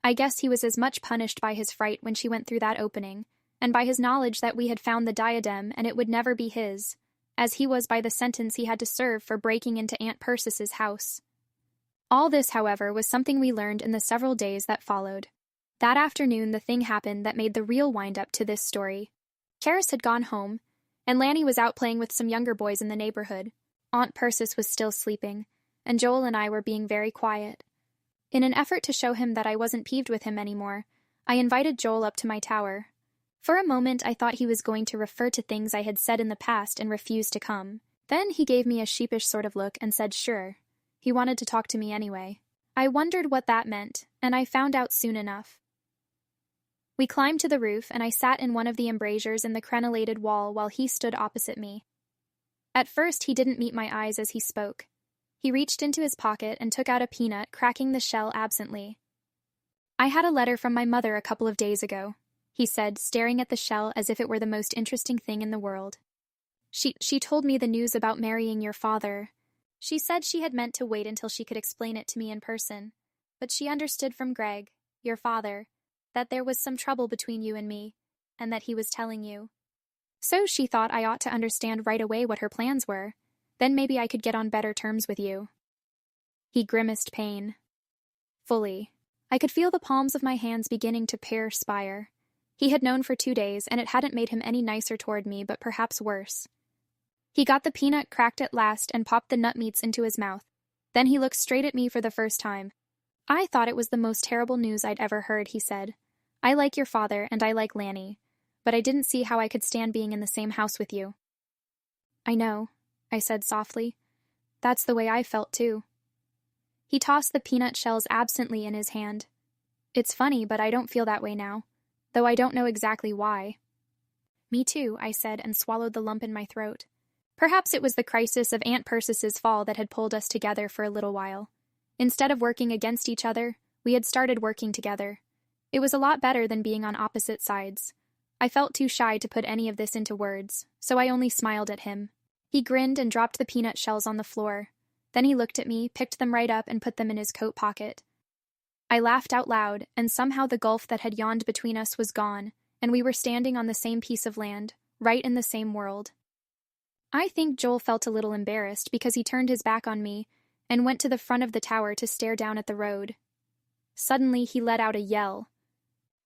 I guess he was as much punished by his fright when she went through that opening, and by his knowledge that we had found the diadem and it would never be his, as he was by the sentence he had to serve for breaking into Aunt Persis's house. All this, however, was something we learned in the several days that followed. That afternoon the thing happened that made the real wind-up to this story. Charis had gone home, and Lanny was out playing with some younger boys in the neighborhood. Aunt Persis was still sleeping, and Joel and I were being very quiet. In an effort to show him that I wasn't peeved with him anymore, I invited Joel up to my tower. For a moment I thought he was going to refer to things I had said in the past and refuse to come. Then he gave me a sheepish sort of look and said sure. He wanted to talk to me anyway. I wondered what that meant, and I found out soon enough. We climbed to the roof, and I sat in one of the embrasures in the crenellated wall while he stood opposite me. At first he didn't meet my eyes as he spoke. He reached into his pocket and took out a peanut, cracking the shell absently. "I had a letter from my mother a couple of days ago," he said, staring at the shell as if it were the most interesting thing in the world. She told me the news about marrying your father. She said she had meant to wait until she could explain it to me in person, but she understood from Greg, your father, that there was some trouble between you and me, and that he was telling you. So she thought I ought to understand right away what her plans were. Then maybe I could get on better terms with you." He grimaced pain. Fully. I could feel the palms of my hands beginning to perspire. He had known for 2 days, and it hadn't made him any nicer toward me, but perhaps worse. He got the peanut cracked at last and popped the nut meats into his mouth. Then he looked straight at me for the first time. "I thought it was the most terrible news I'd ever heard," he said. "I like your father, and I like Lanny, but I didn't see how I could stand being in the same house with you." "I know," I said softly. "That's the way I felt, too." He tossed the peanut shells absently in his hand. "It's funny, but I don't feel that way now, though I don't know exactly why." "Me too," I said, and swallowed the lump in my throat. Perhaps it was the crisis of Aunt Persis's fall that had pulled us together for a little while. Instead of working against each other, we had started working together. It was a lot better than being on opposite sides. I felt too shy to put any of this into words, so I only smiled at him. He grinned and dropped the peanut shells on the floor. Then he looked at me, picked them right up, and put them in his coat pocket. I laughed out loud, and somehow the gulf that had yawned between us was gone, and we were standing on the same piece of land, right in the same world. I think Joel felt a little embarrassed because he turned his back on me and went to the front of the tower to stare down at the road. Suddenly he let out a yell.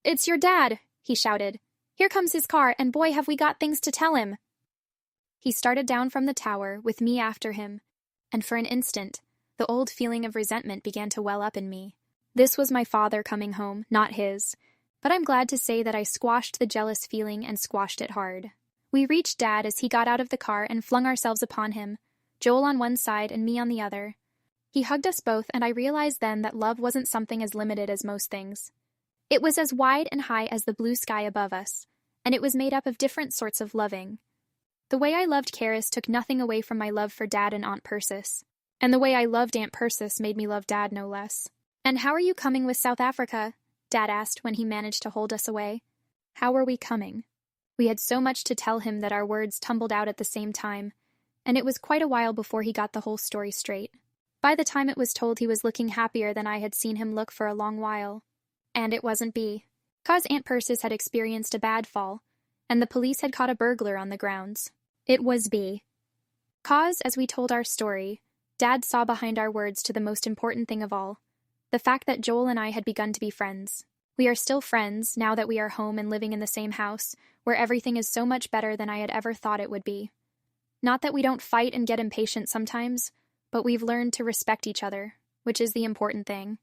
"It's your dad!" he shouted. "Here comes his car, and boy have we got things to tell him!" He started down from the tower, with me after him, and for an instant, the old feeling of resentment began to well up in me. This was my father coming home, not his, but I'm glad to say that I squashed the jealous feeling and squashed it hard. We reached Dad as he got out of the car and flung ourselves upon him, Joel on one side and me on the other. He hugged us both, and I realized then that love wasn't something as limited as most things. It was as wide and high as the blue sky above us, and it was made up of different sorts of loving. The way I loved Charis took nothing away from my love for Dad and Aunt Persis, and the way I loved Aunt Persis made me love Dad no less. "And how are you coming with South Africa?" Dad asked when he managed to hold us away. How were we coming? We had so much to tell him that our words tumbled out at the same time, and it was quite a while before he got the whole story straight. By the time it was told, he was looking happier than I had seen him look for a long while. And it wasn't B. 'Cause Aunt Persis had experienced a bad fall, and the police had caught a burglar on the grounds. It was B. 'Cause, as we told our story, Dad saw behind our words to the most important thing of all, the fact that Joel and I had begun to be friends. We are still friends, now that we are home and living in the same house, where everything is so much better than I had ever thought it would be. Not that we don't fight and get impatient sometimes, but we've learned to respect each other, which is the important thing.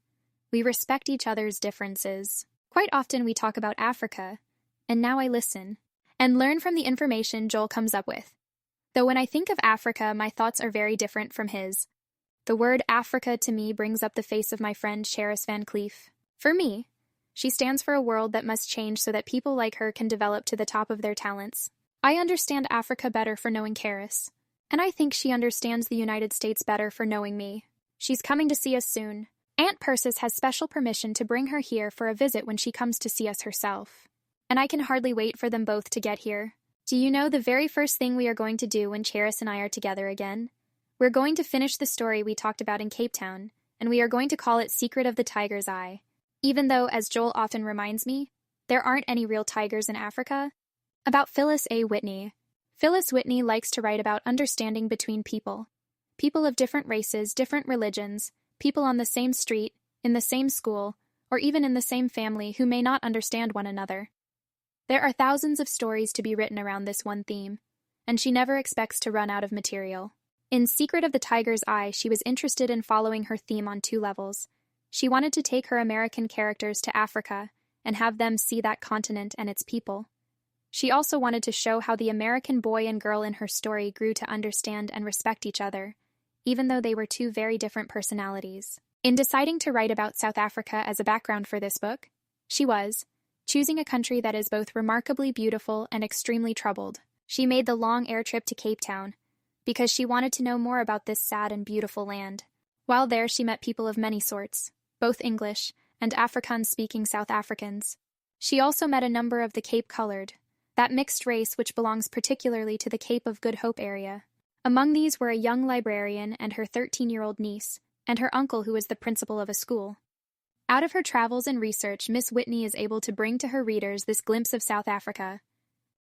We respect each other's differences. Quite often we talk about Africa, and now I listen and learn from the information Joel comes up with. Though when I think of Africa, my thoughts are very different from his. The word Africa to me brings up the face of my friend Cheris Van Cleef. For me, she stands for a world that must change so that people like her can develop to the top of their talents. I understand Africa better for knowing Cheris, and I think she understands the United States better for knowing me. She's coming to see us soon. Aunt Persis has special permission to bring her here for a visit when she comes to see us herself. And I can hardly wait for them both to get here. Do you know the very first thing we are going to do when Cheris and I are together again? We're going to finish the story we talked about in Cape Town, and we are going to call it Secret of the Tiger's Eye. Even though, as Joel often reminds me, there aren't any real tigers in Africa. About Phyllis A. Whitney. Phyllis Whitney likes to write about understanding between people. People of different races, different religions, people on the same street, in the same school, or even in the same family who may not understand one another. There are thousands of stories to be written around this one theme, and she never expects to run out of material. In Secret of the Tiger's Eye, she was interested in following her theme on two levels. She wanted to take her American characters to Africa and have them see that continent and its people. She also wanted to show how the American boy and girl in her story grew to understand and respect each other, even though they were two very different personalities. In deciding to write about South Africa as a background for this book, she was choosing a country that is both remarkably beautiful and extremely troubled. She made the long air trip to Cape Town because she wanted to know more about this sad and beautiful land. While there, she met people of many sorts, both English and Afrikaans-speaking South Africans. She also met a number of the Cape Colored, that mixed race which belongs particularly to the Cape of Good Hope area. Among these were a young librarian and her 13-year-old niece, and her uncle who was the principal of a school. Out of her travels and research, Miss Whitney is able to bring to her readers this glimpse of South Africa,